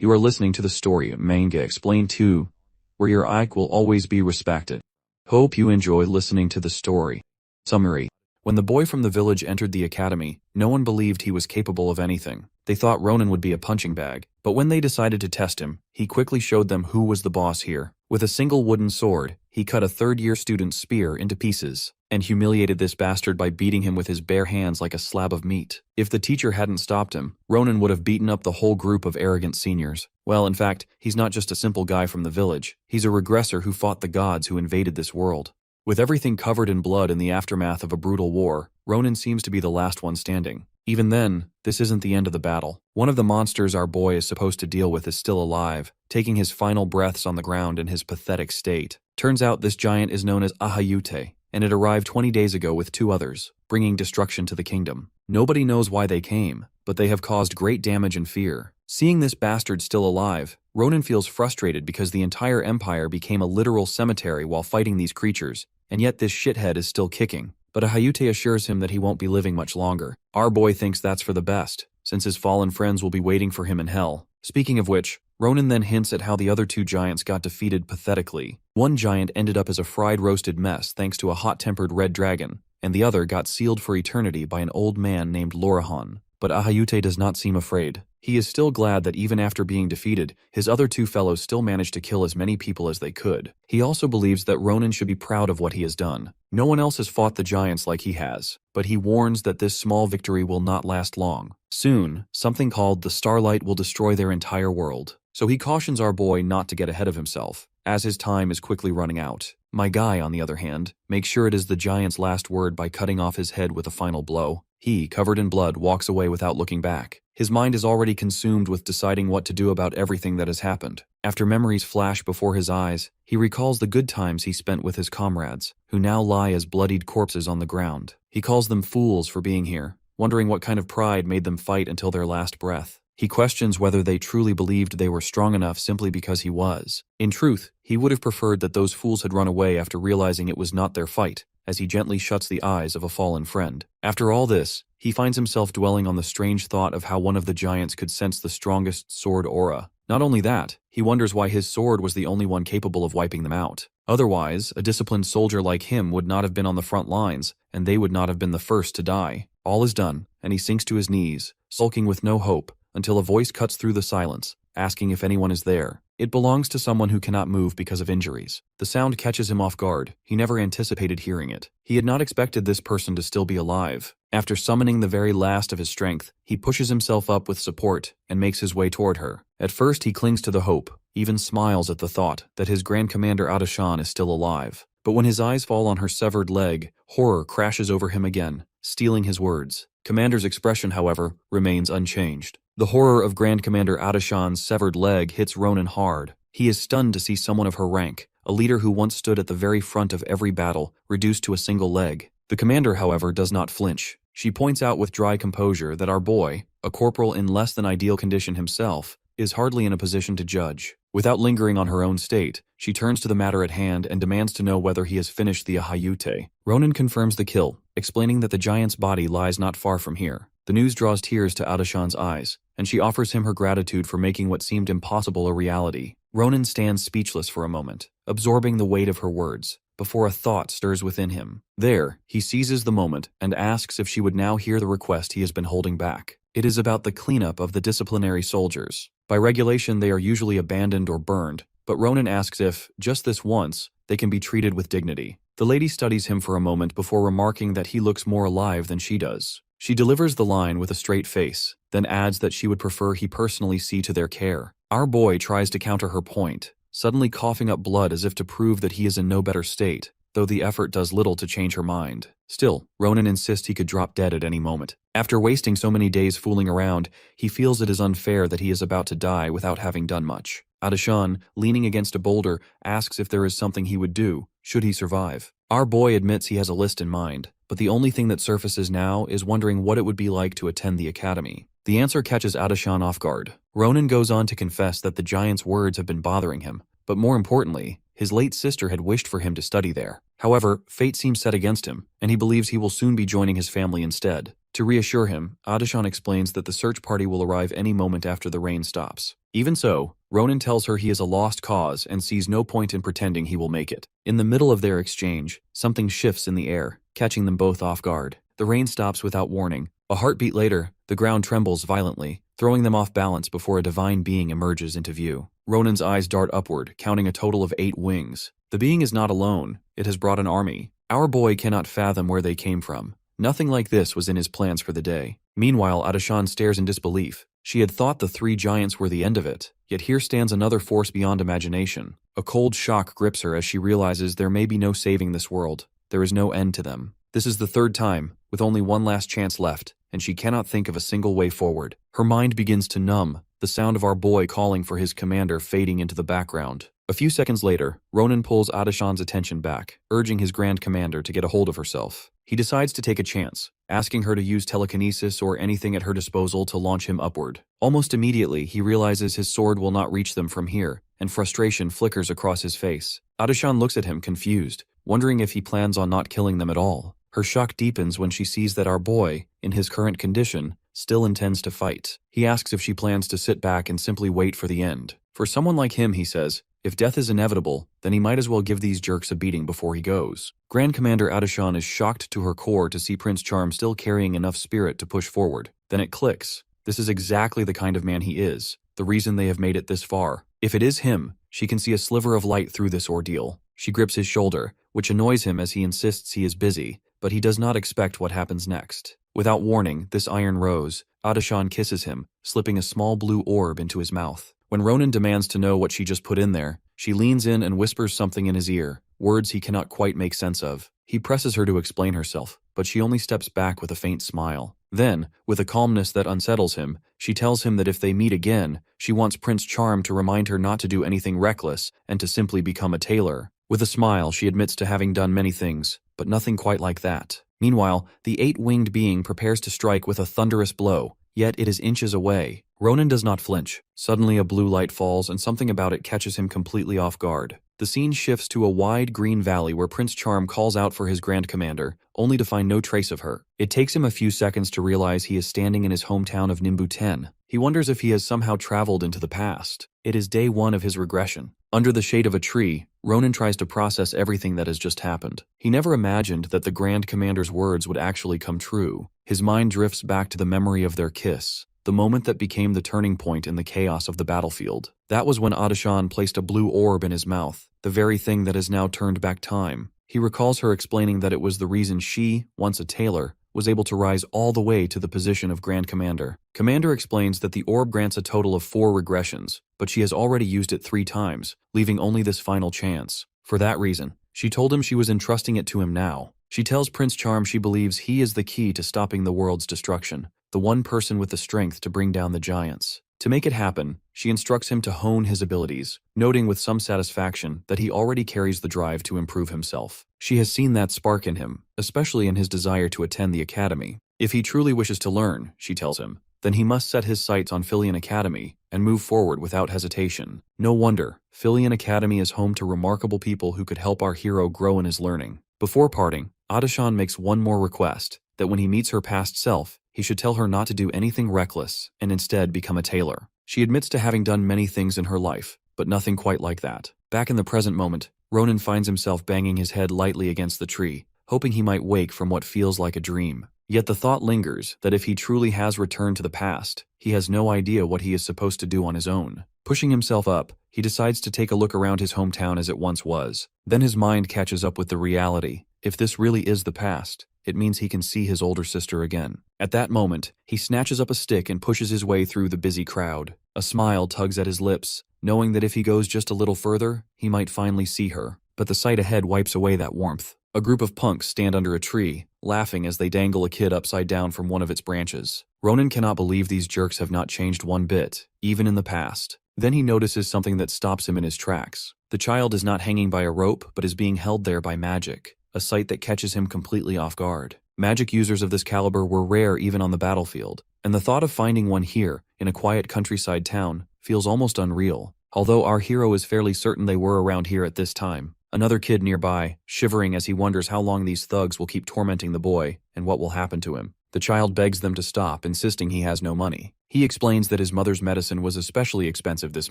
You are listening to the story Manga Explained to, where your ike will always be respected. Hope you enjoy listening to the story. Summary. When the boy from the village entered the academy, no one believed he was capable of anything. They thought Ronan would be a punching bag, but when they decided to test him, he quickly showed them who was the boss here. With a single wooden sword, he cut a third-year student's spear into pieces, and humiliated this bastard by beating him with his bare hands like a slab of meat. If the teacher hadn't stopped him, Ronan would have beaten up the whole group of arrogant seniors. Well, in fact, he's not just a simple guy from the village. He's a regressor who fought the gods who invaded this world. With everything covered in blood in the aftermath of a brutal war, Ronan seems to be the last one standing. Even then, this isn't the end of the battle. One of the monsters our boy is supposed to deal with is still alive, taking his final breaths on the ground in his pathetic state. Turns out this giant is known as Aayut, and it arrived 20 days ago with 2 others, bringing destruction to the kingdom. Nobody knows why they came, but they have caused great damage and fear. Seeing this bastard still alive, Ronan feels frustrated because the entire empire became a literal cemetery while fighting these creatures, and yet this shithead is still kicking. But Aayut assures him that he won't be living much longer. Our boy thinks that's for the best, since his fallen friends will be waiting for him in hell. Speaking of which, Ronan then hints at how the other 2 giants got defeated pathetically. One giant ended up as a fried roasted mess thanks to a hot-tempered red dragon, and the other got sealed for eternity by an old man named Lorahan. But Aayut does not seem afraid. He is still glad that even after being defeated, his other 2 fellows still managed to kill as many people as they could. He also believes that Ronan should be proud of what he has done. No one else has fought the giants like he has, but he warns that this small victory will not last long. Soon, something called the Starlight will destroy their entire world. So he cautions our boy not to get ahead of himself, as his time is quickly running out. My guy, on the other hand, makes sure it is the giant's last word by cutting off his head with a final blow. He, covered in blood, walks away without looking back. His mind is already consumed with deciding what to do about everything that has happened. After memories flash before his eyes, he recalls the good times he spent with his comrades, who now lie as bloodied corpses on the ground. He calls them fools for being here, wondering what kind of pride made them fight until their last breath. He questions whether they truly believed they were strong enough simply because he was. In truth, he would have preferred that those fools had run away after realizing it was not their fight, as he gently shuts the eyes of a fallen friend. After all this, he finds himself dwelling on the strange thought of how one of the giants could sense the strongest sword aura. Not only that, he wonders why his sword was the only one capable of wiping them out. Otherwise, a disciplined soldier like him would not have been on the front lines, and they would not have been the first to die. All is done, and he sinks to his knees, sulking with no hope, until a voice cuts through the silence, asking if anyone is there. It belongs to someone who cannot move because of injuries. The sound catches him off guard. He never anticipated hearing it. He had not expected this person to still be alive. After summoning the very last of his strength, he pushes himself up with support and makes his way toward her. At first he clings to the hope, even smiles at the thought that his Grand Commander Adashan is still alive. But when his eyes fall on her severed leg, horror crashes over him again, stealing his words. Commander's expression, however, remains unchanged. The horror of Grand Commander Adashan's severed leg hits Ronan hard. He is stunned to see someone of her rank, a leader who once stood at the very front of every battle, reduced to a single leg. The commander, however, does not flinch. She points out with dry composure that our boy, a corporal in less than ideal condition himself, is hardly in a position to judge. Without lingering on her own state, she turns to the matter at hand and demands to know whether he has finished the Aayut. Ronan confirms the kill, explaining that the giant's body lies not far from here. The news draws tears to Adashan's eyes, and she offers him her gratitude for making what seemed impossible a reality. Ronan stands speechless for a moment, absorbing the weight of her words, before a thought stirs within him. There, he seizes the moment and asks if she would now hear the request he has been holding back. It is about the cleanup of the disciplinary soldiers. By regulation, they are usually abandoned or burned, but Ronan asks if, just this once, they can be treated with dignity. The lady studies him for a moment before remarking that he looks more alive than she does. She delivers the line with a straight face, then adds that she would prefer he personally see to their care. Our boy tries to counter her point, suddenly coughing up blood as if to prove that he is in no better state, though the effort does little to change her mind. Still, Ronan insists he could drop dead at any moment. After wasting so many days fooling around, he feels it is unfair that he is about to die without having done much. Adashan, leaning against a boulder, asks if there is something he would do, should he survive. Our boy admits he has a list in mind, but the only thing that surfaces now is wondering what it would be like to attend the academy. The answer catches Adashan off guard. Ronan goes on to confess that the giant's words have been bothering him, but more importantly, his late sister had wished for him to study there. However, fate seems set against him, and he believes he will soon be joining his family instead. To reassure him, Adashan explains that the search party will arrive any moment after the rain stops. Even so, Ronan tells her he is a lost cause and sees no point in pretending he will make it. In the middle of their exchange, something shifts in the air, catching them both off guard. The rain stops without warning. A heartbeat later, the ground trembles violently, throwing them off balance before a divine being emerges into view. Ronan's eyes dart upward, counting a total of 8 wings. The being is not alone. It has brought an army. Our boy cannot fathom where they came from. Nothing like this was in his plans for the day. Meanwhile, Adashan stares in disbelief. She had thought the 3 giants were the end of it, yet here stands another force beyond imagination. A cold shock grips her as she realizes there may be no saving this world. There is no end to them. This is the 3rd time, with only one last chance left, and she cannot think of a single way forward. Her mind begins to numb, the sound of our boy calling for his commander fading into the background. A few seconds later, Ronan pulls Adashan's attention back, urging his Grand Commander to get a hold of herself. He decides to take a chance, asking her to use telekinesis or anything at her disposal to launch him upward. Almost immediately, he realizes his sword will not reach them from here, and frustration flickers across his face. Adashan looks at him confused, wondering if he plans on not killing them at all. Her shock deepens when she sees that our boy, in his current condition, still intends to fight. He asks if she plans to sit back and simply wait for the end. For someone like him, he says, if death is inevitable, then he might as well give these jerks a beating before he goes. Grand Commander Adashan is shocked to her core to see Prince Charm still carrying enough spirit to push forward. Then it clicks. This is exactly the kind of man he is, the reason they have made it this far. If it is him, she can see a sliver of light through this ordeal. She grips his shoulder, which annoys him as he insists he is busy, but he does not expect what happens next. Without warning, this iron rose, Adashan kisses him, slipping a small blue orb into his mouth. When Ronan demands to know what she just put in there, she leans in and whispers something in his ear, words he cannot quite make sense of. He presses her to explain herself, but she only steps back with a faint smile. Then, with a calmness that unsettles him, she tells him that if they meet again, she wants Prince Charm to remind her not to do anything reckless and to simply become a tailor. With a smile, she admits to having done many things, but nothing quite like that. Meanwhile, the 8-winged being prepares to strike with a thunderous blow, yet it is inches away. Ronan does not flinch. Suddenly a blue light falls and something about it catches him completely off guard. The scene shifts to a wide green valley where Prince Charm calls out for his Grand Commander, only to find no trace of her. It takes him a few seconds to realize he is standing in his hometown of Nimbu 10. He wonders if he has somehow traveled into the past. It is day 1 of his regression. Under the shade of a tree, Ronan tries to process everything that has just happened. He never imagined that the Grand Commander's words would actually come true. His mind drifts back to the memory of their kiss, the moment that became the turning point in the chaos of the battlefield. That was when Adashan placed a blue orb in his mouth, the very thing that has now turned back time. He recalls her explaining that it was the reason she, once a tailor, was able to rise all the way to the position of Grand Commander. Commander explains that the orb grants a total of 4 regressions, but she has already used it 3 times, leaving only this final chance. For that reason, she told him she was entrusting it to him now. She tells Prince Charm she believes he is the key to stopping the world's destruction, the one person with the strength to bring down the giants. To make it happen, she instructs him to hone his abilities, noting with some satisfaction that he already carries the drive to improve himself. She has seen that spark in him, especially in his desire to attend the academy. If he truly wishes to learn, she tells him, then he must set his sights on Fyian Academy and move forward without hesitation. No wonder, Fyian Academy is home to remarkable people who could help our hero grow in his learning. Before parting, Adashan makes one more request, that when he meets her past self, he should tell her not to do anything reckless and instead become a tailor. She admits to having done many things in her life, but nothing quite like that. Back in the present moment, Ronan finds himself banging his head lightly against the tree, hoping he might wake from what feels like a dream. Yet the thought lingers that if he truly has returned to the past, he has no idea what he is supposed to do on his own. Pushing himself up, he decides to take a look around his hometown as it once was. Then his mind catches up with the reality. If this really is the past, it means he can see his older sister again. At that moment, he snatches up a stick and pushes his way through the busy crowd. A smile tugs at his lips, knowing that if he goes just a little further, he might finally see her. But the sight ahead wipes away that warmth. A group of punks stand under a tree, laughing as they dangle a kid upside down from one of its branches. Ronan cannot believe these jerks have not changed one bit, even in the past. Then he notices something that stops him in his tracks. The child is not hanging by a rope, but is being held there by magic, a sight that catches him completely off guard. Magic users of this caliber were rare even on the battlefield, and the thought of finding one here, in a quiet countryside town, feels almost unreal. Although our hero is fairly certain they were around here at this time, another kid nearby, shivering as he wonders how long these thugs will keep tormenting the boy and what will happen to him. The child begs them to stop, insisting he has no money. He explains that his mother's medicine was especially expensive this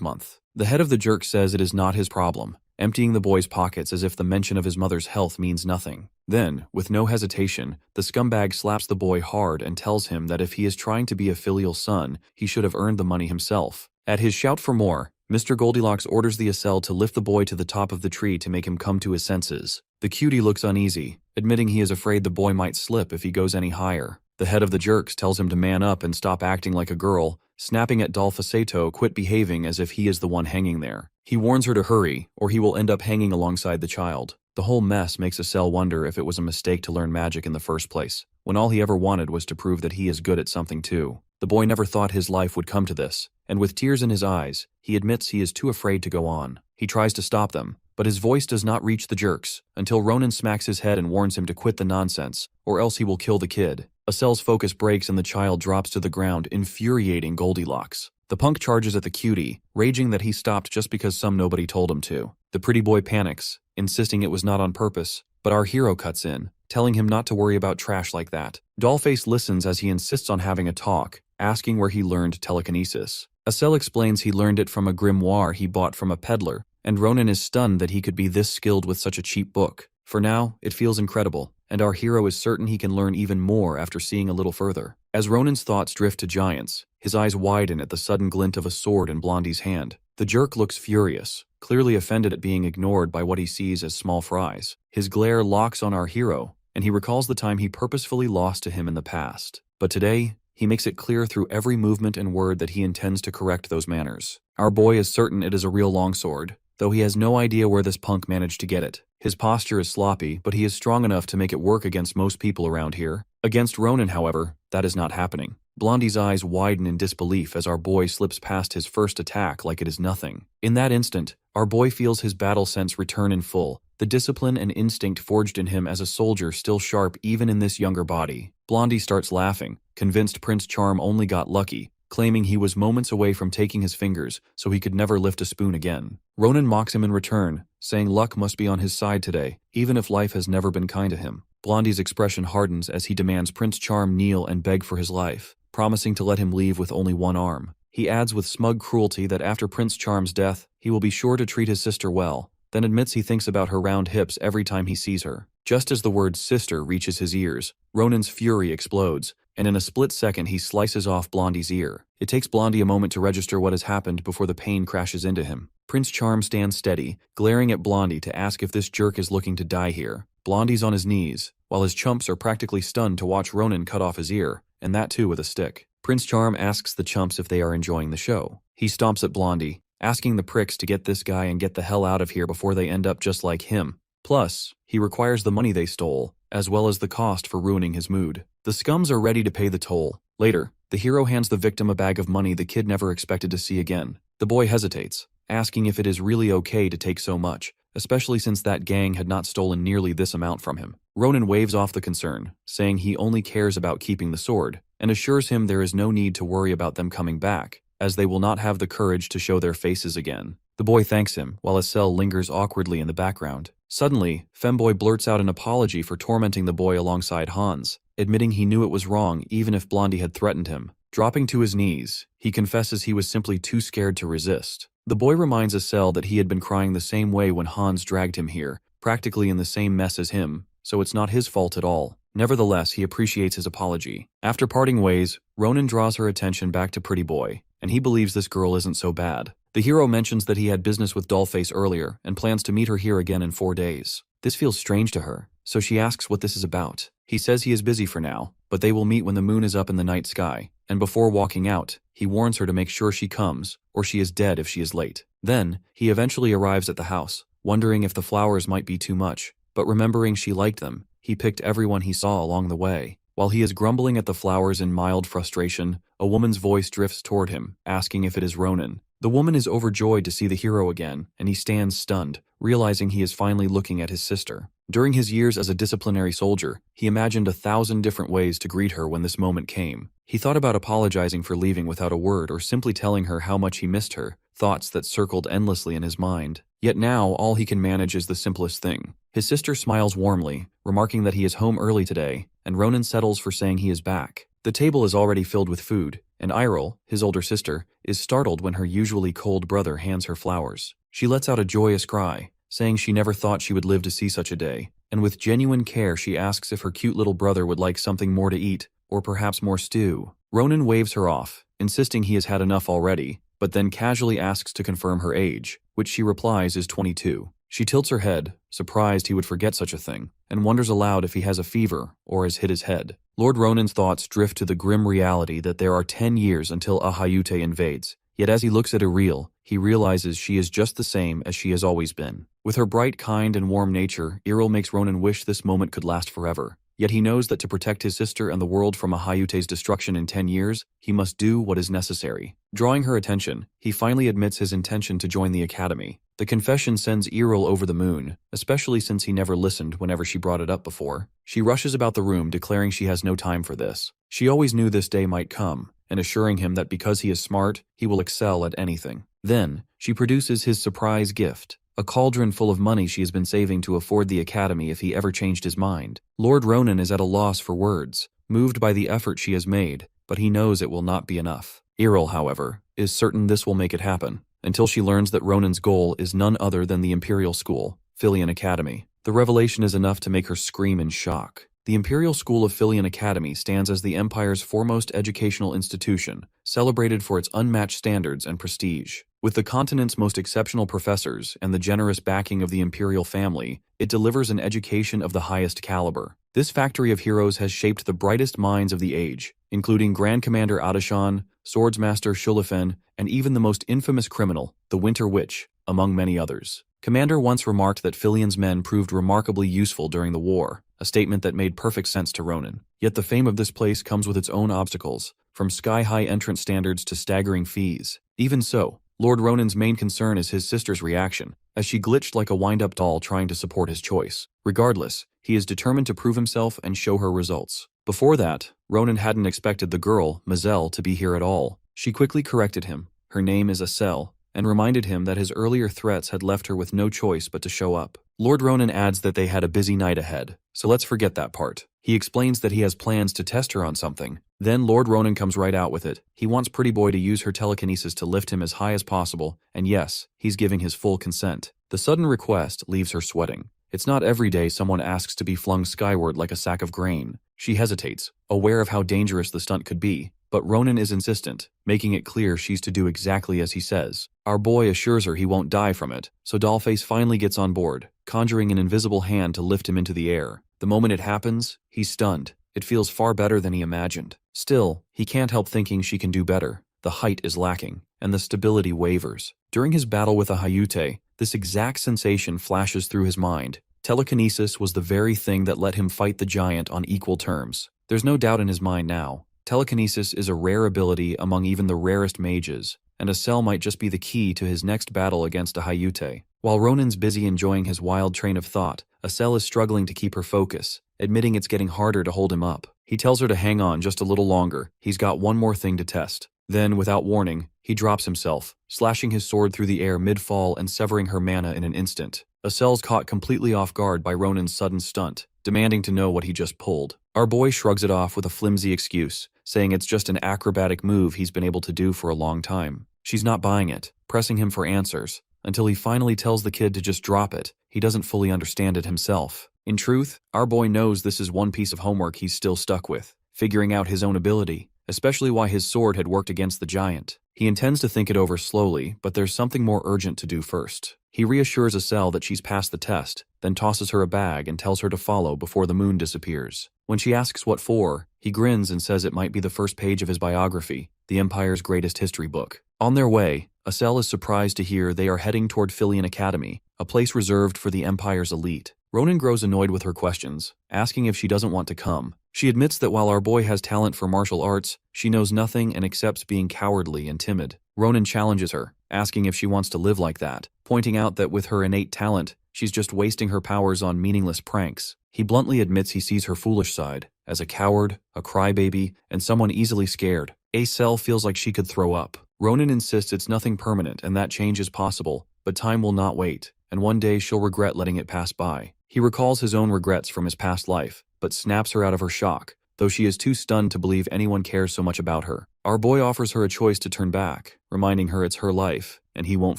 month. The head of the jerk says it is not his problem, emptying the boy's pockets as if the mention of his mother's health means nothing. Then, with no hesitation, the scumbag slaps the boy hard and tells him that if he is trying to be a filial son, he should have earned the money himself. At his shout for more, Mr. Goldilocks orders the Acel to lift the boy to the top of the tree to make him come to his senses. The cutie looks uneasy, admitting he is afraid the boy might slip if he goes any higher. The head of the jerks tells him to man up and stop acting like a girl, snapping at Dolfaceto quit behaving as if he is the one hanging there. He warns her to hurry, or he will end up hanging alongside the child. The whole mess makes Acel wonder if it was a mistake to learn magic in the first place, when all he ever wanted was to prove that he is good at something too. The boy never thought his life would come to this, and with tears in his eyes, he admits he is too afraid to go on. He tries to stop them, but his voice does not reach the jerks, until Ronan smacks his head and warns him to quit the nonsense, or else he will kill the kid. Acel's focus breaks and the child drops to the ground, infuriating Goldilocks. The punk charges at the cutie, raging that he stopped just because some nobody told him to. The pretty boy panics, insisting it was not on purpose, but our hero cuts in, telling him not to worry about trash like that. Dollface listens as he insists on having a talk, asking where he learned telekinesis. Acel explains he learned it from a grimoire he bought from a peddler, and Ronan is stunned that he could be this skilled with such a cheap book. For now, it feels incredible, and our hero is certain he can learn even more after seeing a little further. As Ronan's thoughts drift to giants, his eyes widen at the sudden glint of a sword in Blondie's hand. The jerk looks furious, clearly offended at being ignored by what he sees as small fries. His glare locks on our hero, and he recalls the time he purposefully lost to him in the past. But today, he makes it clear through every movement and word that he intends to correct those manners. Our boy is certain it is a real longsword, though he has no idea where this punk managed to get it. His posture is sloppy, but he is strong enough to make it work against most people around here. Against Ronan, however, that is not happening. Blondie's eyes widen in disbelief as our boy slips past his first attack like it is nothing. In that instant, our boy feels his battle sense return in full, the discipline and instinct forged in him as a soldier still sharp even in this younger body. Blondie starts laughing, convinced Prince Charm only got lucky, claiming he was moments away from taking his fingers so he could never lift a spoon again. Ronan mocks him in return, saying luck must be on his side today, even if life has never been kind to him. Blondie's expression hardens as he demands Prince Charm kneel and beg for his life, promising to let him leave with only one arm. He adds with smug cruelty that after Prince Charm's death, he will be sure to treat his sister well, then admits he thinks about her round hips every time he sees her. Just as the word sister reaches his ears, Ronan's fury explodes, and in a split second he slices off Blondie's ear. It takes Blondie a moment to register what has happened before the pain crashes into him. Prince Charm stands steady, glaring at Blondie to ask if this jerk is looking to die here. Blondie's on his knees, while his chumps are practically stunned to watch Ronan cut off his ear, and that too with a stick. Prince Charm asks the chumps if they are enjoying the show. He stomps at Blondie, asking the pricks to get this guy and get the hell out of here before they end up just like him. Plus, he requires the money they stole, as well as the cost for ruining his mood. The scums are ready to pay the toll. Later, the hero hands the victim a bag of money the kid never expected to see again. The boy hesitates, asking if it is really okay to take so much, especially since that gang had not stolen nearly this amount from him. Ronan waves off the concern, saying he only cares about keeping the sword, and assures him there is no need to worry about them coming back, as they will not have the courage to show their faces again. The boy thanks him, while Acel lingers awkwardly in the background. Suddenly, Femboy blurts out an apology for tormenting the boy alongside Hans, admitting he knew it was wrong even if Blondie had threatened him. Dropping to his knees, he confesses he was simply too scared to resist. The boy reminds Acel that he had been crying the same way when Hans dragged him here, practically in the same mess as him, so it's not his fault at all. Nevertheless, he appreciates his apology. After parting ways, Ronan draws her attention back to Pretty Boy, and he believes this girl isn't so bad. The hero mentions that he had business with Dollface earlier and plans to meet her here again in 4 days. This feels strange to her, so she asks what this is about. He says he is busy for now, but they will meet when the moon is up in the night sky, and before walking out, he warns her to make sure she comes, or she is dead if she is late. Then, he eventually arrives at the house, wondering if the flowers might be too much, but remembering she liked them, he picked everyone he saw along the way. While he is grumbling at the flowers in mild frustration, a woman's voice drifts toward him, asking if it is Ronan. The woman is overjoyed to see the hero again, and he stands stunned, realizing he is finally looking at his sister. During his years as a disciplinary soldier, he imagined 1,000 different ways to greet her when this moment came. He thought about apologizing for leaving without a word or simply telling her how much he missed her, thoughts that circled endlessly in his mind. Yet now, all he can manage is the simplest thing. His sister smiles warmly, remarking that he is home early today, and Ronan settles for saying he is back. The table is already filled with food, and Iril, his older sister, is startled when her usually cold brother hands her flowers. She lets out a joyous cry, saying she never thought she would live to see such a day, and with genuine care she asks if her cute little brother would like something more to eat, or perhaps more stew. Ronan waves her off, insisting he has had enough already, but then casually asks to confirm her age, which she replies is 22. She tilts her head, surprised he would forget such a thing, and wonders aloud if he has a fever or has hit his head. Lord Ronan's thoughts drift to the grim reality that there are 10 years until Aayut invades, yet as he looks at Iril, he realizes she is just the same as she has always been. With her bright, kind, and warm nature, Iril makes Ronan wish this moment could last forever. Yet he knows that to protect his sister and the world from Aayut's destruction in 10 years, he must do what is necessary. Drawing her attention, he finally admits his intention to join the academy. The confession sends Iril over the moon, especially since he never listened whenever she brought it up before. She rushes about the room declaring she has no time for this. She always knew this day might come, and assuring him that because he is smart, he will excel at anything. Then, she produces his surprise gift, a cauldron full of money she has been saving to afford the academy if he ever changed his mind. Lord Ronan is at a loss for words, moved by the effort she has made, but he knows it will not be enough. Iril, however, is certain this will make it happen, until she learns that Ronan's goal is none other than the Imperial School, Fyian Academy. The revelation is enough to make her scream in shock. The Imperial School of Fyian Academy stands as the Empire's foremost educational institution, celebrated for its unmatched standards and prestige. With the continent's most exceptional professors and the generous backing of the imperial family, it delivers an education of the highest caliber. This factory of heroes has shaped the brightest minds of the age, including Grand Commander Adashan, Swordmaster Shullifen, and even the most infamous criminal, the Winter Witch, among many others. Commander once remarked that Filian's men proved remarkably useful during the war, a statement that made perfect sense to Ronan. Yet the fame of this place comes with its own obstacles, from sky-high entrance standards to staggering fees. Even so, Lord Ronan's main concern is his sister's reaction, as she glitched like a wind-up doll trying to support his choice. Regardless, he is determined to prove himself and show her results. Before that, Ronan hadn't expected the girl, Mazel, to be here at all. She quickly corrected him. Her name is Asel, and reminded him that his earlier threats had left her with no choice but to show up. Lord Ronan adds that they had a busy night ahead, so let's forget that part. He explains that he has plans to test her on something. Then Lord Ronan comes right out with it. He wants Pretty Boy to use her telekinesis to lift him as high as possible, and yes, he's giving his full consent. The sudden request leaves her sweating. It's not every day someone asks to be flung skyward like a sack of grain. She hesitates, aware of how dangerous the stunt could be, but Ronan is insistent, making it clear she's to do exactly as he says. Our boy assures her he won't die from it, so Dollface finally gets on board, conjuring an invisible hand to lift him into the air. The moment it happens, he's stunned. It feels far better than he imagined. Still, he can't help thinking she can do better. The height is lacking, and the stability wavers. During his battle with Aayut, this exact sensation flashes through his mind. Telekinesis was the very thing that let him fight the giant on equal terms. There's no doubt in his mind now. Telekinesis is a rare ability among even the rarest mages, and Asel might just be the key to his next battle against Aayut. While Ronan's busy enjoying his wild train of thought, Asel is struggling to keep her focus, admitting it's getting harder to hold him up. He tells her to hang on just a little longer. He's got one more thing to test. Then, without warning, he drops himself, slashing his sword through the air mid-fall and severing her mana in an instant. Asel's caught completely off guard by Ronan's sudden stunt, demanding to know what he just pulled. Our boy shrugs it off with a flimsy excuse, saying it's just an acrobatic move he's been able to do for a long time. She's not buying it, pressing him for answers, until he finally tells the kid to just drop it. He doesn't fully understand it himself. In truth, our boy knows this is one piece of homework he's still stuck with, figuring out his own ability, especially why his sword had worked against the giant. He intends to think it over slowly, but there's something more urgent to do first. He reassures Asel that she's passed the test, then tosses her a bag and tells her to follow before the moon disappears. When she asks what for, he grins and says it might be the first page of his biography, the Empire's greatest history book. On their way, Asel is surprised to hear they are heading toward Fyian Academy, a place reserved for the Empire's elite. Ronan grows annoyed with her questions, asking if she doesn't want to come. She admits that while our boy has talent for martial arts, she knows nothing and accepts being cowardly and timid. Ronan challenges her, asking if she wants to live like that, pointing out that with her innate talent, she's just wasting her powers on meaningless pranks. He bluntly admits he sees her foolish side, as a coward, a crybaby, and someone easily scared. Asel feels like she could throw up. Ronan insists it's nothing permanent and that change is possible, but time will not wait, and one day she'll regret letting it pass by. He recalls his own regrets from his past life, but snaps her out of her shock, though she is too stunned to believe anyone cares so much about her. Our boy offers her a choice to turn back, reminding her it's her life, and he won't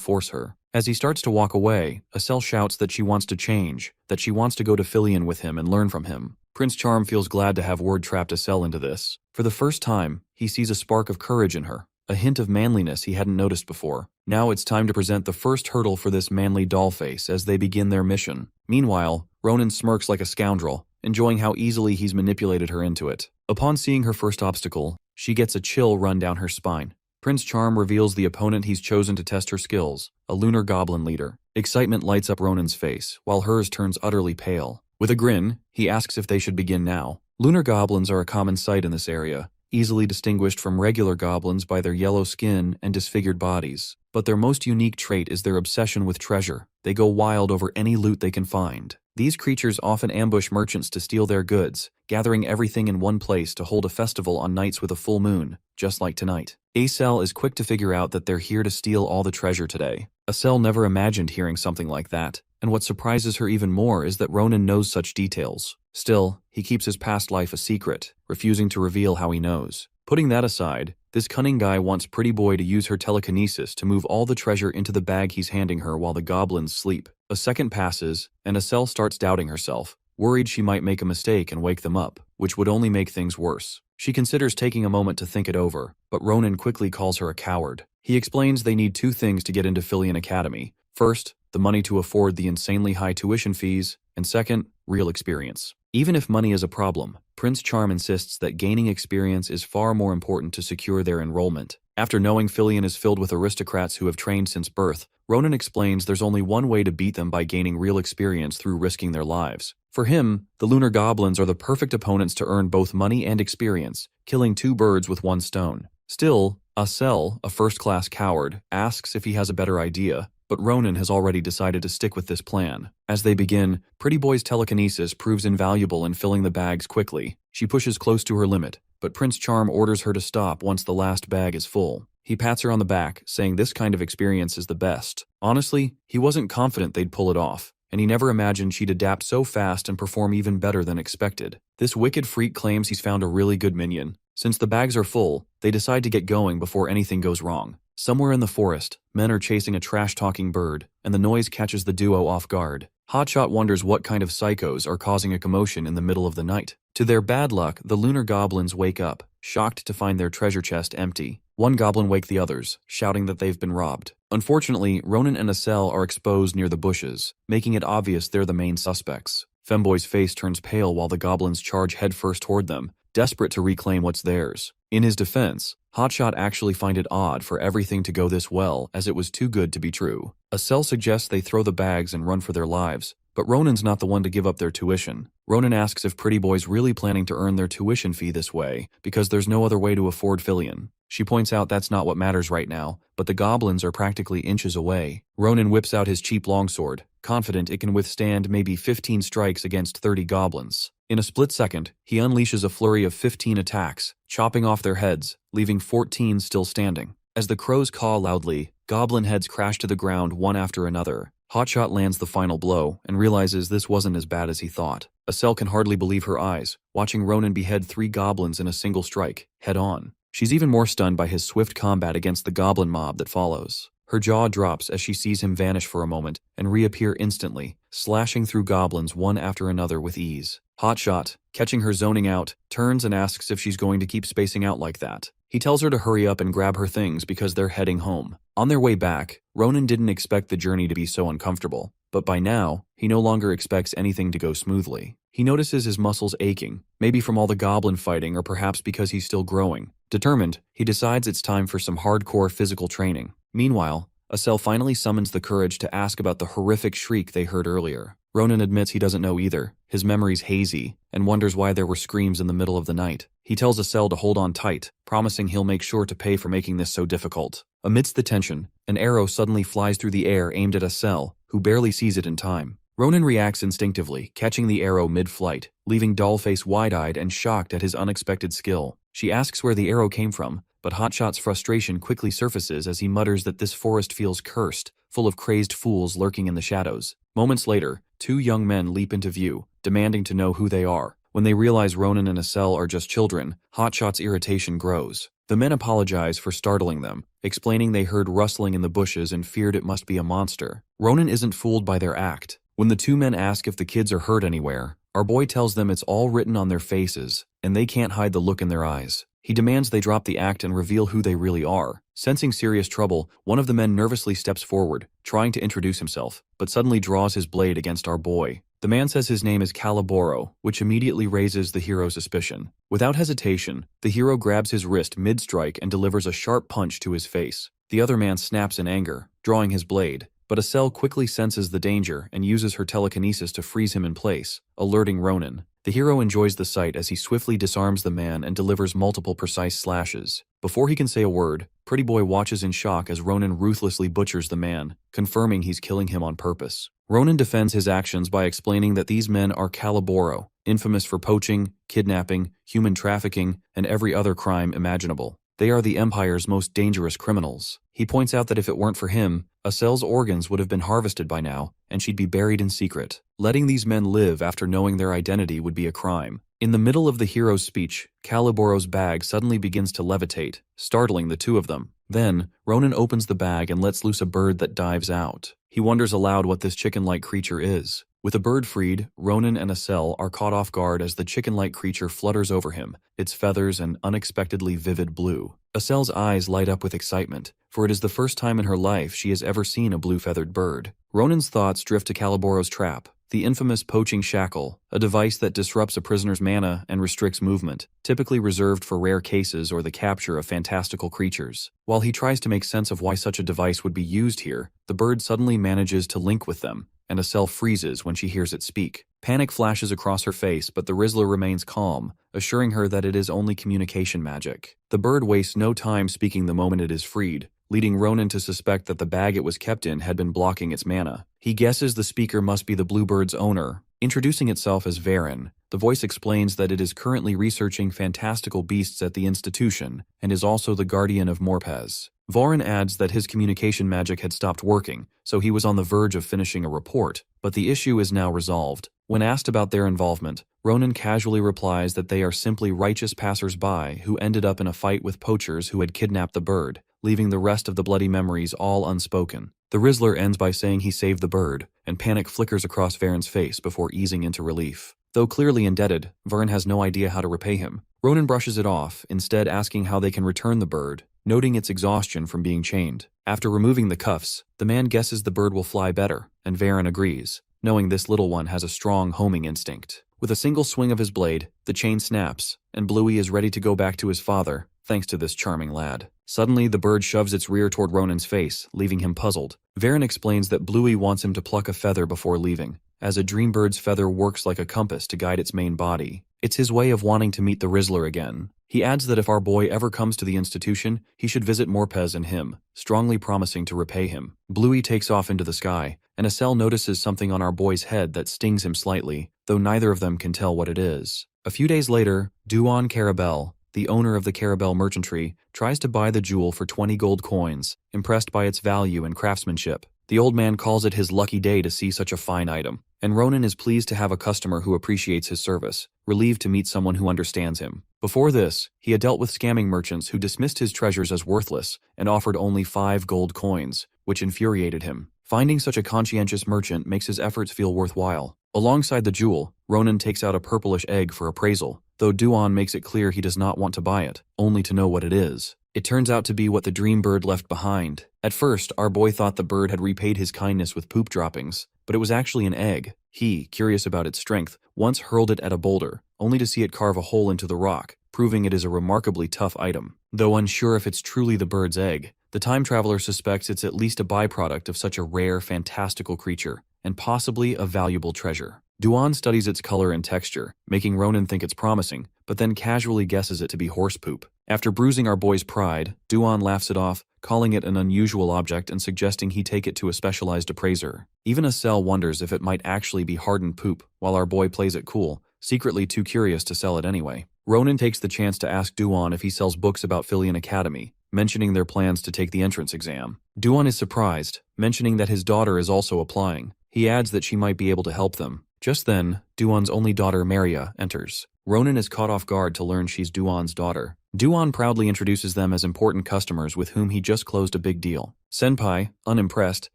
force her. As he starts to walk away, Asel shouts that she wants to change, that she wants to go to Fyian with him and learn from him. Prince Charm feels glad to have word-trapped Asel into this. For the first time, he sees a spark of courage in her, a hint of manliness he hadn't noticed before. Now it's time to present the first hurdle for this manly dollface as they begin their mission. Meanwhile, Ronan smirks like a scoundrel, enjoying how easily he's manipulated her into it. Upon seeing her first obstacle, she gets a chill run down her spine. Prince Charm reveals the opponent he's chosen to test her skills, a lunar goblin leader. Excitement lights up Ronan's face, while hers turns utterly pale. With a grin, he asks if they should begin now. Lunar goblins are a common sight in this area, easily distinguished from regular goblins by their yellow skin and disfigured bodies. But their most unique trait is their obsession with treasure. They go wild over any loot they can find. These creatures often ambush merchants to steal their goods, gathering everything in one place to hold a festival on nights with a full moon, just like tonight. Asel is quick to figure out that they're here to steal all the treasure today. Asel never imagined hearing something like that, and what surprises her even more is that Ronan knows such details. Still, he keeps his past life a secret, refusing to reveal how he knows. Putting that aside, this cunning guy wants Pretty Boy to use her telekinesis to move all the treasure into the bag he's handing her while the goblins sleep. A second passes, and Asel starts doubting herself, worried she might make a mistake and wake them up, which would only make things worse. She considers taking a moment to think it over, but Ronan quickly calls her a coward. He explains they need two things to get into Fyian Academy. First, the money to afford the insanely high tuition fees, and second, real experience. Even if money is a problem, Prince Charm insists that gaining experience is far more important to secure their enrollment. After knowing Fyian is filled with aristocrats who have trained since birth, Ronan explains there's only one way to beat them by gaining real experience through risking their lives. For him, the lunar goblins are the perfect opponents to earn both money and experience, killing two birds with one stone. Still, Asel, a first-class coward, asks if he has a better idea, but Ronan has already decided to stick with this plan. As they begin, Pretty Boy's telekinesis proves invaluable in filling the bags quickly. She pushes close to her limit, but Prince Charm orders her to stop once the last bag is full. He pats her on the back, saying this kind of experience is the best. Honestly, he wasn't confident they'd pull it off, and he never imagined she'd adapt so fast and perform even better than expected. This wicked freak claims he's found a really good minion. Since the bags are full, they decide to get going before anything goes wrong. Somewhere in the forest, men are chasing a trash-talking bird, and the noise catches the duo off guard. Hotshot wonders what kind of psychos are causing a commotion in the middle of the night. To their bad luck, the lunar goblins wake up, shocked to find their treasure chest empty. One goblin wakes the others, shouting that they've been robbed. Unfortunately, Ronan and Asel are exposed near the bushes, making it obvious they're the main suspects. Femboy's face turns pale while the goblins charge headfirst toward them, desperate to reclaim what's theirs. In his defense, Hotshot actually finds it odd for everything to go this well, as it was too good to be true. Asel suggests they throw the bags and run for their lives, but Ronan's not the one to give up their tuition. Ronan asks if Pretty Boy's really planning to earn their tuition fee this way, because there's no other way to afford Fyian. She points out that's not what matters right now, but the goblins are practically inches away. Ronan whips out his cheap longsword, confident it can withstand maybe 15 strikes against 30 goblins. In a split second, he unleashes a flurry of 15 attacks, chopping off their heads, leaving 14 still standing. As the crows caw loudly, goblin heads crash to the ground one after another. Hotshot lands the final blow and realizes this wasn't as bad as he thought. Asel can hardly believe her eyes, watching Ronan behead 3 goblins in a single strike, head on. She's even more stunned by his swift combat against the goblin mob that follows. Her jaw drops as she sees him vanish for a moment and reappear instantly, slashing through goblins one after another with ease. Hotshot, catching her zoning out, turns and asks if she's going to keep spacing out like that. He tells her to hurry up and grab her things because they're heading home. On their way back, Ronan didn't expect the journey to be so uncomfortable, but by now, he no longer expects anything to go smoothly. He notices his muscles aching, maybe from all the goblin fighting or perhaps because he's still growing. Determined, he decides it's time for some hardcore physical training. Meanwhile, Asel finally summons the courage to ask about the horrific shriek they heard earlier. Ronan admits he doesn't know either, his memory's hazy, and wonders why there were screams in the middle of the night. He tells Asel to hold on tight, promising he'll make sure to pay for making this so difficult. Amidst the tension, an arrow suddenly flies through the air aimed at Asel, who barely sees it in time. Ronan reacts instinctively, catching the arrow mid-flight, leaving Dollface wide-eyed and shocked at his unexpected skill. She asks where the arrow came from, but Hotshot's frustration quickly surfaces as he mutters that this forest feels cursed, full of crazed fools lurking in the shadows. Moments later, 2 young men leap into view, demanding to know who they are. When they realize Ronan and Acel are just children, Hotshot's irritation grows. The men apologize for startling them, explaining they heard rustling in the bushes and feared it must be a monster. Ronan isn't fooled by their act. When the two men ask if the kids are hurt anywhere, our boy tells them it's all written on their faces, and they can't hide the look in their eyes. He demands they drop the act and reveal who they really are. Sensing serious trouble, one of the men nervously steps forward, trying to introduce himself, but suddenly draws his blade against our boy. The man says his name is Caliboro, which immediately raises the hero's suspicion. Without hesitation, the hero grabs his wrist mid-strike and delivers a sharp punch to his face. The other man snaps in anger, drawing his blade, but Acel quickly senses the danger and uses her telekinesis to freeze him in place, alerting Ronan. The hero enjoys the sight as he swiftly disarms the man and delivers multiple precise slashes. Before he can say a word, Pretty Boy watches in shock as Ronan ruthlessly butchers the man, confirming he's killing him on purpose. Ronan defends his actions by explaining that these men are Caliboro, infamous for poaching, kidnapping, human trafficking, and every other crime imaginable. They are the Empire's most dangerous criminals. He points out that if it weren't for him, Acel's organs would have been harvested by now, and she'd be buried in secret. Letting these men live after knowing their identity would be a crime. In the middle of the hero's speech, Caliboro's bag suddenly begins to levitate, startling the two of them. Then, Ronan opens the bag and lets loose a bird that dives out. He wonders aloud what this chicken-like creature is. With the bird freed, Ronan and Acel are caught off guard as the chicken-like creature flutters over him, its feathers an unexpectedly vivid blue. Acel's eyes light up with excitement, for it is the first time in her life she has ever seen a blue-feathered bird. Ronan's thoughts drift to Caliboro's trap, the infamous poaching shackle, a device that disrupts a prisoner's mana and restricts movement, typically reserved for rare cases or the capture of fantastical creatures. While he tries to make sense of why such a device would be used here, the bird suddenly manages to link with them, and Acel freezes when she hears it speak. Panic flashes across her face, but the Rizzler remains calm, assuring her that it is only communication magic. The bird wastes no time speaking the moment it is freed, leading Ronan to suspect that the bag it was kept in had been blocking its mana. He guesses the speaker must be the bluebird's owner. Introducing itself as Frieren, the voice explains that it is currently researching fantastical beasts at the institution and is also the guardian of Morpez. Frieren adds that his communication magic had stopped working, so he was on the verge of finishing a report, but the issue is now resolved. When asked about their involvement, Ronan casually replies that they are simply righteous passers-by who ended up in a fight with poachers who had kidnapped the bird, leaving the rest of the bloody memories all unspoken. The Rizzler ends by saying he saved the bird, and panic flickers across Frieren's face before easing into relief. Though clearly indebted, Frieren has no idea how to repay him. Ronan brushes it off, instead asking how they can return the bird, noting its exhaustion from being chained. After removing the cuffs, the man guesses the bird will fly better, and Frieren agrees, knowing this little one has a strong homing instinct. With a single swing of his blade, the chain snaps, and Bluey is ready to go back to his father, thanks to this charming lad. Suddenly, the bird shoves its rear toward Ronan's face, leaving him puzzled. Frieren explains that Bluey wants him to pluck a feather before leaving, as a dream bird's feather works like a compass to guide its main body. It's his way of wanting to meet the Rizzler again. He adds that if our boy ever comes to the institution, he should visit Morpez and him, strongly promising to repay him. Bluey takes off into the sky, and Acel notices something on our boy's head that stings him slightly, though neither of them can tell what it is. A few days later, Duan Carabel, the owner of the Carabel merchantry, tries to buy the jewel for 20 gold coins, impressed by its value and craftsmanship. The old man calls it his lucky day to see such a fine item, and Ronan is pleased to have a customer who appreciates his service, relieved to meet someone who understands him. Before this, he had dealt with scamming merchants who dismissed his treasures as worthless and offered only 5 gold coins, which infuriated him. Finding such a conscientious merchant makes his efforts feel worthwhile. Alongside the jewel, Ronan takes out a purplish egg for appraisal, though Duan makes it clear he does not want to buy it, only to know what it is. It turns out to be what the dream bird left behind. At first, our boy thought the bird had repaid his kindness with poop droppings, but it was actually an egg. He, curious about its strength, once hurled it at a boulder, only to see it carve a hole into the rock, proving it is a remarkably tough item. Though unsure if it's truly the bird's egg, the time traveler suspects it's at least a byproduct of such a rare, fantastical creature, and possibly a valuable treasure. Duan studies its color and texture, making Ronan think it's promising, but then casually guesses it to be horse poop. After bruising our boy's pride, Duan laughs it off, calling it an unusual object and suggesting he take it to a specialized appraiser. Even Acel wonders if it might actually be hardened poop, while our boy plays it cool, secretly too curious to sell it anyway. Ronan takes the chance to ask Duan if he sells books about Fyian Academy, mentioning their plans to take the entrance exam. Duan is surprised, mentioning that his daughter is also applying. He adds that she might be able to help them. Just then, Duan's only daughter Maria enters. Ronan is caught off guard to learn she's Duan's daughter. Duan proudly introduces them as important customers with whom he just closed a big deal. Senpai, unimpressed,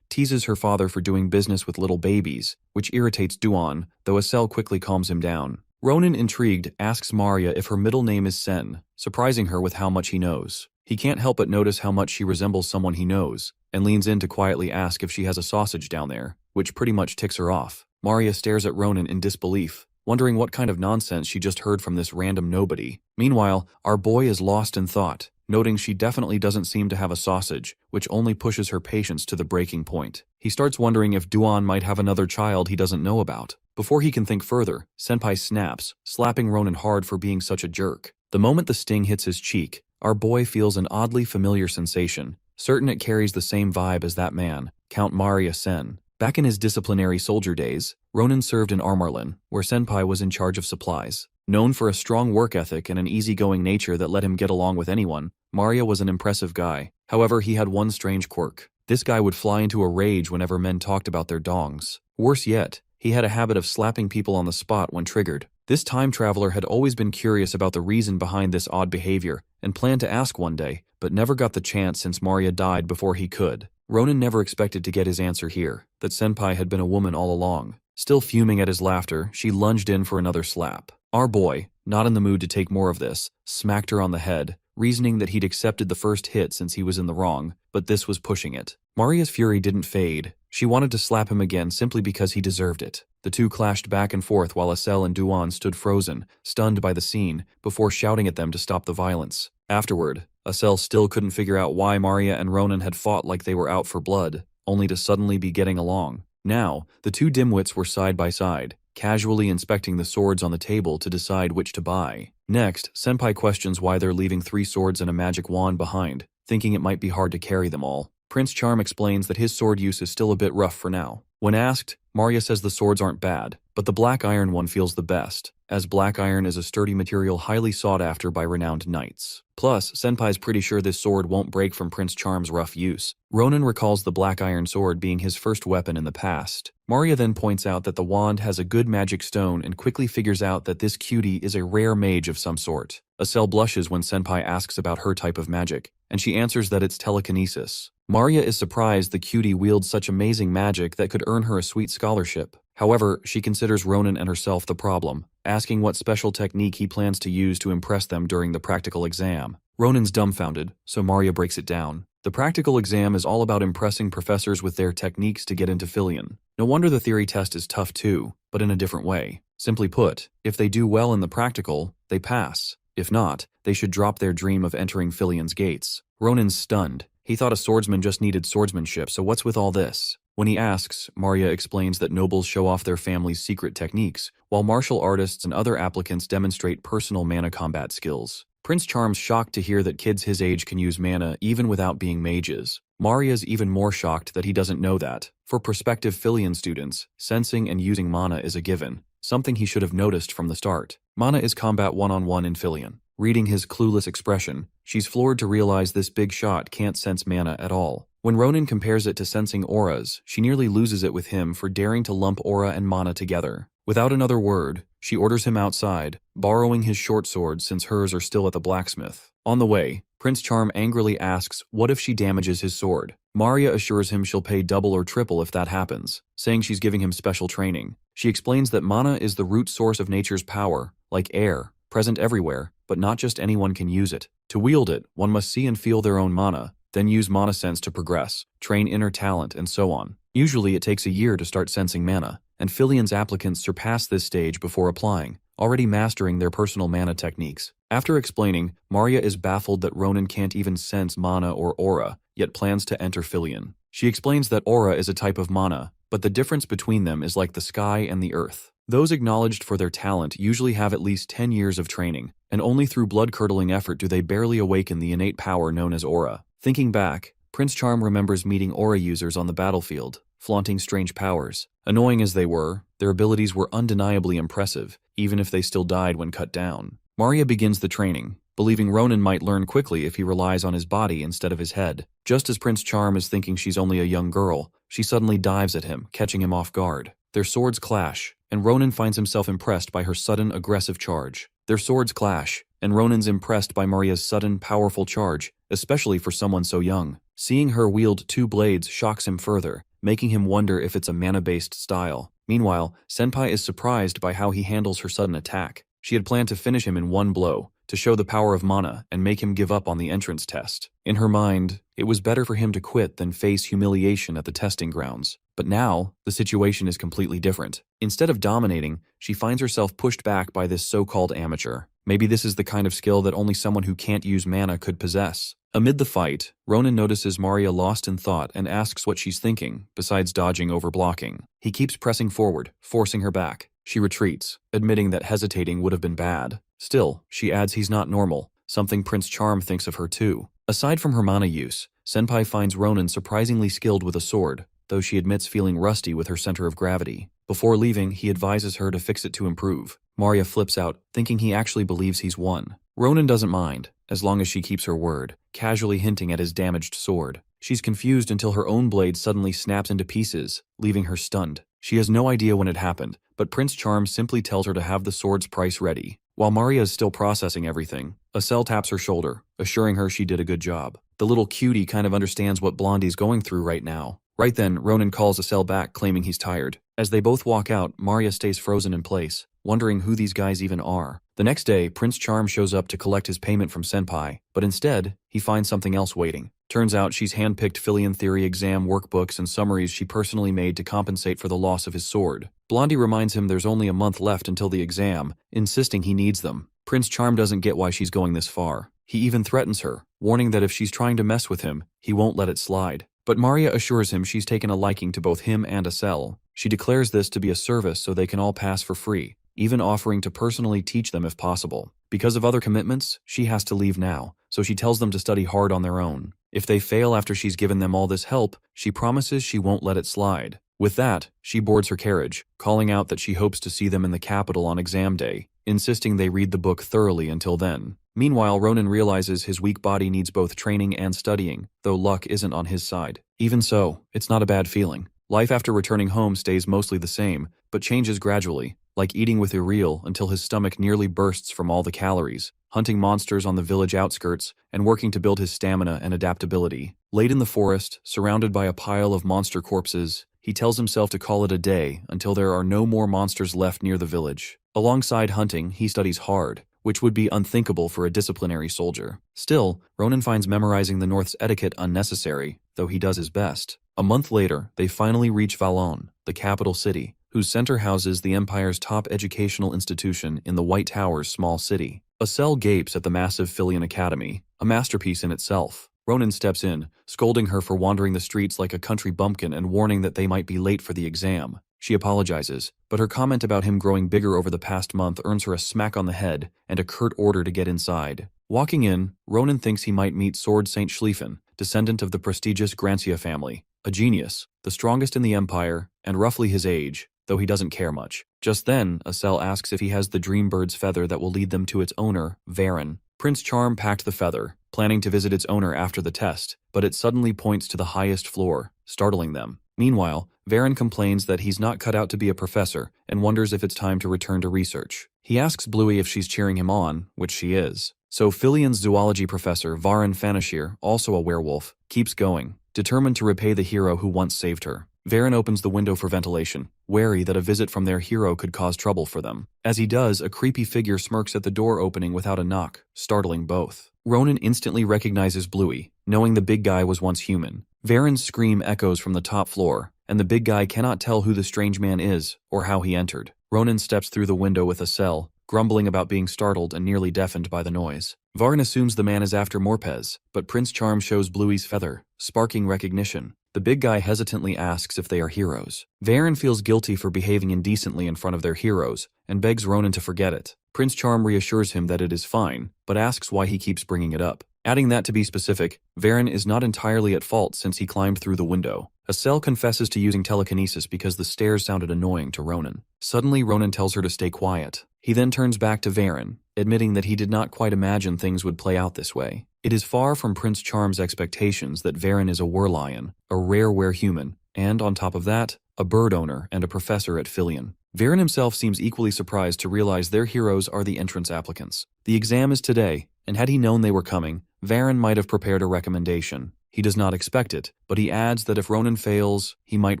teases her father for doing business with little babies, which irritates Duan, though Asel quickly calms him down. Ronan, intrigued, asks Maria if her middle name is Sen, surprising her with how much he knows. He can't help but notice how much she resembles someone he knows, and leans in to quietly ask if she has a sausage down there, which pretty much ticks her off. Maria stares at Ronan in disbelief, wondering what kind of nonsense she just heard from this random nobody. Meanwhile, our boy is lost in thought, noting she definitely doesn't seem to have a sausage, which only pushes her patience to the breaking point. He starts wondering if Duan might have another child he doesn't know about. Before he can think further, Senpai snaps, slapping Ronan hard for being such a jerk. The moment the sting hits his cheek, our boy feels an oddly familiar sensation, certain it carries the same vibe as that man, Count Maria Sen. Back in his disciplinary soldier days, Ronan served in Armarlin, where Senpai was in charge of supplies. Known for a strong work ethic and an easygoing nature that let him get along with anyone, Maria was an impressive guy. However, he had one strange quirk. This guy would fly into a rage whenever men talked about their dongs. Worse yet, he had a habit of slapping people on the spot when triggered. This time traveler had always been curious about the reason behind this odd behavior and planned to ask one day, but never got the chance since Maria died before he could. Ronan never expected to get his answer here, that Senpai had been a woman all along. Still fuming at his laughter, she lunged in for another slap. Our boy, not in the mood to take more of this, smacked her on the head, reasoning that he'd accepted the first hit since he was in the wrong, but this was pushing it. Maria's fury didn't fade. She wanted to slap him again simply because he deserved it. The two clashed back and forth while Asel and Duan stood frozen, stunned by the scene, before shouting at them to stop the violence. Afterward, Asel still couldn't figure out why Maria and Ronan had fought like they were out for blood, only to suddenly be getting along. Now, the two dimwits were side by side, casually inspecting the swords on the table to decide which to buy. Next, Senpai questions why they're leaving 3 swords and a magic wand behind, thinking it might be hard to carry them all. Prince Charm explains that his sword use is still a bit rough for now. When asked, Maria says the swords aren't bad, but the black iron one feels the best, as black iron is a sturdy material highly sought after by renowned knights. Plus, Senpai's pretty sure this sword won't break from Prince Charm's rough use. Ronan recalls the black iron sword being his first weapon in the past. Maria then points out that the wand has a good magic stone and quickly figures out that this cutie is a rare mage of some sort. Asel blushes when Senpai asks about her type of magic, and she answers that it's telekinesis. Maria is surprised the cutie wields such amazing magic that could earn her a sweet scholarship. However, she considers Ronan and herself the problem, asking what special technique he plans to use to impress them during the practical exam. Ronan's dumbfounded, so Maria breaks it down. The practical exam is all about impressing professors with their techniques to get into Fyian. No wonder the theory test is tough too, but in a different way. Simply put, if they do well in the practical, they pass. If not, they should drop their dream of entering Fyian's gates. Ronan's stunned. He thought a swordsman just needed swordsmanship, so what's with all this? When he asks, Maria explains that nobles show off their family's secret techniques, while martial artists and other applicants demonstrate personal mana combat skills. Prince Charm's shocked to hear that kids his age can use mana even without being mages. Maria's even more shocked that he doesn't know that. For prospective Fyian students, sensing and using mana is a given, something he should have noticed from the start. Mana is combat one-on-one in Fyian. Reading his clueless expression, she's floored to realize this big shot can't sense mana at all. When Ronan compares it to sensing auras, she nearly loses it with him for daring to lump aura and mana together. Without another word, she orders him outside, borrowing his short sword since hers are still at the blacksmith. On the way, Prince Charm angrily asks what if she damages his sword. Maria assures him she'll pay double or triple if that happens, saying she's giving him special training. She explains that mana is the root source of nature's power, like air, present everywhere, but not just anyone can use it. To wield it, one must see and feel their own mana, then use mana sense to progress, train inner talent, and so on. Usually it takes a year to start sensing mana, and Fyian's applicants surpass this stage before applying, already mastering their personal mana techniques. After explaining, Maria is baffled that Ronan can't even sense mana or aura, yet plans to enter Fyian. She explains that aura is a type of mana, but the difference between them is like the sky and the earth. Those acknowledged for their talent usually have at least 10 years of training, and only through blood-curdling effort do they barely awaken the innate power known as aura. Thinking back, Prince Charm remembers meeting aura users on the battlefield, flaunting strange powers. Annoying as they were, their abilities were undeniably impressive, even if they still died when cut down. Maria begins the training, believing Ronan might learn quickly if he relies on his body instead of his head. Just as Prince Charm is thinking she's only a young girl, she suddenly dives at him, catching him off guard. Their swords clash, and Ronan finds himself impressed by her sudden, aggressive charge. Their swords clash, and Ronan's impressed by Maria's sudden, powerful charge, especially for someone so young. Seeing her wield 2 blades shocks him further, making him wonder if it's a mana-based style. Meanwhile, Senpai is surprised by how he handles her sudden attack. She had planned to finish him in one blow, to show the power of mana and make him give up on the entrance test. In her mind, it was better for him to quit than face humiliation at the testing grounds. But now, the situation is completely different. Instead of dominating, she finds herself pushed back by this so-called amateur. Maybe this is the kind of skill that only someone who can't use mana could possess. Amid the fight, Ronan notices Maria lost in thought and asks what she's thinking, besides dodging over blocking. He keeps pressing forward, forcing her back. She retreats, admitting that hesitating would have been bad. Still, she adds he's not normal, something Prince Charm thinks of her too. Aside from her mana use, Senpai finds Ronan surprisingly skilled with a sword, though she admits feeling rusty with her center of gravity. Before leaving, he advises her to fix it to improve. Maria flips out, thinking he actually believes he's won. Ronan doesn't mind, as long as she keeps her word, casually hinting at his damaged sword. She's confused until her own blade suddenly snaps into pieces, leaving her stunned. She has no idea when it happened, but Prince Charm simply tells her to have the sword's price ready. While Maria is still processing everything, Acel taps her shoulder, assuring her she did a good job. The little cutie kind of understands what Blondie's going through right now. Right then, Ronan calls Acel back, claiming he's tired. As they both walk out, Maria stays frozen in place, wondering who these guys even are. The next day, Prince Charm shows up to collect his payment from Senpai, but instead, he finds something else waiting. Turns out she's handpicked Fyian Theory exam workbooks and summaries she personally made to compensate for the loss of his sword. Blondie reminds him there's only a month left until the exam, insisting he needs them. Prince Charm doesn't get why she's going this far. He even threatens her, warning that if she's trying to mess with him, he won't let it slide. But Maria assures him she's taken a liking to both him and Acel. She declares this to be a service so they can all pass for free, even offering to personally teach them if possible. Because of other commitments, she has to leave now, so she tells them to study hard on their own. If they fail after she's given them all this help, she promises she won't let it slide. With that, she boards her carriage, calling out that she hopes to see them in the capital on exam day, insisting they read the book thoroughly until then. Meanwhile, Ronan realizes his weak body needs both training and studying, though luck isn't on his side. Even so, it's not a bad feeling. Life after returning home stays mostly the same, but changes gradually, like eating with Uriel until his stomach nearly bursts from all the calories, hunting monsters on the village outskirts, and working to build his stamina and adaptability. Late in the forest, surrounded by a pile of monster corpses, he tells himself to call it a day until there are no more monsters left near the village. Alongside hunting, he studies hard, which would be unthinkable for a disciplinary soldier. Still, Ronan finds memorizing the North's etiquette unnecessary, though he does his best. A month later, they finally reach Valon, the capital city, whose center houses the Empire's top educational institution in the White Tower's small city. Acel gapes at the massive Fyian Academy, a masterpiece in itself. Ronan steps in, scolding her for wandering the streets like a country bumpkin and warning that they might be late for the exam. She apologizes, but her comment about him growing bigger over the past month earns her a smack on the head and a curt order to get inside. Walking in, Ronan thinks he might meet Sword Saint Schlieffen, descendant of the prestigious Grancia family, a genius, the strongest in the Empire, and roughly his age, though he doesn't care much. Just then, Acel asks if he has the dream bird's feather that will lead them to its owner, Frieren. Prince Charm packed the feather, planning to visit its owner after the test, but it suddenly points to the highest floor, startling them. Meanwhile, Frieren complains that he's not cut out to be a professor and wonders if it's time to return to research. He asks Bluey if she's cheering him on, which she is. So Filian's zoology professor, Varen Fanashir, also a werewolf, keeps going, determined to repay the hero who once saved her. Frieren opens the window for ventilation, wary that a visit from their hero could cause trouble for them. As he does, a creepy figure smirks at the door opening without a knock, startling both. Ronan instantly recognizes Bluey, knowing the big guy was once human. Varen's scream echoes from the top floor, and the big guy cannot tell who the strange man is or how he entered. Ronan steps through the window with Acel, grumbling about being startled and nearly deafened by the noise. Varen assumes the man is after Morpez, but Prince Charm shows Bluey's feather, sparking recognition. The big guy hesitantly asks if they are heroes. Frieren feels guilty for behaving indecently in front of their heroes, and begs Ronan to forget it. Prince Charm reassures him that it is fine, but asks why he keeps bringing it up. Adding that to be specific, Frieren is not entirely at fault since he climbed through the window. Acel confesses to using telekinesis because the stairs sounded annoying to Ronan. Suddenly, Ronan tells her to stay quiet. He then turns back to Frieren, admitting that he did not quite imagine things would play out this way. It is far from Prince Charm's expectations that Frieren is a werelion, a rare werehuman, and, on top of that, a bird owner and a professor at Fyian. Frieren himself seems equally surprised to realize their heroes are the entrance applicants. The exam is today, and had he known they were coming, Frieren might have prepared a recommendation. He does not expect it, but he adds that if Ronan fails, he might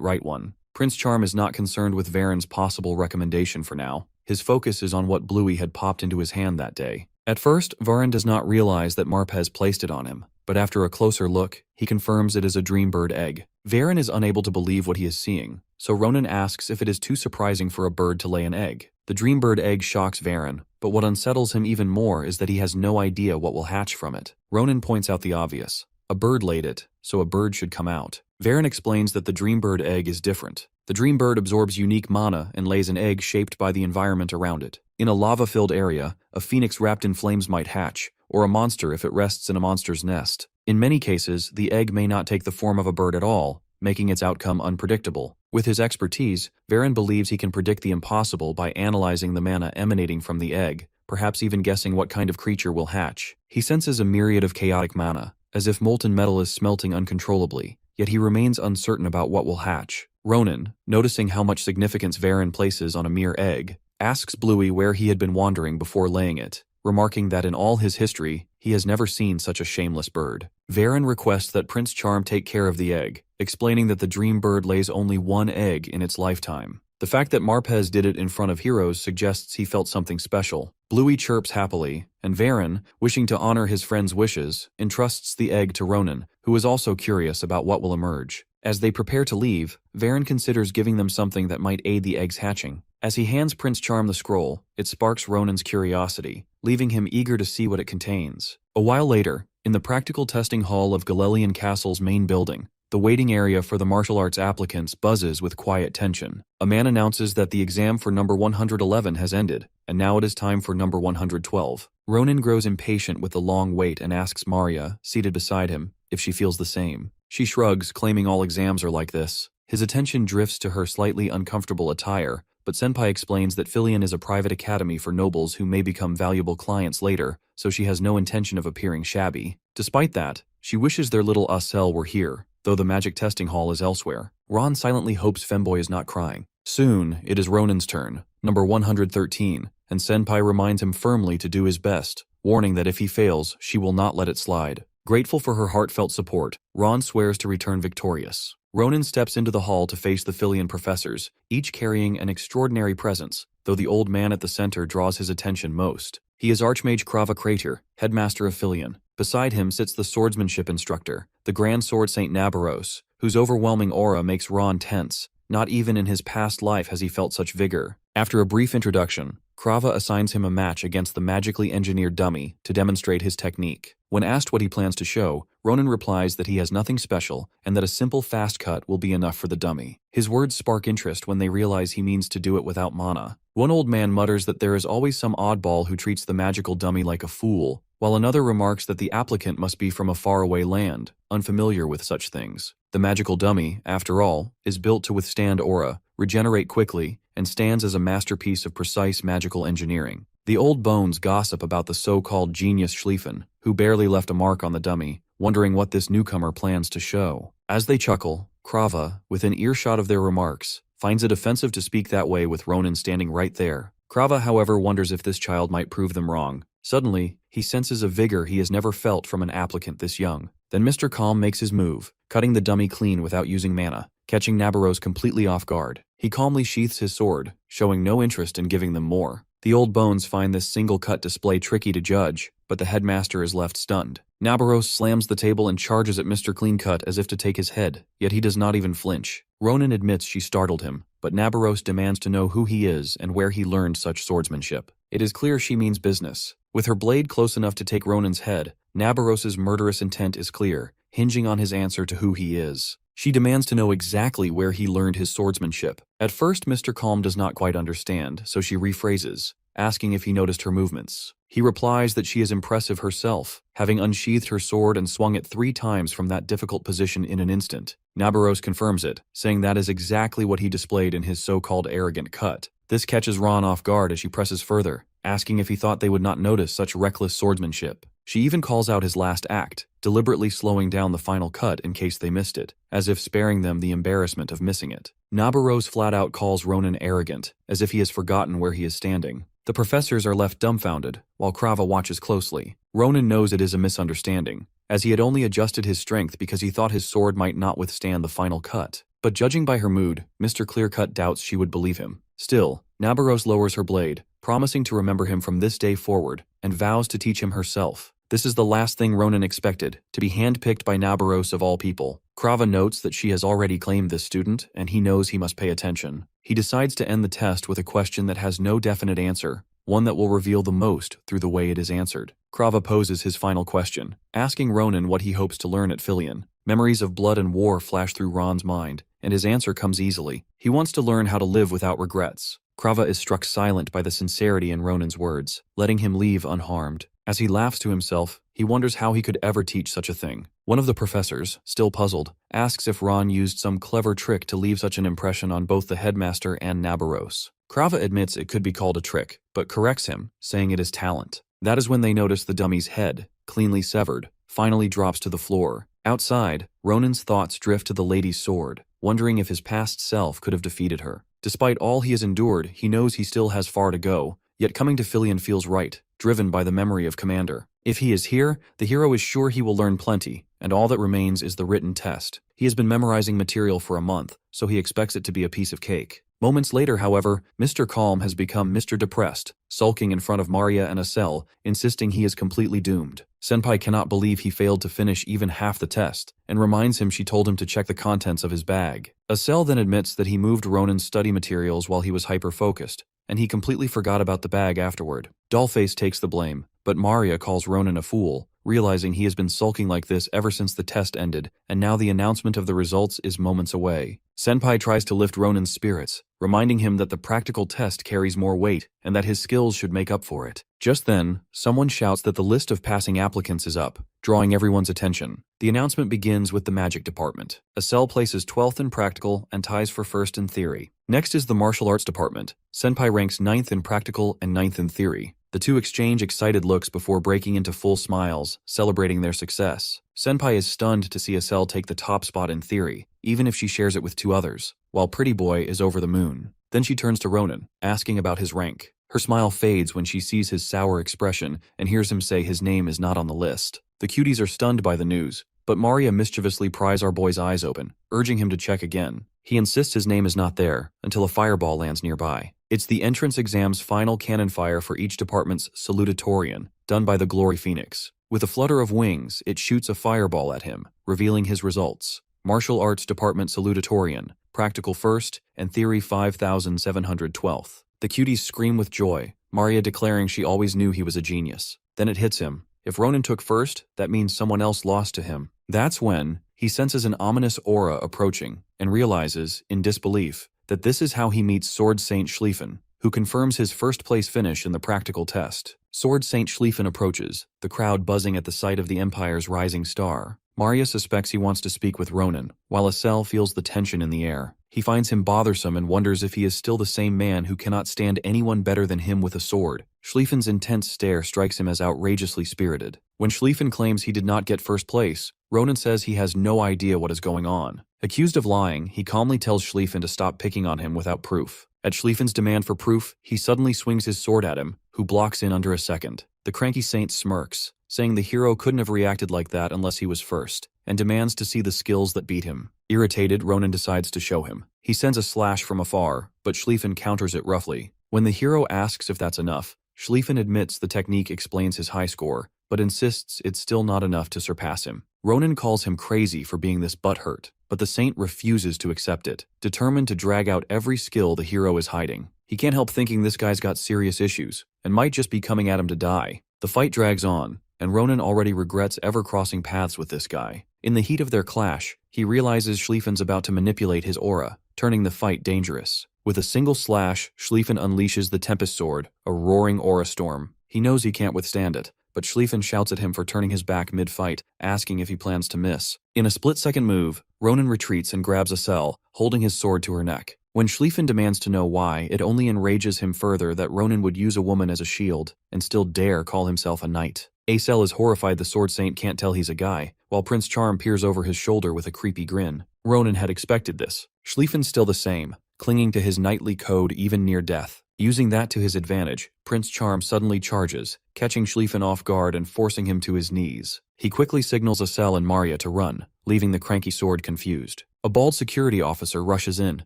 write one. Prince Charm is not concerned with Varen's possible recommendation for now. His focus is on what Bluey had popped into his hand that day. At first, Frieren does not realize that Marpez placed it on him, but after a closer look, he confirms it is a dreambird egg. Frieren is unable to believe what he is seeing, so Ronan asks if it is too surprising for a bird to lay an egg. The dreambird egg shocks Frieren, but what unsettles him even more is that he has no idea what will hatch from it. Ronan points out the obvious. A bird laid it, so a bird should come out. Frieren explains that the dreambird egg is different. The dreambird absorbs unique mana and lays an egg shaped by the environment around it. In a lava-filled area, a phoenix wrapped in flames might hatch, or a monster if it rests in a monster's nest. In many cases, the egg may not take the form of a bird at all, making its outcome unpredictable. With his expertise, Frieren believes he can predict the impossible by analyzing the mana emanating from the egg, perhaps even guessing what kind of creature will hatch. He senses a myriad of chaotic mana, as if molten metal is smelting uncontrollably, yet he remains uncertain about what will hatch. Ronan, noticing how much significance Frieren places on a mere egg, asks Bluey where he had been wandering before laying it, remarking that in all his history, he has never seen such a shameless bird. Frieren requests that Prince Charm take care of the egg, explaining that the dream bird lays only one egg in its lifetime. The fact that Marpez did it in front of heroes suggests he felt something special. Bluey chirps happily, and Frieren, wishing to honor his friend's wishes, entrusts the egg to Ronan, who is also curious about what will emerge. As they prepare to leave, Frieren considers giving them something that might aid the egg's hatching. As he hands Prince Charm the scroll, it sparks Ronan's curiosity, leaving him eager to see what it contains. A while later, in the practical testing hall of Galelian Castle's main building, the waiting area for the martial arts applicants buzzes with quiet tension. A man announces that the exam for number 111 has ended, and now it is time for number 112. Ronan grows impatient with the long wait and asks Maria, seated beside him, if she feels the same. She shrugs, claiming all exams are like this. His attention drifts to her slightly uncomfortable attire, but Senpai explains that Fyian is a private academy for nobles who may become valuable clients later, so she has no intention of appearing shabby. Despite that, she wishes their little Asel were here, though the magic testing hall is elsewhere. Ron silently hopes Femboy is not crying. Soon, it is Ronan's turn, number 113, and Senpai reminds him firmly to do his best, warning that if he fails, she will not let it slide. Grateful for her heartfelt support, Ron swears to return victorious. Ronan steps into the hall to face the Fyian professors, each carrying an extraordinary presence, though the old man at the center draws his attention most. He is Archmage Krava Crater, headmaster of Fyian. Beside him sits the swordsmanship instructor, the Grand Sword Saint Nabaros, whose overwhelming aura makes Ron tense. Not even in his past life has he felt such vigor. After a brief introduction, Krava assigns him a match against the magically engineered dummy to demonstrate his technique. When asked what he plans to show, Ronan replies that he has nothing special and that a simple fast cut will be enough for the dummy. His words spark interest when they realize he means to do it without mana. One old man mutters that there is always some oddball who treats the magical dummy like a fool, while another remarks that the applicant must be from a faraway land, unfamiliar with such things. The magical dummy, after all, is built to withstand aura, regenerate quickly, and stands as a masterpiece of precise magical engineering. The old bones gossip about the so-called genius Schlieffen, who barely left a mark on the dummy, wondering what this newcomer plans to show. As they chuckle, Krava, within earshot of their remarks, finds it offensive to speak that way with Ronan standing right there. Krava, however, wonders if this child might prove them wrong. Suddenly, he senses a vigor he has never felt from an applicant this young. Then Mr. Calm makes his move, cutting the dummy clean without using mana, catching Nabaros completely off guard. He calmly sheaths his sword, showing no interest in giving them more. The old bones find this single-cut display tricky to judge, but the headmaster is left stunned. Nabaros slams the table and charges at Mr. Cleancut as if to take his head, yet he does not even flinch. Ronan admits she startled him, but Nabaros demands to know who he is and where he learned such swordsmanship. It is clear she means business. With her blade close enough to take Ronan's head, Nabaros's murderous intent is clear, hinging on his answer to who he is. She demands to know exactly where he learned his swordsmanship. At first, Mr. Calm does not quite understand, so she rephrases, asking if he noticed her movements. He replies that she is impressive herself, having unsheathed her sword and swung it 3 times from that difficult position in an instant. Nabaros confirms it, saying that is exactly what he displayed in his so-called arrogant cut. This catches Ron off guard as she presses further, asking if he thought they would not notice such reckless swordsmanship. She even calls out his last act, deliberately slowing down the final cut in case they missed it, as if sparing them the embarrassment of missing it. Nabaros flat out calls Ronan arrogant, as if he has forgotten where he is standing. The professors are left dumbfounded, while Krava watches closely. Ronan knows it is a misunderstanding, as he had only adjusted his strength because he thought his sword might not withstand the final cut. But judging by her mood, Mr. Clearcut doubts she would believe him. Still, Nabaros lowers her blade, promising to remember him from this day forward, and vows to teach him herself. This is the last thing Ronan expected, to be handpicked by Nabaros of all people. Krava notes that she has already claimed this student, and he knows he must pay attention. He decides to end the test with a question that has no definite answer, one that will reveal the most through the way it is answered. Krava poses his final question, asking Ronan what he hopes to learn at Fyian. Memories of blood and war flash through Ron's mind, and his answer comes easily. He wants to learn how to live without regrets. Krava is struck silent by the sincerity in Ronan's words, letting him leave unharmed. As he laughs to himself, he wonders how he could ever teach such a thing. One of the professors, still puzzled, asks if Ron used some clever trick to leave such an impression on both the headmaster and Nabaros. Krava admits it could be called a trick, but corrects him, saying it is talent. That is when they notice the dummy's head, cleanly severed, finally drops to the floor. Outside, Ronan's thoughts drift to the lady's sword, wondering if his past self could have defeated her. Despite all he has endured, he knows he still has far to go, yet coming to Fyian feels right, driven by the memory of Commander. If he is here, the hero is sure he will learn plenty, and all that remains is the written test. He has been memorizing material for a month, so he expects it to be a piece of cake. Moments later, however, Mr. Calm has become Mr. Depressed, sulking in front of Maria and Acel, insisting he is completely doomed. Senpai cannot believe he failed to finish even half the test, and reminds him she told him to check the contents of his bag. Acel then admits that he moved Ronan's study materials while he was hyper-focused, and he completely forgot about the bag afterward. Dollface takes the blame, but Maria calls Ronan a fool, realizing he has been sulking like this ever since the test ended, and now the announcement of the results is moments away. Senpai tries to lift Ronan's spirits, reminding him that the practical test carries more weight and that his skills should make up for it. Just then, someone shouts that the list of passing applicants is up, drawing everyone's attention. The announcement begins with the magic department. Acel places 12th in practical and ties for 1st in theory. Next is the martial arts department. Senpai ranks 9th in practical and 9th in theory. The two exchange excited looks before breaking into full smiles, celebrating their success. Senpai is stunned to see Acel take the top spot in theory, even if she shares it with 2 others, while Pretty Boy is over the moon. Then she turns to Ronan, asking about his rank. Her smile fades when she sees his sour expression and hears him say his name is not on the list. The cuties are stunned by the news, but Maria mischievously pries our boy's eyes open, urging him to check again. He insists his name is not there until a fireball lands nearby. It's the entrance exam's final cannon fire for each department's salutatorian, done by the Glory Phoenix. With a flutter of wings, it shoots a fireball at him, revealing his results. Martial Arts Department salutatorian, practical 1st, and theory 5712th. The cuties scream with joy, Maria declaring she always knew he was a genius. Then it hits him. If Ronan took 1st, that means someone else lost to him. That's when he senses an ominous aura approaching and realizes, in disbelief, that this is how he meets Sword Saint Schlieffen, who confirms his 1st place finish in the practical test. Sword Saint Schlieffen approaches, the crowd buzzing at the sight of the Empire's rising star. Maria suspects he wants to speak with Ronan, while Acel feels the tension in the air. He finds him bothersome and wonders if he is still the same man who cannot stand anyone better than him with a sword. Schlieffen's intense stare strikes him as outrageously spirited. When Schlieffen claims he did not get 1st place, Ronan says he has no idea what is going on. Accused of lying, he calmly tells Schlieffen to stop picking on him without proof. At Schlieffen's demand for proof, he suddenly swings his sword at him, who blocks in under a second. The cranky saint smirks, saying the hero couldn't have reacted like that unless he was 1st, and demands to see the skills that beat him. Irritated, Ronan decides to show him. He sends a slash from afar, but Schlieffen counters it roughly. When the hero asks if that's enough, Schlieffen admits the technique explains his high score, but insists it's still not enough to surpass him. Ronan calls him crazy for being this butthurt, but the saint refuses to accept it, determined to drag out every skill the hero is hiding. He can't help thinking this guy's got serious issues, and might just be coming at him to die. The fight drags on, and Ronan already regrets ever crossing paths with this guy. In the heat of their clash, he realizes Schlieffen's about to manipulate his aura, turning the fight dangerous. With a single slash, Schlieffen unleashes the Tempest Sword, a roaring aura storm. He knows he can't withstand it, but Schlieffen shouts at him for turning his back mid-fight, asking if he plans to miss. In a split-second move, Ronan retreats and grabs Acel, holding his sword to her neck. When Schlieffen demands to know why, it only enrages him further that Ronan would use a woman as a shield and still dare call himself a knight. Acel is horrified the Sword Saint can't tell he's a guy, while Prince Charm peers over his shoulder with a creepy grin. Ronan had expected this. Schlieffen's still the same, clinging to his knightly code even near death. Using that to his advantage, Prince Charm suddenly charges, catching Schlieffen off guard and forcing him to his knees. He quickly signals Acel and Maria to run, leaving the cranky sword confused. A bald security officer rushes in,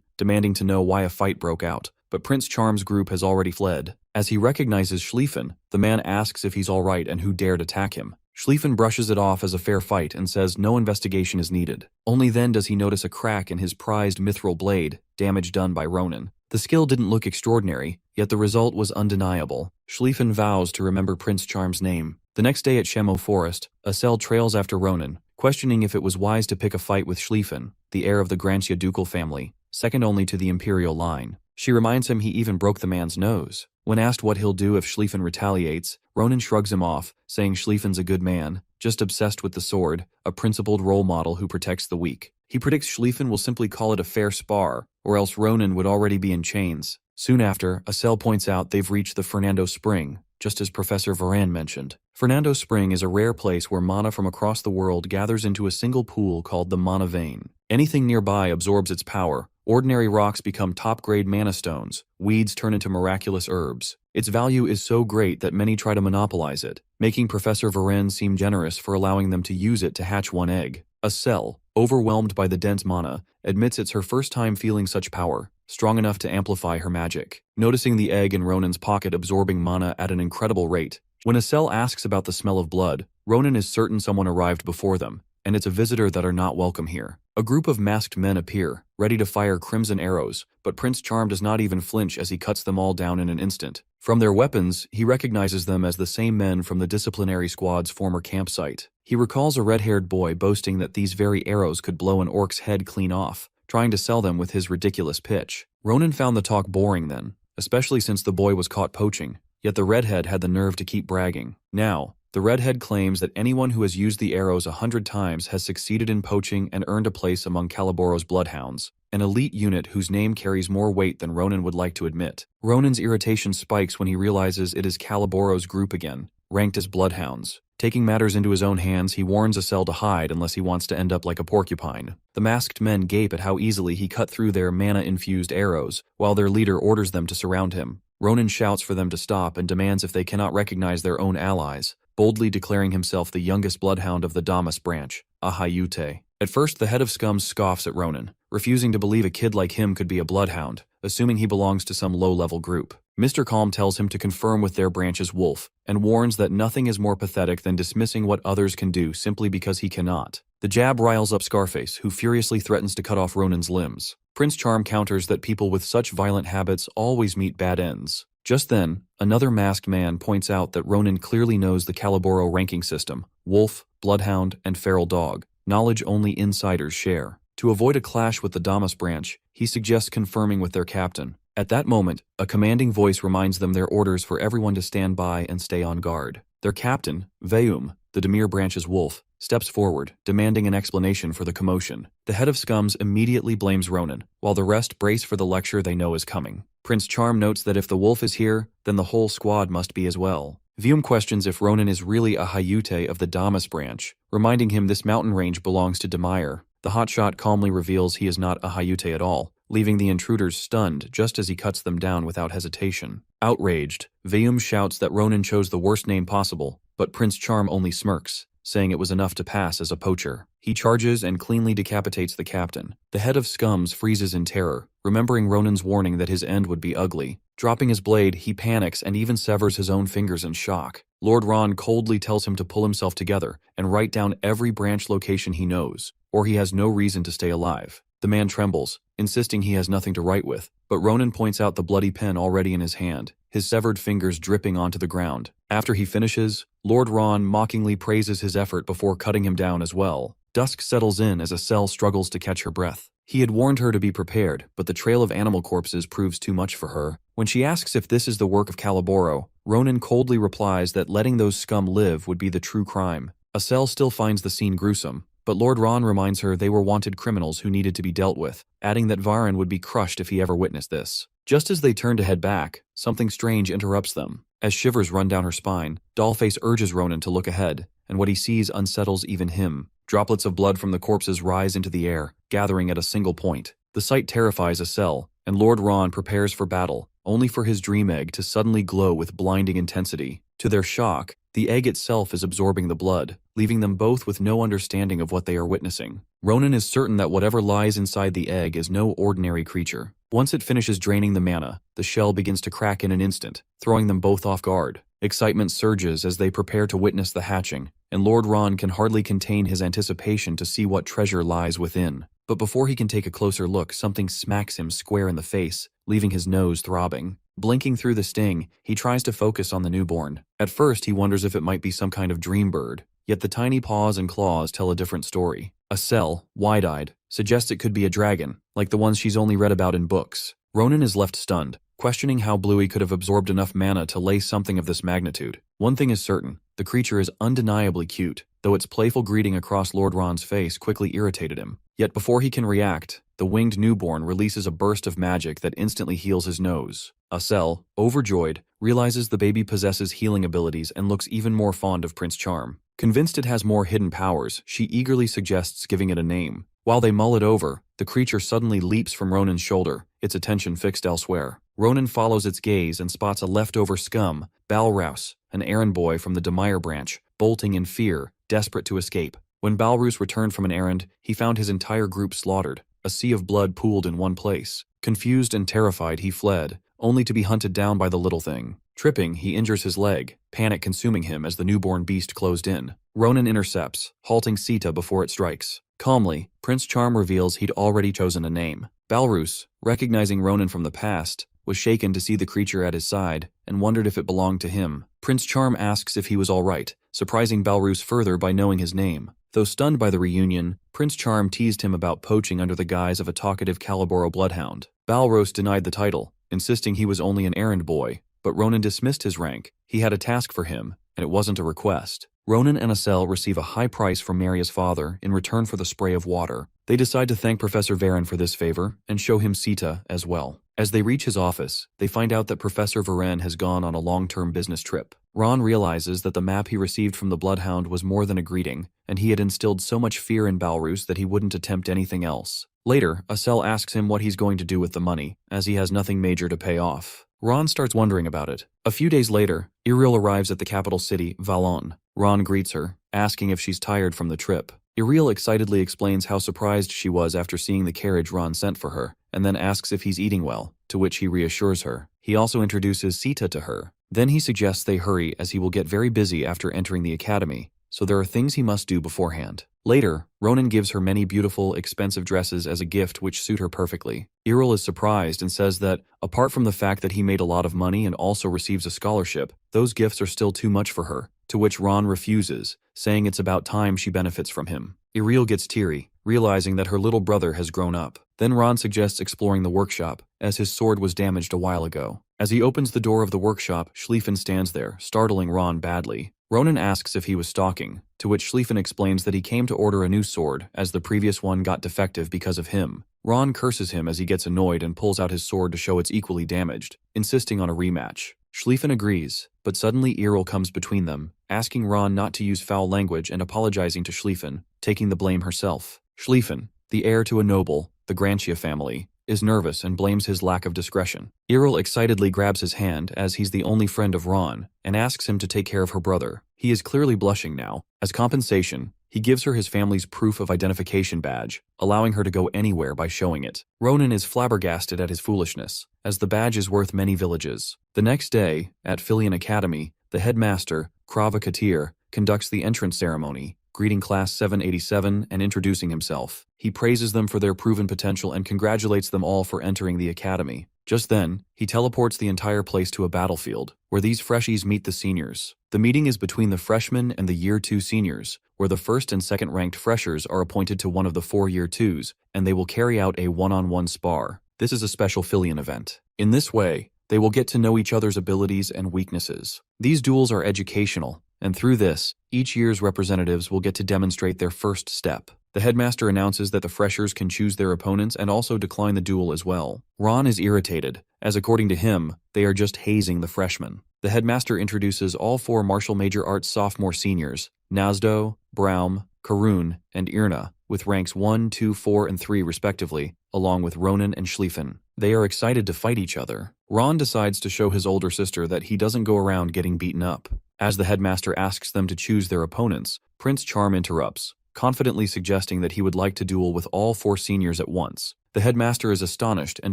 demanding to know why a fight broke out, but Prince Charm's group has already fled. As he recognizes Schlieffen, the man asks if he's alright and who dared attack him. Schlieffen brushes it off as a fair fight and says no investigation is needed. Only then does he notice a crack in his prized mithril blade, damage done by Ronan. The skill didn't look extraordinary, yet the result was undeniable. Schlieffen vows to remember Prince Charm's name. The next day at Shemo Forest, Acel trails after Ronan, questioning if it was wise to pick a fight with Schlieffen, the heir of the Grancia ducal family, second only to the imperial line. She reminds him he even broke the man's nose. When asked what he'll do if Schlieffen retaliates, Ronan shrugs him off, saying Schlieffen's a good man, just obsessed with the sword, a principled role model who protects the weak. He predicts Schlieffen will simply call it a fair spar, or else Ronan would already be in chains. Soon after, Acel points out they've reached the Fernando Spring, just as Professor Frieren mentioned. Fernando Spring is a rare place where mana from across the world gathers into a single pool called the Mana Vein. Anything nearby absorbs its power. Ordinary rocks become top-grade mana stones, weeds turn into miraculous herbs. Its value is so great that many try to monopolize it, making Professor Frieren seem generous for allowing them to use it to hatch one egg. Acel, overwhelmed by the dense mana, admits it's her first time feeling such power, strong enough to amplify her magic. Noticing the egg in Ronan's pocket absorbing mana at an incredible rate, when Acel asks about the smell of blood, Ronan is certain someone arrived before them, and it's a visitor that are not welcome here. A group of masked men appear, ready to fire crimson arrows, but Prince Charm does not even flinch as he cuts them all down in an instant. From their weapons, he recognizes them as the same men from the disciplinary squad's former campsite. He recalls a red-haired boy boasting that these very arrows could blow an orc's head clean off, trying to sell them with his ridiculous pitch. Ronan found the talk boring then, especially since the boy was caught poaching, yet the redhead had the nerve to keep bragging. Now, the redhead claims that anyone who has used the arrows 100 times has succeeded in poaching and earned a place among Caliboro's bloodhounds, an elite unit whose name carries more weight than Ronan would like to admit. Ronan's irritation spikes when he realizes it is Caliboro's group again, ranked as bloodhounds. Taking matters into his own hands, he warns Acel to hide unless he wants to end up like a porcupine. The masked men gape at how easily he cut through their mana-infused arrows, while their leader orders them to surround him. Ronan shouts for them to stop and demands if they cannot recognize their own allies, boldly declaring himself the youngest bloodhound of the Damas branch, Aayut. At first, the head of scum scoffs at Ronan, refusing to believe a kid like him could be a bloodhound, assuming he belongs to some low-level group. Mr. Calm tells him to confirm with their branch's wolf, and warns that nothing is more pathetic than dismissing what others can do simply because he cannot. The jab riles up Scarface, who furiously threatens to cut off Ronan's limbs. Prince Charm counters that people with such violent habits always meet bad ends. Just then, another masked man points out that Ronan clearly knows the Caliboro ranking system: wolf, bloodhound, and feral dog, knowledge only insiders share. To avoid a clash with the Damas branch, he suggests confirming with their captain. At that moment, a commanding voice reminds them their orders for everyone to stand by and stay on guard. Their captain, Veum, the Demir branch's wolf, steps forward, demanding an explanation for the commotion. The head of Scums immediately blames Ronan, while the rest brace for the lecture they know is coming. Prince Charm notes that if the wolf is here, then the whole squad must be as well. Veum questions if Ronan is really a Aayut of the Damas branch, reminding him this mountain range belongs to Demir. The hotshot calmly reveals he is not a Aayut at all, leaving the intruders stunned just as he cuts them down without hesitation. Outraged, Veum shouts that Ronan chose the worst name possible, but Prince Charm only smirks, saying it was enough to pass as a poacher. He charges and cleanly decapitates the captain. The head of Scums freezes in terror, remembering Ronan's warning that his end would be ugly. Dropping his blade, he panics and even severs his own fingers in shock. Lord Ron coldly tells him to pull himself together and write down every branch location he knows, or he has no reason to stay alive. The man trembles, insisting he has nothing to write with, but Ronan points out the bloody pen already in his hand, his severed fingers dripping onto the ground. After he finishes, Lord Ron mockingly praises his effort before cutting him down as well. Dusk settles in as Acel struggles to catch her breath. He had warned her to be prepared, but the trail of animal corpses proves too much for her. When she asks if this is the work of Caliboro, Ronan coldly replies that letting those scum live would be the true crime. Acel still finds the scene gruesome, but Lord Ron reminds her they were wanted criminals who needed to be dealt with, adding that Frieren would be crushed if he ever witnessed this. Just as they turn to head back, something strange interrupts them. As shivers run down her spine, Dollface urges Ronan to look ahead, and what he sees unsettles even him. Droplets of blood from the corpses rise into the air, gathering at a single point. The sight terrifies Acel, and Lord Ron prepares for battle, only for his dream egg to suddenly glow with blinding intensity. To their shock, the egg itself is absorbing the blood, leaving them both with no understanding of what they are witnessing. Ronan is certain that whatever lies inside the egg is no ordinary creature. Once it finishes draining the mana, the shell begins to crack in an instant, throwing them both off guard. Excitement surges as they prepare to witness the hatching, and Lord Ron can hardly contain his anticipation to see what treasure lies within. But before he can take a closer look, something smacks him square in the face, leaving his nose throbbing. Blinking through the sting, he tries to focus on the newborn. At first, he wonders if it might be some kind of dream bird, yet the tiny paws and claws tell a different story. Acel, wide-eyed, suggests it could be a dragon, like the ones she's only read about in books. Ronan is left stunned, questioning how Bluey could have absorbed enough mana to lay something of this magnitude. One thing is certain, the creature is undeniably cute, though its playful greeting across Lord Ron's face quickly irritated him. Yet before he can react, the winged newborn releases a burst of magic that instantly heals his nose. Acel, overjoyed, realizes the baby possesses healing abilities and looks even more fond of Prince Charm. Convinced it has more hidden powers, she eagerly suggests giving it a name. While they mull it over, the creature suddenly leaps from Ronan's shoulder, its attention fixed elsewhere. Ronan follows its gaze and spots a leftover scum, Balrouse, an errand boy from the Demire branch, bolting in fear, desperate to escape. When Balrouse returned from an errand, he found his entire group slaughtered, a sea of blood pooled in one place. Confused and terrified, he fled, only to be hunted down by the little thing. Tripping, he injures his leg, panic consuming him as the newborn beast closed in. Ronan intercepts, halting Sita before it strikes. Calmly, Prince Charm reveals he'd already chosen a name. Balrouse, recognizing Ronan from the past, was shaken to see the creature at his side and wondered if it belonged to him. Prince Charm asks if he was all right, surprising Balrouse further by knowing his name. Though stunned by the reunion, Prince Charm teased him about poaching under the guise of a talkative Caliboro bloodhound. Balrouse denied the title, insisting he was only an errand boy, but Ronan dismissed his rank. He had a task for him, and it wasn't a request. Ronan and Acel receive a high price from Maria's father in return for the spray of water. They decide to thank Professor Frieren for this favor and show him Sita as well. As they reach his office, they find out that Professor Frieren has gone on a long-term business trip. Ron realizes that the map he received from the Bloodhound was more than a greeting, and he had instilled so much fear in Balrouse that he wouldn't attempt anything else. Later, Acel asks him what he's going to do with the money, as he has nothing major to pay off. Ron starts wondering about it. A few days later, Iriel arrives at the capital city, Valon. Ron greets her, asking if she's tired from the trip. Iriel excitedly explains how surprised she was after seeing the carriage Ron sent for her, and then asks if he's eating well, to which he reassures her. He also introduces Sita to her. Then he suggests they hurry as he will get very busy after entering the academy, so there are things he must do beforehand. Later, Ronan gives her many beautiful, expensive dresses as a gift which suit her perfectly. Iriel is surprised and says that, apart from the fact that he made a lot of money and also receives a scholarship, those gifts are still too much for her, to which Ron refuses, saying it's about time she benefits from him. Iriel gets teary, realizing that her little brother has grown up. Then Ron suggests exploring the workshop, as his sword was damaged a while ago. As he opens the door of the workshop, Schlieffen stands there, startling Ron badly. Ronan asks if he was stalking, to which Schlieffen explains that he came to order a new sword, as the previous one got defective because of him. Ron curses him as he gets annoyed and pulls out his sword to show it's equally damaged, insisting on a rematch. Schlieffen agrees, but suddenly Iriel comes between them, asking Ron not to use foul language and apologizing to Schlieffen, taking the blame herself. Schlieffen, the heir to a noble, the Grantia family, is nervous and blames his lack of discretion. Iriel excitedly grabs his hand as he's the only friend of Ron and asks him to take care of her brother. He is clearly blushing now. As compensation, he gives her his family's proof of identification badge, allowing her to go anywhere by showing it. Ronan is flabbergasted at his foolishness, as the badge is worth many villages. The next day, at Fyian Academy, the headmaster, Krava Katir, conducts the entrance ceremony, greeting Class 787 and introducing himself. He praises them for their proven potential and congratulates them all for entering the academy. Just then, he teleports the entire place to a battlefield, where these freshies meet the seniors. The meeting is between the freshmen and the Year 2 seniors, where the first and second ranked freshers are appointed to one of the 4 Year 2s, and they will carry out a one-on-one spar. This is a special Fyian event. In this way, they will get to know each other's abilities and weaknesses. These duels are educational, and through this, each year's representatives will get to demonstrate their first step. The headmaster announces that the freshers can choose their opponents and also decline the duel as well. Ron is irritated, as according to him, they are just hazing the freshmen. The headmaster introduces all 4 martial major arts sophomore seniors, Nazdo, Braum, Karun, and Irna, with ranks 1, 2, 4, and 3 respectively, along with Ronan and Schlieffen. They are excited to fight each other. Ron decides to show his older sister that he doesn't go around getting beaten up. As the headmaster asks them to choose their opponents, Prince Charm interrupts, confidently suggesting that he would like to duel with all 4 seniors at once. The headmaster is astonished and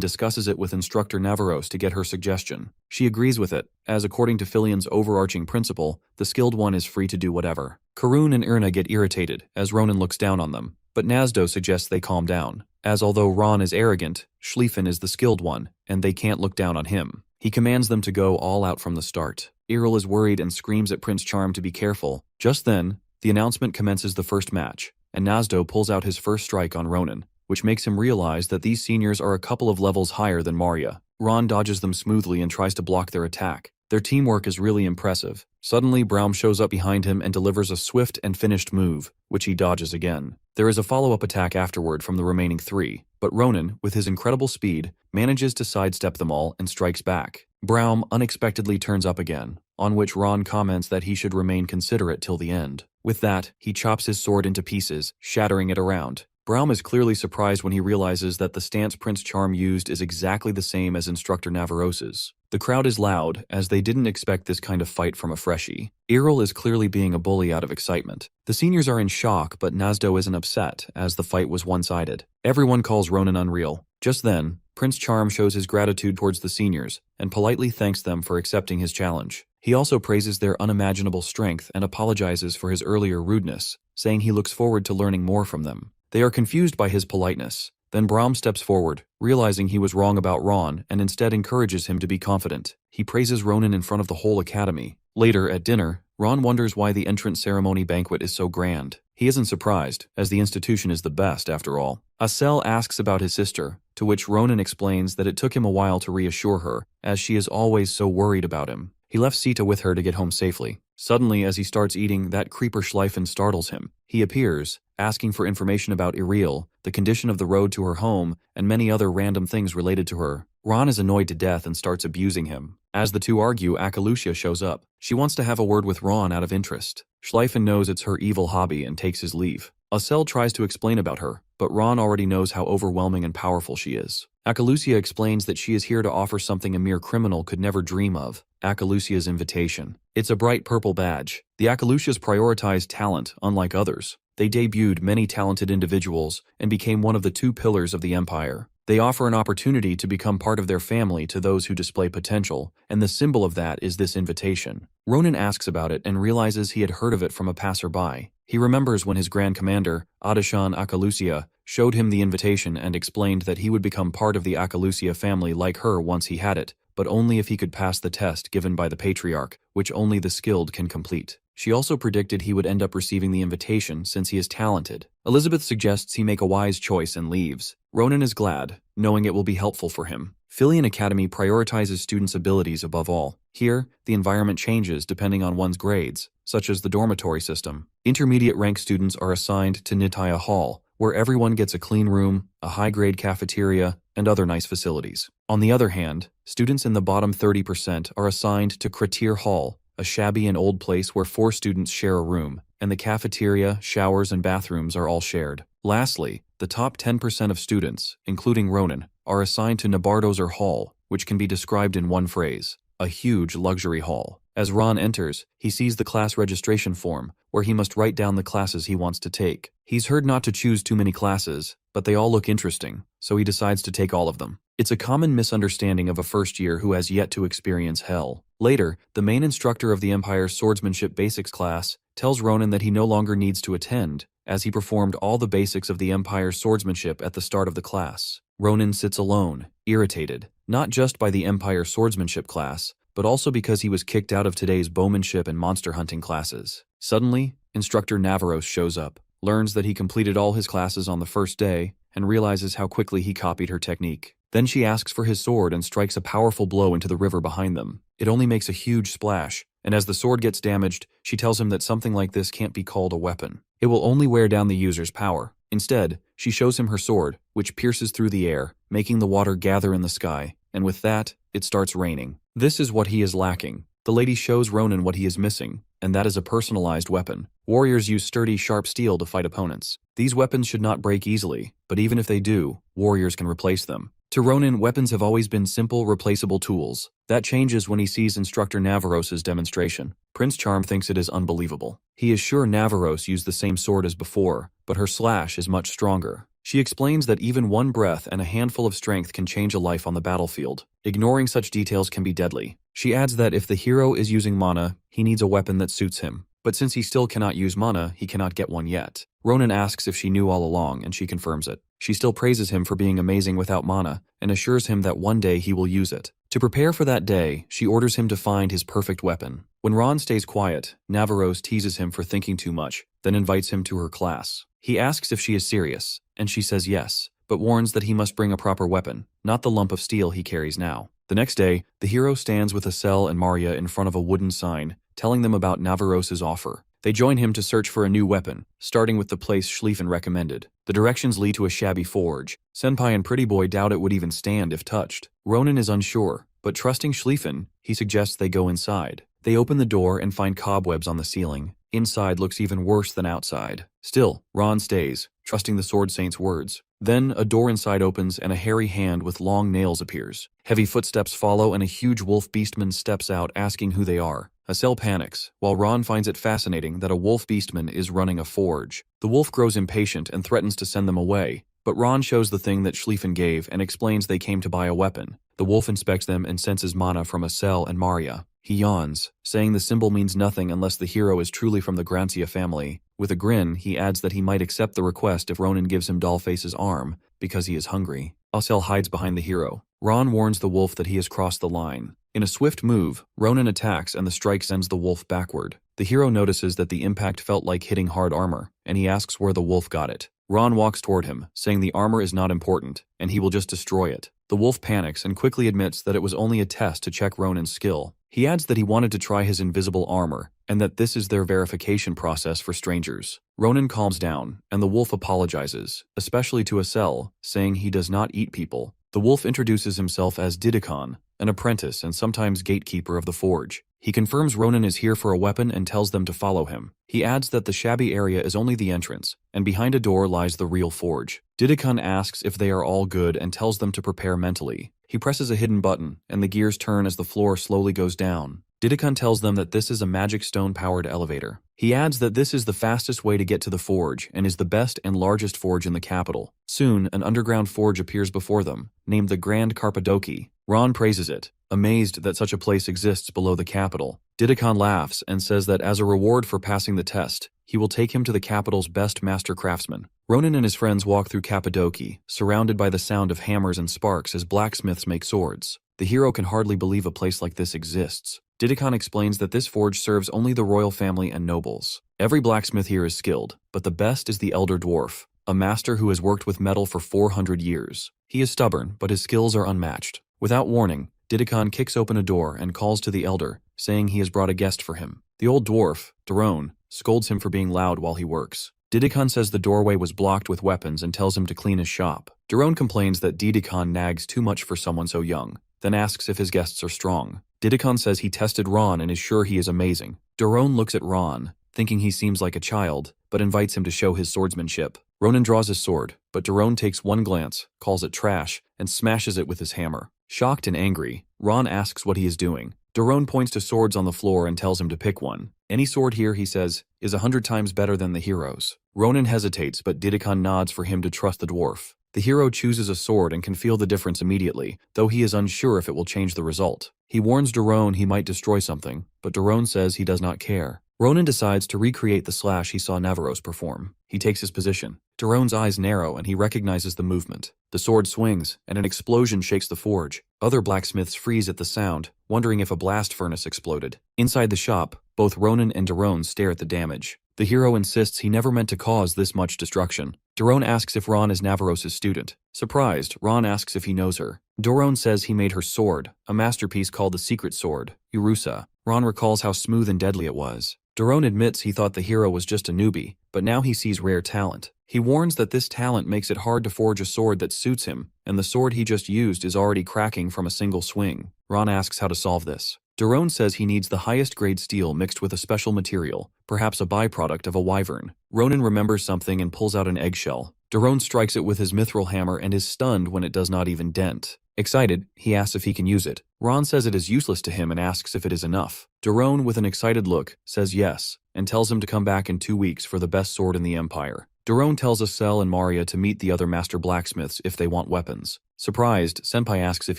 discusses it with instructor Navaros to get her suggestion. She agrees with it, as according to Fyian's overarching principle, the skilled one is free to do whatever. Karun and Irna get irritated, as Ronan looks down on them, but Nazdo suggests they calm down, as although Ron is arrogant, Schlieffen is the skilled one, and they can't look down on him. He commands them to go all out from the start. Iril is worried and screams at Prince Charm to be careful. Just then, the announcement commences the first match, and Nazdo pulls out his first strike on Ronan, which makes him realize that these seniors are a couple of levels higher than Marya. Ron dodges them smoothly and tries to block their attack. Their teamwork is really impressive. Suddenly, Braum shows up behind him and delivers a swift and finished move, which he dodges again. There is a follow-up attack afterward from the remaining 3, but Ronan, with his incredible speed, manages to sidestep them all and strikes back. Braum unexpectedly turns up again, on which Ron comments that he should remain considerate till the end. With that, he chops his sword into pieces, shattering it around. Braum is clearly surprised when he realizes that the stance Prince Charm used is exactly the same as Instructor Navaros's. The crowd is loud, as they didn't expect this kind of fight from a freshie. Iril is clearly being a bully out of excitement. The seniors are in shock, but Nazdo isn't upset, as the fight was one-sided. Everyone calls Ronan unreal. Just then, Prince Charm shows his gratitude towards the seniors, and politely thanks them for accepting his challenge. He also praises their unimaginable strength and apologizes for his earlier rudeness, saying he looks forward to learning more from them. They are confused by his politeness. Then Braum steps forward, realizing he was wrong about Ron, and instead encourages him to be confident. He praises Ronan in front of the whole academy. Later, at dinner, Ron wonders why the entrance ceremony banquet is so grand. He isn't surprised, as the institution is the best after all. Asel asks about his sister, to which Ronan explains that it took him a while to reassure her, as she is always so worried about him. He left Sita with her to get home safely. Suddenly, as he starts eating, that creeper Schlieffen startles him. He appears, asking for information about Iril, the condition of the road to her home, and many other random things related to her. Ron is annoyed to death and starts abusing him. As the two argue, Akalusia shows up. She wants to have a word with Ron out of interest. Schlieffen knows it's her evil hobby and takes his leave. Asel tries to explain about her, but Ron already knows how overwhelming and powerful she is. Akalusia explains that she is here to offer something a mere criminal could never dream of. Akalusia's invitation. It's a bright purple badge. The Akalusias prioritize talent, unlike others. They debuted many talented individuals and became one of the 2 pillars of the empire. They offer an opportunity to become part of their family to those who display potential, and the symbol of that is this invitation. Ronan asks about it and realizes he had heard of it from a passerby. He remembers when his Grand Commander, Adashan Akalusia, showed him the invitation and explained that he would become part of the Akalusia family like her once he had it, but only if he could pass the test given by the Patriarch, which only the skilled can complete. She also predicted he would end up receiving the invitation since he is talented. Elizabeth suggests he make a wise choice and leaves. Ronan is glad, knowing it will be helpful for him. Fyian Academy prioritizes students' abilities above all. Here, the environment changes depending on one's grades, such as the dormitory system. Intermediate rank students are assigned to Nitya Hall, where everyone gets a clean room, a high-grade cafeteria, and other nice facilities. On the other hand, students in the bottom 30% are assigned to Kratir Hall, a shabby and old place where 4 students share a room, and the cafeteria, showers, and bathrooms are all shared. Lastly, the top 10% of students, including Ronan, are assigned to Nabaros Hall, which can be described in one phrase: a huge luxury hall. As Ron enters, he sees the class registration form, where he must write down the classes he wants to take. He's heard not to choose too many classes, but they all look interesting, so he decides to take all of them. It's a common misunderstanding of a first year who has yet to experience hell. Later, the main instructor of the Empire's Swordsmanship Basics class tells Ronan that he no longer needs to attend, as he performed all the basics of the Empire's swordsmanship at the start of the class. Ronan sits alone, irritated, not just by the Empire Swordsmanship class, but also because he was kicked out of today's bowmanship and monster hunting classes. Suddenly, Instructor Navaros shows up, learns that he completed all his classes on the first day, and realizes how quickly he copied her technique. Then she asks for his sword and strikes a powerful blow into the river behind them. It only makes a huge splash, and as the sword gets damaged, she tells him that something like this can't be called a weapon. It will only wear down the user's power. Instead, she shows him her sword, which pierces through the air, making the water gather in the sky, and with that, it starts raining. This is what he is lacking. The lady shows Ronin what he is missing, and that is a personalized weapon. Warriors use sturdy, sharp steel to fight opponents. These weapons should not break easily, but even if they do, warriors can replace them. To Ronin, weapons have always been simple, replaceable tools. That changes when he sees instructor Navaros' demonstration. Prince Charm thinks it is unbelievable. He is sure Navaros used the same sword as before, but her slash is much stronger. She explains that even one breath and a handful of strength can change a life on the battlefield. Ignoring such details can be deadly. She adds that if the hero is using mana, he needs a weapon that suits him. But since he still cannot use mana, he cannot get one yet. Ronin asks if she knew all along, and she confirms it. She still praises him for being amazing without mana, and assures him that one day he will use it. To prepare for that day, she orders him to find his perfect weapon. When Ron stays quiet, Navaros teases him for thinking too much, then invites him to her class. He asks if she is serious, and she says yes, but warns that he must bring a proper weapon, not the lump of steel he carries now. The next day, the hero stands with Asel and Maria in front of a wooden sign, telling them about Navaros' offer. They join him to search for a new weapon, starting with the place Schlieffen recommended. The directions lead to a shabby forge. Senpai and Pretty Boy doubt it would even stand if touched. Ronin is unsure, but trusting Schlieffen, he suggests they go inside. They open the door and find cobwebs on the ceiling. Inside looks even worse than outside. Still, Ron stays, trusting the Sword Saint's words. Then, a door inside opens and a hairy hand with long nails appears. Heavy footsteps follow and a huge wolf beastman steps out asking who they are. Asel panics, while Ron finds it fascinating that a wolf beastman is running a forge. The wolf grows impatient and threatens to send them away, but Ron shows the thing that Schlieffen gave and explains they came to buy a weapon. The wolf inspects them and senses mana from Asel and Maria. He yawns, saying the symbol means nothing unless the hero is truly from the Grancia family. With a grin, he adds that he might accept the request if Ronin gives him Dollface's arm, because he is hungry. Asel hides behind the hero. Ron warns the wolf that he has crossed the line. In a swift move, Ronin attacks and the strike sends the wolf backward. The hero notices that the impact felt like hitting hard armor, and he asks where the wolf got it. Ron walks toward him, saying the armor is not important, and he will just destroy it. The wolf panics and quickly admits that it was only a test to check Ronin's skill. He adds that he wanted to try his invisible armor, and that this is their verification process for strangers. Ronin calms down, and the wolf apologizes, especially to Asel, saying he does not eat people. The wolf introduces himself as Didikon, an apprentice and sometimes gatekeeper of the forge. He confirms Ronin is here for a weapon and tells them to follow him. He adds that the shabby area is only the entrance, and behind a door lies the real forge. Didikon asks if they are all good and tells them to prepare mentally. He presses a hidden button, and the gears turn as the floor slowly goes down. Didikon tells them that this is a magic stone-powered elevator. He adds that this is the fastest way to get to the forge and is the best and largest forge in the capital. Soon, an underground forge appears before them, named the Grand Carpadoki. Ron praises it, amazed that such a place exists below the capital. Didikon laughs and says that as a reward for passing the test, he will take him to the capital's best master craftsman. Ronin and his friends walk through Cappadocia, surrounded by the sound of hammers and sparks as blacksmiths make swords. The hero can hardly believe a place like this exists. Didikon explains that this forge serves only the royal family and nobles. Every blacksmith here is skilled, but the best is the elder dwarf, a master who has worked with metal for 400 years. He is stubborn, but his skills are unmatched. Without warning, Didikon kicks open a door and calls to the elder, saying he has brought a guest for him. The old dwarf, Daron, scolds him for being loud while he works. Didikon says the doorway was blocked with weapons and tells him to clean his shop. Daron complains that Didikon nags too much for someone so young, then asks if his guests are strong. Didikon says he tested Ron and is sure he is amazing. Daron looks at Ron, thinking he seems like a child, but invites him to show his swordsmanship. Ronin draws his sword, but Daron takes one glance, calls it trash, and smashes it with his hammer. Shocked and angry, Ron asks what he is doing. Daron points to swords on the floor and tells him to pick one. Any sword here, he says, is 100 times better than the hero's. Ronin hesitates, but Didikon nods for him to trust the dwarf. The hero chooses a sword and can feel the difference immediately, though he is unsure if it will change the result. He warns Daron he might destroy something, but Daron says he does not care. Ronin decides to recreate the slash he saw Navaros perform. He takes his position. Daron's eyes narrow and he recognizes the movement. The sword swings, and an explosion shakes the forge. Other blacksmiths freeze at the sound, wondering if a blast furnace exploded. Inside the shop, both Ronin and Daron stare at the damage. The hero insists he never meant to cause this much destruction. Daron asks if Ron is Navaros' student. Surprised, Ron asks if he knows her. Daron says he made her sword, a masterpiece called the Secret Sword, Urusa. Ron recalls how smooth and deadly it was. Daron admits he thought the hero was just a newbie, but now he sees rare talent. He warns that this talent makes it hard to forge a sword that suits him, and the sword he just used is already cracking from a single swing. Ron asks how to solve this. Daron says he needs the highest grade steel mixed with a special material, perhaps a byproduct of a wyvern. Ronan remembers something and pulls out an eggshell. Daron strikes it with his mithril hammer and is stunned when it does not even dent. Excited, he asks if he can use it. Ron says it is useless to him and asks if it is enough. Daron, with an excited look, says yes, and tells him to come back in 2 weeks for the best sword in the Empire. Daron tells Asel and Maria to meet the other master blacksmiths if they want weapons. Surprised, Senpai asks if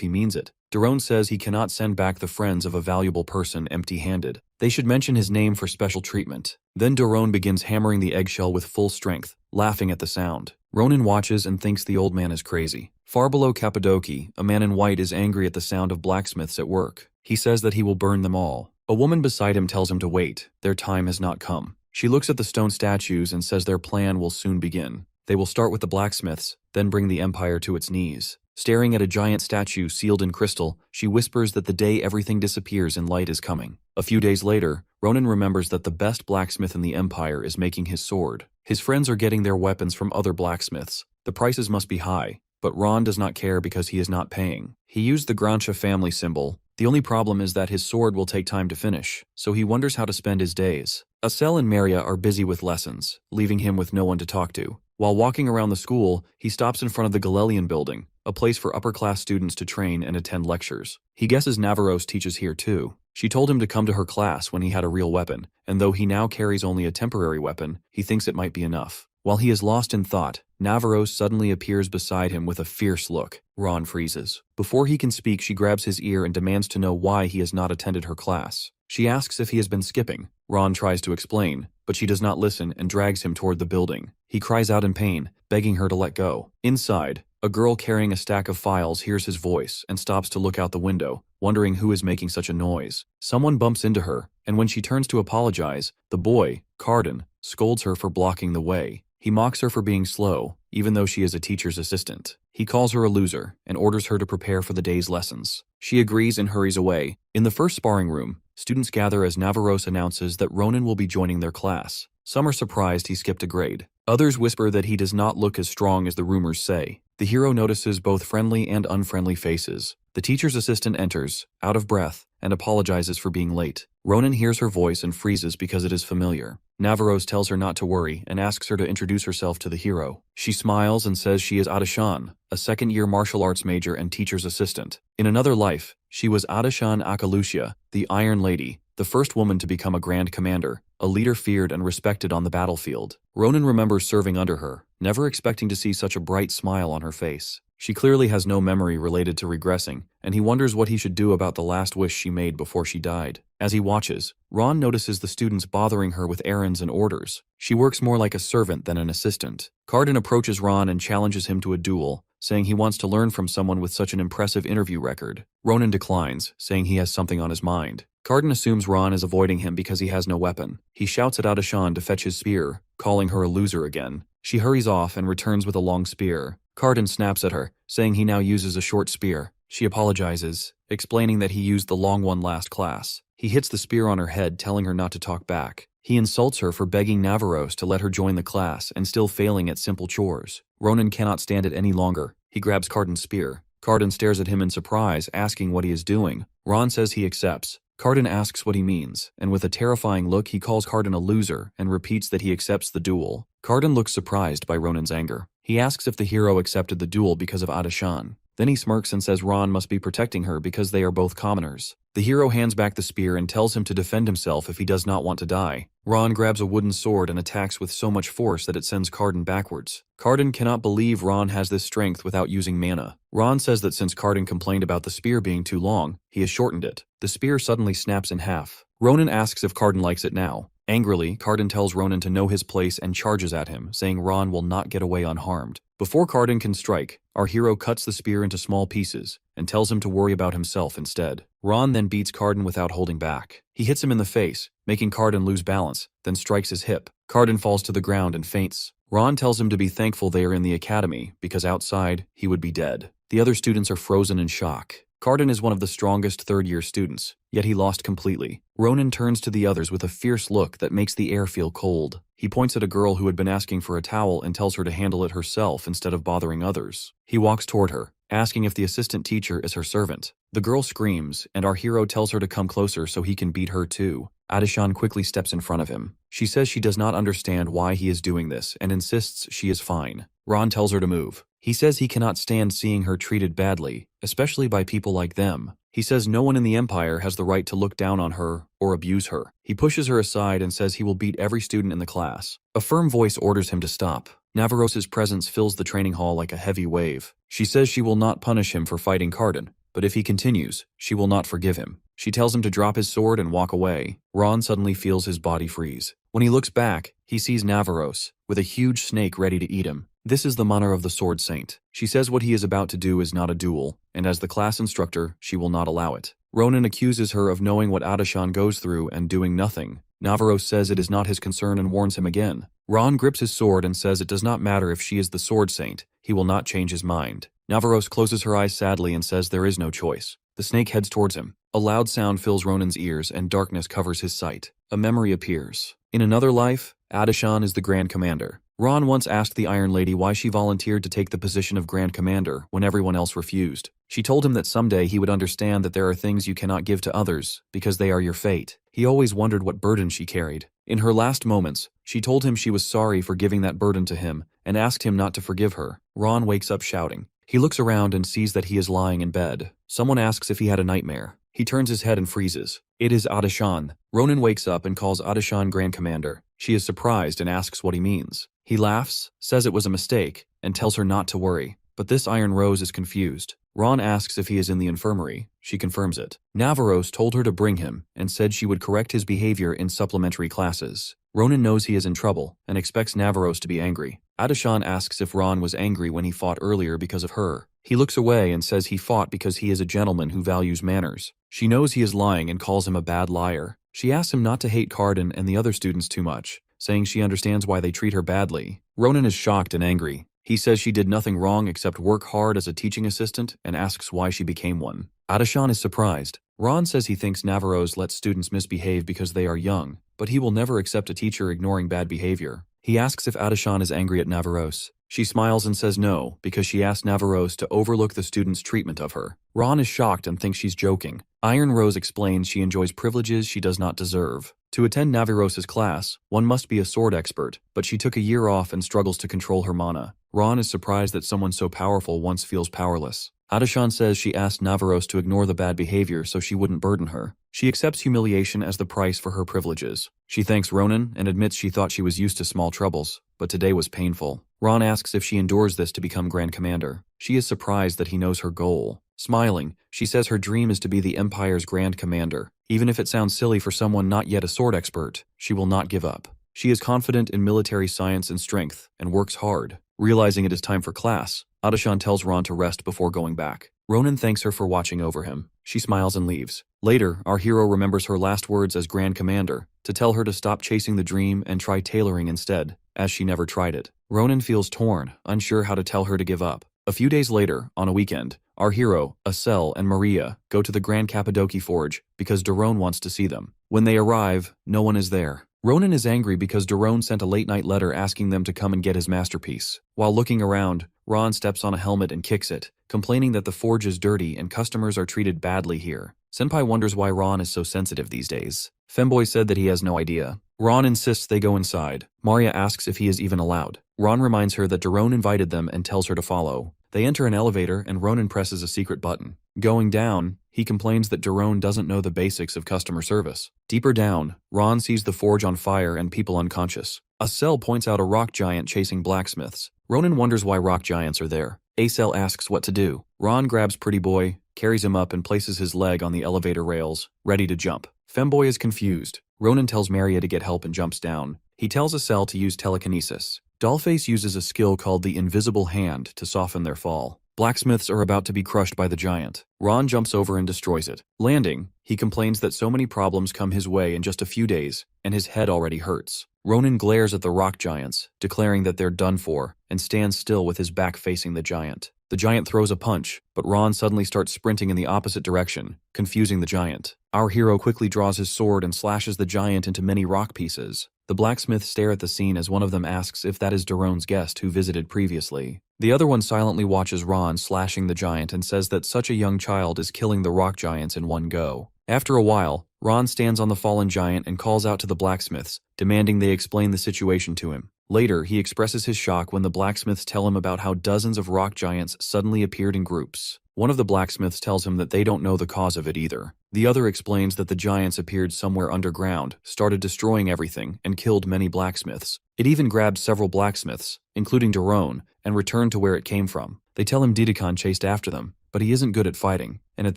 he means it. Daron says he cannot send back the friends of a valuable person empty-handed. They should mention his name for special treatment. Then Daron begins hammering the eggshell with full strength, laughing at the sound. Ronan watches and thinks the old man is crazy. Far below Cappadocia, a man in white is angry at the sound of blacksmiths at work. He says that he will burn them all. A woman beside him tells him to wait. Their time has not come. She looks at the stone statues and says their plan will soon begin. They will start with the blacksmiths, then bring the empire to its knees. Staring at a giant statue sealed in crystal, she whispers that the day everything disappears in light is coming. A few days later, Ronan remembers that the best blacksmith in the empire is making his sword. His friends are getting their weapons from other blacksmiths. The prices must be high, but Ron does not care because he is not paying. He used the Grancha family symbol. The only problem is that his sword will take time to finish, so he wonders how to spend his days. Asel and Maria are busy with lessons, leaving him with no one to talk to. While walking around the school, he stops in front of the Galelian building, a place for upper-class students to train and attend lectures. He guesses Navaros teaches here too. She told him to come to her class when he had a real weapon, and though he now carries only a temporary weapon, he thinks it might be enough. While he is lost in thought, Navaros suddenly appears beside him with a fierce look. Ron freezes. Before he can speak, she grabs his ear and demands to know why he has not attended her class. She asks if he has been skipping. Ron tries to explain, but she does not listen and drags him toward the building. He cries out in pain, begging her to let go. Inside, a girl carrying a stack of files hears his voice and stops to look out the window, wondering who is making such a noise. Someone bumps into her, and when she turns to apologize, the boy, Carden, scolds her for blocking the way. He mocks her for being slow, even though she is a teacher's assistant. He calls her a loser and orders her to prepare for the day's lessons. She agrees and hurries away. In the first sparring room, students gather as Navaros announces that Ronan will be joining their class. Some are surprised he skipped a grade. Others whisper that he does not look as strong as the rumors say. The hero notices both friendly and unfriendly faces. The teacher's assistant enters, out of breath, and apologizes for being late. Ronan hears her voice and freezes because it is familiar. Navaros tells her not to worry and asks her to introduce herself to the hero. She smiles and says she is Adashan, a second-year martial arts major and teacher's assistant. In another life, she was Adashan Akalusia, the Iron Lady, the first woman to become a grand commander, a leader feared and respected on the battlefield. Ronan remembers serving under her, never expecting to see such a bright smile on her face. She clearly has no memory related to regressing, and he wonders what he should do about the last wish she made before she died. As he watches, Ron notices the students bothering her with errands and orders. She works more like a servant than an assistant. Carden approaches Ron and challenges him to a duel, saying he wants to learn from someone with such an impressive interview record. Ronan declines, saying he has something on his mind. Carden assumes Ron is avoiding him because he has no weapon. He shouts at Adashan to fetch his spear, calling her a loser again. She hurries off and returns with a long spear. Carden snaps at her, saying he now uses a short spear. She apologizes, explaining that he used the long one last class. He hits the spear on her head, telling her not to talk back. He insults her for begging Navaros to let her join the class and still failing at simple chores. Ronan cannot stand it any longer. He grabs Carden's spear. Carden stares at him in surprise, asking what he is doing. Ron says he accepts. Carden asks what he means, and with a terrifying look he calls Carden a loser and repeats that he accepts the duel. Carden looks surprised by Ronan's anger. He asks if the hero accepted the duel because of Adashan. Then he smirks and says Ron must be protecting her because they are both commoners. The hero hands back the spear and tells him to defend himself if he does not want to die. Ron grabs a wooden sword and attacks with so much force that it sends Carden backwards. Carden cannot believe Ron has this strength without using mana. Ron says that since Carden complained about the spear being too long, he has shortened it. The spear suddenly snaps in half. Ronan asks if Carden likes it now. Angrily, Carden tells Ronan to know his place and charges at him, saying Ron will not get away unharmed. Before Carden can strike, our hero cuts the spear into small pieces and tells him to worry about himself instead. Ron then beats Carden without holding back. He hits him in the face, making Carden lose balance, then strikes his hip. Carden falls to the ground and faints. Ron tells him to be thankful they are in the academy, because outside, he would be dead. The other students are frozen in shock. Carden is one of the strongest third-year students, yet he lost completely. Ronan turns to the others with a fierce look that makes the air feel cold. He points at a girl who had been asking for a towel and tells her to handle it herself instead of bothering others. He walks toward her, asking if the assistant teacher is her servant. The girl screams, and our hero tells her to come closer so he can beat her too. Adashan quickly steps in front of him. She says she does not understand why he is doing this and insists she is fine. Ron tells her to move. He says he cannot stand seeing her treated badly, especially by people like them. He says no one in the Empire has the right to look down on her or abuse her. He pushes her aside and says he will beat every student in the class. A firm voice orders him to stop. Navaros's presence fills the training hall like a heavy wave. She says she will not punish him for fighting Cardin, but if he continues, she will not forgive him. She tells him to drop his sword and walk away. Ron suddenly feels his body freeze. When he looks back, he sees Navaros, with a huge snake ready to eat him. This is the manner of the Sword Saint. She says what he is about to do is not a duel, and as the class instructor, she will not allow it. Ronan accuses her of knowing what Adashan goes through and doing nothing. Navaros says it is not his concern and warns him again. Ron grips his sword and says it does not matter if she is the Sword Saint, he will not change his mind. Navaros closes her eyes sadly and says there is no choice. The snake heads towards him. A loud sound fills Ronan's ears and darkness covers his sight. A memory appears. In another life, Adashan is the Grand Commander. Ron once asked the Iron Lady why she volunteered to take the position of Grand Commander when everyone else refused. She told him that someday he would understand that there are things you cannot give to others because they are your fate. He always wondered what burden she carried. In her last moments, she told him she was sorry for giving that burden to him and asked him not to forgive her. Ron wakes up shouting. He looks around and sees that he is lying in bed. Someone asks if he had a nightmare. He turns his head and freezes. It is Adashan. Ronan wakes up and calls Adashan Grand Commander. She is surprised and asks what he means. He laughs, says it was a mistake, and tells her not to worry. But this Iron Rose is confused. Ron asks if he is in the infirmary. She confirms it. Navaros told her to bring him and said she would correct his behavior in supplementary classes. Ronan knows he is in trouble and expects Navaros to be angry. Adashan asks if Ron was angry when he fought earlier because of her. He looks away and says he fought because he is a gentleman who values manners. She knows he is lying and calls him a bad liar. She asks him not to hate Cardin and the other students too much, saying she understands why they treat her badly. Ronan is shocked and angry. He says she did nothing wrong except work hard as a teaching assistant and asks why she became one. Adashan is surprised. Ron says he thinks Navaros lets students misbehave because they are young, but he will never accept a teacher ignoring bad behavior. He asks if Adashan is angry at Navaros. She smiles and says no, because she asked Navaros to overlook the student's treatment of her. Ron is shocked and thinks she's joking. Iron Rose explains she enjoys privileges she does not deserve. To attend Navaros's class, one must be a sword expert, but she took a year off and struggles to control her mana. Ron is surprised that someone so powerful once feels powerless. Adashan says she asked Navaros to ignore the bad behavior so she wouldn't burden her. She accepts humiliation as the price for her privileges. She thanks Ronan and admits she thought she was used to small troubles, but today was painful. Ron asks if she endures this to become Grand Commander. She is surprised that he knows her goal. Smiling, she says her dream is to be the Empire's Grand Commander. Even if it sounds silly for someone not yet a sword expert, she will not give up. She is confident in military science and strength, and works hard. Realizing it is time for class, Adashan tells Ron to rest before going back. Ronan thanks her for watching over him. She smiles and leaves. Later, our hero remembers her last words as Grand Commander, to tell her to stop chasing the dream and try tailoring instead, as she never tried it. Ronan feels torn, unsure how to tell her to give up. A few days later, on a weekend, our hero, Asel and Maria, go to the Grand Cappadoci Forge because Daron wants to see them. When they arrive, no one is there. Ronan is angry because Daron sent a late-night letter asking them to come and get his masterpiece. While looking around, Ron steps on a helmet and kicks it, complaining that the forge is dirty and customers are treated badly here. Senpai wonders why Ron is so sensitive these days. Femboy said that he has no idea. Ron insists they go inside. Maria asks if he is even allowed. Ron reminds her that Daron invited them and tells her to follow. They enter an elevator and Ronan presses a secret button. Going down, he complains that Daron doesn't know the basics of customer service. Deeper down, Ron sees the forge on fire and people unconscious. Asel points out a rock giant chasing blacksmiths. Ronan wonders why rock giants are there. Asel asks what to do. Ron grabs Pretty Boy, carries him up and places his leg on the elevator rails, ready to jump. Femboy is confused. Ronan tells Maria to get help and jumps down. He tells Asel to use telekinesis. Dollface uses a skill called the Invisible Hand to soften their fall. Blacksmiths are about to be crushed by the giant. Ron jumps over and destroys it. Landing, he complains that so many problems come his way in just a few days, and his head already hurts. Ronan glares at the rock giants, declaring that they're done for, and stands still with his back facing the giant. The giant throws a punch, but Ron suddenly starts sprinting in the opposite direction, confusing the giant. Our hero quickly draws his sword and slashes the giant into many rock pieces. The blacksmiths stare at the scene as one of them asks if that is Daron's guest who visited previously. The other one silently watches Ron slashing the giant and says that such a young child is killing the rock giants in one go. After a while, Ron stands on the fallen giant and calls out to the blacksmiths, demanding they explain the situation to him. Later, he expresses his shock when the blacksmiths tell him about how dozens of rock giants suddenly appeared in groups. One of the blacksmiths tells him that they don't know the cause of it either. The other explains that the giants appeared somewhere underground, started destroying everything, and killed many blacksmiths. It even grabbed several blacksmiths, including Daron, and returned to where it came from. They tell him Didakan chased after them, but he isn't good at fighting, and at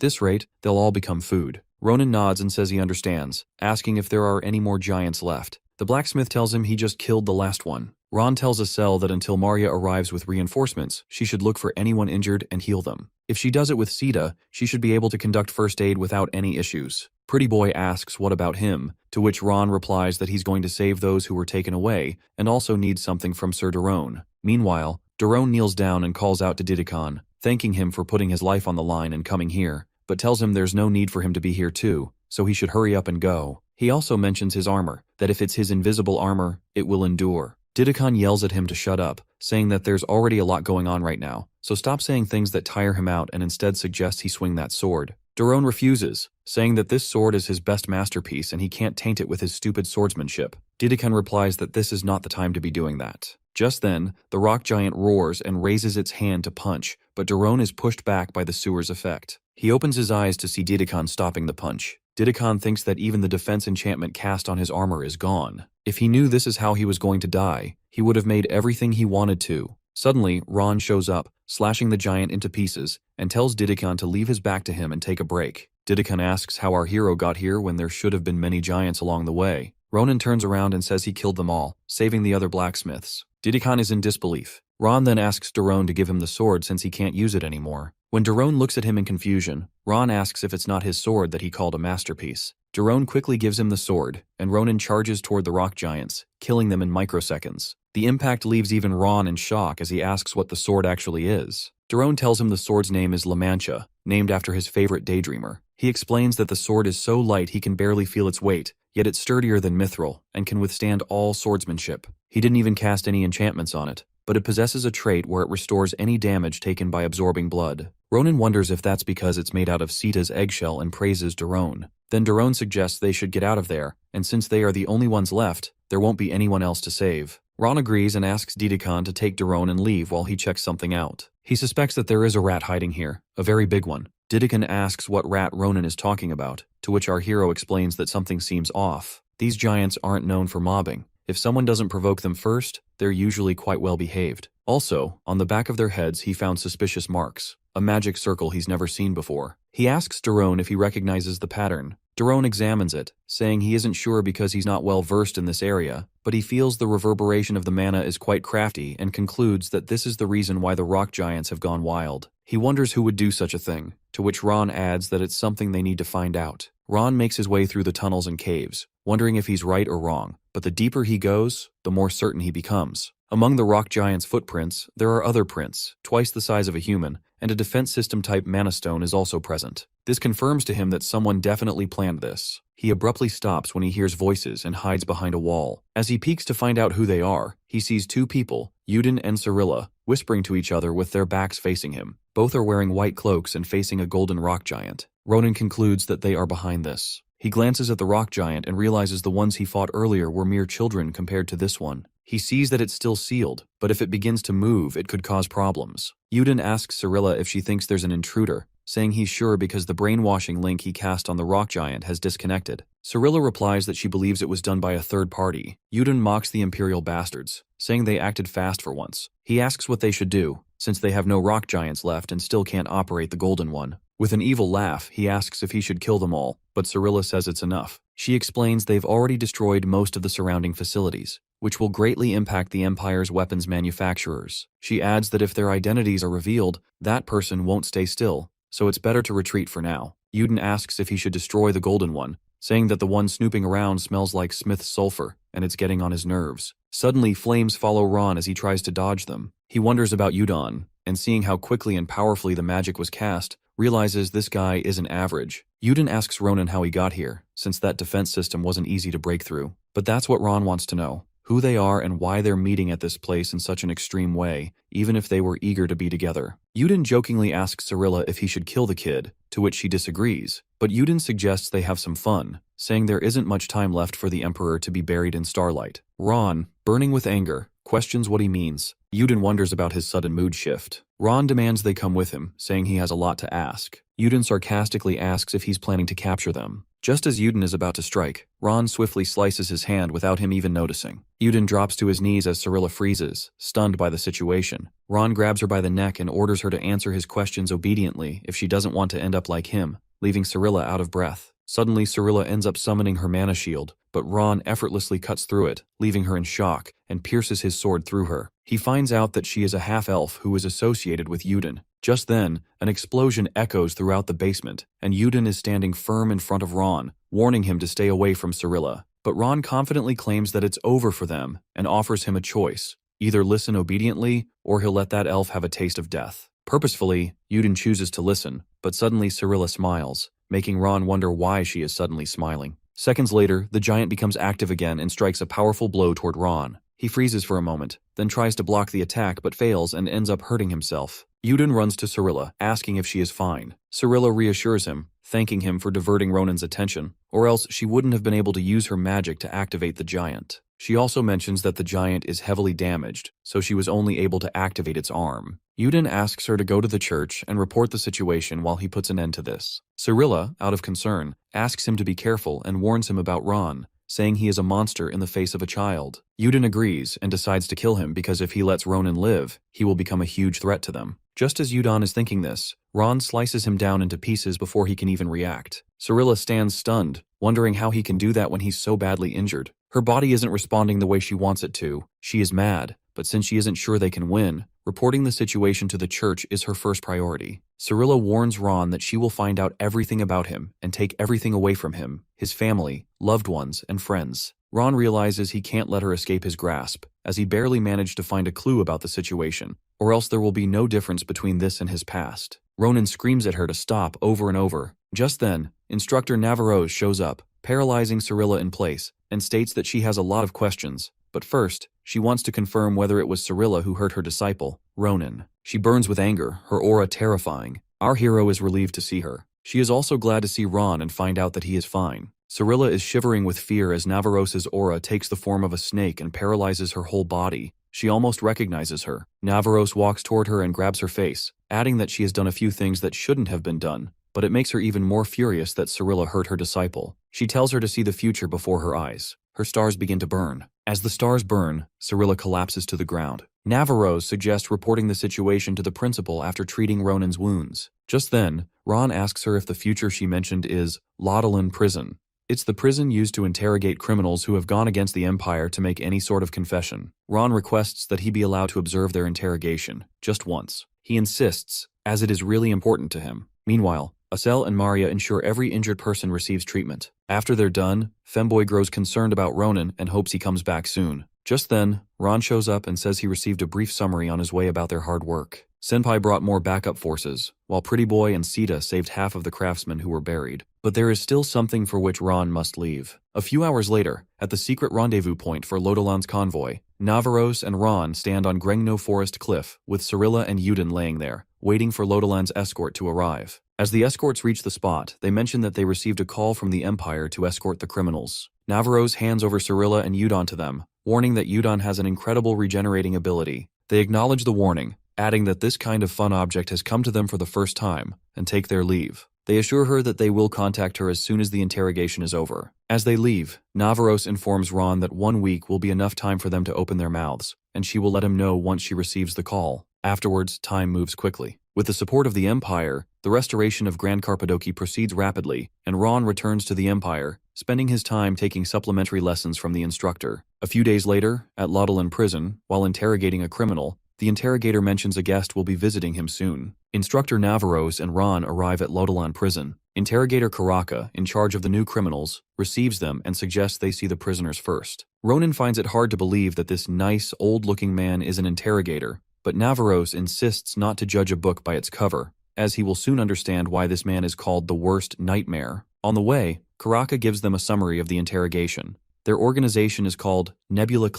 this rate, they'll all become food. Ronan nods and says he understands, asking if there are any more giants left. The blacksmith tells him he just killed the last one. Ron tells Estelle that until Maria arrives with reinforcements, she should look for anyone injured and heal them. If she does it with Sita, she should be able to conduct first aid without any issues. Pretty Boy asks what about him, to which Ron replies that he's going to save those who were taken away and also needs something from Sir Daron. Meanwhile, Daron kneels down and calls out to Didakan, thanking him for putting his life on the line and coming here, but tells him there's no need for him to be here too, so he should hurry up and go. He also mentions his armor, that if it's his invisible armor, it will endure. Didakan yells at him to shut up, saying that there's already a lot going on right now, so stop saying things that tire him out and instead suggests he swing that sword. Daron refuses, saying that this sword is his best masterpiece and he can't taint it with his stupid swordsmanship. Didakan replies that this is not the time to be doing that. Just then, the rock giant roars and raises its hand to punch, but Daron is pushed back by the sewer's effect. He opens his eyes to see Didakan stopping the punch. Didakan thinks that even the defense enchantment cast on his armor is gone. If he knew this is how he was going to die, he would have made everything he wanted to. Suddenly, Ron shows up, slashing the giant into pieces, and tells Didakan to leave his back to him and take a break. Didakan asks how our hero got here when there should have been many giants along the way. Ronan turns around and says he killed them all, saving the other blacksmiths. Didakan is in disbelief. Ron then asks Daron to give him the sword since he can't use it anymore. When Daron looks at him in confusion, Ron asks if it's not his sword that he called a masterpiece. Daron quickly gives him the sword, and Ronan charges toward the rock giants, killing them in microseconds. The impact leaves even Ron in shock as he asks what the sword actually is. Daron tells him the sword's name is La Mancha, named after his favorite daydreamer. He explains that the sword is so light he can barely feel its weight, yet it's sturdier than mithril, and can withstand all swordsmanship. He didn't even cast any enchantments on it, but it possesses a trait where it restores any damage taken by absorbing blood. Ronan wonders if that's because it's made out of Sita's eggshell and praises Daron. Then Daron suggests they should get out of there, and since they are the only ones left, there won't be anyone else to save. Ron agrees and asks Didakan to take Daron and leave while he checks something out. He suspects that there is a rat hiding here, a very big one. Didakan asks what rat Ronan is talking about, to which our hero explains that something seems off. These giants aren't known for mobbing. If someone doesn't provoke them first, they're usually quite well behaved. Also, on the back of their heads he found suspicious marks, a magic circle he's never seen before. He asks Daron if he recognizes the pattern. Daron examines it, saying he isn't sure because he's not well versed in this area, but he feels the reverberation of the mana is quite crafty and concludes that this is the reason why the rock giants have gone wild. He wonders who would do such a thing, to which Ron adds that it's something they need to find out. Ron makes his way through the tunnels and caves, wondering if he's right or wrong, but the deeper he goes, the more certain he becomes. Among the rock giants' footprints, there are other prints, twice the size of a human, and a defense system type mana stone is also present. This confirms to him that someone definitely planned this. He abruptly stops when he hears voices and hides behind a wall. As he peeks to find out who they are, he sees two people, Yudin and Cyrilla, whispering to each other with their backs facing him. Both are wearing white cloaks and facing a golden rock giant. Ronan concludes that they are behind this. He glances at the rock giant and realizes the ones he fought earlier were mere children compared to this one. He sees that it's still sealed, but if it begins to move, it could cause problems. Yudin asks Cyrilla if she thinks there's an intruder, saying he's sure because the brainwashing link he cast on the rock giant has disconnected. Cyrilla replies that she believes it was done by a third party. Yudin mocks the Imperial bastards, saying they acted fast for once. He asks what they should do, since they have no rock giants left and still can't operate the golden one. With an evil laugh, he asks if he should kill them all, but Cyrilla says it's enough. She explains they've already destroyed most of the surrounding facilities, which will greatly impact the Empire's weapons manufacturers. She adds that if their identities are revealed, that person won't stay still, so it's better to retreat for now. Yudin asks if he should destroy the golden one, saying that the one snooping around smells like Smith's sulfur, and it's getting on his nerves. Suddenly, flames follow Ron as he tries to dodge them. He wonders about Yudon, and seeing how quickly and powerfully the magic was cast, realizes this guy isn't average. Yudon asks Ronan how he got here, since that defense system wasn't easy to break through. But that's what Ron wants to know. Who they are and why they're meeting at this place in such an extreme way, even if they were eager to be together. Yudon jokingly asks Cirilla if he should kill the kid, to which she disagrees, but Yudon suggests they have some fun, saying there isn't much time left for the Emperor to be buried in starlight. Ron, burning with anger, questions what he means. Yudon wonders about his sudden mood shift. Ron demands they come with him, saying he has a lot to ask. Yudon sarcastically asks if he's planning to capture them. Just as Yudon is about to strike, Ron swiftly slices his hand without him even noticing. Yudon drops to his knees as Cirilla freezes, stunned by the situation. Ron grabs her by the neck and orders her to answer his questions obediently if she doesn't want to end up like him, leaving Cirilla out of breath. Suddenly, Cirilla ends up summoning her mana shield, but Ron effortlessly cuts through it, leaving her in shock, and pierces his sword through her. He finds out that she is a half-elf who is associated with Yudon. Just then, an explosion echoes throughout the basement, and Yudon is standing firm in front of Ron, warning him to stay away from Cirilla. But Ron confidently claims that it's over for them, and offers him a choice. Either listen obediently, or he'll let that elf have a taste of death. Purposefully, Yudon chooses to listen, but suddenly Cirilla smiles, making Ron wonder why she is suddenly smiling. Seconds later, the giant becomes active again and strikes a powerful blow toward Ron. He freezes for a moment, then tries to block the attack but fails and ends up hurting himself. Yudon runs to Cirilla, asking if she is fine. Cirilla reassures him, thanking him for diverting Ronan's attention, or else she wouldn't have been able to use her magic to activate the giant. She also mentions that the giant is heavily damaged, so she was only able to activate its arm. Yudon asks her to go to the church and report the situation while he puts an end to this. Cirilla, out of concern, asks him to be careful and warns him about Ron, saying he is a monster in the face of a child. Yudon agrees and decides to kill him because if he lets Ronan live, he will become a huge threat to them. Just as Yudon is thinking this, Ron slices him down into pieces before he can even react. Cirilla stands stunned, wondering how he can do that when he's so badly injured. Her body isn't responding the way she wants it to. She is mad, but since she isn't sure they can win, reporting the situation to the church is her first priority. Cirilla warns Ron that she will find out everything about him and take everything away from him, his family, loved ones, and friends. Ron realizes he can't let her escape his grasp, as he barely managed to find a clue about the situation, or else there will be no difference between this and his past. Ronan screams at her to stop over and over. Just then, Instructor Navaros shows up, paralyzing Cirilla in place, and states that she has a lot of questions. But first, she wants to confirm whether it was Cirilla who hurt her disciple, Ronan. She burns with anger, her aura terrifying. Our hero is relieved to see her. She is also glad to see Ron and find out that he is fine. Cirilla is shivering with fear as Navaros's aura takes the form of a snake and paralyzes her whole body. She almost recognizes her. Navaros walks toward her and grabs her face, adding that she has done a few things that shouldn't have been done, but it makes her even more furious that Cirilla hurt her disciple. She tells her to see the future before her eyes. Her stars begin to burn. As the stars burn, Cirilla collapses to the ground. Navaros suggests reporting the situation to the principal after treating Ronan's wounds. Just then, Ron asks her if the future she mentioned is Laudelin Prison. It's the prison used to interrogate criminals who have gone against the Empire to make any sort of confession. Ron requests that he be allowed to observe their interrogation, just once. He insists, as it is really important to him. Meanwhile, Asel and Maria ensure every injured person receives treatment. After they're done, Femboy grows concerned about Ronan and hopes he comes back soon. Just then, Ron shows up and says he received a brief summary on his way about their hard work. Senpai brought more backup forces, while Pretty Boy and Sita saved half of the craftsmen who were buried. But there is still something for which Ron must leave. A few hours later, at the secret rendezvous point for Laudelan's convoy, Navaros and Ron stand on Grengno Forest Cliff, with Cirilla and Yudon laying there, waiting for Laudelan's escort to arrive. As the escorts reach the spot, they mention that they received a call from the Empire to escort the criminals. Navaros hands over Cirilla and Yudon to them, warning that Yudon has an incredible regenerating ability. They acknowledge the warning, adding that this kind of fun object has come to them for the first time, and take their leave. They assure her that they will contact her as soon as the interrogation is over. As they leave, Navaros informs Ron that 1 week will be enough time for them to open their mouths, and she will let him know once she receives the call. Afterwards, time moves quickly. With the support of the Empire, the restoration of Grand Carpadoki proceeds rapidly, and Ron returns to the Empire, spending his time taking supplementary lessons from the instructor. A few days later, at Laudelin Prison, while interrogating a criminal, the interrogator mentions a guest will be visiting him soon. Instructor Navaros and Ron arrive at Laudelin Prison. Interrogator Karaka, in charge of the new criminals, receives them and suggests they see the prisoners first. Ronan finds it hard to believe that this nice, old-looking man is an interrogator, but Navaros insists not to judge a book by its cover, as he will soon understand why this man is called the worst nightmare. On the way, Karaka gives them a summary of the interrogation. Their organization is called Nebula.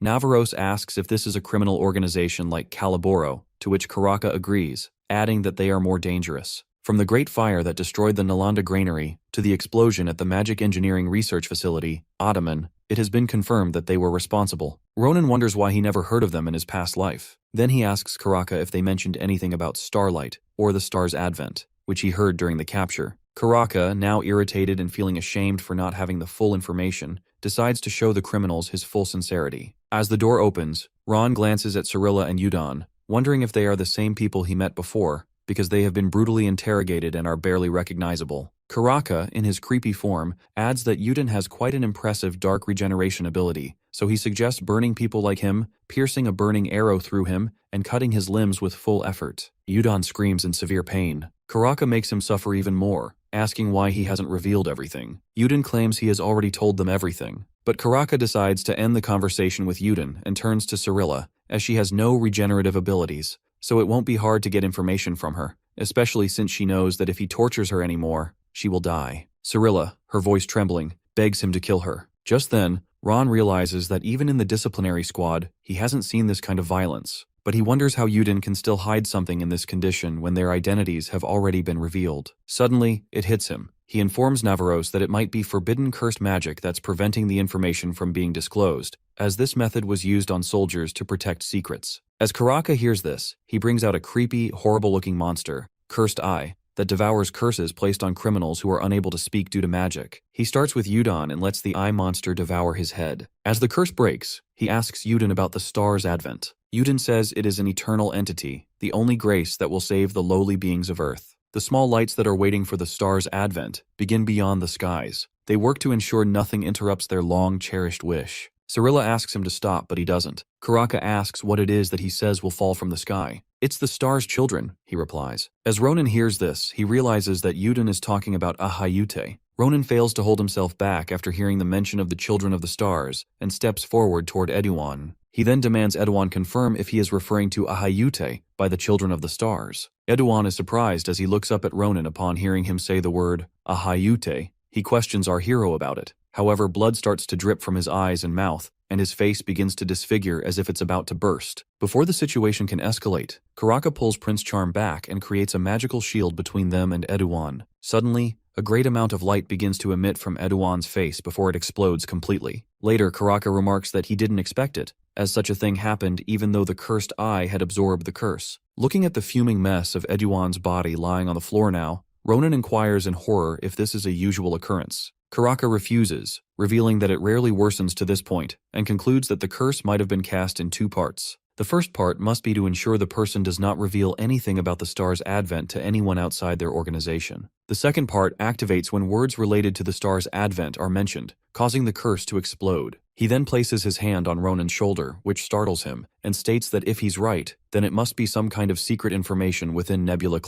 Navaros asks if this is a criminal organization like Caliboro, to which Karaka agrees, adding that they are more dangerous. From the Great Fire that destroyed the Nalanda granary to the explosion at the Magic Engineering Research Facility, Ottoman, it has been confirmed that they were responsible. Ronan wonders why he never heard of them in his past life. Then he asks Karaka if they mentioned anything about starlight or the star's advent, which he heard during the capture. Karaka, now irritated and feeling ashamed for not having the full information, decides to show the criminals his full sincerity. As the door opens, Ron glances at Cirilla and Udon, wondering if they are the same people he met before, because they have been brutally interrogated and are barely recognizable. Karaka, in his creepy form, adds that Udon has quite an impressive dark regeneration ability, so he suggests burning people like him, piercing a burning arrow through him, and cutting his limbs with full effort. Udon screams in severe pain. Karaka makes him suffer even more, asking why he hasn't revealed everything. Udon claims he has already told them everything, but Karaka decides to end the conversation with Udon and turns to Cirilla, as she has no regenerative abilities, so it won't be hard to get information from her, especially since she knows that if he tortures her anymore, she will die. Cirilla, her voice trembling, begs him to kill her. Just then, Ron realizes that even in the disciplinary squad, he hasn't seen this kind of violence, but he wonders how Udon can still hide something in this condition when their identities have already been revealed. Suddenly, it hits him. He informs Navaros that it might be forbidden cursed magic that's preventing the information from being disclosed, as this method was used on soldiers to protect secrets. As Karaka hears this, he brings out a creepy, horrible-looking monster, Cursed Eye, that devours curses placed on criminals who are unable to speak due to magic. He starts with Udon and lets the eye monster devour his head. As the curse breaks, he asks Udon about the star's advent. Udon says it is an eternal entity, the only grace that will save the lowly beings of Earth. The small lights that are waiting for the star's advent begin beyond the skies. They work to ensure nothing interrupts their long-cherished wish. Cirilla asks him to stop, but he doesn't. Karaka asks what it is that he says will fall from the sky. It's the star's children, he replies. As Ronan hears this, he realizes that Udon is talking about Aayut. Ronan fails to hold himself back after hearing the mention of the children of the stars, and steps forward toward Eduan. He then demands Eduan confirm if he is referring to Aayut by the children of the stars. Eduan is surprised as he looks up at Ronan upon hearing him say the word Aayut. He questions our hero about it. However, blood starts to drip from his eyes and mouth, and his face begins to disfigure as if it's about to burst. Before the situation can escalate, Karaka pulls Prince Charm back and creates a magical shield between them and Eduan. Suddenly, a great amount of light begins to emit from Eduan's face before it explodes completely. Later, Karaka remarks that he didn't expect it, as such a thing happened even though the cursed eye had absorbed the curse. Looking at the fuming mess of Eduan's body lying on the floor now, Ronan inquires in horror if this is a usual occurrence. Karaka refuses, revealing that it rarely worsens to this point, and concludes that the curse might have been cast in two parts. The first part must be to ensure the person does not reveal anything about the star's advent to anyone outside their organization. The second part activates when words related to the star's advent are mentioned, causing the curse to explode. He then places his hand on Ronan's shoulder, which startles him, and states that if he's right, then it must be some kind of secret information within Nebula.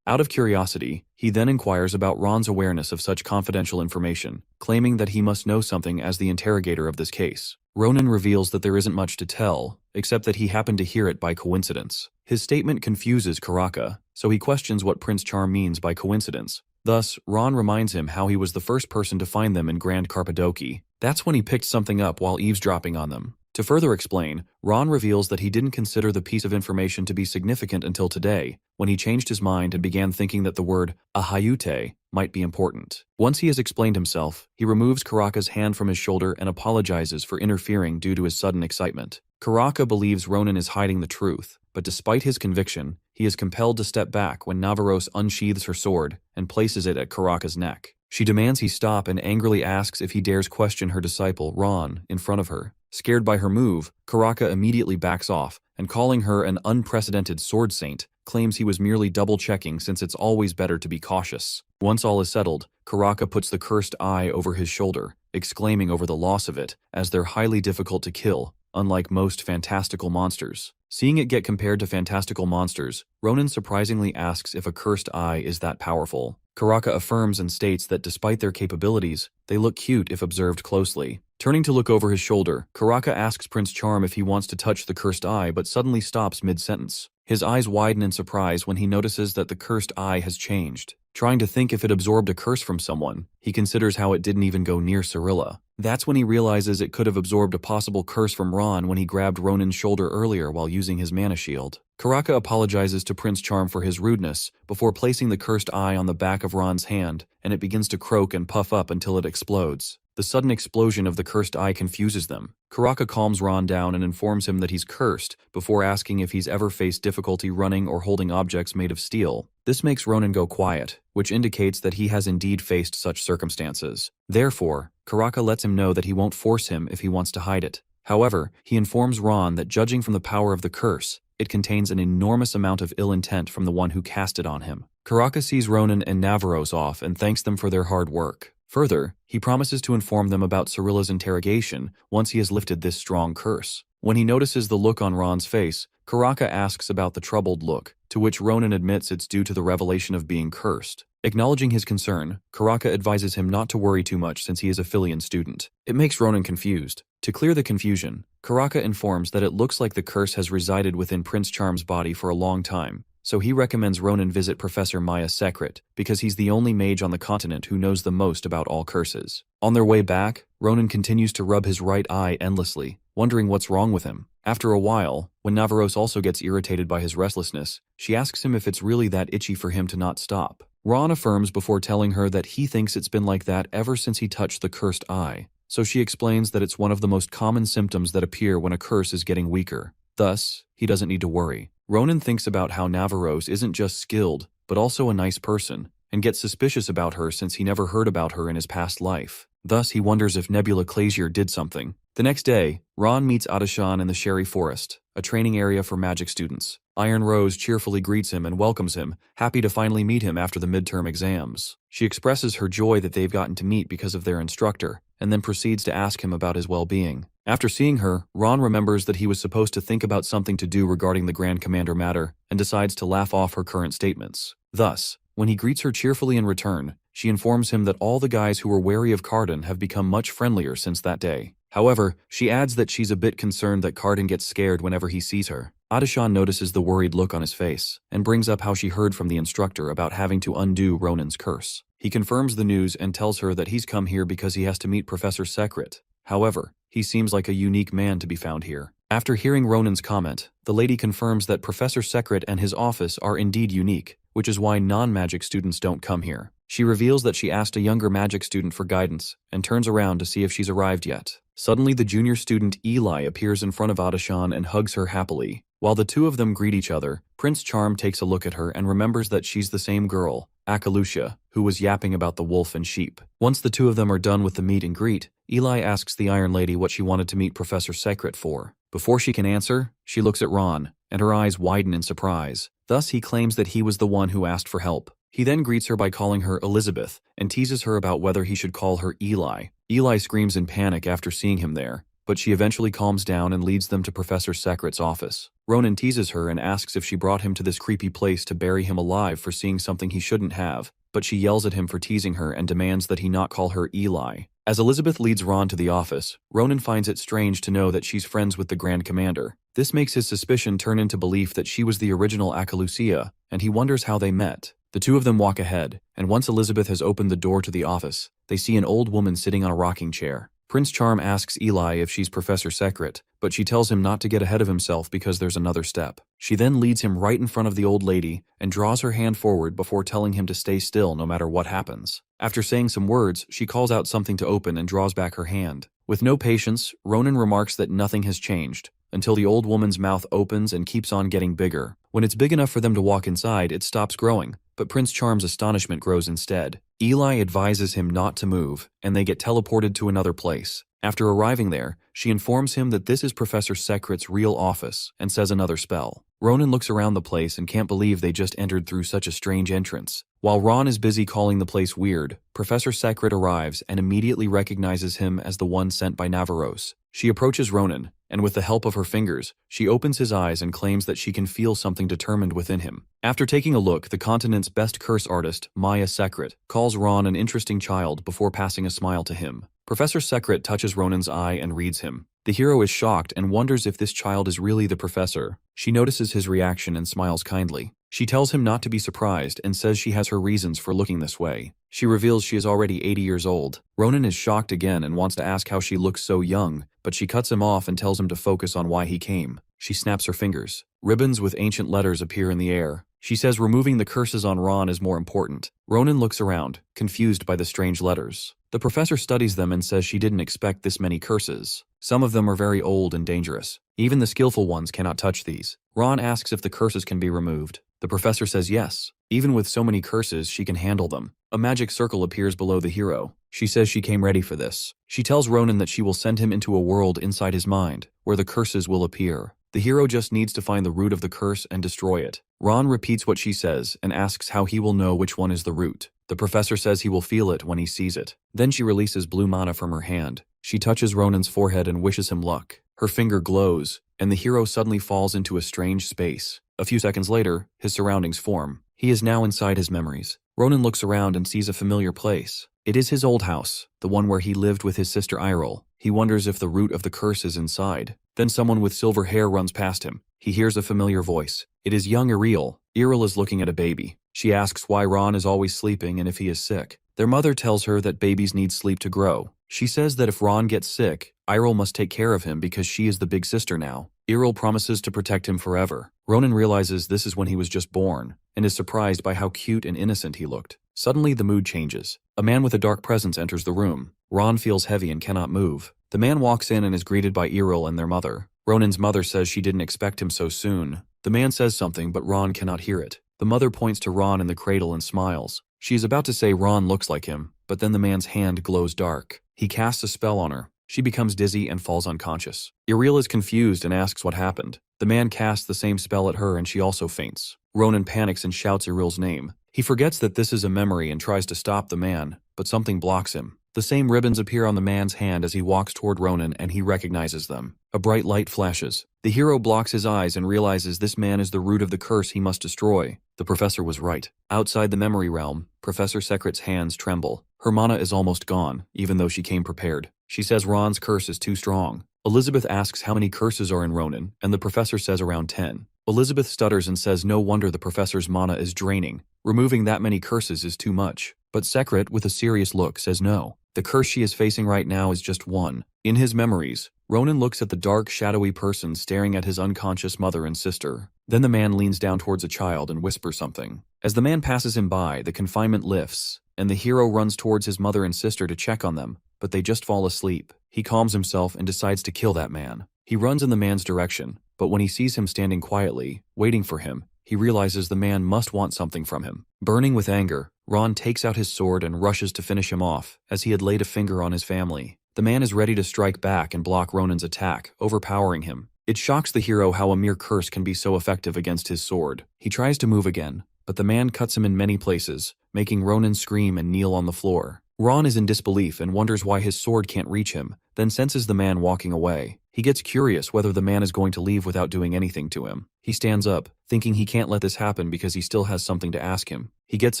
Out of curiosity, he then inquires about Ron's awareness of such confidential information, claiming that he must know something as the interrogator of this case. Ronan reveals that there isn't much to tell, except that he happened to hear it by coincidence. His statement confuses Karaka, so he questions what Prince Charm means by coincidence. Thus, Ron reminds him how he was the first person to find them in Grand Carpadoki. That's when he picked something up while eavesdropping on them. To further explain, Ron reveals that he didn't consider the piece of information to be significant until today, when he changed his mind and began thinking that the word Aayut might be important. Once he has explained himself, he removes Karaka's hand from his shoulder and apologizes for interfering due to his sudden excitement. Karaka believes Ronan is hiding the truth, but despite his conviction, he is compelled to step back when Navaros unsheathes her sword and places it at Karaka's neck. She demands he stop and angrily asks if he dares question her disciple, Ron, in front of her. Scared by her move, Karaka immediately backs off, and calling her an unprecedented sword saint, claims he was merely double-checking since it's always better to be cautious. Once all is settled, Karaka puts the cursed eye over his shoulder, exclaiming over the loss of it, as they're highly difficult to kill, unlike most fantastical monsters. Seeing it get compared to fantastical monsters, Ronan surprisingly asks if a cursed eye is that powerful. Karaka affirms and states that despite their capabilities, they look cute if observed closely. Turning to look over his shoulder, Karaka asks Prince Charm if he wants to touch the cursed eye but suddenly stops mid-sentence. His eyes widen in surprise when he notices that the cursed eye has changed. Trying to think if it absorbed a curse from someone, he considers how it didn't even go near Cirilla. That's when he realizes it could have absorbed a possible curse from Ron when he grabbed Ronan's shoulder earlier while using his mana shield. Karaka apologizes to Prince Charm for his rudeness before placing the cursed eye on the back of Ron's hand, and it begins to croak and puff up until it explodes. The sudden explosion of the cursed eye confuses them. Karaka calms Ron down and informs him that he's cursed, before asking if he's ever faced difficulty running or holding objects made of steel. This makes Ronan go quiet, which indicates that he has indeed faced such circumstances. Therefore, Karaka lets him know that he won't force him if he wants to hide it. However, he informs Ron that judging from the power of the curse, it contains an enormous amount of ill intent from the one who cast it on him. Karaka sees Ronan and Navaros off and thanks them for their hard work. Further, he promises to inform them about Cirilla's interrogation once he has lifted this strong curse. When he notices the look on Ron's face, Karaka asks about the troubled look, to which Ronan admits it's due to the revelation of being cursed. Acknowledging his concern, Karaka advises him not to worry too much since he is a Fyian student. It makes Ronan confused. To clear the confusion, Karaka informs that it looks like the curse has resided within Prince Charm's body for a long time, so he recommends Ronan visit Professor Maya's secret because he's the only mage on the continent who knows the most about all curses. On their way back, Ronan continues to rub his right eye endlessly, wondering what's wrong with him. After a while, when Navaros also gets irritated by his restlessness, she asks him if it's really that itchy for him to not stop. Ron affirms before telling her that he thinks it's been like that ever since he touched the cursed eye, so she explains that it's one of the most common symptoms that appear when a curse is getting weaker. Thus, he doesn't need to worry. Ronan thinks about how Navaros isn't just skilled, but also a nice person, and gets suspicious about her since he never heard about her in his past life. Thus, he wonders if Nebula Clazier did something. The next day, Ron meets Adashan in the Sherry Forest, a training area for magic students. Iron Rose cheerfully greets him and welcomes him, happy to finally meet him after the midterm exams. She expresses her joy that they've gotten to meet because of their instructor, and then proceeds to ask him about his well-being. After seeing her, Ron remembers that he was supposed to think about something to do regarding the Grand Commander matter, and decides to laugh off her current statements. Thus, when he greets her cheerfully in return, she informs him that all the guys who were wary of Carden have become much friendlier since that day. However, she adds that she's a bit concerned that Carden gets scared whenever he sees her. Adashan notices the worried look on his face, and brings up how she heard from the instructor about having to undo Ronan's curse. He confirms the news and tells her that he's come here because he has to meet Professor Secret. However, he seems like a unique man to be found here. After hearing Ronan's comment, the lady confirms that Professor Secret and his office are indeed unique, which is why non-magic students don't come here. She reveals that she asked a younger magic student for guidance, and turns around to see if she's arrived yet. Suddenly, the junior student Eli appears in front of Adashan and hugs her happily. While the two of them greet each other, Prince Charm takes a look at her and remembers that she's the same girl, Akalusha, who was yapping about the wolf and sheep. Once the two of them are done with the meet and greet, Eli asks the Iron Lady what she wanted to meet Professor Secret for. Before she can answer, she looks at Ron, and her eyes widen in surprise. Thus, he claims that he was the one who asked for help. He then greets her by calling her Elizabeth, and teases her about whether he should call her Eli. Eli screams in panic after seeing him there, but she eventually calms down and leads them to Professor Secret's office. Ronan teases her and asks if she brought him to this creepy place to bury him alive for seeing something he shouldn't have, but she yells at him for teasing her and demands that he not call her Eli. As Elizabeth leads Ron to the office, Ronan finds it strange to know that she's friends with the Grand Commander. This makes his suspicion turn into belief that she was the original Akalusia, and he wonders how they met. The two of them walk ahead, and once Elizabeth has opened the door to the office, they see an old woman sitting on a rocking chair. Prince Charm asks Eli if she's Professor Secret, but she tells him not to get ahead of himself because there's another step. She then leads him right in front of the old lady and draws her hand forward before telling him to stay still no matter what happens. After saying some words, she calls out something to open and draws back her hand. With no patience, Ronan remarks that nothing has changed, until the old woman's mouth opens and keeps on getting bigger. When it's big enough for them to walk inside, it stops growing, but Prince Charm's astonishment grows instead. Eli advises him not to move, and they get teleported to another place. After arriving there, she informs him that this is Professor Secret's real office, and says another spell. Ronan looks around the place and can't believe they just entered through such a strange entrance. While Ron is busy calling the place weird, Professor Secret arrives and immediately recognizes him as the one sent by Navaros. She approaches Ronan, and with the help of her fingers, she opens his eyes and claims that she can feel something determined within him. After taking a look, the continent's best curse artist, Maya Sekret, calls Ron an interesting child before passing a smile to him. Professor Sekret touches Ronan's eye and reads him. The hero is shocked and wonders if this child is really the professor. She notices his reaction and smiles kindly. She tells him not to be surprised and says she has her reasons for looking this way. She reveals she is already 80 years old. Ronan is shocked again and wants to ask how she looks so young, but she cuts him off and tells him to focus on why he came. She snaps her fingers. Ribbons with ancient letters appear in the air. She says removing the curses on Ron is more important. Ronan looks around, confused by the strange letters. The professor studies them and says she didn't expect this many curses. Some of them are very old and dangerous. Even the skillful ones cannot touch these. Ron asks if the curses can be removed. The professor says yes. Even with so many curses, she can handle them. A magic circle appears below the hero. She says she came ready for this. She tells Ronan that she will send him into a world inside his mind, where the curses will appear. The hero just needs to find the root of the curse and destroy it. Ron repeats what she says and asks how he will know which one is the root. The professor says he will feel it when he sees it. Then she releases blue mana from her hand. She touches Ronan's forehead and wishes him luck. Her finger glows, and the hero suddenly falls into a strange space. A few seconds later, his surroundings form. He is now inside his memories. Ronan looks around and sees a familiar place. It is his old house, the one where he lived with his sister Iril. He wonders if the root of the curse is inside. Then someone with silver hair runs past him. He hears a familiar voice. It is young Iril. Iril is looking at a baby. She asks why Ron is always sleeping and if he is sick. Their mother tells her that babies need sleep to grow. She says that if Ron gets sick, Iril must take care of him because she is the big sister now. Iril promises to protect him forever. Ronan realizes this is when he was just born, and is surprised by how cute and innocent he looked. Suddenly the mood changes. A man with a dark presence enters the room. Ron feels heavy and cannot move. The man walks in and is greeted by Iril and their mother. Ronan's mother says she didn't expect him so soon. The man says something, but Ron cannot hear it. The mother points to Ron in the cradle and smiles. She is about to say Ron looks like him, but then the man's hand glows dark. He casts a spell on her. She becomes dizzy and falls unconscious. Iril is confused and asks what happened. The man casts the same spell at her and she also faints. Ronan panics and shouts Iril's name. He forgets that this is a memory and tries to stop the man, but something blocks him. The same ribbons appear on the man's hand as he walks toward Ronan and he recognizes them. A bright light flashes. The hero blocks his eyes and realizes this man is the root of the curse he must destroy. The professor was right. Outside the memory realm, Professor Sekret's hands tremble. Her mana is almost gone, even though she came prepared. She says Ron's curse is too strong. Elizabeth asks how many curses are in Ronan, and the professor says around 10. Elizabeth stutters and says no wonder the professor's mana is draining. Removing that many curses is too much. But Sekret, with a serious look, says no. The curse she is facing right now is just one. In his memories, Ronan looks at the dark, shadowy person staring at his unconscious mother and sister. Then the man leans down towards a child and whispers something. As the man passes him by, the confinement lifts, and the hero runs towards his mother and sister to check on them, but they just fall asleep. He calms himself and decides to kill that man. He runs in the man's direction, but when he sees him standing quietly, waiting for him, he realizes the man must want something from him. Burning with anger, Ron takes out his sword and rushes to finish him off, as he had laid a finger on his family. The man is ready to strike back and block Ronan's attack, overpowering him. It shocks the hero how a mere curse can be so effective against his sword. He tries to move again, but the man cuts him in many places, making Ronan scream and kneel on the floor. Ron is in disbelief and wonders why his sword can't reach him, then senses the man walking away. He gets curious whether the man is going to leave without doing anything to him. He stands up, thinking he can't let this happen because he still has something to ask him. He gets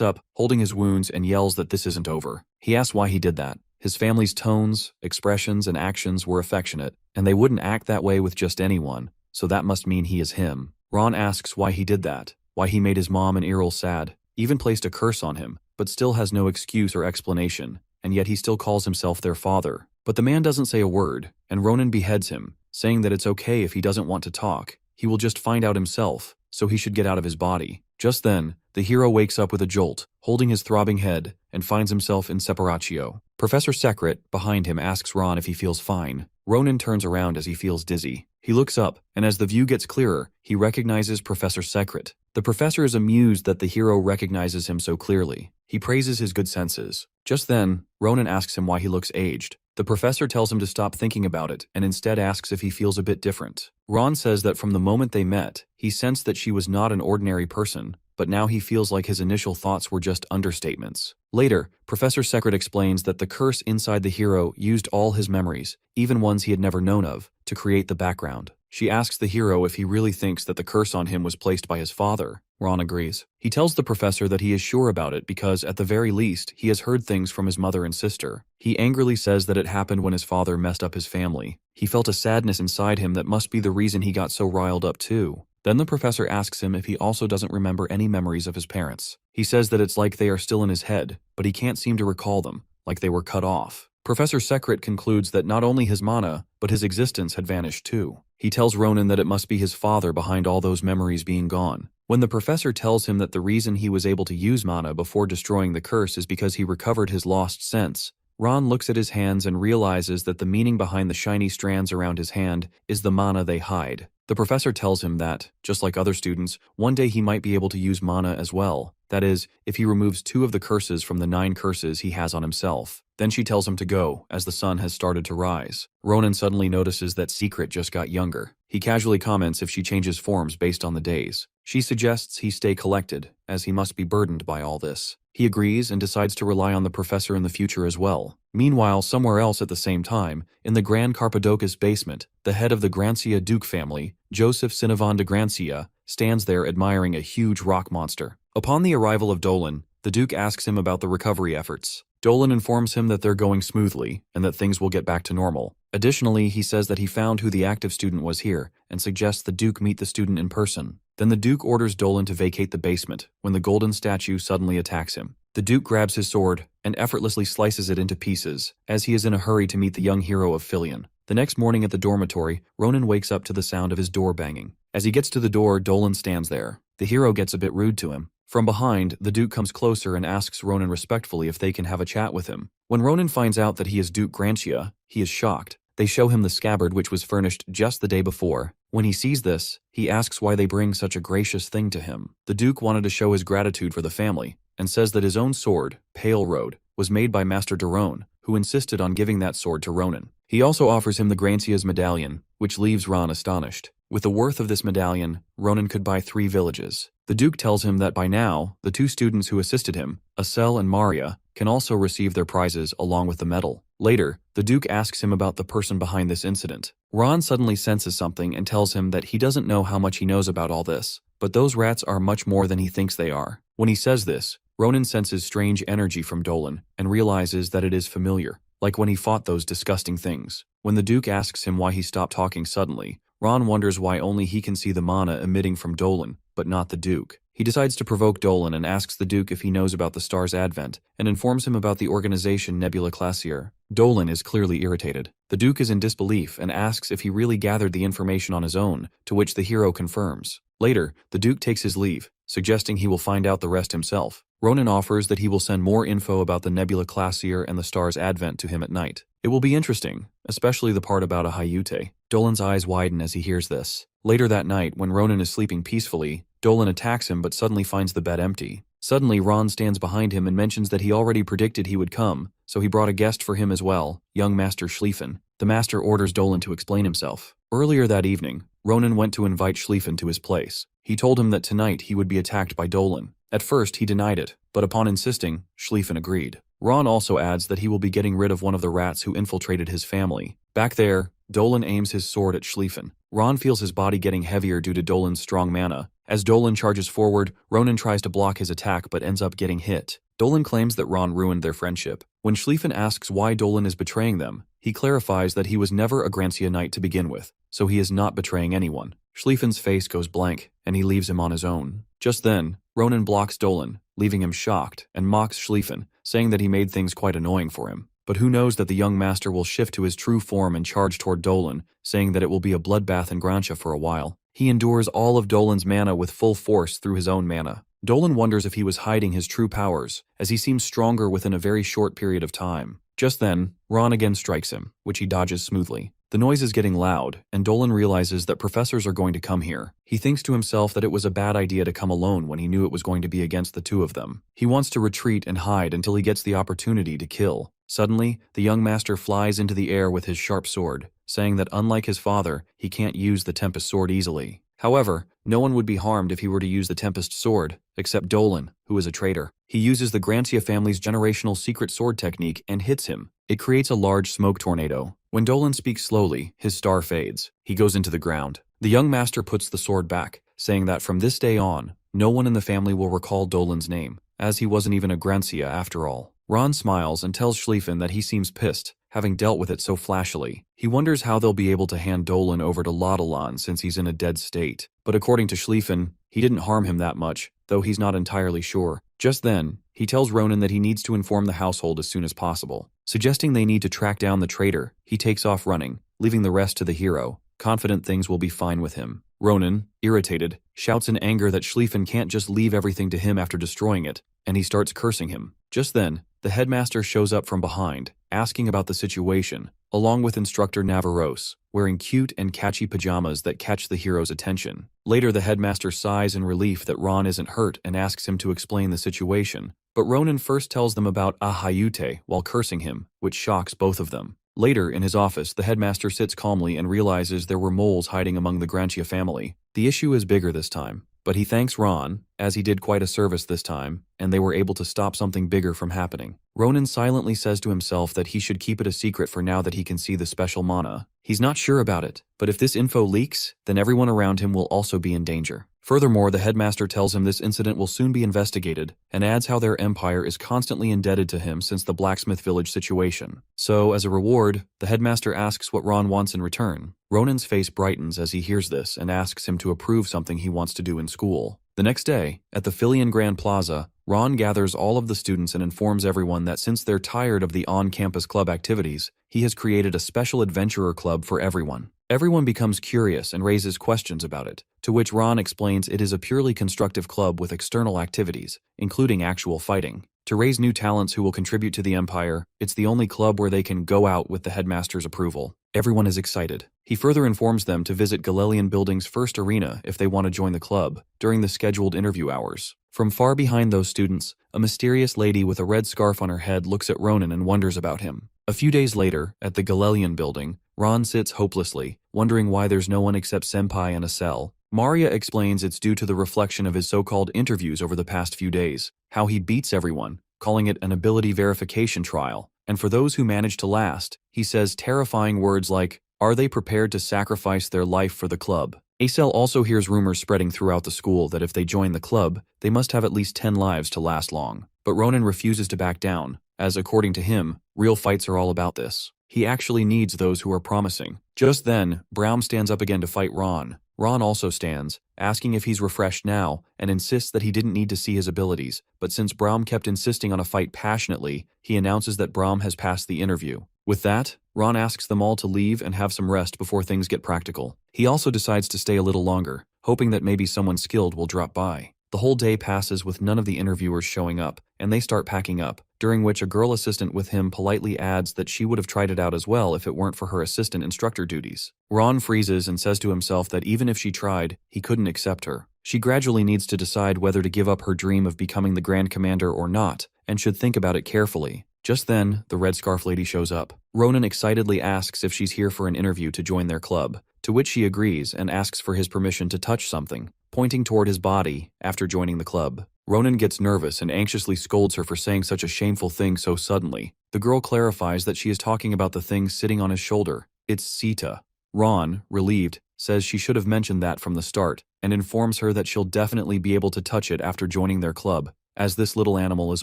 up, holding his wounds, and yells that this isn't over. He asks why he did that. His family's tones, expressions, and actions were affectionate, and they wouldn't act that way with just anyone, so that must mean he is him. Ron asks why he did that, why he made his mom and Iril sad, even placed a curse on him, but still has no excuse or explanation, and yet he still calls himself their father. But the man doesn't say a word, and Ronan beheads him, saying that it's okay if he doesn't want to talk. He will just find out himself, so he should get out of his body. Just then, the hero wakes up with a jolt, holding his throbbing head, and finds himself in separatio. Professor Sekret, behind him, asks Ron if he feels fine. Ronan turns around as he feels dizzy. He looks up, and as the view gets clearer, he recognizes Professor Sekret. The professor is amused that the hero recognizes him so clearly. He praises his good senses. Just then, Ronan asks him why he looks aged. The professor tells him to stop thinking about it and instead asks if he feels a bit different. Ron says that from the moment they met, he sensed that she was not an ordinary person, but now he feels like his initial thoughts were just understatements. Later, Professor Secret explains that the curse inside the hero used all his memories, even ones he had never known of, to create the background. She asks the hero if he really thinks that the curse on him was placed by his father. Ron agrees. He tells the professor that he is sure about it because, at the very least, he has heard things from his mother and sister. He angrily says that it happened when his father messed up his family. He felt a sadness inside him that must be the reason he got so riled up too. Then the professor asks him if he also doesn't remember any memories of his parents. He says that it's like they are still in his head, but he can't seem to recall them, like they were cut off. Professor Secret concludes that not only his mana, but his existence had vanished too. He tells Ronan that it must be his father behind all those memories being gone. When the professor tells him that the reason he was able to use mana before destroying the curse is because he recovered his lost sense, Ron looks at his hands and realizes that the meaning behind the shiny strands around his hand is the mana they hide. The professor tells him that, just like other students, one day he might be able to use mana as well. That is, if he removes 2 of the curses from the 9 curses he has on himself. Then she tells him to go, as the sun has started to rise. Ronan suddenly notices that Secret just got younger. He casually comments if she changes forms based on the days. She suggests he stay collected, as he must be burdened by all this. He agrees and decides to rely on the professor in the future as well. Meanwhile, somewhere else at the same time, in the Grand Carpadocus basement, the head of the Grancia Duke family, Joseph Sinovan de Grancia, stands there admiring a huge rock monster. Upon the arrival of Dolan, the Duke asks him about the recovery efforts. Dolan informs him that they're going smoothly and that things will get back to normal. Additionally, he says that he found who the active student was here and suggests the Duke meet the student in person. Then the Duke orders Dolan to vacate the basement when the golden statue suddenly attacks him. The Duke grabs his sword and effortlessly slices it into pieces, as he is in a hurry to meet the young hero of Fyian. The next morning at the dormitory, Ronan wakes up to the sound of his door banging. As he gets to the door, Dolan stands there. The hero gets a bit rude to him. From behind, the Duke comes closer and asks Ronan respectfully if they can have a chat with him. When Ronan finds out that he is Duke Grancia, he is shocked. They show him the scabbard which was furnished just the day before. When he sees this, he asks why they bring such a gracious thing to him. The Duke wanted to show his gratitude for the family, and says that his own sword, Pale Road, was made by Master Daron, who insisted on giving that sword to Ronan. He also offers him the Grancia's medallion, which leaves Ron astonished. With the worth of this medallion, Ronan could buy 3 villages. The Duke tells him that by now, the 2 students who assisted him, Asel and Maria, can also receive their prizes along with the medal. Later, the Duke asks him about the person behind this incident. Ron suddenly senses something and tells him that he doesn't know how much he knows about all this, but those rats are much more than he thinks they are. When he says this, Ronan senses strange energy from Dolan and realizes that it is familiar, like when he fought those disgusting things. When the Duke asks him why he stopped talking suddenly, Ron wonders why only he can see the mana emitting from Dolan, but not the Duke. He decides to provoke Dolan and asks the Duke if he knows about the star's advent, and informs him about the organization Nebula Classier. Dolan is clearly irritated. The Duke is in disbelief and asks if he really gathered the information on his own, to which the hero confirms. Later, the Duke takes his leave, suggesting he will find out the rest himself. Ronan offers that he will send more info about the Nebula Classier and the star's advent to him at night. It will be interesting, especially the part about Aayut. Dolan's eyes widen as he hears this. Later that night, when Ronan is sleeping peacefully, Dolan attacks him but suddenly finds the bed empty. Suddenly, Ron stands behind him and mentions that he already predicted he would come, so he brought a guest for him as well, young Master Schlieffen. The master orders Dolan to explain himself. Earlier that evening, Ronan went to invite Schlieffen to his place. He told him that tonight he would be attacked by Dolan. At first, he denied it, but upon insisting, Schlieffen agreed. Ron also adds that he will be getting rid of one of the rats who infiltrated his family. Back there, Dolan aims his sword at Schlieffen. Ron feels his body getting heavier due to Dolan's strong mana. As Dolan charges forward, Ronan tries to block his attack but ends up getting hit. Dolan claims that Ron ruined their friendship. When Schlieffen asks why Dolan is betraying them, he clarifies that he was never a Grancia knight to begin with, so he is not betraying anyone. Schlieffen's face goes blank, and he leaves him on his own. Just then, Ronan blocks Dolan, leaving him shocked, and mocks Schlieffen, saying that he made things quite annoying for him. But who knows that the young master will shift to his true form and charge toward Dolan, saying that it will be a bloodbath in Grancia for a while. He endures all of Dolan's mana with full force through his own mana. Dolan wonders if he was hiding his true powers, as he seems stronger within a very short period of time. Just then, Ron again strikes him, which he dodges smoothly. The noise is getting loud, and Dolan realizes that professors are going to come here. He thinks to himself that it was a bad idea to come alone when he knew it was going to be against the 2 of them. He wants to retreat and hide until he gets the opportunity to kill. Suddenly, the young master flies into the air with his sharp sword, saying that unlike his father, he can't use the Tempest sword easily. However, no one would be harmed if he were to use the Tempest sword, except Dolan, who is a traitor. He uses the Grantia family's generational secret sword technique and hits him. It creates a large smoke tornado. When Dolan speaks slowly, his star fades. He goes into the ground. The young master puts the sword back, saying that from this day on, no one in the family will recall Dolan's name, as he wasn't even a Grantia after all. Ron smiles and tells Schlieffen that he seems pissed, having dealt with it so flashily. He wonders how they'll be able to hand Dolan over to Laudelan since he's in a dead state. But according to Schlieffen, he didn't harm him that much, though he's not entirely sure. Just then, he tells Ronan that he needs to inform the household as soon as possible. Suggesting they need to track down the traitor, he takes off running, leaving the rest to the hero, confident things will be fine with him. Ronan, irritated, shouts in anger that Schlieffen can't just leave everything to him after destroying it, and he starts cursing him. Just then, the headmaster shows up from behind, asking about the situation, along with instructor Navaros, wearing cute and catchy pajamas that catch the hero's attention. Later, the headmaster sighs in relief that Ron isn't hurt and asks him to explain the situation, but Ronan first tells them about Aayut while cursing him, which shocks both of them. Later, in his office, the headmaster sits calmly and realizes there were moles hiding among the Grantia family. The issue is bigger this time, but he thanks Ron, as he did quite a service this time, and they were able to stop something bigger from happening. Ronan silently says to himself that he should keep it a secret for now that he can see the special mana. He's not sure about it, but if this info leaks, then everyone around him will also be in danger. Furthermore, the headmaster tells him this incident will soon be investigated, and adds how their empire is constantly indebted to him since the blacksmith village situation. So, as a reward, the headmaster asks what Ron wants in return. Ronan's face brightens as he hears this and asks him to approve something he wants to do in school. The next day, at the Fyian Grand Plaza, Ron gathers all of the students and informs everyone that since they're tired of the on-campus club activities, he has created a special adventurer club for everyone. Everyone becomes curious and raises questions about it, to which Ron explains it is a purely constructive club with external activities, including actual fighting. To raise new talents who will contribute to the Empire, it's the only club where they can go out with the headmaster's approval. Everyone is excited. He further informs them to visit Galelian Building's first arena if they want to join the club, during the scheduled interview hours. From far behind those students, a mysterious lady with a red scarf on her head looks at Ronan and wonders about him. A few days later, at the Galelian Building, Ron sits hopelessly, wondering why there's no one except Senpai in a cell. Maria explains it's due to the reflection of his so-called interviews over the past few days, how he beats everyone, calling it an ability verification trial, and for those who manage to last, he says terrifying words like, "Are they prepared to sacrifice their life for the club?" Acel also hears rumors spreading throughout the school that if they join the club, they must have at least 10 lives to last long. But Ronan refuses to back down, as according to him, real fights are all about this. He actually needs those who are promising. Just then, Braum stands up again to fight Ron. Ron also stands, asking if he's refreshed now, and insists that he didn't need to see his abilities, but since Braum kept insisting on a fight passionately, he announces that Braum has passed the interview. With that, Ron asks them all to leave and have some rest before things get practical. He also decides to stay a little longer, hoping that maybe someone skilled will drop by. The whole day passes with none of the interviewers showing up, and they start packing up, during which a girl assistant with him politely adds that she would have tried it out as well if it weren't for her assistant instructor duties. Ron freezes and says to himself that even if she tried, he couldn't accept her. She gradually needs to decide whether to give up her dream of becoming the Grand Commander or not, and should think about it carefully. Just then, the red scarf lady shows up. Ronan excitedly asks if she's here for an interview to join their club, to which she agrees and asks for his permission to touch something, pointing toward his body after joining the club. Ronan gets nervous and anxiously scolds her for saying such a shameful thing so suddenly. The girl clarifies that she is talking about the thing sitting on his shoulder. It's Sita. Ron, relieved, says she should have mentioned that from the start, and informs her that she'll definitely be able to touch it after joining their club, as this little animal is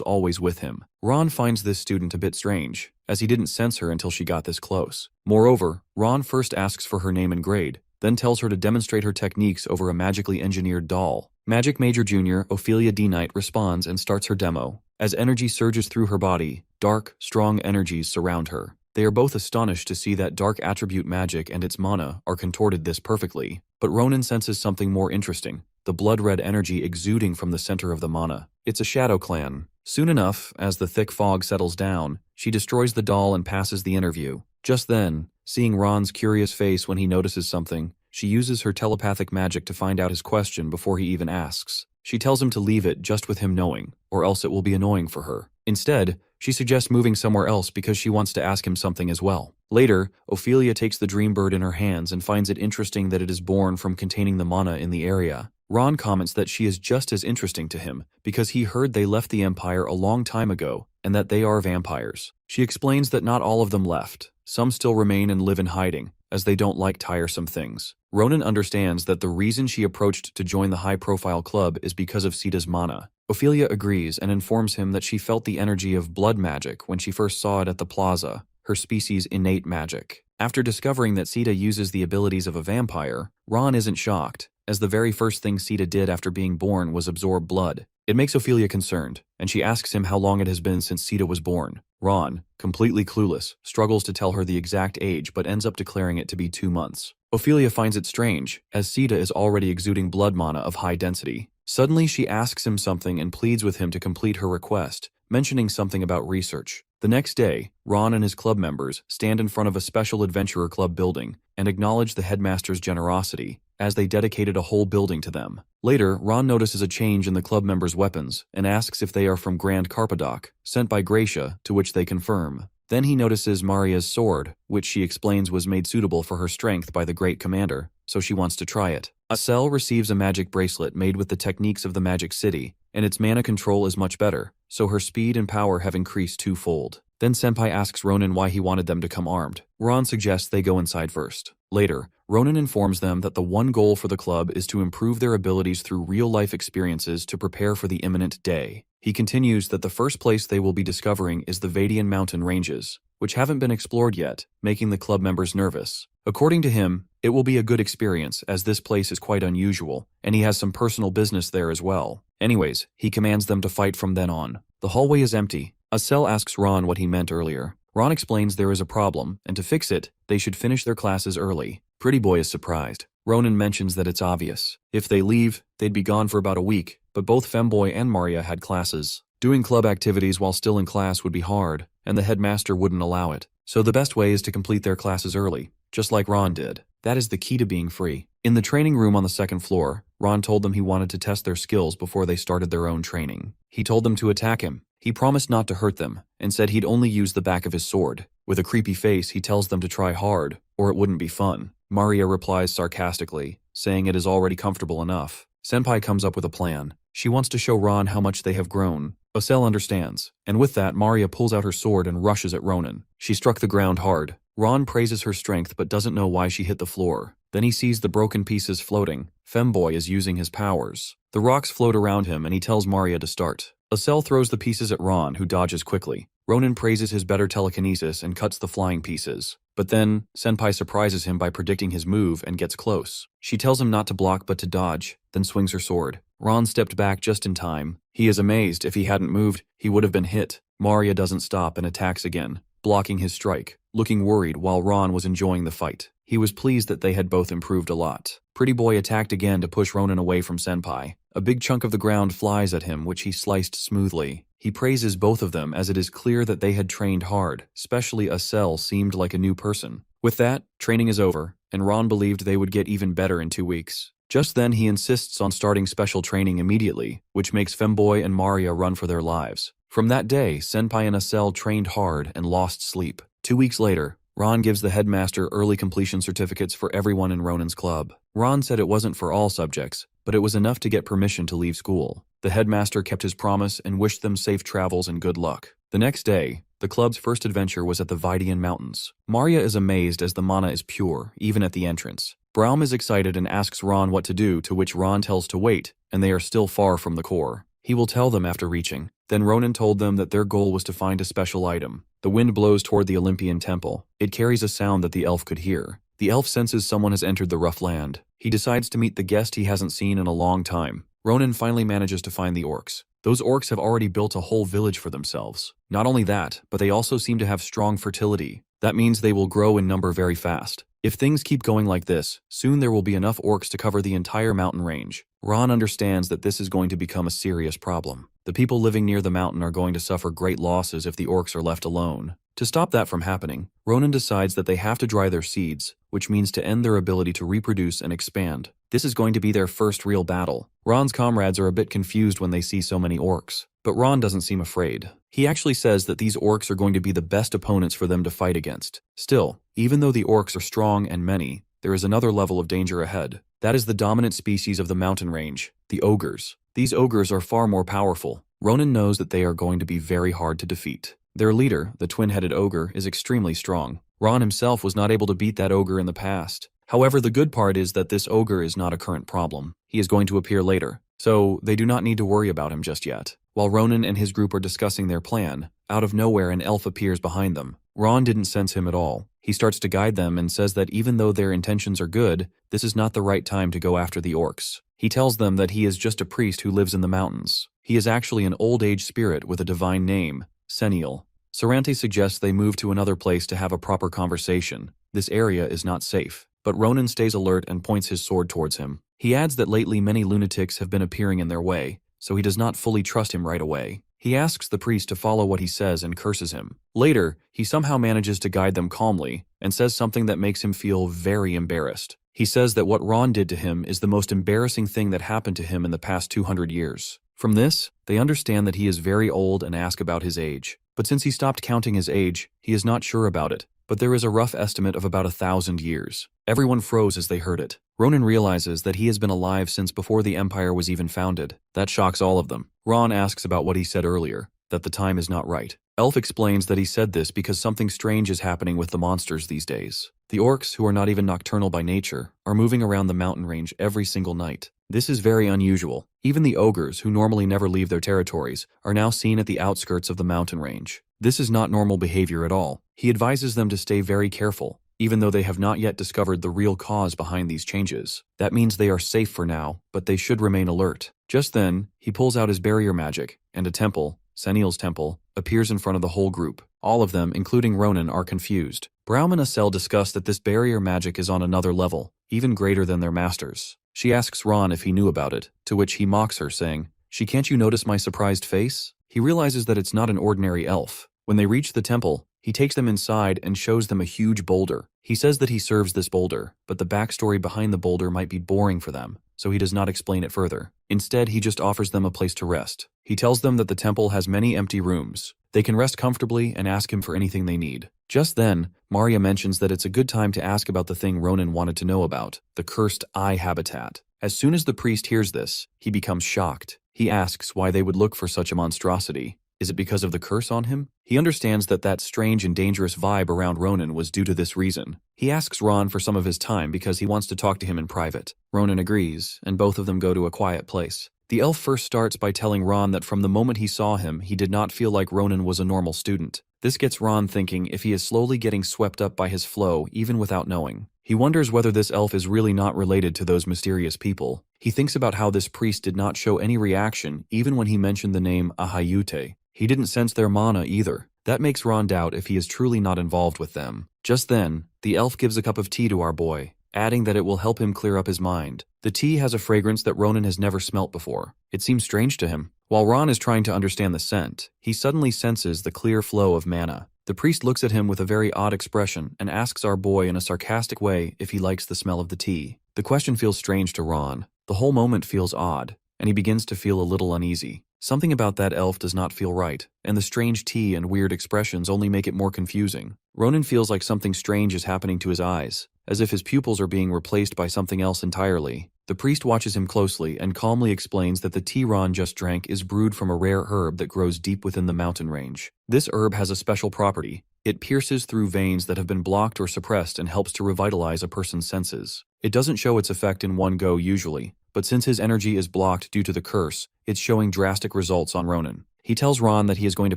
always with him. Ron finds this student a bit strange, as he didn't sense her until she got this close. Moreover, Ron first asks for her name and grade, then tells her to demonstrate her techniques over a magically engineered doll. Magic Major Jr. Ophelia D. Knight responds and starts her demo. As energy surges through her body, dark, strong energies surround her. They are both astonished to see that dark attribute magic and its mana are contorted this perfectly, but Ronan senses something more interesting, the blood-red energy exuding from the center of the mana. It's a shadow clan. Soon enough, as the thick fog settles down, she destroys the doll and passes the interview. Just then, seeing Ron's curious face when he notices something, she uses her telepathic magic to find out his question before he even asks. She tells him to leave it just with him knowing, or else it will be annoying for her. Instead, she suggests moving somewhere else because she wants to ask him something as well. Later, Ophelia takes the dream bird in her hands and finds it interesting that it is born from containing the mana in the area. Ron comments that she is just as interesting to him because he heard they left the Empire a long time ago and that they are vampires. She explains that not all of them left. Some still remain and live in hiding, as they don't like tiresome things. Ronan understands that the reason she approached to join the high-profile club is because of Sita's mana. Ophelia agrees and informs him that she felt the energy of blood magic when she first saw it at the plaza, her species' innate magic. After discovering that Sita uses the abilities of a vampire, Ron isn't shocked, as the very first thing Sita did after being born was absorb blood. It makes Ophelia concerned, and she asks him how long it has been since Sita was born. Ron, completely clueless, struggles to tell her the exact age but ends up declaring it to be 2 months. Ophelia finds it strange, as Sita is already exuding blood mana of high density. Suddenly she asks him something and pleads with him to complete her request, mentioning something about research. The next day, Ron and his club members stand in front of a special adventurer club building and acknowledge the headmaster's generosity, as they dedicated a whole building to them. Later, Ron notices a change in the club members' weapons and asks if they are from Grand Carpadoc, sent by Gracia, to which they confirm. Then he notices Maria's sword, which she explains was made suitable for her strength by the Great Commander, so she wants to try it. Acel receives a magic bracelet made with the techniques of the Magic City, and its mana control is much better, so her speed and power have increased twofold. Then Senpai asks Ronan why he wanted them to come armed. Ron suggests they go inside first. Later, Ronan informs them that the one goal for the club is to improve their abilities through real-life experiences to prepare for the imminent day. He continues that the first place they will be discovering is the Vadian mountain ranges, which haven't been explored yet, making the club members nervous. According to him, it will be a good experience as this place is quite unusual, and he has some personal business there as well. Anyways, he commands them to fight from then on. The hallway is empty. Acel asks Ron what he meant earlier. Ron explains there is a problem, and to fix it, they should finish their classes early. Pretty Boy is surprised. Ronan mentions that it's obvious. If they leave, they'd be gone for about a week, but both Femboy and Maria had classes. Doing club activities while still in class would be hard, and the headmaster wouldn't allow it. So the best way is to complete their classes early, just like Ron did. That is the key to being free. In the training room on the second floor, Ron told them he wanted to test their skills before they started their own training. He told them to attack him. He promised not to hurt them, and said he'd only use the back of his sword. With a creepy face, he tells them to try hard, or it wouldn't be fun. Maria replies sarcastically, saying it is already comfortable enough. Senpai comes up with a plan. She wants to show Ron how much they have grown. Acel understands, and with that, Maria pulls out her sword and rushes at Ronan. She struck the ground hard. Ron praises her strength but doesn't know why she hit the floor. Then he sees the broken pieces floating. Femboy is using his powers. The rocks float around him and he tells Maria to start. Acel throws the pieces at Ron, who dodges quickly. Ronan praises his better telekinesis and cuts the flying pieces. But then, Senpai surprises him by predicting his move and gets close. She tells him not to block but to dodge, then swings her sword. Ron stepped back just in time. He is amazed. If he hadn't moved, he would have been hit. Maria doesn't stop and attacks again, blocking his strike, looking worried while Ron was enjoying the fight. He was pleased that they had both improved a lot. Pretty Boy attacked again to push Ronan away from Senpai. A big chunk of the ground flies at him, which he sliced smoothly. He praises both of them as it is clear that they had trained hard, especially Acel seemed like a new person. With that, training is over, and Ron believed they would get even better in 2 weeks. Just then he insists on starting special training immediately, which makes Femboy and Maria run for their lives. From that day, Senpai and Acel trained hard and lost sleep. 2 weeks later, Ron gives the headmaster early completion certificates for everyone in Ronan's club. Ron said it wasn't for all subjects, but it was enough to get permission to leave school. The headmaster kept his promise and wished them safe travels and good luck. The next day, the club's first adventure was at the Vaidian Mountains. Maria is amazed as the mana is pure, even at the entrance. Braum is excited and asks Ron what to do, to which Ron tells to wait, and they are still far from the core. He will tell them after reaching. Then Ronan told them that their goal was to find a special item. The wind blows toward the Olympian temple. It carries a sound that the elf could hear. The elf senses someone has entered the rough land. He decides to meet the guest he hasn't seen in a long time. Ronan finally manages to find the orcs. Those orcs have already built a whole village for themselves. Not only that, but they also seem to have strong fertility. That means they will grow in number very fast. If things keep going like this, soon there will be enough orcs to cover the entire mountain range. Ron understands that this is going to become a serious problem. The people living near the mountain are going to suffer great losses if the orcs are left alone. To stop that from happening, Ronan decides that they have to dry their seeds, which means to end their ability to reproduce and expand. This is going to be their first real battle. Ron's comrades are a bit confused when they see so many orcs, but Ron doesn't seem afraid. He actually says that these orcs are going to be the best opponents for them to fight against. Still, even though the orcs are strong and many, there is another level of danger ahead. That is the dominant species of the mountain range, the ogres. These ogres are far more powerful. Ronan knows that they are going to be very hard to defeat. Their leader, the twin-headed ogre, is extremely strong. Ron himself was not able to beat that ogre in the past. However, the good part is that this ogre is not a current problem. He is going to appear later, so they do not need to worry about him just yet. While Ronan and his group are discussing their plan, out of nowhere an elf appears behind them. Ron didn't sense him at all. He starts to guide them and says that even though their intentions are good, this is not the right time to go after the orcs. He tells them that he is just a priest who lives in the mountains. He is actually an old-age spirit with a divine name, Seniel. Sarante suggests they move to another place to have a proper conversation. This area is not safe, but Ronan stays alert and points his sword towards him. He adds that lately many lunatics have been appearing in their way, so he does not fully trust him right away. He asks the priest to follow what he says and curses him. Later, he somehow manages to guide them calmly and says something that makes him feel very embarrassed. He says that what Ron did to him is the most embarrassing thing that happened to him in the past 200 years. From this, they understand that he is very old and ask about his age. But since he stopped counting his age, he is not sure about it. But there is a rough estimate of about 1,000 years. Everyone froze as they heard it. Ronan realizes that he has been alive since before the Empire was even founded. That shocks all of them. Ron asks about what he said earlier, that the time is not right. Elf explains that he said this because something strange is happening with the monsters these days. The orcs, who are not even nocturnal by nature, are moving around the mountain range every single night. This is very unusual. Even the ogres, who normally never leave their territories, are now seen at the outskirts of the mountain range. This is not normal behavior at all. He advises them to stay very careful, even though they have not yet discovered the real cause behind these changes. That means they are safe for now, but they should remain alert. Just then, he pulls out his barrier magic, and a temple, Seniel's temple, appears in front of the whole group. All of them, including Ronan, are confused. Braum and Acel discuss that this barrier magic is on another level, even greater than their masters. She asks Ron if he knew about it, to which he mocks her, saying, "Can't you notice my surprised face?" He realizes that it's not an ordinary elf. When they reach the temple, he takes them inside and shows them a huge boulder. He says that he serves this boulder, but the backstory behind the boulder might be boring for them, so he does not explain it further. Instead, he just offers them a place to rest. He tells them that the temple has many empty rooms. They can rest comfortably and ask him for anything they need. Just then, Maria mentions that it's a good time to ask about the thing Ronan wanted to know about, the cursed eye habitat. As soon as the priest hears this, he becomes shocked. He asks why they would look for such a monstrosity. Is it because of the curse on him? He understands that strange and dangerous vibe around Ronan was due to this reason. He asks Ron for some of his time because he wants to talk to him in private. Ronan agrees, and both of them go to a quiet place. The elf first starts by telling Ron that from the moment he saw him, he did not feel like Ronan was a normal student. This gets Ron thinking if he is slowly getting swept up by his flow, even without knowing. He wonders whether this elf is really not related to those mysterious people. He thinks about how this priest did not show any reaction even when he mentioned the name Aayut. He didn't sense their mana either. That makes Ron doubt if he is truly not involved with them. Just then, the elf gives a cup of tea to our boy, adding that it will help him clear up his mind. The tea has a fragrance that Ronan has never smelt before. It seems strange to him. While Ron is trying to understand the scent, he suddenly senses the clear flow of mana. The priest looks at him with a very odd expression and asks our boy in a sarcastic way if he likes the smell of the tea. The question feels strange to Ron. The whole moment feels odd, and he begins to feel a little uneasy. Something about that elf does not feel right, and the strange tea and weird expressions only make it more confusing. Ronan feels like something strange is happening to his eyes, as if his pupils are being replaced by something else entirely. The priest watches him closely and calmly explains that the tea Ron just drank is brewed from a rare herb that grows deep within the mountain range. This herb has a special property. It pierces through veins that have been blocked or suppressed and helps to revitalize a person's senses. It doesn't show its effect in one go usually, but since his energy is blocked due to the curse, it's showing drastic results on Ronan. He tells Ron that he is going to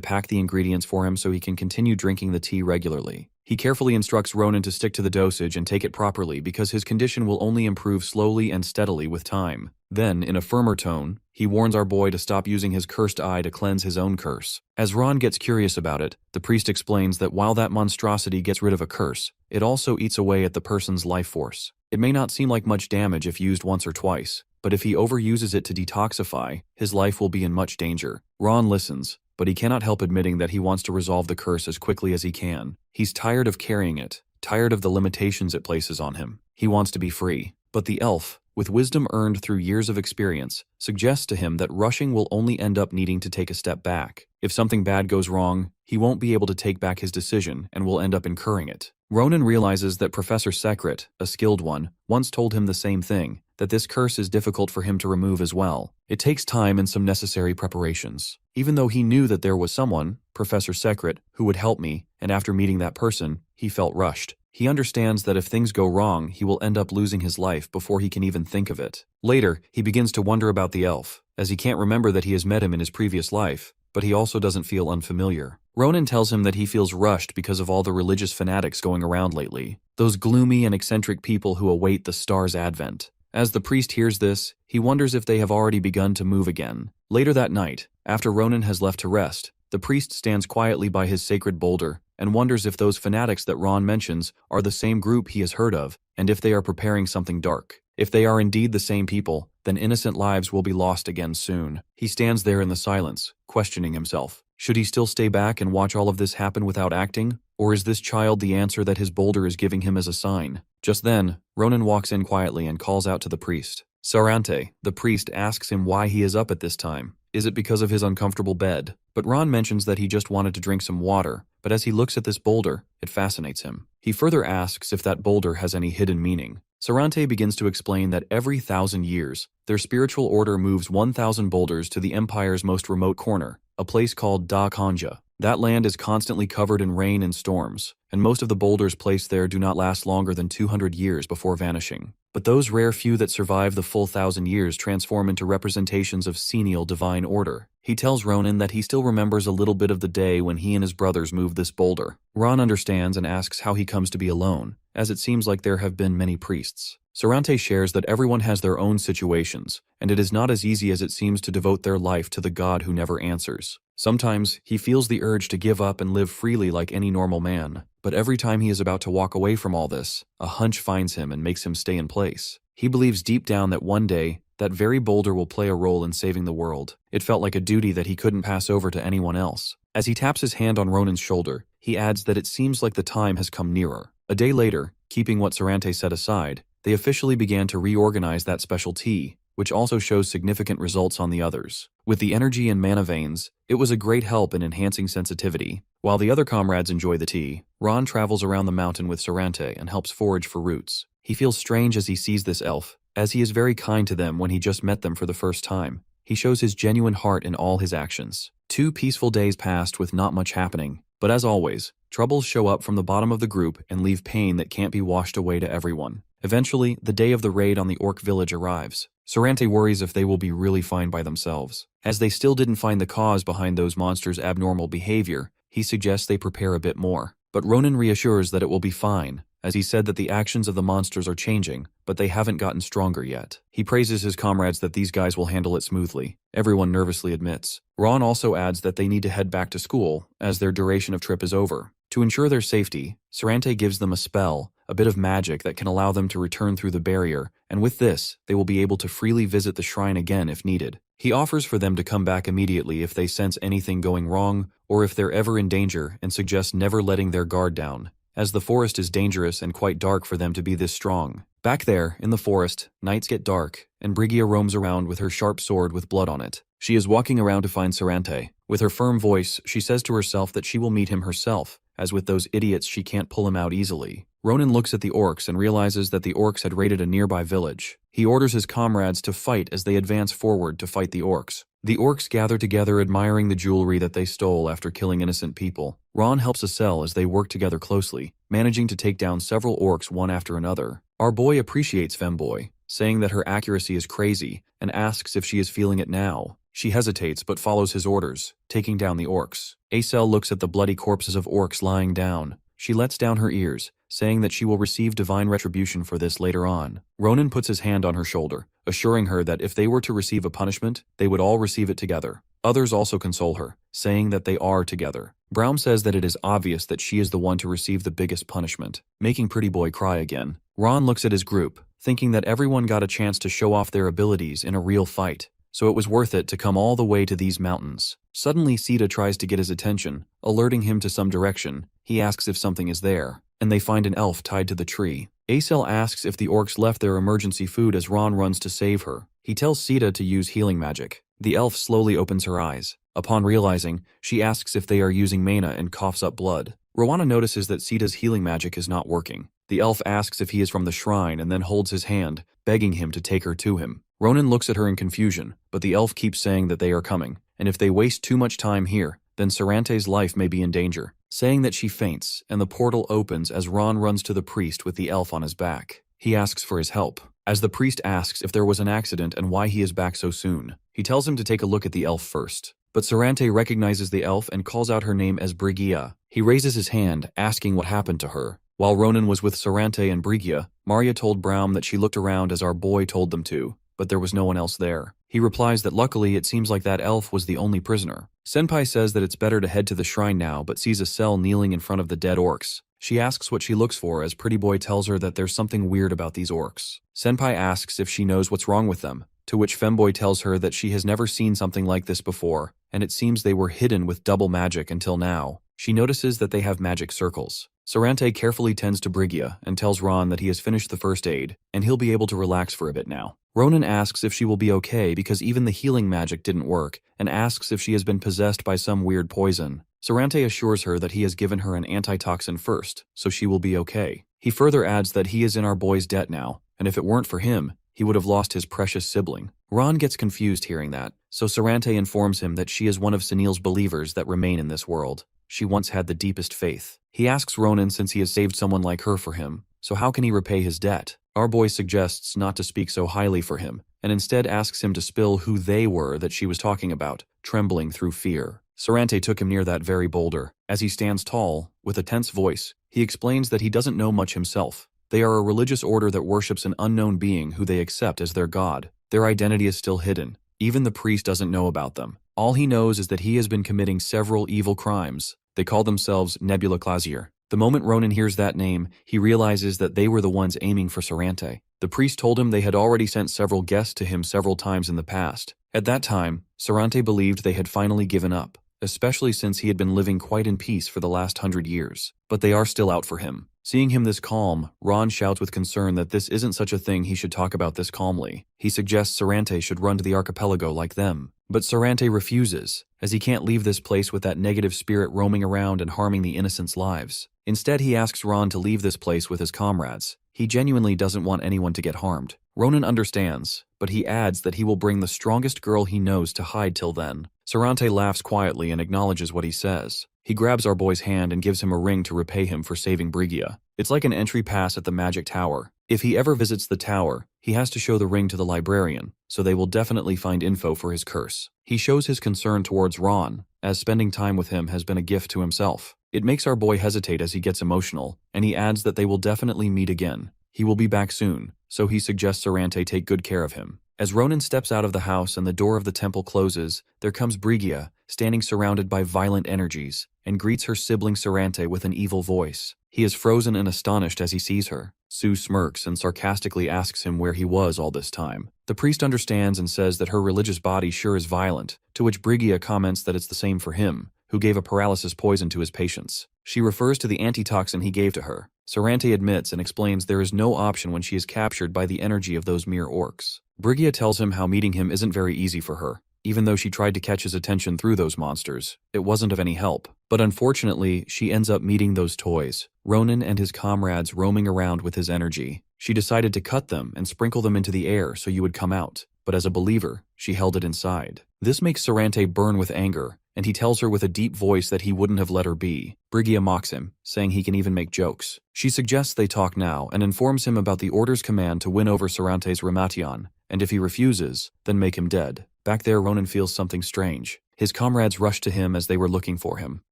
pack the ingredients for him so he can continue drinking the tea regularly. He carefully instructs Ronan to stick to the dosage and take it properly because his condition will only improve slowly and steadily with time. Then, in a firmer tone, he warns our boy to stop using his cursed eye to cleanse his own curse. As Ron gets curious about it, the priest explains that while that monstrosity gets rid of a curse, it also eats away at the person's life force. It may not seem like much damage if used once or twice, but if he overuses it to detoxify, his life will be in much danger. Ron listens, but he cannot help admitting that he wants to resolve the curse as quickly as he can. He's tired of carrying it, tired of the limitations it places on him. He wants to be free. But the elf, with wisdom earned through years of experience, suggests to him that rushing will only end up needing to take a step back. If something bad goes wrong, he won't be able to take back his decision and will end up incurring it. Ronan realizes that Professor Secret, a skilled one, once told him the same thing, that this curse is difficult for him to remove as well. It takes time and some necessary preparations. Even though he knew that there was someone, Professor Secret, who would help me, and after meeting that person, he felt rushed. He understands that if things go wrong, he will end up losing his life before he can even think of it. Later, he begins to wonder about the elf, as he can't remember that he has met him in his previous life, but he also doesn't feel unfamiliar. Ronan tells him that he feels rushed because of all the religious fanatics going around lately, those gloomy and eccentric people who await the star's advent. As the priest hears this, he wonders if they have already begun to move again. Later that night, after Ronan has left to rest, the priest stands quietly by his sacred boulder and wonders if those fanatics that Ron mentions are the same group he has heard of, and if they are preparing something dark. If they are indeed the same people, then innocent lives will be lost again soon. He stands there in the silence, questioning himself. Should he still stay back and watch all of this happen without acting? Or is this child the answer that his boulder is giving him as a sign? Just then, Ronan walks in quietly and calls out to the priest. Sarante, the priest, asks him why he is up at this time. Is it because of his uncomfortable bed? But Ron mentions that he just wanted to drink some water, but as he looks at this boulder, it fascinates him. He further asks if that boulder has any hidden meaning. Sarante begins to explain that every 1,000 years, their spiritual order moves 1,000 boulders to the empire's most remote corner, a place called Da Kanja. That land is constantly covered in rain and storms, and most of the boulders placed there do not last longer than 200 years before vanishing. But those rare few that survive the full 1,000 years transform into representations of Senial divine order. He tells Ronan that he still remembers a little bit of the day when he and his brothers moved this boulder. Ron understands and asks how he comes to be alone, as it seems like there have been many priests. Sarante shares that everyone has their own situations, and it is not as easy as it seems to devote their life to the God who never answers. Sometimes, he feels the urge to give up and live freely like any normal man, but every time he is about to walk away from all this, a hunch finds him and makes him stay in place. He believes deep down that one day, that very boulder will play a role in saving the world. It felt like a duty that he couldn't pass over to anyone else. As he taps his hand on Ronan's shoulder, he adds that it seems like the time has come nearer. A day later, keeping what Sarante set aside, they officially began to reorganize that special tea, which also shows significant results on the others. With the energy and mana veins, it was a great help in enhancing sensitivity. While the other comrades enjoy the tea, Ron travels around the mountain with Sarante and helps forage for roots. He feels strange as he sees this elf, as he is very kind to them when he just met them for the first time. He shows his genuine heart in all his actions. 2 peaceful days passed with not much happening, but as always, troubles show up from the bottom of the group and leave pain that can't be washed away to everyone. Eventually, the day of the raid on the orc village arrives. Sarante worries if they will be really fine by themselves. As they still didn't find the cause behind those monsters' abnormal behavior, he suggests they prepare a bit more. But Ronan reassures that it will be fine, as he said that the actions of the monsters are changing, but they haven't gotten stronger yet. He praises his comrades that these guys will handle it smoothly. Everyone nervously admits. Ron also adds that they need to head back to school, as their duration of trip is over. To ensure their safety, Sarante gives them a spell, a bit of magic that can allow them to return through the barrier, and with this, they will be able to freely visit the shrine again if needed. He offers for them to come back immediately if they sense anything going wrong, or if they're ever in danger, and suggests never letting their guard down, as the forest is dangerous and quite dark for them to be this strong. Back there, in the forest, nights get dark, and Brigia roams around with her sharp sword with blood on it. She is walking around to find Sarante. With her firm voice, she says to herself that she will meet him herself, as with those idiots she can't pull him out easily. Ronan looks at the orcs and realizes that the orcs had raided a nearby village. He orders his comrades to fight as they advance forward to fight the orcs. The orcs gather together admiring the jewelry that they stole after killing innocent people. Ron helps Acel as they work together closely, managing to take down several orcs one after another. Our boy appreciates Femboy, saying that her accuracy is crazy, and asks if she is feeling it now. She hesitates but follows his orders, taking down the orcs. Acel looks at the bloody corpses of orcs lying down. She lets down her ears, saying that she will receive divine retribution for this later on. Ronan puts his hand on her shoulder, assuring her that if they were to receive a punishment, they would all receive it together. Others also console her, saying that they are together. Brown says that it is obvious that she is the one to receive the biggest punishment, making Pretty Boy cry again. Ron looks at his group, thinking that everyone got a chance to show off their abilities in a real fight, so it was worth it to come all the way to these mountains. Suddenly Sita tries to get his attention, alerting him to some direction. He asks if something is there, and they find an elf tied to the tree. Acel asks if the orcs left their emergency food as Ron runs to save her. He tells Sita to use healing magic. The elf slowly opens her eyes. Upon realizing, she asks if they are using mana and coughs up blood. Rowana notices that Sita's healing magic is not working. The elf asks if he is from the shrine and then holds his hand, begging him to take her to him. Ronan looks at her in confusion, but the elf keeps saying that they are coming, and if they waste too much time here, then Sarante's life may be in danger, saying that she faints, and the portal opens as Ron runs to the priest with the elf on his back. He asks for his help. As the priest asks if there was an accident and why he is back so soon, he tells him to take a look at the elf first. But Sarante recognizes the elf and calls out her name as Brigia. He raises his hand, asking what happened to her. While Ronan was with Sarante and Brigia, Maria told Braum that she looked around as our boy told them to, but there was no one else there. He replies that luckily it seems like that elf was the only prisoner. Senpai says that it's better to head to the shrine now but sees a cell kneeling in front of the dead orcs. She asks what she looks for as Pretty Boy tells her that there's something weird about these orcs. Senpai asks if she knows what's wrong with them, to which Femboy tells her that she has never seen something like this before, and it seems they were hidden with double magic until now. She notices that they have magic circles. Sarante carefully tends to Brigia and tells Ron that he has finished the first aid, and he'll be able to relax for a bit now. Ronan asks if she will be okay because even the healing magic didn't work, and asks if she has been possessed by some weird poison. Sarante assures her that he has given her an antitoxin first, so she will be okay. He further adds that he is in our boy's debt now, and if it weren't for him, he would have lost his precious sibling. Ron gets confused hearing that, so Sarante informs him that she is one of Sunil's believers that remain in this world. She once had the deepest faith. He asks Ronan since he has saved someone like her for him, so how can he repay his debt? Our boy suggests not to speak so highly for him, and instead asks him to spill who they were that she was talking about, trembling through fear. Sarante took him near that very boulder. As he stands tall, with a tense voice, he explains that he doesn't know much himself. They are a religious order that worships an unknown being who they accept as their god. Their identity is still hidden. Even the priest doesn't know about them. All he knows is that he has been committing several evil crimes. They call themselves Nebula Clasier. The moment Ronan hears that name, he realizes that they were the ones aiming for Sarante. The priest told him they had already sent several guests to him several times in the past. At that time, Sarante believed they had finally given up, especially since he had been living quite in peace for the last 100 years. But they are still out for him. Seeing him this calm, Ron shouts with concern that this isn't such a thing he should talk about this calmly. He suggests Sarante should run to the archipelago like them. But Sarante refuses, as he can't leave this place with that negative spirit roaming around and harming the innocents' lives. Instead, he asks Ron to leave this place with his comrades. He genuinely doesn't want anyone to get harmed. Ronan understands, but he adds that he will bring the strongest girl he knows to hide till then. Sarante laughs quietly and acknowledges what he says. He grabs our boy's hand and gives him a ring to repay him for saving Brigia. It's like an entry pass at the Magic Tower. If he ever visits the tower, he has to show the ring to the librarian, so they will definitely find info for his curse. He shows his concern towards Ron, as spending time with him has been a gift to himself. It makes our boy hesitate as he gets emotional, and he adds that they will definitely meet again. He will be back soon, so he suggests Sarante take good care of him. As Ronan steps out of the house and the door of the temple closes, there comes Brigia, standing surrounded by violent energies, and greets her sibling Sarante with an evil voice. He is frozen and astonished as he sees her. Sue smirks and sarcastically asks him where he was all this time. The priest understands and says that her religious body sure is violent, to which Brigia comments that it's the same for him, who gave a paralysis poison to his patients. She refers to the antitoxin he gave to her. Sarante admits and explains there is no option when she is captured by the energy of those mere orcs. Brigia tells him how meeting him isn't very easy for her. Even though she tried to catch his attention through those monsters, it wasn't of any help. But unfortunately, she ends up meeting those toys, Ronan and his comrades roaming around with his energy. She decided to cut them and sprinkle them into the air so you would come out, but as a believer, she held it inside. This makes Sarante burn with anger, and he tells her with a deep voice that he wouldn't have let her be. Brigia mocks him, saying he can even make jokes. She suggests they talk now and informs him about the order's command to win over Sarante's Ramation, and if he refuses, then make him dead. Back there, Ronan feels something strange. His comrades rush to him as they were looking for him.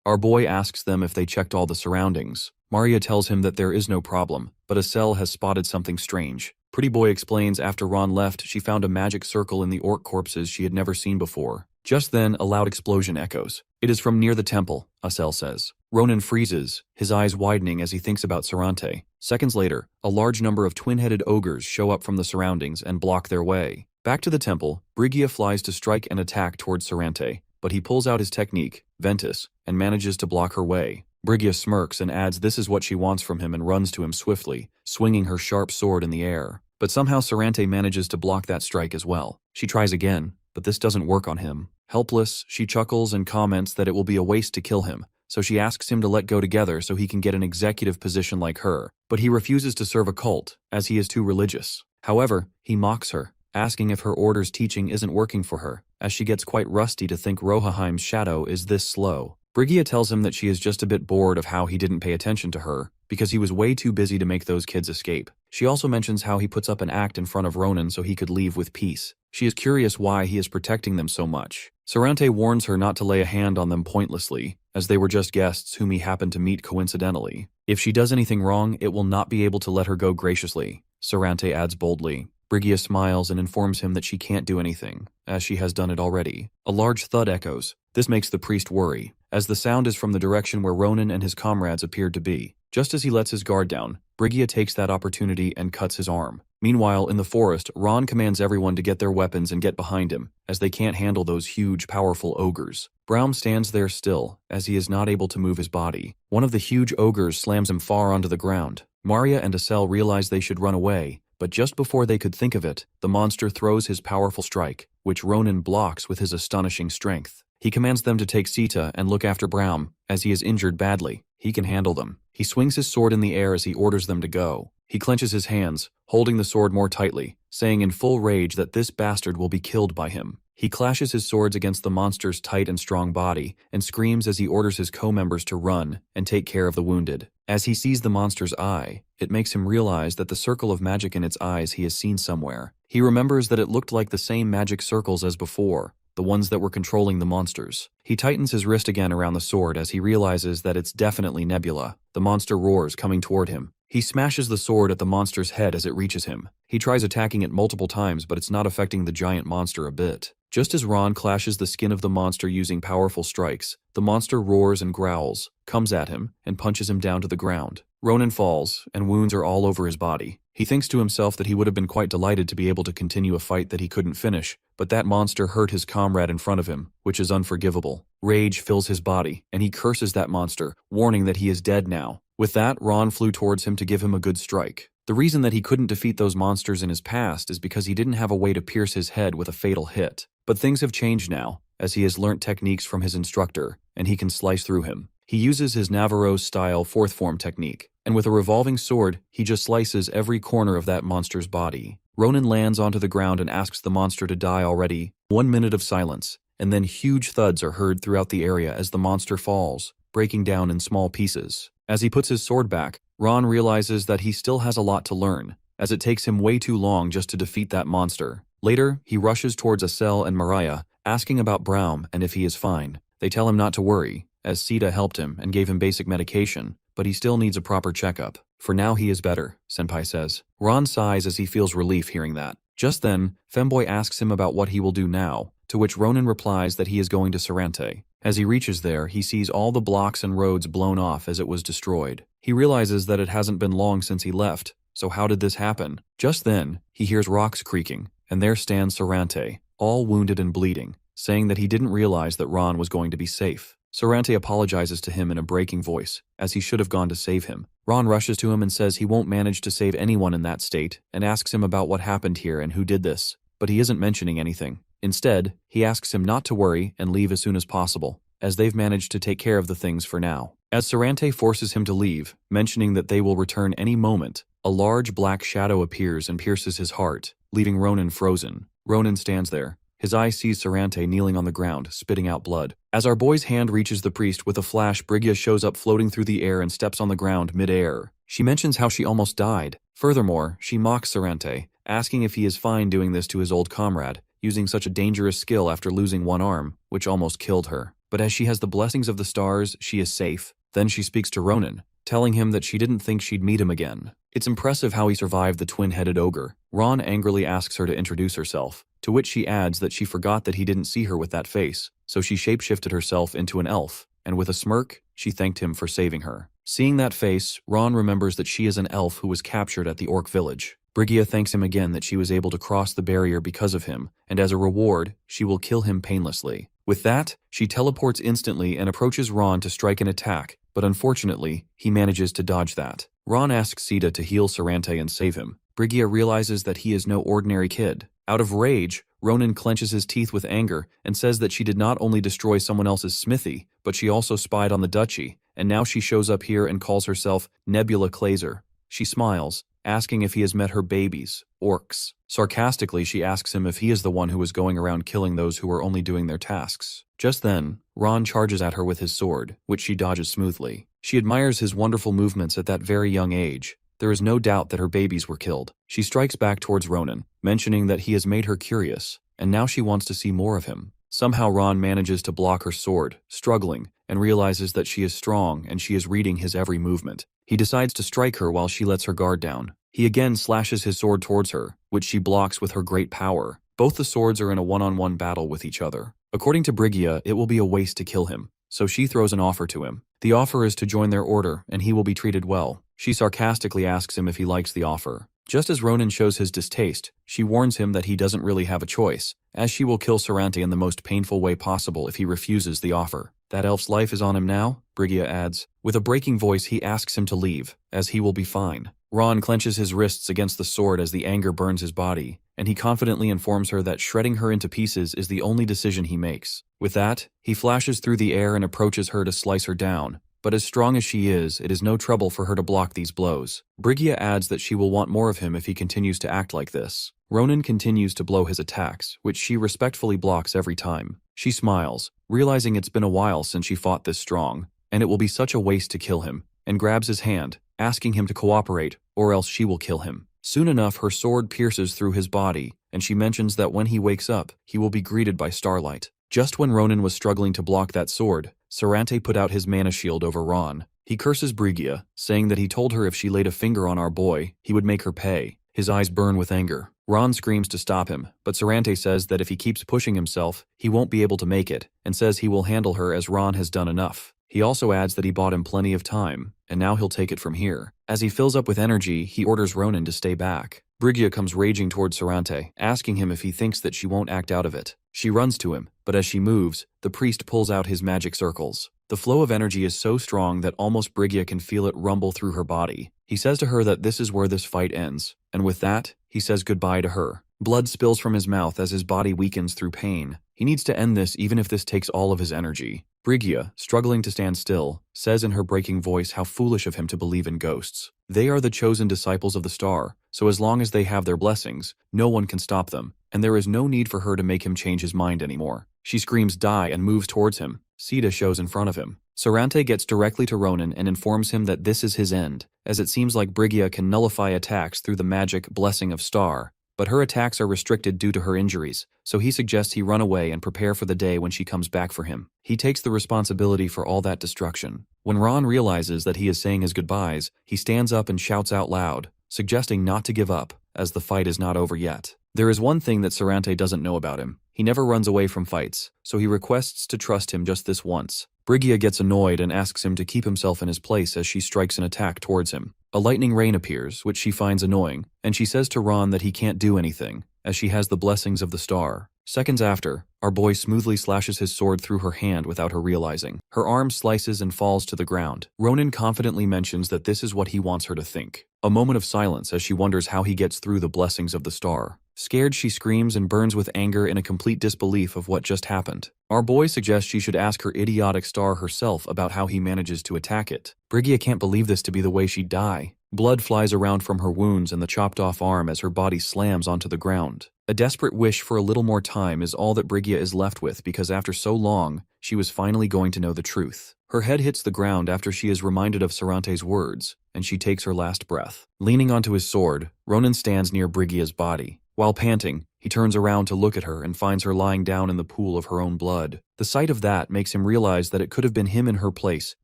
Our boy asks them if they checked all the surroundings. Maria tells him that there is no problem, but Acel has spotted something strange. Pretty Boy explains after Ron left, she found a magic circle in the orc corpses she had never seen before. Just then, a loud explosion echoes. It is from near the temple, Acel says. Ronan freezes, his eyes widening as he thinks about Sarante. Seconds later, a large number of twin-headed ogres show up from the surroundings and block their way. Back to the temple, Brigia flies to strike and attack towards Sarante, but he pulls out his technique, Ventus, and manages to block her way. Brigida smirks and adds this is what she wants from him and runs to him swiftly, swinging her sharp sword in the air. But somehow Sarante manages to block that strike as well. She tries again, but this doesn't work on him. Helpless, she chuckles and comments that it will be a waste to kill him, so she asks him to let go together so he can get an executive position like her. But he refuses to serve a cult, as he is too religious. However, he mocks her, asking if her order's teaching isn't working for her, as she gets quite rusty to think Rohaheim's shadow is this slow. Brigida tells him that she is just a bit bored of how he didn't pay attention to her, because he was way too busy to make those kids escape. She also mentions how he puts up an act in front of Ronan so he could leave with peace. She is curious why he is protecting them so much. Sarante warns her not to lay a hand on them pointlessly, as they were just guests whom he happened to meet coincidentally. If she does anything wrong, it will not be able to let her go graciously, Sarante adds boldly. Brigida smiles and informs him that she can't do anything, as she has done it already. A large thud echoes. This makes the priest worry, as the sound is from the direction where Ronan and his comrades appeared to be. Just as he lets his guard down, Brigida takes that opportunity and cuts his arm. Meanwhile, in the forest, Ron commands everyone to get their weapons and get behind him, as they can't handle those huge, powerful ogres. Braum stands there still, as he is not able to move his body. One of the huge ogres slams him far onto the ground. Maria and Asel realize they should run away, but just before they could think of it, the monster throws his powerful strike, which Ronan blocks with his astonishing strength. He commands them to take Sita and look after Braum, as he is injured badly. He can handle them. He swings his sword in the air as he orders them to go. He clenches his hands, holding the sword more tightly, saying in full rage that this bastard will be killed by him. He clashes his swords against the monster's tight and strong body, and screams as he orders his co-members to run and take care of the wounded. As he sees the monster's eye, it makes him realize that the circle of magic in its eyes he has seen somewhere. He remembers that it looked like the same magic circles as before, the ones that were controlling the monsters. He tightens his wrist again around the sword as he realizes that it's definitely Nebula. The monster roars, coming toward him. He smashes the sword at the monster's head as it reaches him. He tries attacking it multiple times, but it's not affecting the giant monster a bit. Just as Ron clashes the skin of the monster using powerful strikes, the monster roars and growls, comes at him, and punches him down to the ground. Ronan falls, and wounds are all over his body. He thinks to himself that he would have been quite delighted to be able to continue a fight that he couldn't finish, but that monster hurt his comrade in front of him, which is unforgivable. Rage fills his body, and he curses that monster, warning that he is dead now. With that, Ron flew towards him to give him a good strike. The reason that he couldn't defeat those monsters in his past is because he didn't have a way to pierce his head with a fatal hit. But things have changed now, as he has learnt techniques from his instructor, and he can slice through him. He uses his Navaros-style fourth form technique, and with a revolving sword, he just slices every corner of that monster's body. Ronan lands onto the ground and asks the monster to die already. 1 minute of silence, and then huge thuds are heard throughout the area as the monster falls, breaking down in small pieces. As he puts his sword back, Ron realizes that he still has a lot to learn, as it takes him way too long just to defeat that monster. Later, he rushes towards Asel and Mariah, asking about Braum and if he is fine. They tell him not to worry, as Sita helped him and gave him basic medication, but he still needs a proper checkup. For now he is better, Senpai says. Ron sighs as he feels relief hearing that. Just then, Femboy asks him about what he will do now, to which Ronan replies that he is going to Sarante. As he reaches there, he sees all the blocks and roads blown off as it was destroyed. He realizes that it hasn't been long since he left, so how did this happen? Just then, he hears rocks creaking, and there stands Sarante, all wounded and bleeding, saying that he didn't realize that Ron was going to be safe. Sarante apologizes to him in a breaking voice, as he should have gone to save him. Ron rushes to him and says he won't manage to save anyone in that state, and asks him about what happened here and who did this, but he isn't mentioning anything. Instead, he asks him not to worry and leave as soon as possible, as they've managed to take care of the things for now. As Sarante forces him to leave, mentioning that they will return any moment, a large black shadow appears and pierces his heart, leaving Ronan frozen. Ronan stands there. His eye sees Sarante kneeling on the ground, spitting out blood. As our boy's hand reaches the priest with a flash, Brigida shows up floating through the air and steps on the ground mid-air. She mentions how she almost died. Furthermore, she mocks Sarante, asking if he is fine doing this to his old comrade, using such a dangerous skill after losing one arm, which almost killed her. But as she has the blessings of the stars, she is safe. Then she speaks to Ronan, telling him that she didn't think she'd meet him again. It's impressive how he survived the twin-headed ogre. Ron angrily asks her to introduce herself, to which she adds that she forgot that he didn't see her with that face, so she shapeshifted herself into an elf, and with a smirk, she thanked him for saving her. Seeing that face, Ron remembers that she is an elf who was captured at the orc village. Brigida thanks him again that she was able to cross the barrier because of him, and as a reward, she will kill him painlessly. With that, she teleports instantly and approaches Ron to strike an attack, but unfortunately, he manages to dodge that. Ron asks Sita to heal Sarante and save him. Brigia realizes that he is no ordinary kid. Out of rage, Ronan clenches his teeth with anger and says that she did not only destroy someone else's smithy, but she also spied on the duchy, and now she shows up here and calls herself Nebula Clazer. She smiles, asking if he has met her babies, orcs. Sarcastically, she asks him if he is the one who was going around killing those who were only doing their tasks. Just then, Ron charges at her with his sword, which she dodges smoothly. She admires his wonderful movements at that very young age. There is no doubt that her babies were killed. She strikes back towards Ronan, mentioning that he has made her curious, and now she wants to see more of him. Somehow Ron manages to block her sword, struggling, and realizes that she is strong and she is reading his every movement. He decides to strike her while she lets her guard down. He again slashes his sword towards her, which she blocks with her great power. Both the swords are in a one-on-one battle with each other. According to Brigia, it will be a waste to kill him, so she throws an offer to him. The offer is to join their order, and he will be treated well. She sarcastically asks him if he likes the offer. Just as Ronan shows his distaste, she warns him that he doesn't really have a choice, as she will kill Sarante in the most painful way possible if he refuses the offer. That elf's life is on him now, Brigia adds. With a breaking voice, he asks him to leave, as he will be fine. Ron clenches his wrists against the sword as the anger burns his body, and he confidently informs her that shredding her into pieces is the only decision he makes. With that, he flashes through the air and approaches her to slice her down. But as strong as she is, it is no trouble for her to block these blows. Brigia adds that she will want more of him if he continues to act like this. Ronan continues to blow his attacks, which she respectfully blocks every time. She smiles, realizing it's been a while since she fought this strong, and it will be such a waste to kill him, and grabs his hand, asking him to cooperate, or else she will kill him. Soon enough, her sword pierces through his body, and she mentions that when he wakes up, he will be greeted by starlight. Just when Ronan was struggling to block that sword, Sarante put out his mana shield over Ron. He curses Brigia, saying that he told her if she laid a finger on our boy, he would make her pay. His eyes burn with anger. Ron screams to stop him, but Sarante says that if he keeps pushing himself, he won't be able to make it, and says he will handle her as Ron has done enough. He also adds that he bought him plenty of time, and now he'll take it from here. As he fills up with energy, he orders Ronan to stay back. Brigia comes raging towards Sarante, asking him if he thinks that she won't act out of it. She runs to him, but as she moves, the priest pulls out his magic circles. The flow of energy is so strong that almost Brigia can feel it rumble through her body. He says to her that this is where this fight ends, and with that, he says goodbye to her. Blood spills from his mouth as his body weakens through pain. He needs to end this even if this takes all of his energy. Brigia, struggling to stand still, says in her breaking voice how foolish of him to believe in ghosts. They are the chosen disciples of the star, so as long as they have their blessings, no one can stop them, and there is no need for her to make him change his mind anymore. She screams die and moves towards him. Sita shows in front of him. Sarante gets directly to Ronan and informs him that this is his end, as it seems like Brigia can nullify attacks through the magic blessing of star. But her attacks are restricted due to her injuries, so he suggests he run away and prepare for the day when she comes back for him. He takes the responsibility for all that destruction. When Ron realizes that he is saying his goodbyes, he stands up and shouts out loud, suggesting not to give up, as the fight is not over yet. There is one thing that Sarante doesn't know about him. He never runs away from fights, so he requests to trust him just this once. Brigia gets annoyed and asks him to keep himself in his place as she strikes an attack towards him. A lightning rain appears, which she finds annoying, and she says to Ron that he can't do anything, as she has the blessings of the star. Seconds after, our boy smoothly slashes his sword through her hand without her realizing. Her arm slices and falls to the ground. Ronan confidently mentions that this is what he wants her to think. A moment of silence as she wonders how he gets through the blessings of the star. Scared, she screams and burns with anger in a complete disbelief of what just happened. Our boy suggests she should ask her idiotic star herself about how he manages to attack it. Brigia can't believe this to be the way she'd die. Blood flies around from her wounds and the chopped-off arm as her body slams onto the ground. A desperate wish for a little more time is all that Brigia is left with because after so long, she was finally going to know the truth. Her head hits the ground after she is reminded of Sarante's words, and she takes her last breath. Leaning onto his sword, Ronan stands near Brigia's body. While panting, he turns around to look at her and finds her lying down in the pool of her own blood. The sight of that makes him realize that it could have been him in her place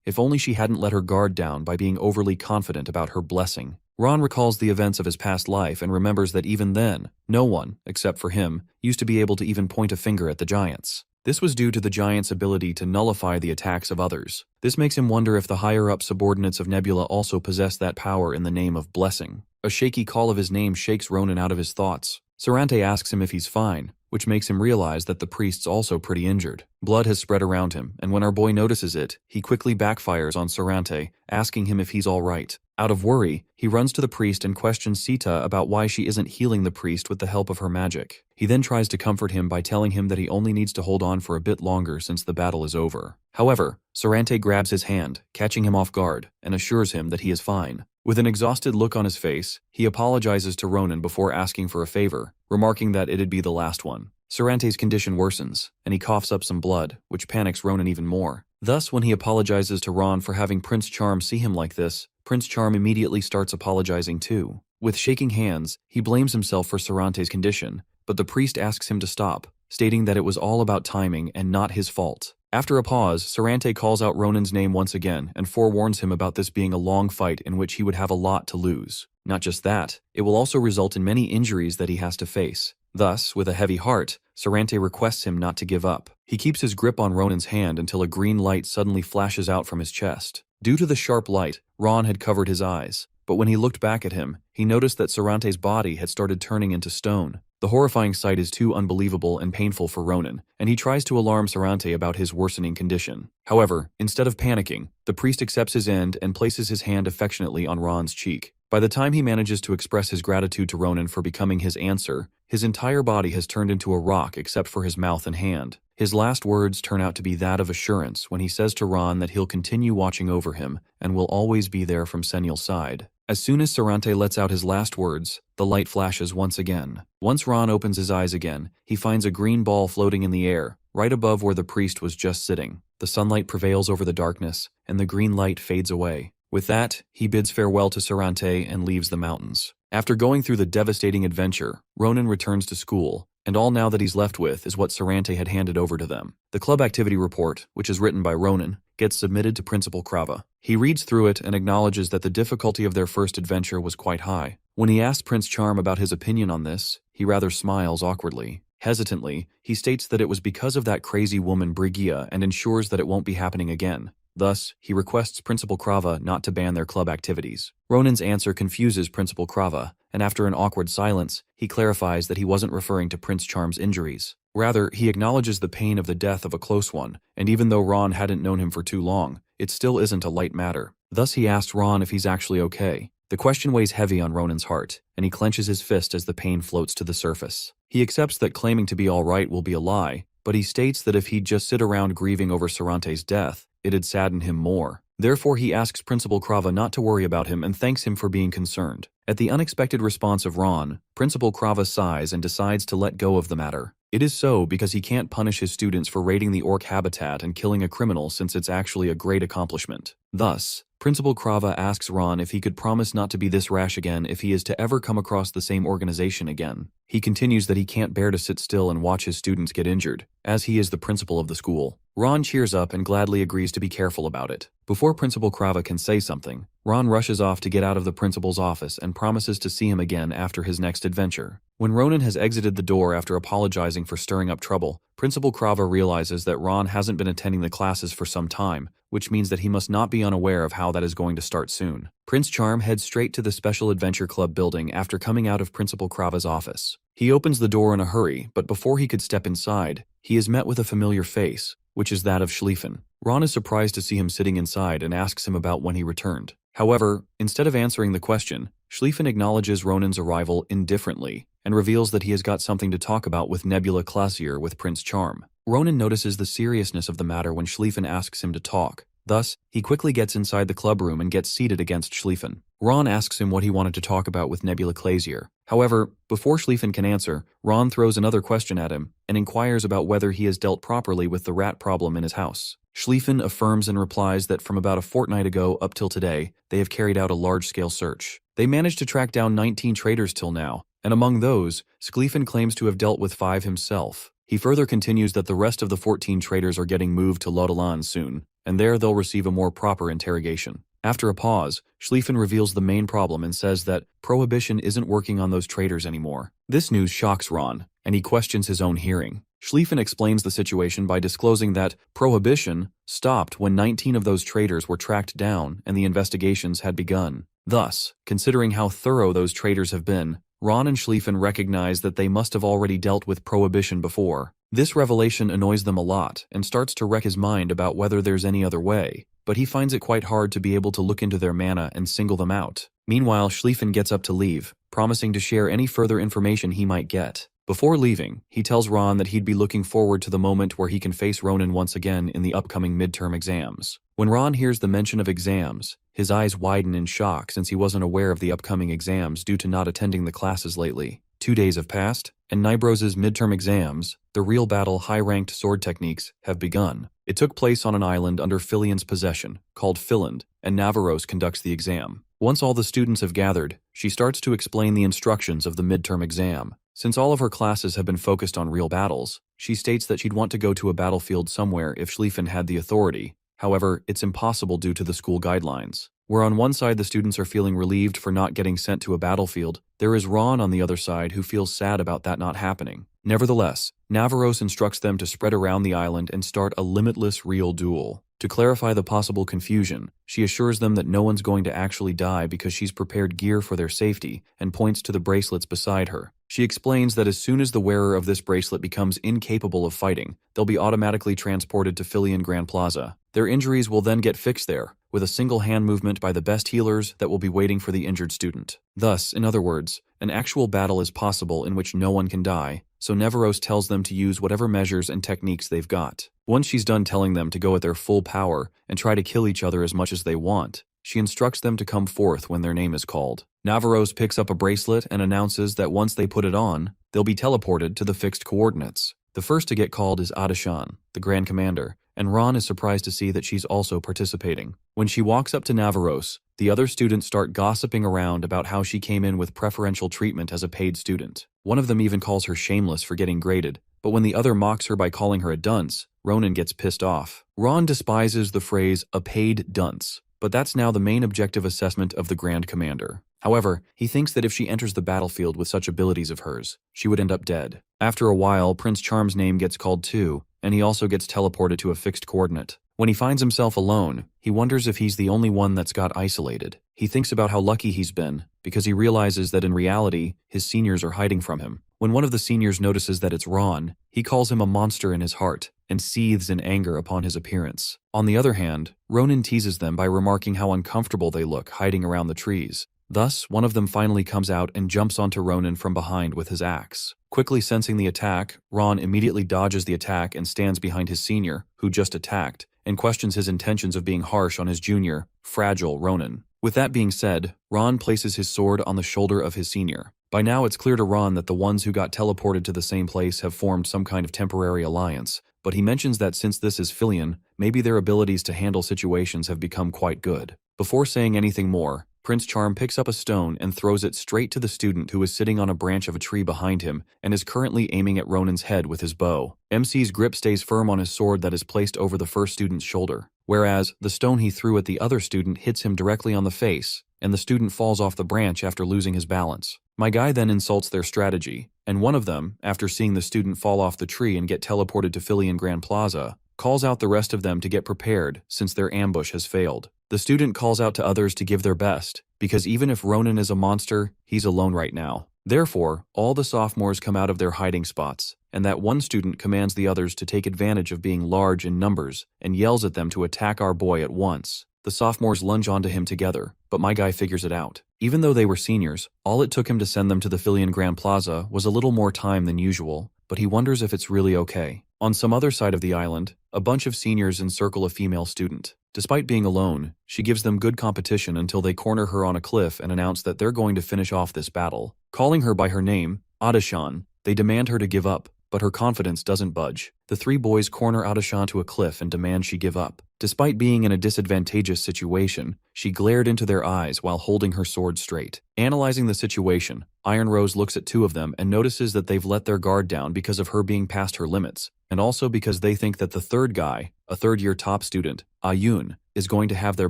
if only she hadn't let her guard down by being overly confident about her blessing. Ron recalls the events of his past life and remembers that even then, no one, except for him, used to be able to even point a finger at the giants. This was due to the giant's ability to nullify the attacks of others. This makes him wonder if the higher-up subordinates of Nebula also possess that power in the name of blessing. A shaky call of his name shakes Ronan out of his thoughts. Sarante asks him if he's fine, which makes him realize that the priest's also pretty injured. Blood has spread around him, and when our boy notices it, he quickly backfires on Sarante, asking him if he's alright. Out of worry, he runs to the priest and questions Sita about why she isn't healing the priest with the help of her magic. He then tries to comfort him by telling him that he only needs to hold on for a bit longer since the battle is over. However, Sarante grabs his hand, catching him off guard, and assures him that he is fine. With an exhausted look on his face, he apologizes to Ronan before asking for a favor, remarking that it'd be the last one. Sarante's condition worsens, and he coughs up some blood, which panics Ronan even more. Thus, when he apologizes to Ron for having Prince Charm see him like this, Prince Charm immediately starts apologizing too. With shaking hands, he blames himself for Sarante's condition, but the priest asks him to stop, stating that it was all about timing and not his fault. After a pause, Sarante calls out Ronan's name once again and forewarns him about this being a long fight in which he would have a lot to lose. Not just that, it will also result in many injuries that he has to face. Thus, with a heavy heart, Sarante requests him not to give up. He keeps his grip on Ronan's hand until a green light suddenly flashes out from his chest. Due to the sharp light, Ron had covered his eyes, but when he looked back at him, he noticed that Sarante's body had started turning into stone. The horrifying sight is too unbelievable and painful for Ronan, and he tries to alarm Sarante about his worsening condition. However, instead of panicking, the priest accepts his end and places his hand affectionately on Ron's cheek. By the time he manages to express his gratitude to Ronan for becoming his answer, his entire body has turned into a rock except for his mouth and hand. His last words turn out to be that of assurance when he says to Ron that he'll continue watching over him and will always be there from Senial's side. As soon as Sarante lets out his last words, the light flashes once again. Once Ron opens his eyes again, he finds a green ball floating in the air, right above where the priest was just sitting. The sunlight prevails over the darkness, and the green light fades away. With that, he bids farewell to Sarante and leaves the mountains. After going through the devastating adventure, Ronan returns to school, and all now that he's left with is what Sarante had handed over to them. The club activity report, which is written by Ronan, gets submitted to Principal Krava. He reads through it and acknowledges that the difficulty of their first adventure was quite high. When he asks Prince Charm about his opinion on this, he rather smiles awkwardly. Hesitantly, he states that it was because of that crazy woman Brigia and ensures that it won't be happening again. Thus, he requests Principal Krava not to ban their club activities. Ronan's answer confuses Principal Krava, and after an awkward silence, he clarifies that he wasn't referring to Prince Charm's injuries. Rather, he acknowledges the pain of the death of a close one, and even though Ron hadn't known him for too long, it still isn't a light matter. Thus he asks Ron if he's actually okay. The question weighs heavy on Ronan's heart, and he clenches his fist as the pain floats to the surface. He accepts that claiming to be alright will be a lie, but he states that if he'd just sit around grieving over Sarante's death, it'd sadden him more. Therefore, he asks Principal Krava not to worry about him and thanks him for being concerned. At the unexpected response of Ron, Principal Krava sighs and decides to let go of the matter. It is so because he can't punish his students for raiding the orc habitat and killing a criminal since it's actually a great accomplishment. Thus, Principal Krava asks Ron if he could promise not to be this rash again if he is to ever come across the same organization again. He continues that he can't bear to sit still and watch his students get injured, as he is the principal of the school. Ron cheers up and gladly agrees to be careful about it. Before Principal Krava can say something, Ron rushes off to get out of the principal's office and promises to see him again after his next adventure. When Ronan has exited the door after apologizing for stirring up trouble, Principal Krava realizes that Ron hasn't been attending the classes for some time, which means that he must not be unaware of how that is going to start soon. Prince Charm heads straight to the Special Adventure Club building after coming out of Principal Krava's office. He opens the door in a hurry, but before he could step inside, he is met with a familiar face, which is that of Schlieffen. Ron is surprised to see him sitting inside and asks him about when he returned. However, instead of answering the question, Schlieffen acknowledges Ronan's arrival indifferently and reveals that he has got something to talk about with Nebula Classier with Prince Charm. Ronan notices the seriousness of the matter when Schlieffen asks him to talk. Thus, he quickly gets inside the club room and gets seated against Schlieffen. Ron asks him what he wanted to talk about with Nebula Classier. However, before Schlieffen can answer, Ron throws another question at him and inquires about whether he has dealt properly with the rat problem in his house. Schlieffen affirms and replies that from about a fortnight ago up till today, they have carried out a large-scale search. They managed to track down 19 traitors till now, and among those, Schlieffen claims to have dealt with 5 himself. He further continues that the rest of the 14 traitors are getting moved to Laudelan soon, and there they'll receive a more proper interrogation. After a pause, Schlieffen reveals the main problem and says that Prohibition isn't working on those traitors anymore. This news shocks Ron, and he questions his own hearing. Schlieffen explains the situation by disclosing that Prohibition stopped when 19 of those traitors were tracked down and the investigations had begun. Thus, considering how thorough those traitors have been, Ron and Schlieffen recognize that they must have already dealt with prohibition before. This revelation annoys them a lot and starts to wreck his mind about whether there's any other way, but he finds it quite hard to be able to look into their mana and single them out. Meanwhile, Schlieffen gets up to leave, promising to share any further information he might get. Before leaving, he tells Ron that he'd be looking forward to the moment where he can face Ronan once again in the upcoming midterm exams. When Ron hears the mention of exams, his eyes widen in shock since he wasn't aware of the upcoming exams due to not attending the classes lately. 2 days have passed, and Nabaros' midterm exams, the real battle high-ranked sword techniques, have begun. It took place on an island under Filian's possession, called Finland, and Navaros conducts the exam. Once all the students have gathered, she starts to explain the instructions of the midterm exam. Since all of her classes have been focused on real battles, she states that she'd want to go to a battlefield somewhere if Schlieffen had the authority. However, it's impossible due to the school guidelines. Where on one side the students are feeling relieved for not getting sent to a battlefield, there is Ron on the other side who feels sad about that not happening. Nevertheless, Navaros instructs them to spread around the island and start a limitless real duel. To clarify the possible confusion, she assures them that no one's going to actually die because she's prepared gear for their safety and points to the bracelets beside her. She explains that as soon as the wearer of this bracelet becomes incapable of fighting, they'll be automatically transported to Fyian Grand Plaza. Their injuries will then get fixed there, with a single hand movement by the best healers that will be waiting for the injured student. Thus, in other words, an actual battle is possible in which no one can die, so Navaros tells them to use whatever measures and techniques they've got. Once she's done telling them to go at their full power and try to kill each other as much as they want, she instructs them to come forth when their name is called. Navaros picks up a bracelet and announces that once they put it on, they'll be teleported to the fixed coordinates. The first to get called is Adashan, the Grand Commander, and Ron is surprised to see that she's also participating. When she walks up to Navaros, the other students start gossiping around about how she came in with preferential treatment as a paid student. One of them even calls her shameless for getting graded, but when the other mocks her by calling her a dunce, Ronan gets pissed off. Ron despises the phrase, a paid dunce, but that's now the main objective assessment of the Grand Commander. However, he thinks that if she enters the battlefield with such abilities of hers, she would end up dead. After a while, Prince Charm's name gets called too, and he also gets teleported to a fixed coordinate. When he finds himself alone, he wonders if he's the only one that's got isolated. He thinks about how lucky he's been, because he realizes that in reality, his seniors are hiding from him. When one of the seniors notices that it's Ron, he calls him a monster in his heart, and seethes in anger upon his appearance. On the other hand, Ronan teases them by remarking how uncomfortable they look hiding around the trees. Thus, one of them finally comes out and jumps onto Ronan from behind with his axe. Quickly sensing the attack, Ron immediately dodges the attack and stands behind his senior, who just attacked, and questions his intentions of being harsh on his junior, fragile Ronan. With that being said, Ron places his sword on the shoulder of his senior. By now it's clear to Ron that the ones who got teleported to the same place have formed some kind of temporary alliance, but he mentions that since this is Filian, maybe their abilities to handle situations have become quite good. Before saying anything more, Prince Charm picks up a stone and throws it straight to the student who is sitting on a branch of a tree behind him and is currently aiming at Ronan's head with his bow. MC's grip stays firm on his sword that is placed over the first student's shoulder, whereas the stone he threw at the other student hits him directly on the face, and the student falls off the branch after losing his balance. My guy then insults their strategy, and one of them, after seeing the student fall off the tree and get teleported to Fyian Grand Plaza, calls out the rest of them to get prepared since their ambush has failed. The student calls out to others to give their best, because even if Ronan is a monster, he's alone right now. Therefore, all the sophomores come out of their hiding spots, and that one student commands the others to take advantage of being large in numbers and yells at them to attack our boy at once. The sophomores lunge onto him together, but my guy figures it out. Even though they were seniors, all it took him to send them to the Fyian Grand Plaza was a little more time than usual, but he wonders if it's really okay. On some other side of the island, a bunch of seniors encircle a female student. Despite being alone, she gives them good competition until they corner her on a cliff and announce that they're going to finish off this battle. Calling her by her name, Adashan, they demand her to give up, but her confidence doesn't budge. The three boys corner Adashan to a cliff and demand she give up. Despite being in a disadvantageous situation, she glared into their eyes while holding her sword straight. Analyzing the situation, Iron Rose looks at two of them and notices that they've let their guard down because of her being past her limits, and also because they think that the third guy, a third-year top student, Aayut, is going to have their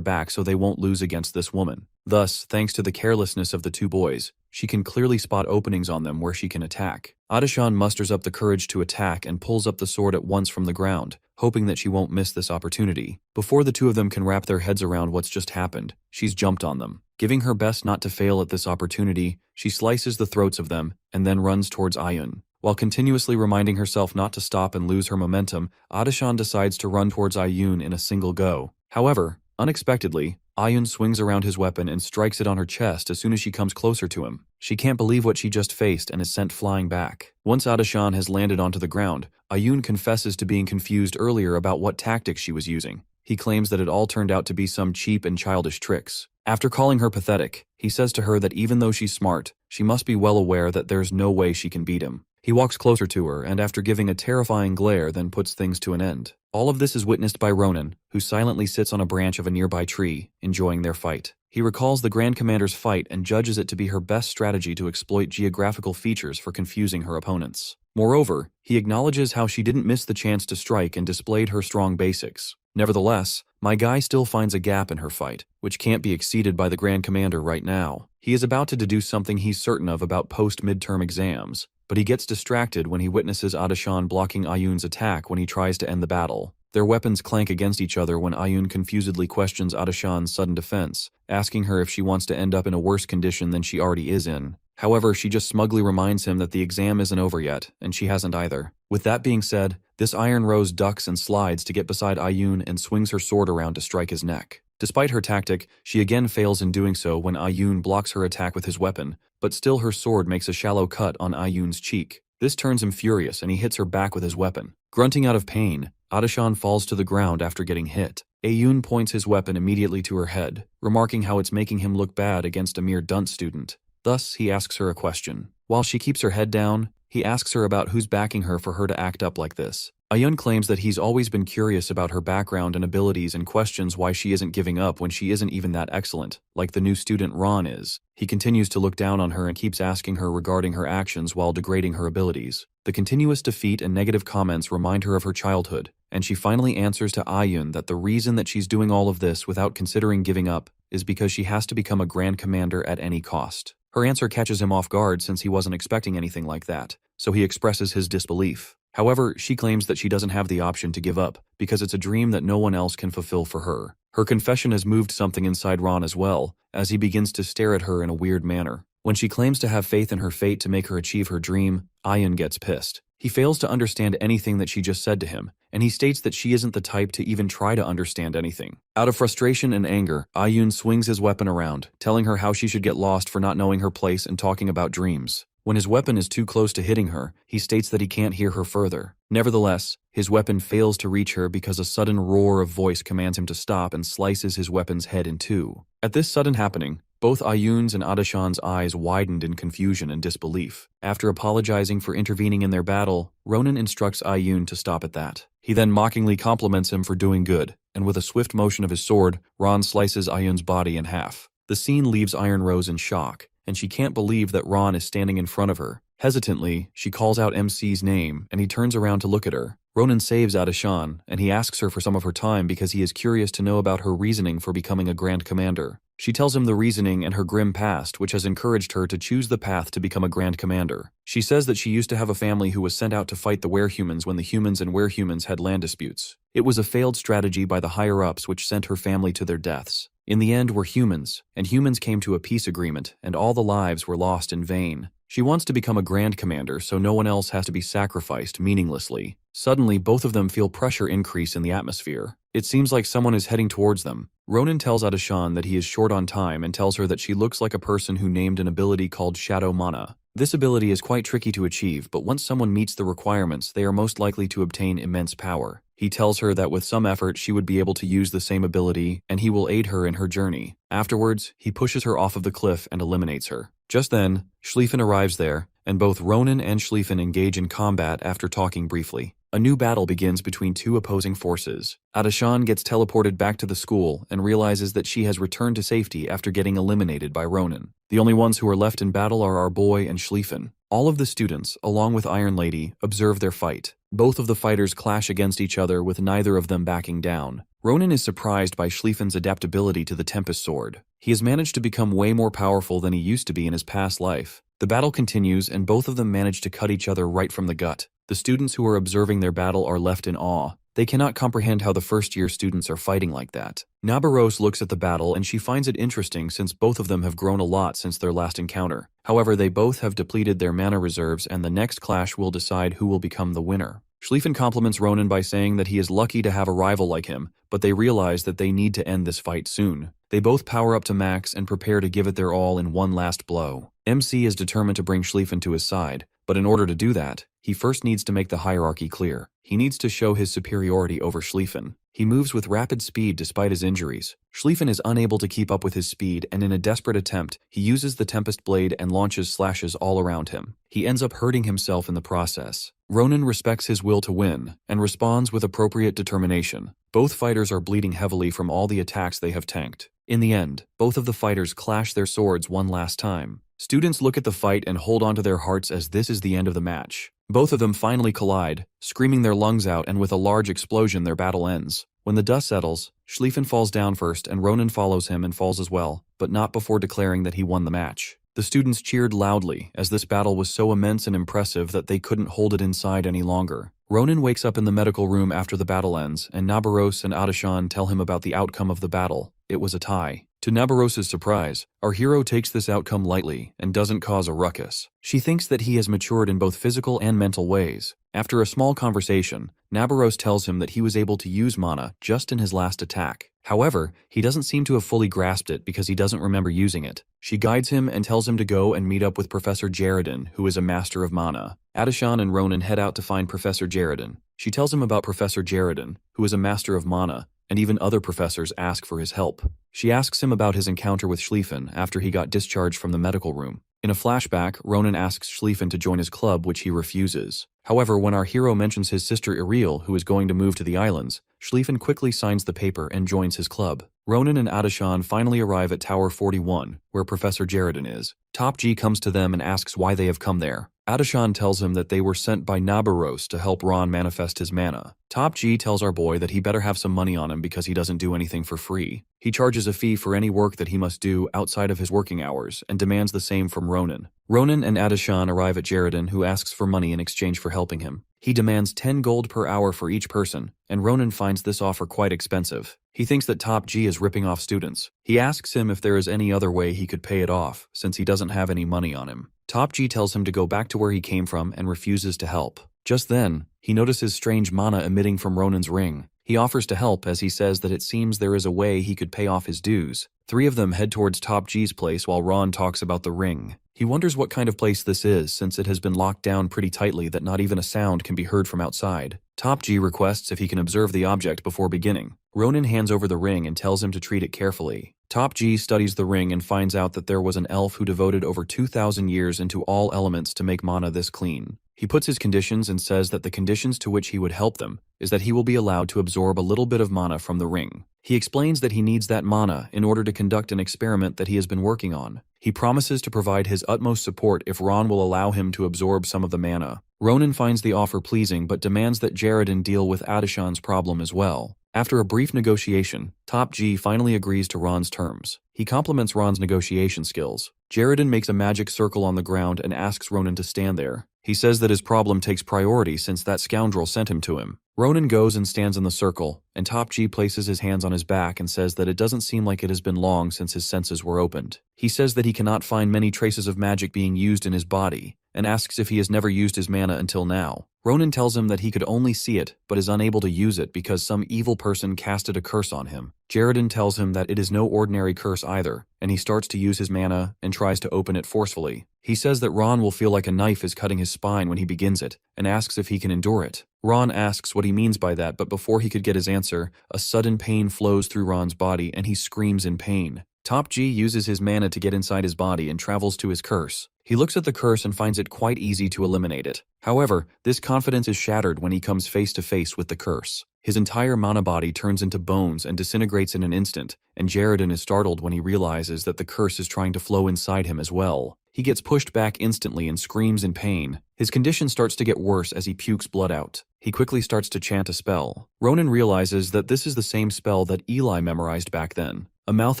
back so they won't lose against this woman. Thus, thanks to the carelessness of the two boys, she can clearly spot openings on them where she can attack. Adashan musters up the courage to attack and pulls up the sword at once from the ground, hoping that she won't miss this opportunity. Before the two of them can wrap their heads around what's just happened, she's jumped on them. Giving her best not to fail at this opportunity, she slices the throats of them and then runs towards Aayut. While continuously reminding herself not to stop and lose her momentum, Adashan decides to run towards Aayut in a single go. However, unexpectedly, Aayut swings around his weapon and strikes it on her chest as soon as she comes closer to him. She can't believe what she just faced and is sent flying back. Once Adashan has landed onto the ground, Aayut confesses to being confused earlier about what tactics she was using. He claims that it all turned out to be some cheap and childish tricks. After calling her pathetic, he says to her that even though she's smart, she must be well aware that there's no way she can beat him. He walks closer to her and after giving a terrifying glare then puts things to an end. All of this is witnessed by Ronin, who silently sits on a branch of a nearby tree, enjoying their fight. He recalls the Grand Commander's fight and judges it to be her best strategy to exploit geographical features for confusing her opponents. Moreover, he acknowledges how she didn't miss the chance to strike and displayed her strong basics. Nevertheless, my guy still finds a gap in her fight, which can't be exceeded by the Grand Commander right now. He is about to deduce something he's certain of about post-midterm exams, but he gets distracted when he witnesses Adashan blocking Aayut's attack when he tries to end the battle. Their weapons clank against each other when Aayut confusedly questions Adashan's sudden defense, asking her if she wants to end up in a worse condition than she already is in. However, she just smugly reminds him that the exam isn't over yet, and she hasn't either. With that being said, this Iron Rose ducks and slides to get beside Aayut and swings her sword around to strike his neck. Despite her tactic, she again fails in doing so when Aayut blocks her attack with his weapon, but still her sword makes a shallow cut on Aayut's cheek. This turns him furious and he hits her back with his weapon. Grunting out of pain, Adashan falls to the ground after getting hit. Aayut points his weapon immediately to her head, remarking how it's making him look bad against a mere dunce student. Thus, he asks her a question. While she keeps her head down, he asks her about who's backing her for her to act up like this. Aayut claims that he's always been curious about her background and abilities and questions why she isn't giving up when she isn't even that excellent, like the new student Ron is. He continues to look down on her and keeps asking her regarding her actions while degrading her abilities. The continuous defeat and negative comments remind her of her childhood, and she finally answers to Aayut that the reason that she's doing all of this without considering giving up is because she has to become a Grand Commander at any cost. Her answer catches him off guard since he wasn't expecting anything like that, so he expresses his disbelief. However, she claims that she doesn't have the option to give up, because it's a dream that no one else can fulfill for her. Her confession has moved something inside Ron as well, as he begins to stare at her in a weird manner. When she claims to have faith in her fate to make her achieve her dream, Aayut gets pissed. He fails to understand anything that she just said to him, and he states that she isn't the type to even try to understand anything. Out of frustration and anger, Aayut swings his weapon around, telling her how she should get lost for not knowing her place and talking about dreams. When his weapon is too close to hitting her, he states that he can't hear her further. Nevertheless, his weapon fails to reach her because a sudden roar of voice commands him to stop and slices his weapon's head in two. At this sudden happening, both Aayut's and Adashan's eyes widened in confusion and disbelief. After apologizing for intervening in their battle, Ronin instructs Aayut to stop at that. He then mockingly compliments him for doing good, and with a swift motion of his sword, Ron slices Aayut's body in half. The scene leaves Iron Rose in shock, and she can't believe that Ron is standing in front of her. Hesitantly, she calls out MC's name, and he turns around to look at her. Ronin saves Adashan, and he asks her for some of her time because he is curious to know about her reasoning for becoming a Grand Commander. She tells him the reasoning and her grim past, which has encouraged her to choose the path to become a Grand Commander. She says that she used to have a family who was sent out to fight the werehumans when the humans and werehumans had land disputes. It was a failed strategy by the higher-ups which sent her family to their deaths. In the end, we're humans, and humans came to a peace agreement, and all the lives were lost in vain. She wants to become a Grand Commander so no one else has to be sacrificed meaninglessly. Suddenly, both of them feel pressure increase in the atmosphere. It seems like someone is heading towards them. Ronin tells Adashan that he is short on time and tells her that she looks like a person who named an ability called Shadow Mana. This ability is quite tricky to achieve, but once someone meets the requirements, they are most likely to obtain immense power. He tells her that with some effort she would be able to use the same ability, and he will aid her in her journey. Afterwards, he pushes her off of the cliff and eliminates her. Just then, Schlieffen arrives there, and both Ronin and Schlieffen engage in combat after talking briefly. A new battle begins between two opposing forces. Adashan gets teleported back to the school and realizes that she has returned to safety after getting eliminated by Ronin. The only ones who are left in battle are our boy and Schlieffen. All of the students, along with Iron Lady, observe their fight. Both of the fighters clash against each other with neither of them backing down. Ronin is surprised by Schlieffen's adaptability to the Tempest Sword. He has managed to become way more powerful than he used to be in his past life. The battle continues and both of them manage to cut each other right from the gut. The students who are observing their battle are left in awe. They cannot comprehend how the first-year students are fighting like that. Nabaros looks at the battle and she finds it interesting since both of them have grown a lot since their last encounter. However, they both have depleted their mana reserves and the next clash will decide who will become the winner. Schlieffen compliments Ronan by saying that he is lucky to have a rival like him, but they realize that they need to end this fight soon. They both power up to max and prepare to give it their all in one last blow. MC is determined to bring Schlieffen to his side, but in order to do that, he first needs to make the hierarchy clear. He needs to show his superiority over Schlieffen. He moves with rapid speed despite his injuries. Schlieffen is unable to keep up with his speed and in a desperate attempt, he uses the Tempest Blade and launches slashes all around him. He ends up hurting himself in the process. Ronan respects his will to win and responds with appropriate determination. Both fighters are bleeding heavily from all the attacks they have tanked. In the end, both of the fighters clash their swords one last time. Students look at the fight and hold on to their hearts as this is the end of the match. Both of them finally collide, screaming their lungs out, and with a large explosion their battle ends. When the dust settles, Schlieffen falls down first and Ronan follows him and falls as well, but not before declaring that he won the match. The students cheered loudly as this battle was so immense and impressive that they couldn't hold it inside any longer. Ronan wakes up in the medical room after the battle ends, and Nabaros and Adashan tell him about the outcome of the battle. It was a tie. To Nabaros' surprise, our hero takes this outcome lightly and doesn't cause a ruckus. She thinks that he has matured in both physical and mental ways. After a small conversation, Nabaros tells him that he was able to use mana just in his last attack. However, he doesn't seem to have fully grasped it because he doesn't remember using it. She guides him and tells him to go and meet up with Professor Jaredin, who is a master of mana. Adashan and Ronan head out to find Professor Jaredin. She tells him about Professor Jaredin, who is a master of mana, and even other professors ask for his help. She asks him about his encounter with Schlieffen after he got discharged from the medical room. In a flashback, Ronan asks Schlieffen to join his club, which he refuses. However, when our hero mentions his sister Iriel, who is going to move to the islands, Schlieffen quickly signs the paper and joins his club. Ronan and Adashan finally arrive at Tower 41, where Professor Jaredin is. Top G comes to them and asks why they have come there. Adashan tells him that they were sent by Nabaros to help Ron manifest his mana. Top G tells our boy that he better have some money on him because he doesn't do anything for free. He charges a fee for any work that he must do outside of his working hours and demands the same from Ronan. Ronan and Adashan arrive at Jaredin, who asks for money in exchange for helping him. He demands 10 gold per hour for each person, and Ronan finds this offer quite expensive. He thinks that Top G is ripping off students. He asks him if there is any other way he could pay it off, since he doesn't have any money on him. Top G tells him to go back to where he came from and refuses to help. Just then, he notices strange mana emitting from Ronan's ring. He offers to help as he says that it seems there is a way he could pay off his dues. Three of them head towards Top G's place while Ron talks about the ring. He wonders what kind of place this is since it has been locked down pretty tightly that not even a sound can be heard from outside. Top G requests if he can observe the object before beginning. Ronan hands over the ring and tells him to treat it carefully. Top G studies the ring and finds out that there was an elf who devoted over 2,000 years into all elements to make mana this clean. He puts his conditions and says that the conditions to which he would help them is that he will be allowed to absorb a little bit of mana from the ring. He explains that he needs that mana in order to conduct an experiment that he has been working on. He promises to provide his utmost support if Ron will allow him to absorb some of the mana. Ronan finds the offer pleasing but demands that Jaredin deal with Adashan's problem as well. After a brief negotiation, Top G finally agrees to Ron's terms. He compliments Ron's negotiation skills. Jaredin makes a magic circle on the ground and asks Ronan to stand there. He says that his problem takes priority since that scoundrel sent him to him. Ronan goes and stands in the circle, and Top G places his hands on his back and says that it doesn't seem like it has been long since his senses were opened. He says that he cannot find many traces of magic being used in his body, and asks if he has never used his mana until now. Ronan tells him that he could only see it, but is unable to use it because some evil person casted a curse on him. Jaredin tells him that it is no ordinary curse either, and he starts to use his mana and tries to open it forcefully. He says that Ron will feel like a knife is cutting his spine when he begins it, and asks if he can endure it. Ron asks what he means by that, but before he could get his answer, a sudden pain flows through Ron's body and he screams in pain. Top G uses his mana to get inside his body and travels to his curse. He looks at the curse and finds it quite easy to eliminate it. However, this confidence is shattered when he comes face to face with the curse. His entire mana body turns into bones and disintegrates in an instant, and Jaredin is startled when he realizes that the curse is trying to flow inside him as well. He gets pushed back instantly and screams in pain. His condition starts to get worse as he pukes blood out. He quickly starts to chant a spell. Ronan realizes that this is the same spell that Eli memorized back then. A mouth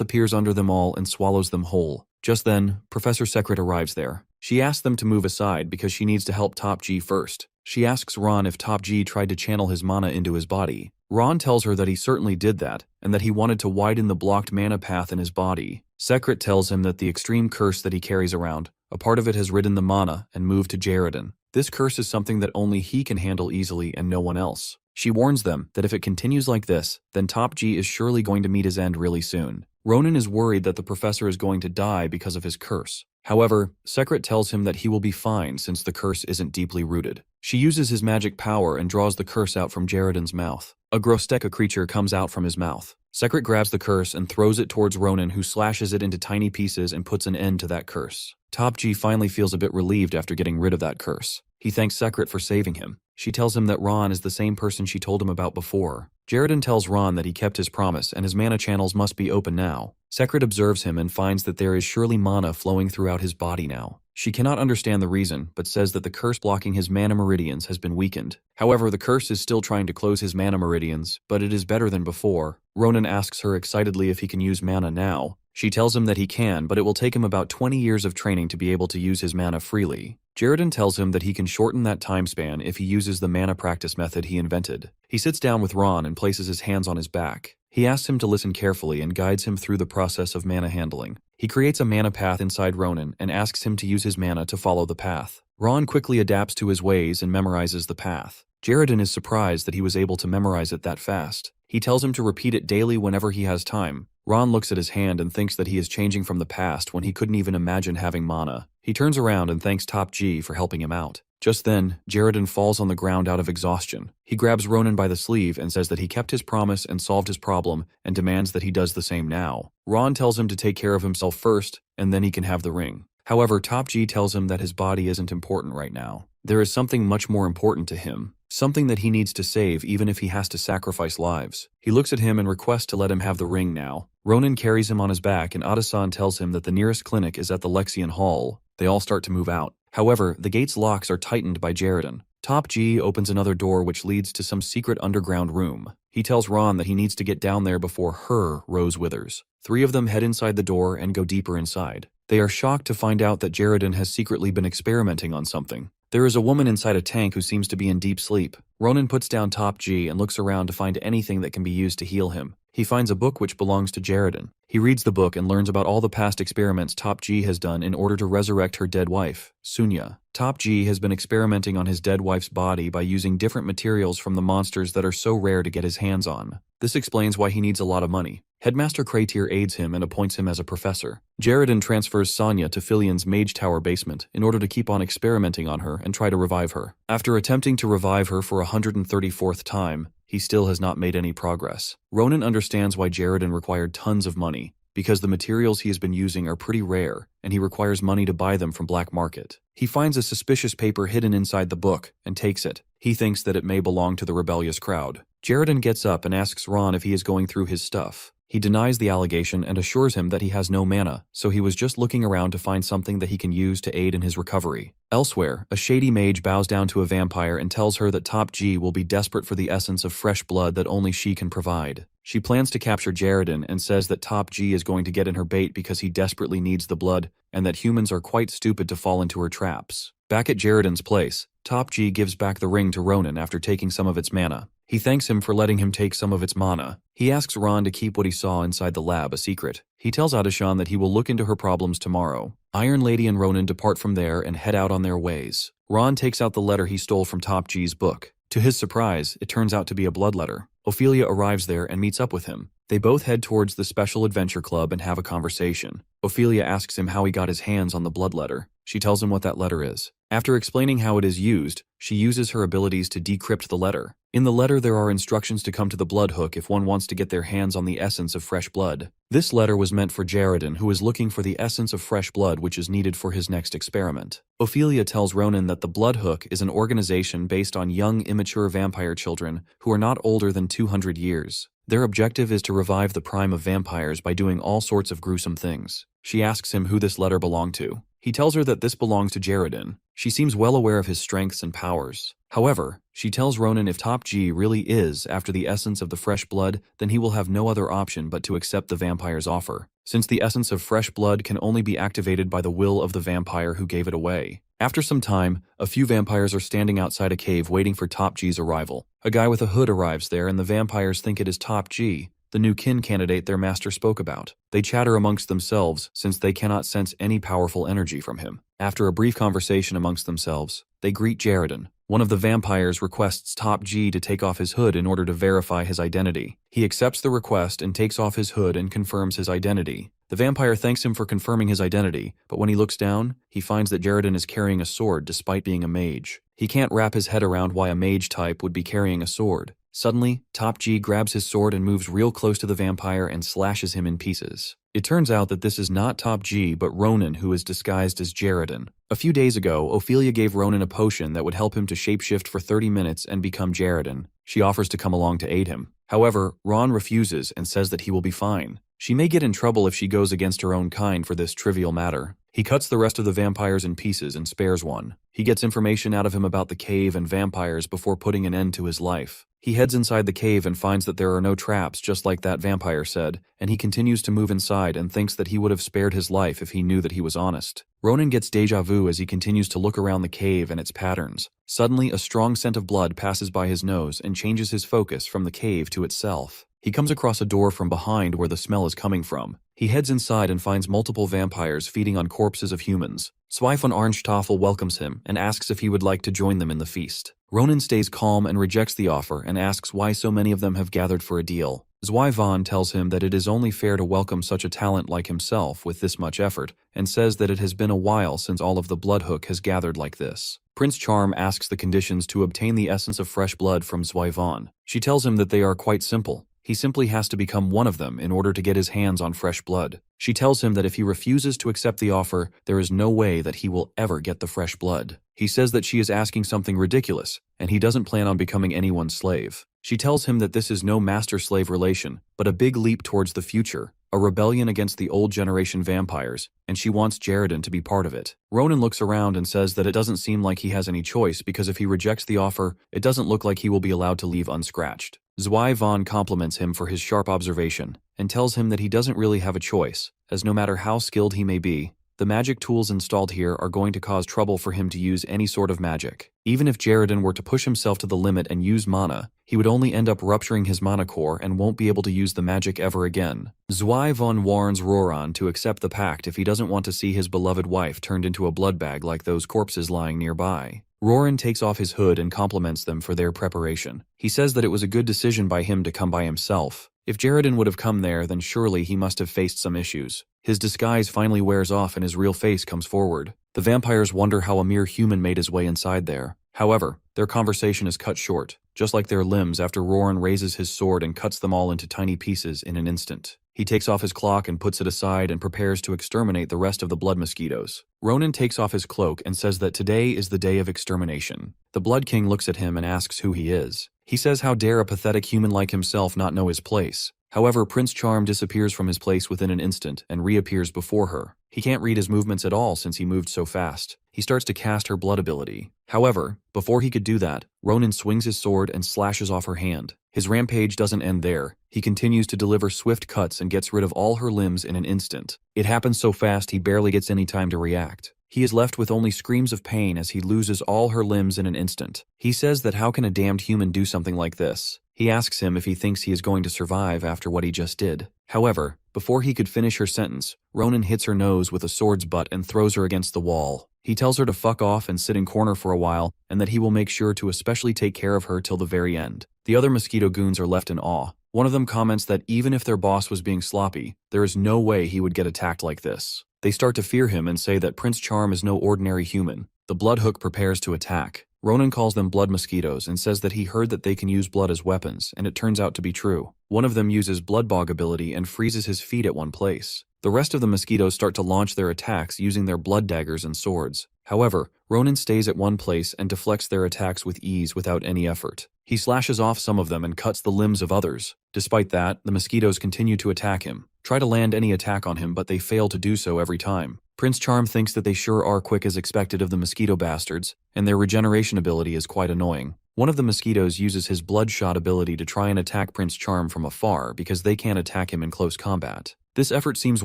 appears under them all and swallows them whole. Just then, Professor Secret arrives there. She asks them to move aside because she needs to help Top G first. She asks Ron if Top G tried to channel his mana into his body. Ron tells her that he certainly did that, and that he wanted to widen the blocked mana path in his body. Sekret tells him that the extreme curse that he carries around, a part of it has ridden the mana and moved to Jaredon. This curse is something that only he can handle easily and no one else. She warns them that if it continues like this, then Top G is surely going to meet his end really soon. Ronan is worried that the professor is going to die because of his curse. However, Sekret tells him that he will be fine since the curse isn't deeply rooted. She uses his magic power and draws the curse out from Jaredon's mouth. A Grosteka creature comes out from his mouth. Sekret grabs the curse and throws it towards Ronan, who slashes it into tiny pieces and puts an end to that curse. Top G finally feels a bit relieved after getting rid of that curse. He thanks Sekret for saving him. She tells him that Ron is the same person she told him about before. Jaredon tells Ron that he kept his promise and his mana channels must be open now. Sekret observes him and finds that there is surely mana flowing throughout his body now. She cannot understand the reason, but says that the curse blocking his mana meridians has been weakened. However, the curse is still trying to close his mana meridians, but it is better than before. Ronan asks her excitedly if he can use mana now. She tells him that he can, but it will take him about 20 years of training to be able to use his mana freely. Jaredon tells him that he can shorten that time span if he uses the mana practice method he invented. He sits down with Ron and places his hands on his back. He asks him to listen carefully and guides him through the process of mana handling. He creates a mana path inside Ronan and asks him to use his mana to follow the path. Ron quickly adapts to his ways and memorizes the path. Jaredon is surprised that he was able to memorize it that fast. He tells him to repeat it daily whenever he has time. Ron looks at his hand and thinks that he is changing from the past when he couldn't even imagine having mana. He turns around and thanks Top G for helping him out. Just then, Jaredon falls on the ground out of exhaustion. He grabs Ronan by the sleeve and says that he kept his promise and solved his problem and demands that he does the same now. Ron tells him to take care of himself first and then he can have the ring. However, Top G tells him that his body isn't important right now. There is something much more important to him. Something that he needs to save even if he has to sacrifice lives. He looks at him and requests to let him have the ring now. Ronan carries him on his back and Adashan tells him that the nearest clinic is at the Lexian Hall. They all start to move out. However, the gate's locks are tightened by Jaredon. Top G opens another door which leads to some secret underground room. He tells Ron that he needs to get down there before her rose withers. 3 of them head inside the door and go deeper inside. They are shocked to find out that Jaredon has secretly been experimenting on something. There is a woman inside a tank who seems to be in deep sleep. Ronan puts down Top G and looks around to find anything that can be used to heal him. He finds a book which belongs to Jaredon. He reads the book and learns about all the past experiments Top G has done in order to resurrect her dead wife, Suna. Top G has been experimenting on his dead wife's body by using different materials from the monsters that are so rare to get his hands on. This explains why he needs a lot of money. Headmaster Kratir aids him and appoints him as a professor. Jaredon transfers Sonya to Fyian's Mage Tower basement in order to keep on experimenting on her and try to revive her. After attempting to revive her for 134th time, he still has not made any progress. Ronan understands why Jaredon required tons of money, because the materials he has been using are pretty rare, and he requires money to buy them from black market. He finds a suspicious paper hidden inside the book and takes it. He thinks that it may belong to the rebellious crowd. Jaredon gets up and asks Ron if he is going through his stuff. He denies the allegation and assures him that he has no mana, so he was just looking around to find something that he can use to aid in his recovery. Elsewhere, a shady mage bows down to a vampire and tells her that Top G will be desperate for the essence of fresh blood that only she can provide. She plans to capture Jaredon and says that Top G is going to get in her bait because he desperately needs the blood and that humans are quite stupid to fall into her traps. Back at Jaredon's place, Top G gives back the ring to Ronan after taking some of its mana. He thanks him for letting him take some of its mana. He asks Ron to keep what he saw inside the lab a secret. He tells Adashan that he will look into her problems tomorrow. Iron Lady and Ronan depart from there and head out on their ways. Ron takes out the letter he stole from Top G's book. To his surprise, it turns out to be a blood letter. Ophelia arrives there and meets up with him. They both head towards the Special Adventure Club and have a conversation. Ophelia asks him how he got his hands on the blood letter. She tells him what that letter is. After explaining how it is used, she uses her abilities to decrypt the letter. In the letter, there are instructions to come to the blood hook if one wants to get their hands on the essence of fresh blood. This letter was meant for Jaredon, who is looking for the essence of fresh blood which is needed for his next experiment. Ophelia tells Ronan that the blood hook is an organization based on young, immature vampire children who are not older than 200 years. Their objective is to revive the prime of vampires by doing all sorts of gruesome things. She asks him who this letter belonged to. He tells her that this belongs to Jaredon. She seems well aware of his strengths and powers. However, she tells Ronan if Top G really is after the essence of the fresh blood, then he will have no other option but to accept the vampire's offer. since the essence of fresh blood can only be activated by the will of the vampire who gave it away. After some time, a few vampires are standing outside a cave waiting for Top G's arrival. A guy with a hood arrives there and the vampires think it is Top G, the new kin candidate their master spoke about. They chatter amongst themselves since they cannot sense any powerful energy from him. After a brief conversation amongst themselves, they greet Jaredon. One of the vampires requests Top G to take off his hood in order to verify his identity. He accepts the request and takes off his hood and confirms his identity. The vampire thanks him for confirming his identity, but when he looks down, he finds that Jaredon is carrying a sword despite being a mage. He can't wrap his head around why a mage type would be carrying a sword. Suddenly, Top G grabs his sword and moves real close to the vampire and slashes him in pieces. It turns out that this is not Top G but Ronan, who is disguised as Jaredon. A few days ago, Ophelia gave Ronan a potion that would help him to shapeshift for 30 minutes and become Jaredon. She offers to come along to aid him. However, Ron refuses and says that he will be fine. She may get in trouble if she goes against her own kind for this trivial matter. He cuts the rest of the vampires in pieces and spares one. He gets information out of him about the cave and vampires before putting an end to his life. He heads inside the cave and finds that there are no traps, just like that vampire said, and he continues to move inside and thinks that he would have spared his life if he knew that he was honest. Ronan gets deja vu as he continues to look around the cave and its patterns. Suddenly, a strong scent of blood passes by his nose and changes his focus from the cave to itself. He comes across a door from behind where the smell is coming from. He heads inside and finds multiple vampires feeding on corpses of humans. Zwei von Arnstaffel welcomes him and asks if he would like to join them in the feast. Ronan stays calm and rejects the offer and asks why so many of them have gathered for a deal. Zwei von tells him that it is only fair to welcome such a talent like himself with this much effort, and says that it has been a while since all of the Bloodhook has gathered like this. Prince Charm asks the conditions to obtain the essence of fresh blood from Zwei von. She tells him that they are quite simple. He simply has to become one of them in order to get his hands on fresh blood. She tells him that if he refuses to accept the offer, there is no way that he will ever get the fresh blood. He says that she is asking something ridiculous, and he doesn't plan on becoming anyone's slave. She tells him that this is no master-slave relation, but a big leap towards the future, a rebellion against the old generation vampires, and she wants Jaredon to be part of it. Ronan looks around and says that it doesn't seem like he has any choice because if he rejects the offer, it doesn't look like he will be allowed to leave unscratched. Zwei von compliments him for his sharp observation and tells him that he doesn't really have a choice, as no matter how skilled he may be, the magic tools installed here are going to cause trouble for him to use any sort of magic. Even if Jaredon were to push himself to the limit and use mana, he would only end up rupturing his mana core and won't be able to use the magic ever again. Zwei von warns Roran to accept the pact if he doesn't want to see his beloved wife turned into a blood bag like those corpses lying nearby. Roran takes off his hood and compliments them for their preparation. He says that it was a good decision by him to come by himself. If Jaredon would have come there, then surely he must have faced some issues. His disguise finally wears off and his real face comes forward. The vampires wonder how a mere human made his way inside there. However, their conversation is cut short, just like their limbs after Roran raises his sword and cuts them all into tiny pieces in an instant. He takes off his cloak and puts it aside and prepares to exterminate the rest of the blood mosquitoes. Ronan takes off his cloak and says that today is the day of extermination. The Blood King looks at him and asks who he is. He says how dare a pathetic human like himself not know his place. However, Prince Charm disappears from his place within an instant and reappears before her. He can't read his movements at all since he moved so fast. He starts to cast her blood ability. However, before he could do that, Ronan swings his sword and slashes off her hand. His rampage doesn't end there. He continues to deliver swift cuts and gets rid of all her limbs in an instant. It happens so fast he barely gets any time to react. He is left with only screams of pain as he loses all her limbs in an instant. He says that how can a damned human do something like this? He asks him if he thinks he is going to survive after what he just did. However, before he could finish her sentence, Ronan hits her nose with a sword's butt and throws her against the wall. He tells her to fuck off and sit in corner for a while, and that he will make sure to especially take care of her till the very end. The other mosquito goons are left in awe. One of them comments that even if their boss was being sloppy, there is no way he would get attacked like this. They start to fear him and say that Prince Charm is no ordinary human. The Bloodhook prepares to attack. Ronan calls them blood mosquitoes and says that he heard that they can use blood as weapons, and it turns out to be true. One of them uses blood bog ability and freezes his feet at one place. The rest of the mosquitoes start to launch their attacks using their blood daggers and swords. However, Ronan stays at one place and deflects their attacks with ease without any effort. He slashes off some of them and cuts the limbs of others. Despite that, the mosquitoes continue to attack him. Try to land any attack on him, but they fail to do so every time. Prince Charm thinks that they sure are quick as expected of the mosquito bastards, and their regeneration ability is quite annoying. One of the mosquitoes uses his bloodshot ability to try and attack Prince Charm from afar because they can't attack him in close combat. This effort seems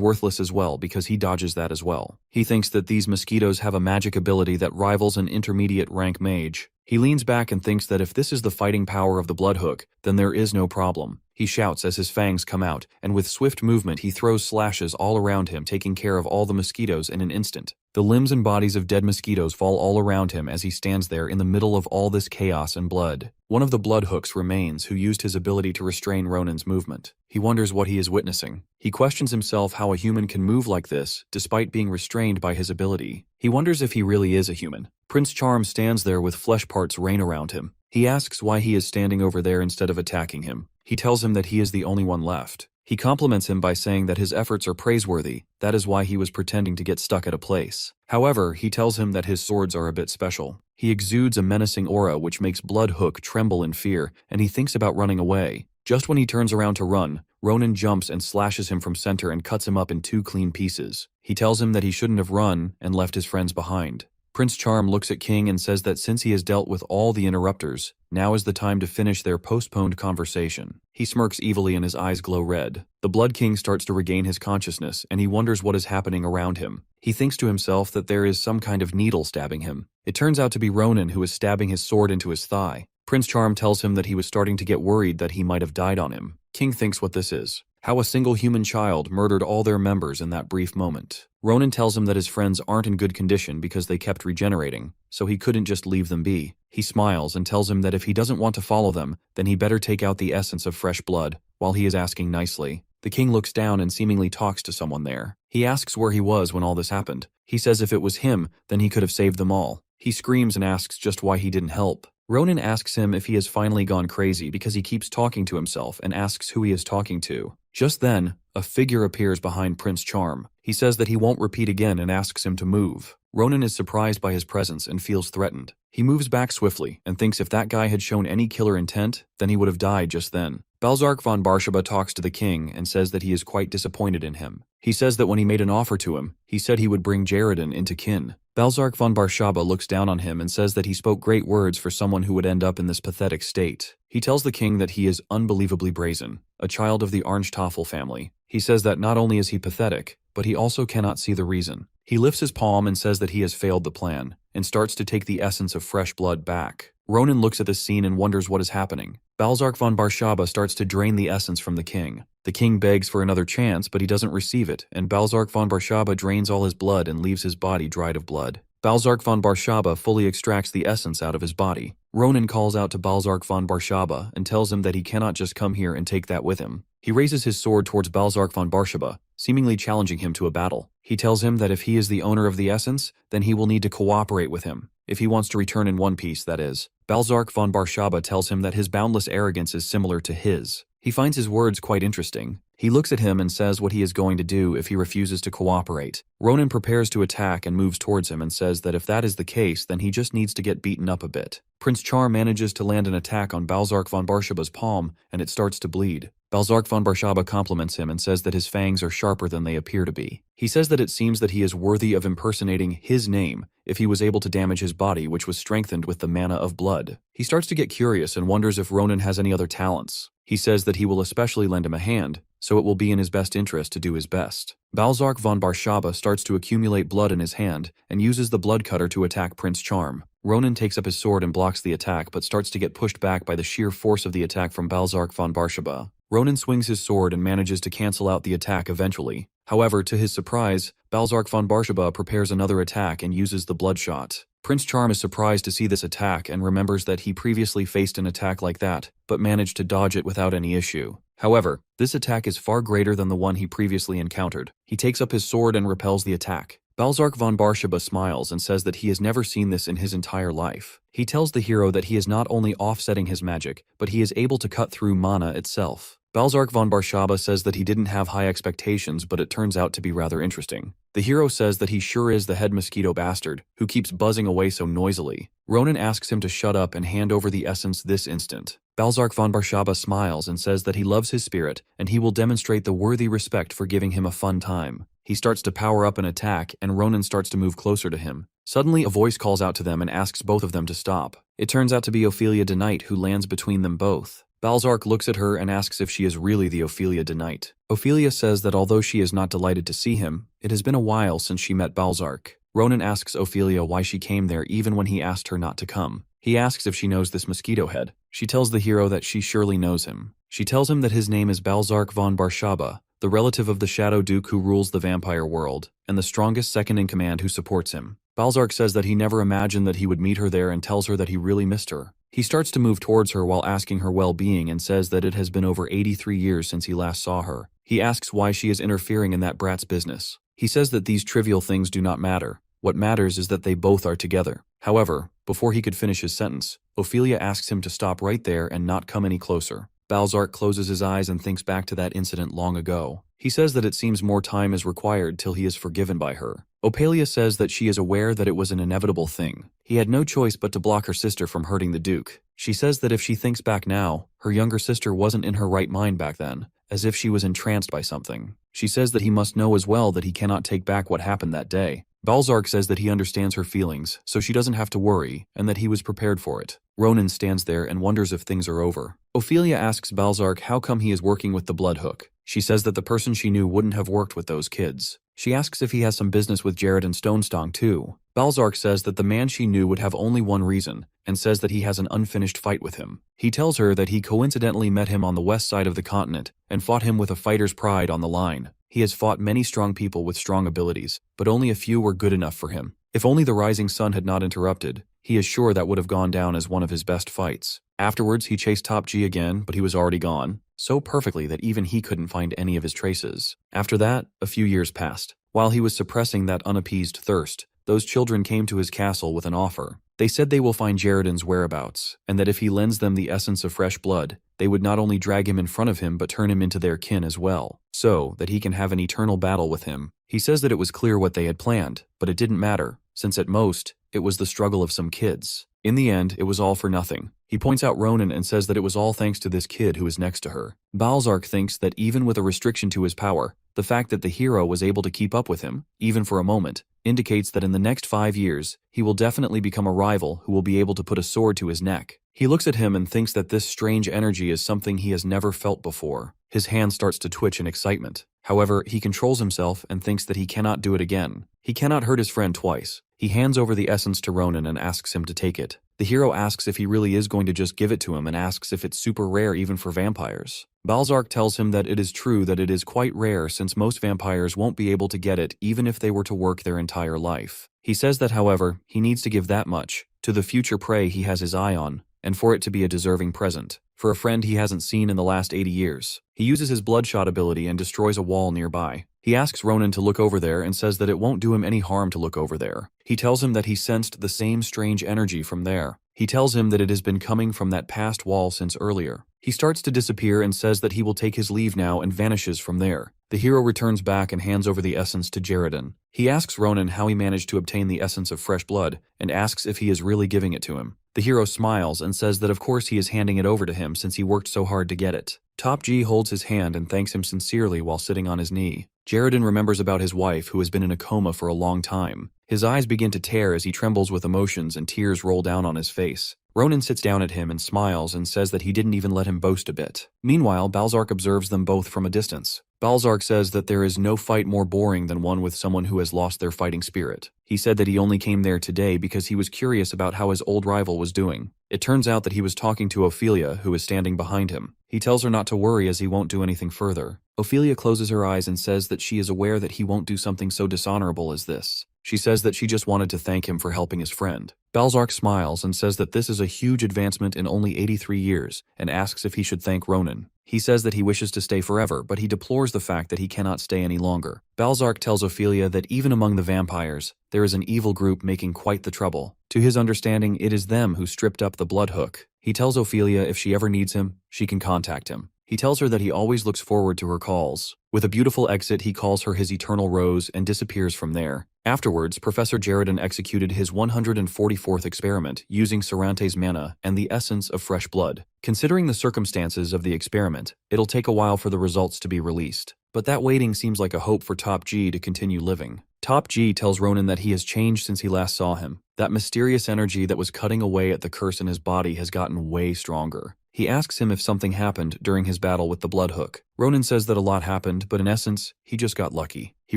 worthless as well because he dodges that as well. He thinks that these mosquitoes have a magic ability that rivals an intermediate rank mage. He leans back and thinks that if this is the fighting power of the Bloodhook, then there is no problem. He shouts as his fangs come out, and with swift movement he throws slashes all around him, taking care of all the mosquitoes in an instant. The limbs and bodies of dead mosquitoes fall all around him as he stands there in the middle of all this chaos and blood. One of the Bloodhooks remains, who used his ability to restrain Ronan's movement. He wonders what he is witnessing. He questions himself how a human can move like this, despite being restrained by his ability. He wonders if he really is a human. Prince Charm stands there with flesh parts rain around him. He asks why he is standing over there instead of attacking him. He tells him that he is the only one left. He compliments him by saying that his efforts are praiseworthy, that is why he was pretending to get stuck at a place. However, he tells him that his swords are a bit special. He exudes a menacing aura which makes Bloodhook tremble in fear, and he thinks about running away. Just when he turns around to run, Ronan jumps and slashes him from center and cuts him up in 2 clean pieces. He tells him that he shouldn't have run and left his friends behind. Prince Charm looks at King and says that since he has dealt with all the interrupters, now is the time to finish their postponed conversation. He smirks evilly and his eyes glow red. The Blood King starts to regain his consciousness and he wonders what is happening around him. He thinks to himself that there is some kind of needle stabbing him. It turns out to be Ronan, who is stabbing his sword into his thigh. Prince Charm tells him that he was starting to get worried that he might have died on him. King thinks what this is. How a single human child murdered all their members in that brief moment. Ronan tells him that his friends aren't in good condition because they kept regenerating, so he couldn't just leave them be. He smiles and tells him that if he doesn't want to follow them, then he better take out the essence of fresh blood, while he is asking nicely. The king looks down and seemingly talks to someone there. He asks where he was when all this happened. He says if it was him, then he could have saved them all. He screams and asks just why he didn't help. Ronan asks him if he has finally gone crazy because he keeps talking to himself and asks who he is talking to. Just then, a figure appears behind Prince Charm. He says that he won't repeat again and asks him to move. Ronan is surprised by his presence and feels threatened. He moves back swiftly and thinks if that guy had shown any killer intent, then he would have died just then. Balzark von Barshaba talks to the king and says that he is quite disappointed in him. He says that when he made an offer to him, he said he would bring Jaredin into kin. Balzark von Barshaba looks down on him and says that he spoke great words for someone who would end up in this pathetic state. He tells the king that he is unbelievably brazen, a child of the Arnstoffel family. He says that not only is he pathetic, but he also cannot see the reason. He lifts his palm and says that he has failed the plan, and starts to take the essence of fresh blood back. Ronan looks at this scene and wonders what is happening. Balzark von Barshaba starts to drain the essence from the king. The king begs for another chance, but he doesn't receive it, and Balzark von Barshaba drains all his blood and leaves his body dried of blood. Balzark von Barshaba fully extracts the essence out of his body. Ronan calls out to Balzark von Barshaba and tells him that he cannot just come here and take that with him. He raises his sword towards Balzark von Barshaba, seemingly challenging him to a battle. He tells him that if he is the owner of the essence, then he will need to cooperate with him. If he wants to return in one piece, that is. Balzark von Barshaba tells him that his boundless arrogance is similar to his. He finds his words quite interesting. He looks at him and says what he is going to do if he refuses to cooperate. Ronan prepares to attack and moves towards him and says that if that is the case, then he just needs to get beaten up a bit. Prince Charm manages to land an attack on Balzark von Barshaba's palm, and it starts to bleed. Balzark von Barshaba compliments him and says that his fangs are sharper than they appear to be. He says that it seems that he is worthy of impersonating his name if he was able to damage his body, which was strengthened with the mana of blood. He starts to get curious and wonders if Ronan has any other talents. He says that he will especially lend him a hand, so it will be in his best interest to do his best. Balzark von Barshaba starts to accumulate blood in his hand and uses the blood cutter to attack Prince Charm. Ronan takes up his sword and blocks the attack, but starts to get pushed back by the sheer force of the attack from Balzark von Barshaba. Ronan swings his sword and manages to cancel out the attack eventually. However, to his surprise, Balzark von Barshaba prepares another attack and uses the bloodshot. Prince Charm is surprised to see this attack and remembers that he previously faced an attack like that, but managed to dodge it without any issue. However, this attack is far greater than the one he previously encountered. He takes up his sword and repels the attack. Balzark von Barshaba smiles and says that he has never seen this in his entire life. He tells the hero that he is not only offsetting his magic, but he is able to cut through mana itself. Balzark von Barshaba says that he didn't have high expectations, but it turns out to be rather interesting. The hero says that he sure is the head mosquito bastard, who keeps buzzing away so noisily. Ronan asks him to shut up and hand over the essence this instant. Balzark von Barshaba smiles and says that he loves his spirit, and he will demonstrate the worthy respect for giving him a fun time. He starts to power up an attack, and Ronan starts to move closer to him. Suddenly, a voice calls out to them and asks both of them to stop. It turns out to be Ophelia de Knight, who lands between them both. Balzark looks at her and asks if she is really the Ophelia de Night. Ophelia says that although she is not delighted to see him, it has been a while since she met Balzark. Ronan asks Ophelia why she came there even when he asked her not to come. He asks if she knows this mosquito head. She tells the hero that she surely knows him. She tells him that his name is Balzark von Barshaba, the relative of the Shadow Duke who rules the vampire world, and the strongest second-in-command who supports him. Balzark says that he never imagined that he would meet her there and tells her that he really missed her. He starts to move towards her while asking her well-being and says that it has been over 83 years since he last saw her. He asks why she is interfering in that brat's business. He says that these trivial things do not matter. What matters is that they both are together. However, before he could finish his sentence, Ophelia asks him to stop right there and not come any closer. Balzark closes his eyes and thinks back to that incident long ago. He says that it seems more time is required till he is forgiven by her. Ophelia says that she is aware that it was an inevitable thing. He had no choice but to block her sister from hurting the Duke. She says that if she thinks back now, her younger sister wasn't in her right mind back then, as if she was entranced by something. She says that he must know as well that he cannot take back what happened that day. Balzark says that he understands her feelings, so she doesn't have to worry, and that he was prepared for it. Ronan stands there and wonders if things are over. Ophelia asks Balzark how come he is working with the Bloodhook. She says that the person she knew wouldn't have worked with those kids. She asks if he has some business with Jared and Stonestong too. Balzark says that the man she knew would have only one reason, and says that he has an unfinished fight with him. He tells her that he coincidentally met him on the west side of the continent, and fought him with a fighter's pride on the line. He has fought many strong people with strong abilities, but only a few were good enough for him. If only the rising sun had not interrupted, he is sure that would have gone down as one of his best fights. Afterwards, he chased Top G again, but he was already gone, so perfectly that even he couldn't find any of his traces. After that, a few years passed. While he was suppressing that unappeased thirst, those children came to his castle with an offer. They said they will find Jaredon's whereabouts, and that if he lends them the essence of fresh blood, they would not only drag him in front of him but turn him into their kin as well, so that he can have an eternal battle with him. He says that it was clear what they had planned, but it didn't matter, since at most, it was the struggle of some kids. In the end, it was all for nothing. He points out Ronan and says that it was all thanks to this kid who is next to her. Balzark thinks that even with a restriction to his power, the fact that the hero was able to keep up with him, even for a moment, indicates that in the next 5 years, he will definitely become a rival who will be able to put a sword to his neck. He looks at him and thinks that this strange energy is something he has never felt before. His hand starts to twitch in excitement. However, he controls himself and thinks that he cannot do it again. He cannot hurt his friend twice. He hands over the essence to Ronan and asks him to take it. The hero asks if he really is going to just give it to him and asks if it's super rare even for vampires. Balzark tells him that it is true that it is quite rare since most vampires won't be able to get it even if they were to work their entire life. He says that, however, he needs to give that much to the future prey he has his eye on, and for it to be a deserving present, for a friend he hasn't seen in the last 80 years. He uses his bloodshot ability and destroys a wall nearby. He asks Ronan to look over there and says that it won't do him any harm to look over there. He tells him that he sensed the same strange energy from there. He tells him that it has been coming from that past wall since earlier. He starts to disappear and says that he will take his leave now and vanishes from there. The hero returns back and hands over the essence to Jaredon. He asks Ronan how he managed to obtain the essence of fresh blood and asks if he is really giving it to him. The hero smiles and says that of course he is handing it over to him since he worked so hard to get it. Top G holds his hand and thanks him sincerely while sitting on his knee. Jaredon remembers about his wife who has been in a coma for a long time. His eyes begin to tear as he trembles with emotions and tears roll down on his face. Ronan sits down at him and smiles and says that he didn't even let him boast a bit. Meanwhile, Balzark observes them both from a distance. Balzark says that there is no fight more boring than one with someone who has lost their fighting spirit. He said that he only came there today because he was curious about how his old rival was doing. It turns out that he was talking to Ophelia, who is standing behind him. He tells her not to worry as he won't do anything further. Ophelia closes her eyes and says that she is aware that he won't do something so dishonorable as this. She says that she just wanted to thank him for helping his friend. Balzark smiles and says that this is a huge advancement in only 83 years and asks if he should thank Ronan. He says that he wishes to stay forever, but he deplores the fact that he cannot stay any longer. Balzark tells Ophelia that even among the vampires, there is an evil group making quite the trouble. To his understanding, it is them who stripped up the Bloodhook. He tells Ophelia if she ever needs him, she can contact him. He tells her that he always looks forward to her calls. With a beautiful exit, he calls her his eternal rose and disappears from there. Afterwards, Professor Jaredon executed his 144th experiment using Sarante's mana and the essence of fresh blood. Considering the circumstances of the experiment, it'll take a while for the results to be released. but that waiting seems like a hope for Top G to continue living. Top G tells Ronan that he has changed since he last saw him. That mysterious energy that was cutting away at the curse in his body has gotten way stronger. He asks him if something happened during his battle with the Bloodhook. Ronan says that a lot happened, but in essence, he just got lucky. He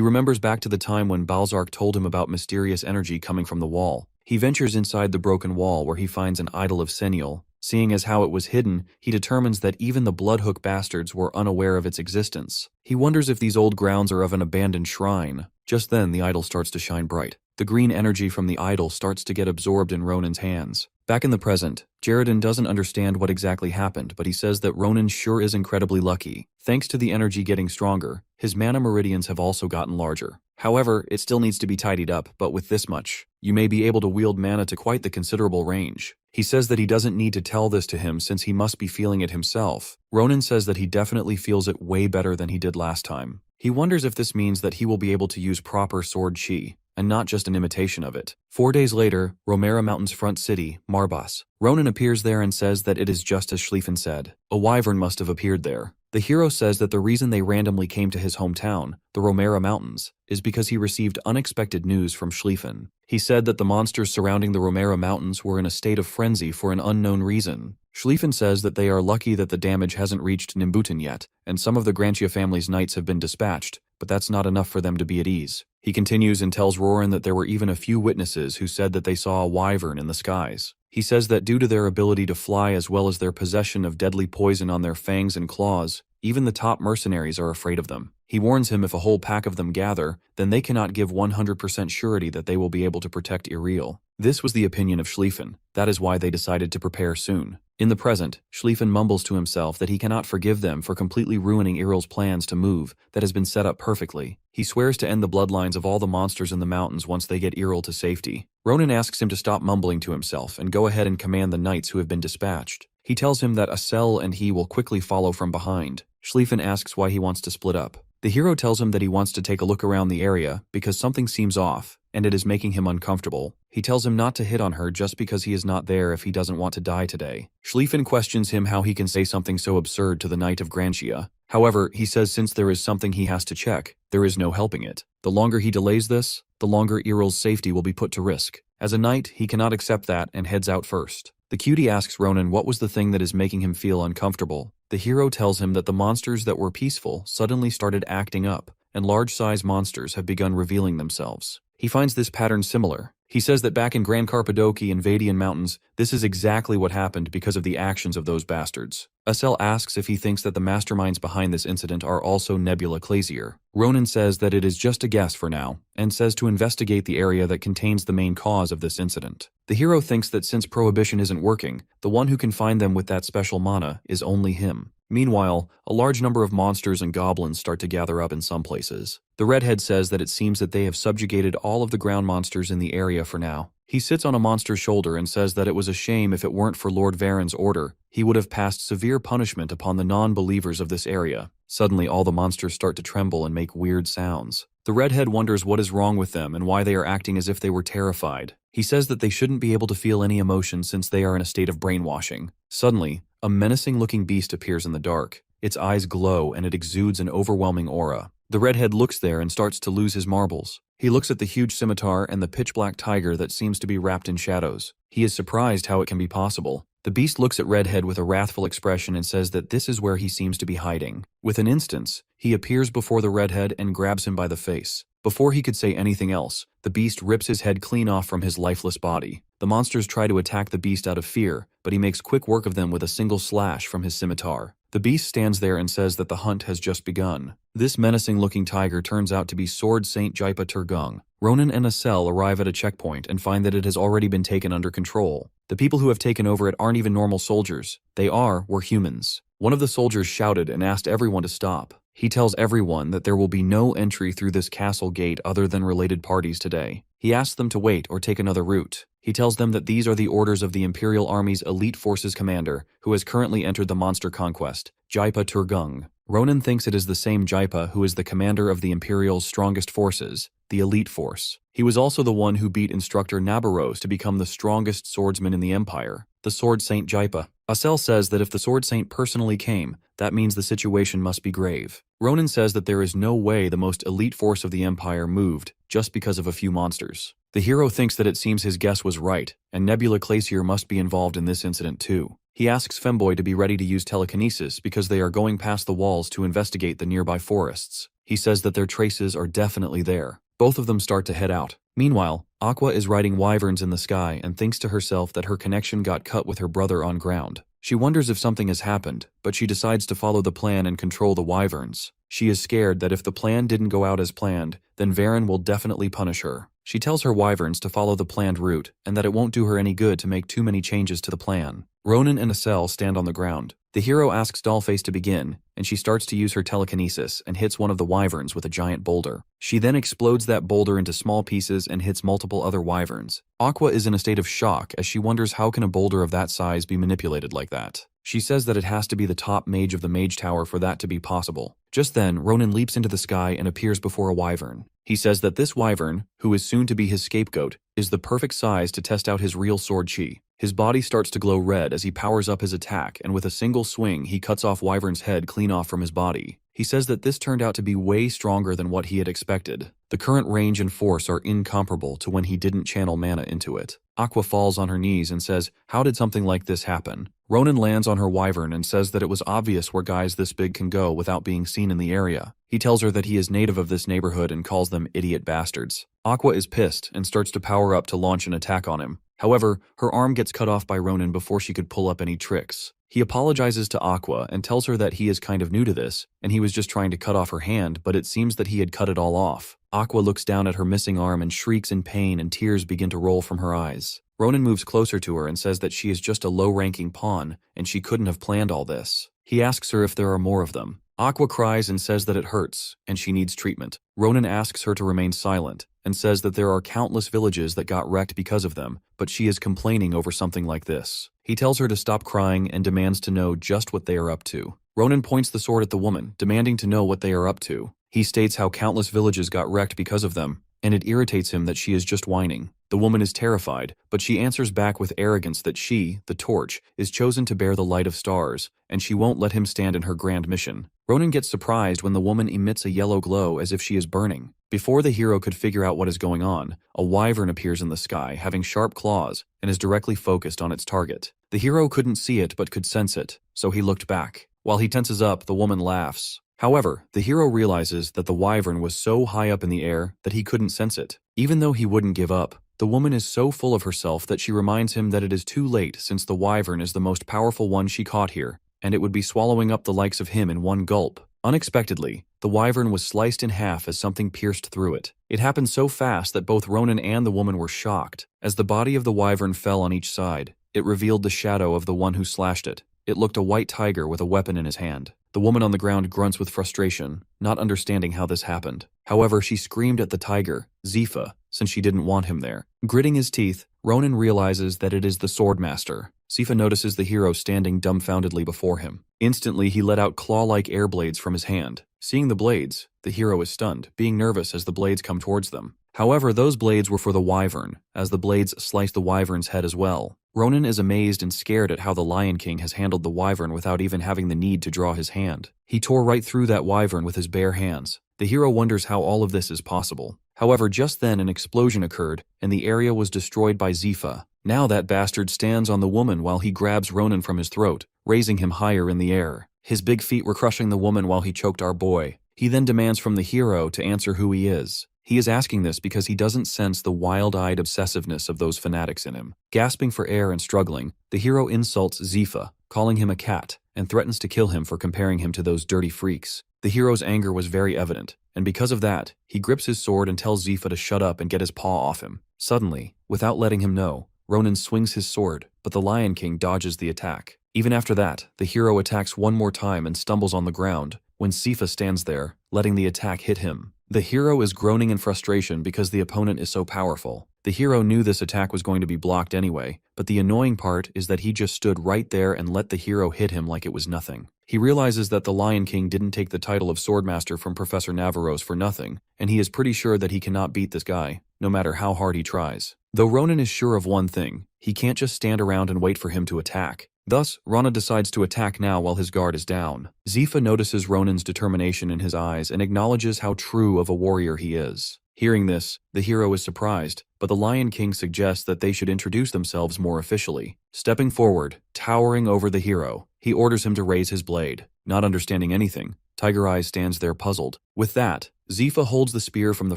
remembers back to the time when Balzark told him about mysterious energy coming from the wall. He ventures inside the broken wall where he finds an idol of Seniel. Seeing as how it was hidden, he determines that even the Bloodhook bastards were unaware of its existence. He wonders if these old grounds are of an abandoned shrine. Just then, the idol starts to shine bright. The green energy from the idol starts to get absorbed in Ronan's hands. Back in the present, Jaredin doesn't understand what exactly happened, but he says that Ronan sure is incredibly lucky. Thanks to the energy getting stronger, his mana meridians have also gotten larger. However, it still needs to be tidied up, but with this much, you may be able to wield mana to quite the considerable range. He says that he doesn't need to tell this to him since he must be feeling it himself. Ronan says that he definitely feels it way better than he did last time. He wonders if this means that he will be able to use proper sword chi, and not just an imitation of it. 4 days later, Romera Mountain's front city, Marbas. Ronan appears there and says that it is just as Schlieffen said. A wyvern must have appeared there. The hero says that the reason they randomly came to his hometown, the Romera Mountains, is because he received unexpected news from Schlieffen. He said that the monsters surrounding the Romera Mountains were in a state of frenzy for an unknown reason. Schlieffen says that they are lucky that the damage hasn't reached Nimbutin yet, and some of the Grantia family's knights have been dispatched, but that's not enough for them to be at ease. He continues and tells Roran that there were even a few witnesses who said that they saw a wyvern in the skies. He says that due to their ability to fly as well as their possession of deadly poison on their fangs and claws, even the top mercenaries are afraid of them. He warns him if a whole pack of them gather, then they cannot give 100% surety that they will be able to protect Iriel. This was the opinion of Schlieffen. That is why they decided to prepare soon. In the present, Schlieffen mumbles to himself that he cannot forgive them for completely ruining Iriel's plans to move that has been set up perfectly. He swears to end the bloodlines of all the monsters in the mountains once they get Iriel to safety. Ronan asks him to stop mumbling to himself and go ahead and command the knights who have been dispatched. He tells him that Asel and he will quickly follow from behind. Schlieffen asks why he wants to split up. The hero tells him that he wants to take a look around the area because something seems off, and it is making him uncomfortable. He tells him not to hit on her just because he is not there if he doesn't want to die today. Schlieffen questions him how he can say something so absurd to the Knight of Grantia. However, he says since there is something he has to check, there is no helping it. The longer he delays this, the longer Iriel's safety will be put to risk. As a knight, he cannot accept that and heads out first. The cutie asks Ronan what was the thing that is making him feel uncomfortable. The hero tells him that the monsters that were peaceful suddenly started acting up, and large-size monsters have begun revealing themselves. He finds this pattern similar. He says that back in Grand Carpadoki and Vadian Mountains, this is exactly what happened because of the actions of those bastards. Asel asks if he thinks that the masterminds behind this incident are also Nebula Clazier. Ronan says that it is just a guess for now, and says to investigate the area that contains the main cause of this incident. The hero thinks that since prohibition isn't working, the one who can find them with that special mana is only him. Meanwhile, a large number of monsters and goblins start to gather up in some places. The redhead says that it seems that they have subjugated all of the ground monsters in the area for now. He sits on a monster's shoulder and says that it was a shame if it weren't for Lord Varen's order, he would have passed severe punishment upon the non-believers of this area. Suddenly all the monsters start to tremble and make weird sounds. The redhead wonders what is wrong with them and why they are acting as if they were terrified. He says that they shouldn't be able to feel any emotion since they are in a state of brainwashing. Suddenly, a menacing-looking beast appears in the dark. Its eyes glow and it exudes an overwhelming aura. The redhead looks there and starts to lose his marbles. He looks at the huge scimitar and the pitch-black tiger that seems to be wrapped in shadows. He is surprised how it can be possible. The beast looks at Redhead with a wrathful expression and says that this is where he seems to be hiding. With an instance, he appears before the Redhead and grabs him by the face. Before he could say anything else, the beast rips his head clean off from his lifeless body. The monsters try to attack the beast out of fear, but he makes quick work of them with a single slash from his scimitar. The beast stands there and says that the hunt has just begun. This menacing-looking tiger turns out to be Sword Saint Jaipa Turgung. Ronan and Asel arrive at a checkpoint and find that it has already been taken under control. The people who have taken over it aren't even normal soldiers. They were humans. One of the soldiers shouted and asked everyone to stop. He tells everyone that there will be no entry through this castle gate other than related parties today. He asks them to wait or take another route. He tells them that these are the orders of the Imperial Army's elite forces commander, who has currently entered the monster conquest, Jaipa Turgung. Ronan thinks it is the same Jaipa who is the commander of the Imperial's strongest forces. the elite force. He was also the one who beat instructor Nabaros to become the strongest swordsman in the Empire, the Sword Saint Jaipa. Asel says that if the Sword Saint personally came, that means the situation must be grave. Ronan says that there is no way the most elite force of the Empire moved just because of a few monsters. The hero thinks that it seems his guess was right, and Nebula Glacier must be involved in this incident too. He asks Femboy to be ready to use telekinesis because they are going past the walls to investigate the nearby forests. He says that their traces are definitely there. Both of them start to head out. Meanwhile, Aqua is riding wyverns in the sky and thinks to herself that her connection got cut with her brother on ground. She wonders if something has happened, but she decides to follow the plan and control the wyverns. She is scared that if the plan didn't go out as planned, then Frieren will definitely punish her. She tells her wyverns to follow the planned route, and that it won't do her any good to make too many changes to the plan. Ronan and Asel stand on the ground. The hero asks Dollface to begin, and she starts to use her telekinesis and hits one of the wyverns with a giant boulder. She then explodes that boulder into small pieces and hits multiple other wyverns. Aqua is in a state of shock as she wonders how can a boulder of that size be manipulated like that. She says that it has to be the top mage of the mage tower for that to be possible. Just then, Ronan leaps into the sky and appears before a wyvern. He says that this wyvern, who is soon to be his scapegoat, is the perfect size to test out his real sword chi. His body starts to glow red as he powers up his attack, and with a single swing he cuts off Wyvern's head clean off from his body. He says that this turned out to be way stronger than what he had expected. The current range and force are incomparable to when he didn't channel mana into it. Aqua falls on her knees and says, "How did something like this happen?" Ronan lands on her wyvern and says that it was obvious where guys this big can go without being seen in the area. He tells her that he is native of this neighborhood and calls them idiot bastards. Aqua is pissed and starts to power up to launch an attack on him. However, her arm gets cut off by Ronan before she could pull up any tricks. He apologizes to Aqua and tells her that he is kind of new to this, and he was just trying to cut off her hand, but it seems that he had cut it all off. Aqua looks down at her missing arm and shrieks in pain, and tears begin to roll from her eyes. Ronan moves closer to her and says that she is just a low-ranking pawn, and she couldn't have planned all this. He asks her if there are more of them. Aqua cries and says that it hurts, and she needs treatment. Ronan asks her to remain silent, and says that there are countless villages that got wrecked because of them, but she is complaining over something like this. He tells her to stop crying and demands to know just what they are up to. Ronan points the sword at the woman, demanding to know what they are up to. He states how countless villages got wrecked because of them, and it irritates him that she is just whining. The woman is terrified, but she answers back with arrogance that she, the torch, is chosen to bear the light of stars, and she won't let him stand in her grand mission. Ronan gets surprised when the woman emits a yellow glow as if she is burning. Before the hero could figure out what is going on, a wyvern appears in the sky, having sharp claws, and is directly focused on its target. The hero couldn't see it but could sense it, so he looked back. While he tenses up, the woman laughs. However, the hero realizes that the wyvern was so high up in the air that he couldn't sense it. Even though he wouldn't give up, the woman is so full of herself that she reminds him that it is too late since the wyvern is the most powerful one she caught here, and it would be swallowing up the likes of him in one gulp. Unexpectedly, the wyvern was sliced in half as something pierced through it. It happened so fast that both Ronan and the woman were shocked. As the body of the wyvern fell on each side, it revealed the shadow of the one who slashed it. It looked a white tiger with a weapon in his hand. The woman on the ground grunts with frustration, not understanding how this happened. However, she screamed at the tiger, Zifa, since she didn't want him there. Gritting his teeth, Ronan realizes that it is the Swordmaster. Zifa notices the hero standing dumbfoundedly before him. Instantly, he let out claw-like air blades from his hand. Seeing the blades, the hero is stunned, being nervous as the blades come towards them. However, those blades were for the wyvern, as the blades slice the wyvern's head as well. Ronan is amazed and scared at how the Lion King has handled the wyvern without even having the need to draw his hand. He tore right through that wyvern with his bare hands. The hero wonders how all of this is possible. However, just then an explosion occurred, and the area was destroyed by Zifa. Now that bastard stands on the woman while he grabs Ronan from his throat, raising him higher in the air. His big feet were crushing the woman while he choked our boy. He then demands from the hero to answer who he is. He is asking this because he doesn't sense the wild-eyed obsessiveness of those fanatics in him. Gasping for air and struggling, the hero insults Zifa, calling him a cat, and threatens to kill him for comparing him to those dirty freaks. The hero's anger was very evident, and because of that, he grips his sword and tells Zifa to shut up and get his paw off him. Suddenly, without letting him know, Ronan swings his sword, but the Lion King dodges the attack. Even after that, the hero attacks one more time and stumbles on the ground, when Zifa stands there, letting the attack hit him. The hero is groaning in frustration because the opponent is so powerful. The hero knew this attack was going to be blocked anyway, but the annoying part is that he just stood right there and let the hero hit him like it was nothing. He realizes that the Lion King didn't take the title of Swordmaster from Professor Navaros for nothing, and he is pretty sure that he cannot beat this guy, no matter how hard he tries. Though Ronan is sure of one thing, he can't just stand around and wait for him to attack. Thus, Rana decides to attack now while his guard is down. Zifa notices Ronan's determination in his eyes and acknowledges how true of a warrior he is. Hearing this, the hero is surprised, but the Lion King suggests that they should introduce themselves more officially. Stepping forward, towering over the hero, he orders him to raise his blade. Not understanding anything, Tiger Eyes stands there puzzled. With that, Zifa holds the spear from the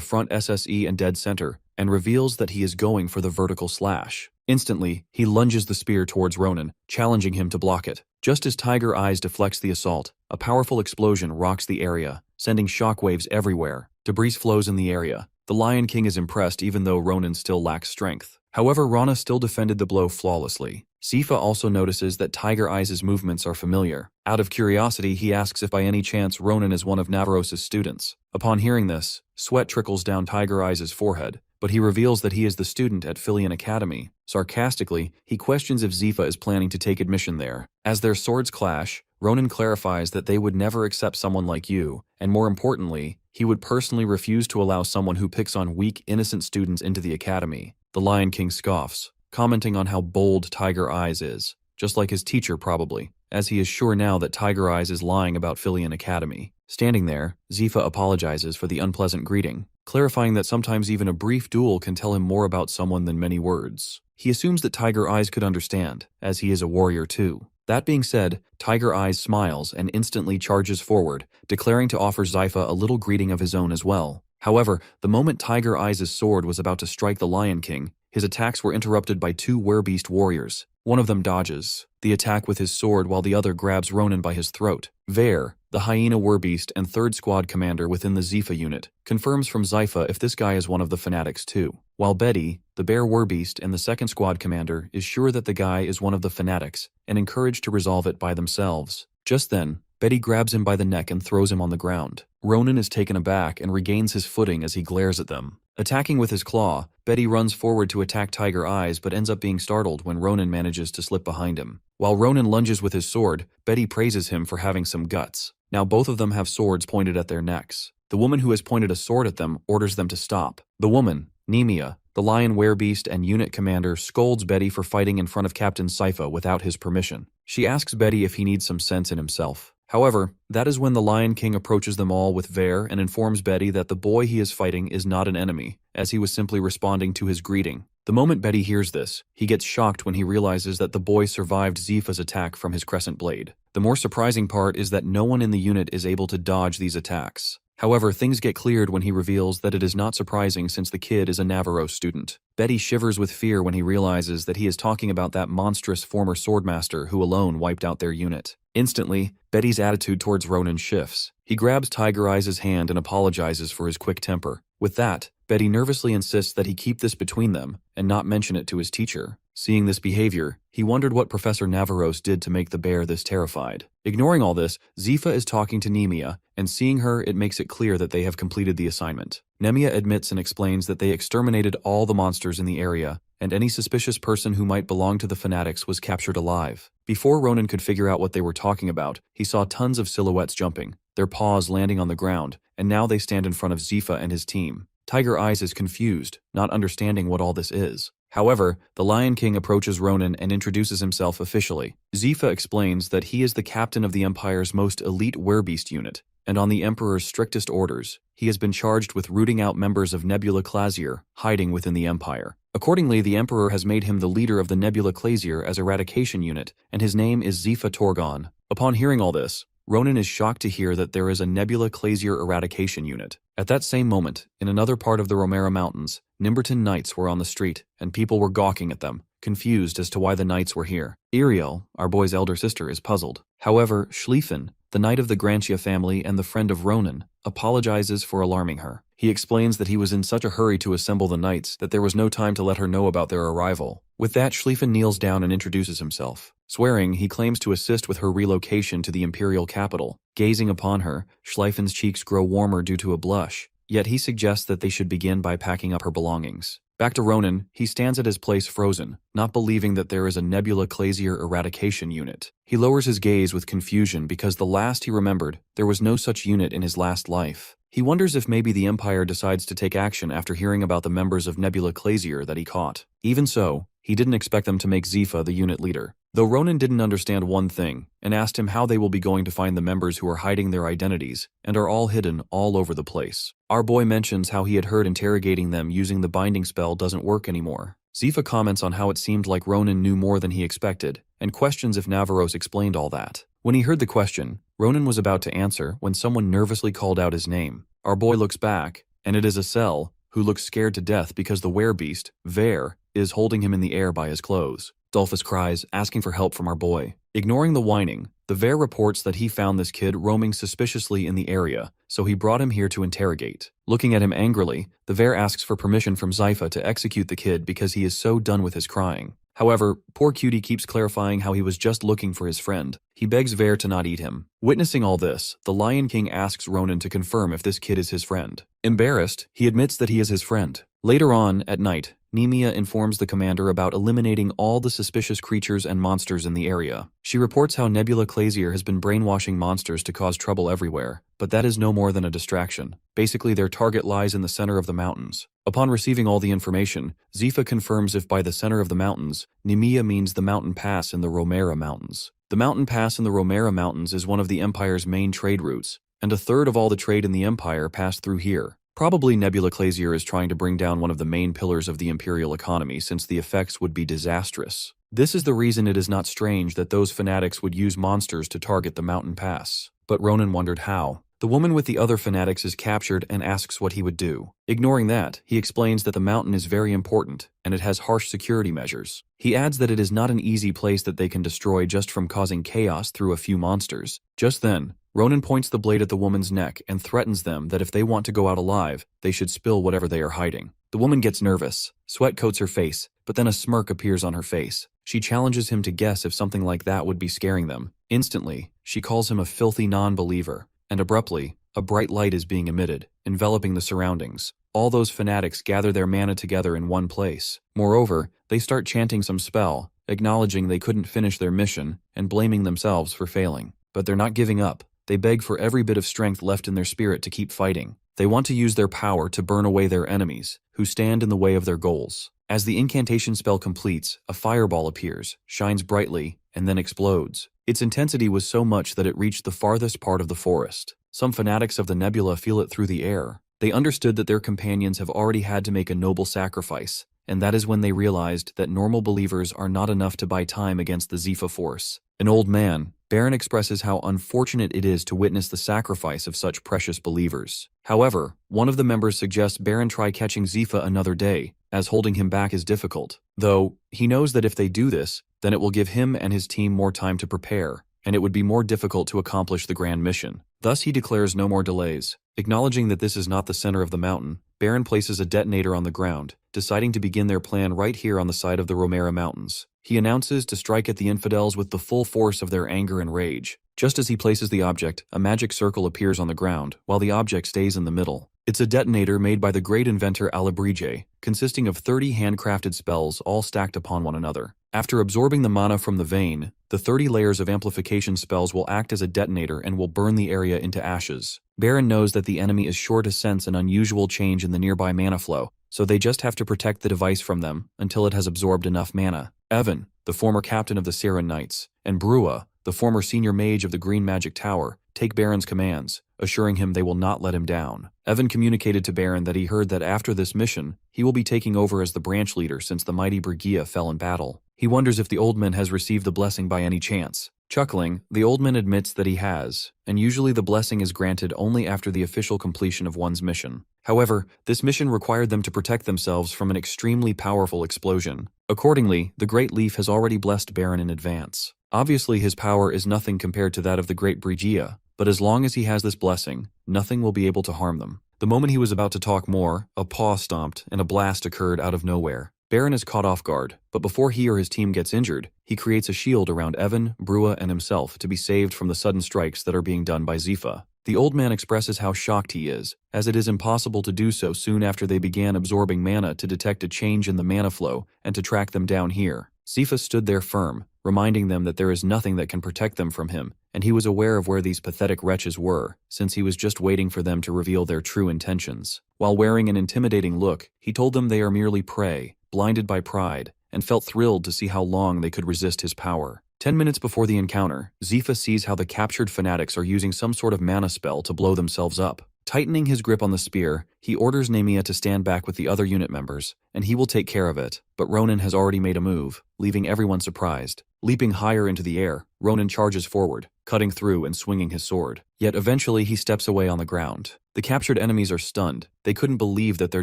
front SSE and dead center, and reveals that he is going for the vertical slash. Instantly, he lunges the spear towards Ronan, challenging him to block it. Just as Tiger Eyes deflects the assault, a powerful explosion rocks the area, sending shockwaves everywhere. Debris flows in the area. The Lion King is impressed even though Ronan still lacks strength. However, Rana still defended the blow flawlessly. Zifa also notices that Tiger Eyes' movements are familiar. Out of curiosity, he asks if by any chance Ronan is one of Navaros' students. Upon hearing this, sweat trickles down Tiger Eyes' forehead, but he reveals that he is the student at Fyian Academy. Sarcastically, he questions if Zifa is planning to take admission there. As their swords clash, Ronan clarifies that they would never accept someone like you, and more importantly, he would personally refuse to allow someone who picks on weak, innocent students into the academy. The Lion King scoffs, commenting on how bold Tiger Eyes is, just like his teacher probably, as he is sure now that Tiger Eyes is lying about Fyian Academy. Standing there, Zifa apologizes for the unpleasant greeting, clarifying that sometimes even a brief duel can tell him more about someone than many words. He assumes that Tiger Eyes could understand, as he is a warrior too. That being said, Tiger Eyes smiles and instantly charges forward, declaring to offer Zifa a little greeting of his own as well. However, the moment Tiger Eyes' sword was about to strike the Lion King, his attacks were interrupted by two werbeast warriors. One of them dodges the attack with his sword while the other grabs Ronan by his throat. Ver, the hyena werbeast and third squad commander within the Zifa unit, confirms from Zifa if this guy is one of the fanatics too. While Betty, the bear werbeast and the second squad commander, is sure that the guy is one of the fanatics and encouraged to resolve it by themselves. Just then, Betty grabs him by the neck and throws him on the ground. Ronan is taken aback and regains his footing as he glares at them. Attacking with his claw, Betty runs forward to attack Tiger Eyes but ends up being startled when Ronan manages to slip behind him. While Ronan lunges with his sword, Betty praises him for having some guts. Now both of them have swords pointed at their necks. The woman who has pointed a sword at them orders them to stop. The woman, Nemia, the lion werebeast and unit commander, scolds Betty for fighting in front of Captain Sypha without his permission. She asks Betty if he needs some sense in himself. However, that is when the Lion King approaches them all with Ver and informs Betty that the boy he is fighting is not an enemy, as he was simply responding to his greeting. The moment Betty hears this, he gets shocked when he realizes that the boy survived Zifa's attack from his crescent blade. The more surprising part is that no one in the unit is able to dodge these attacks. However, things get cleared when he reveals that it is not surprising since the kid is a Navaros student. Betty shivers with fear when he realizes that he is talking about that monstrous former Swordmaster who alone wiped out their unit. Instantly, Betty's attitude towards Ronan shifts. He grabs Tiger Eyes' hand and apologizes for his quick temper. With that, Betty nervously insists that he keep this between them and not mention it to his teacher. Seeing this behavior, he wondered what Professor Navaros did to make the bear this terrified. Ignoring all this, Zifa is talking to Nemia, and seeing her, it makes it clear that they have completed the assignment. Nemia admits and explains that they exterminated all the monsters in the area, and any suspicious person who might belong to the fanatics was captured alive. Before Ronan could figure out what they were talking about, he saw tons of silhouettes jumping, their paws landing on the ground, and now they stand in front of Zifa and his team. Tiger Eyes is confused, not understanding what all this is. However, the Lion King approaches Ronan and introduces himself officially. Zifa explains that he is the captain of the Empire's most elite werebeast unit, and on the Emperor's strictest orders, he has been charged with rooting out members of Nebula Clasier hiding within the Empire. Accordingly, the Emperor has made him the leader of the Nebula Clasier as eradication unit, and his name is Zifa Torgon. Upon hearing all this, Ronan is shocked to hear that there is a Nebula Clasier eradication unit. At that same moment, in another part of the Romera Mountains, Nimberton Knights were on the street, and people were gawking at them, confused as to why the Knights were here. Iriel, our boy's elder sister, is puzzled. However, Schlieffen, the knight of the Grantia family and the friend of Ronan, apologizes for alarming her. He explains that he was in such a hurry to assemble the knights that there was no time to let her know about their arrival. With that, Schlieffen kneels down and introduces himself. Swearing, he claims to assist with her relocation to the imperial capital. Gazing upon her, Schlieffen's cheeks grow warmer due to a blush, yet he suggests that they should begin by packing up her belongings. Back to Ronan, he stands at his place frozen, not believing that there is a Nebula Clasier eradication unit. He lowers his gaze with confusion because the last he remembered, there was no such unit in his last life. He wonders if maybe the Empire decides to take action after hearing about the members of Nebula Clasier that he caught. Even so, he didn't expect them to make Zifa the unit leader. Though Ronan didn't understand one thing, and asked him how they will be going to find the members who are hiding their identities, and are all hidden all over the place. Our boy mentions how he had heard interrogating them using the binding spell doesn't work anymore. Zifa comments on how it seemed like Ronan knew more than he expected, and questions if Navaros explained all that. When he heard the question, Ronan was about to answer when someone nervously called out his name. Our boy looks back, and it is Acel, who looks scared to death because the werebeast, Ver, is holding him in the air by his clothes. Dolphus cries, asking for help from our boy. Ignoring the whining, the Ver reports that he found this kid roaming suspiciously in the area, so he brought him here to interrogate. Looking at him angrily, the Ver asks for permission from Zifa to execute the kid because he is so done with his crying. However, poor cutie keeps clarifying how he was just looking for his friend. He begs Ver to not eat him. Witnessing all this, the Lion King asks Ronan to confirm if this kid is his friend. Embarrassed, he admits that he is his friend. Later on, at night, Nemia informs the commander about eliminating all the suspicious creatures and monsters in the area. She reports how Nebula Clasier has been brainwashing monsters to cause trouble everywhere, but that is no more than a distraction. Basically, their target lies in the center of the mountains. Upon receiving all the information, Zifa confirms if by the center of the mountains, Nemia means the mountain pass in the Romera Mountains. The mountain pass in the Romera Mountains is one of the Empire's main trade routes, and a third of all the trade in the Empire passed through here. Probably Nebula Clasier is trying to bring down one of the main pillars of the imperial economy since the effects would be disastrous. This is the reason it is not strange that those fanatics would use monsters to target the mountain pass. But Ronan wondered how. The woman with the other fanatics is captured and asks what he would do. Ignoring that, he explains that the mountain is very important, and it has harsh security measures. He adds that it is not an easy place that they can destroy just from causing chaos through a few monsters. Just then, Ronan points the blade at the woman's neck and threatens them that if they want to go out alive, they should spill whatever they are hiding. The woman gets nervous. Sweat coats her face, but then a smirk appears on her face. She challenges him to guess if something like that would be scaring them. Instantly, she calls him a filthy non-believer, and abruptly, a bright light is being emitted, enveloping the surroundings. All those fanatics gather their mana together in one place. Moreover, they start chanting some spell, acknowledging they couldn't finish their mission, and blaming themselves for failing. But they're not giving up. They beg for every bit of strength left in their spirit to keep fighting. They want to use their power to burn away their enemies, who stand in the way of their goals. As the incantation spell completes, a fireball appears, shines brightly, and then explodes. Its intensity was so much that it reached the farthest part of the forest. Some fanatics of the Nebula feel it through the air. They understood that their companions have already had to make a noble sacrifice, and that is when they realized that normal believers are not enough to buy time against the Zifa force. An old man, Baron expresses how unfortunate it is to witness the sacrifice of such precious believers. However, one of the members suggests Baron try catching Zifa another day, as holding him back is difficult. Though, he knows that if they do this, then it will give him and his team more time to prepare, and it would be more difficult to accomplish the grand mission. Thus he declares no more delays. Acknowledging that this is not the center of the mountain, Baron places a detonator on the ground, deciding to begin their plan right here on the side of the Romera Mountains. He announces to strike at the infidels with the full force of their anger and rage. Just as he places the object, a magic circle appears on the ground, while the object stays in the middle. It's a detonator made by the great inventor Alabrige, consisting of 30 handcrafted spells all stacked upon one another. After absorbing the mana from the vein, the 30 layers of amplification spells will act as a detonator and will burn the area into ashes. Baron knows that the enemy is sure to sense an unusual change in the nearby mana flow, so they just have to protect the device from them until it has absorbed enough mana. Evan, the former captain of the Siren Knights, and Brua, the former senior mage of the Green Magic Tower, take Baron's commands, assuring him they will not let him down. Evan communicated to Baron that he heard that after this mission, he will be taking over as the branch leader since the mighty Brigia fell in battle. He wonders if the old man has received the blessing by any chance. Chuckling, the old man admits that he has, and usually the blessing is granted only after the official completion of one's mission. However, this mission required them to protect themselves from an extremely powerful explosion. Accordingly, the Great Leaf has already blessed Baron in advance. Obviously his power is nothing compared to that of the Great Brigia, but as long as he has this blessing, nothing will be able to harm them. The moment he was about to talk more, a paw stomped and a blast occurred out of nowhere. Baron is caught off guard, but before he or his team gets injured, he creates a shield around Evan, Brua, and himself to be saved from the sudden strikes that are being done by Zifa. The old man expresses how shocked he is, as it is impossible to do so soon after they began absorbing mana to detect a change in the mana flow and to track them down here. Zifa stood there firm, reminding them that there is nothing that can protect them from him, and he was aware of where these pathetic wretches were, since he was just waiting for them to reveal their true intentions. While wearing an intimidating look, he told them they are merely prey, blinded by pride, and felt thrilled to see how long they could resist his power. 10 minutes before the encounter, Zifa sees how the captured fanatics are using some sort of mana spell to blow themselves up. Tightening his grip on the spear, he orders Nemia to stand back with the other unit members, and he will take care of it, but Ronan has already made a move, leaving everyone surprised. Leaping higher into the air, Ronan charges forward, cutting through and swinging his sword. Yet eventually he steps away on the ground. The captured enemies are stunned. They couldn't believe that their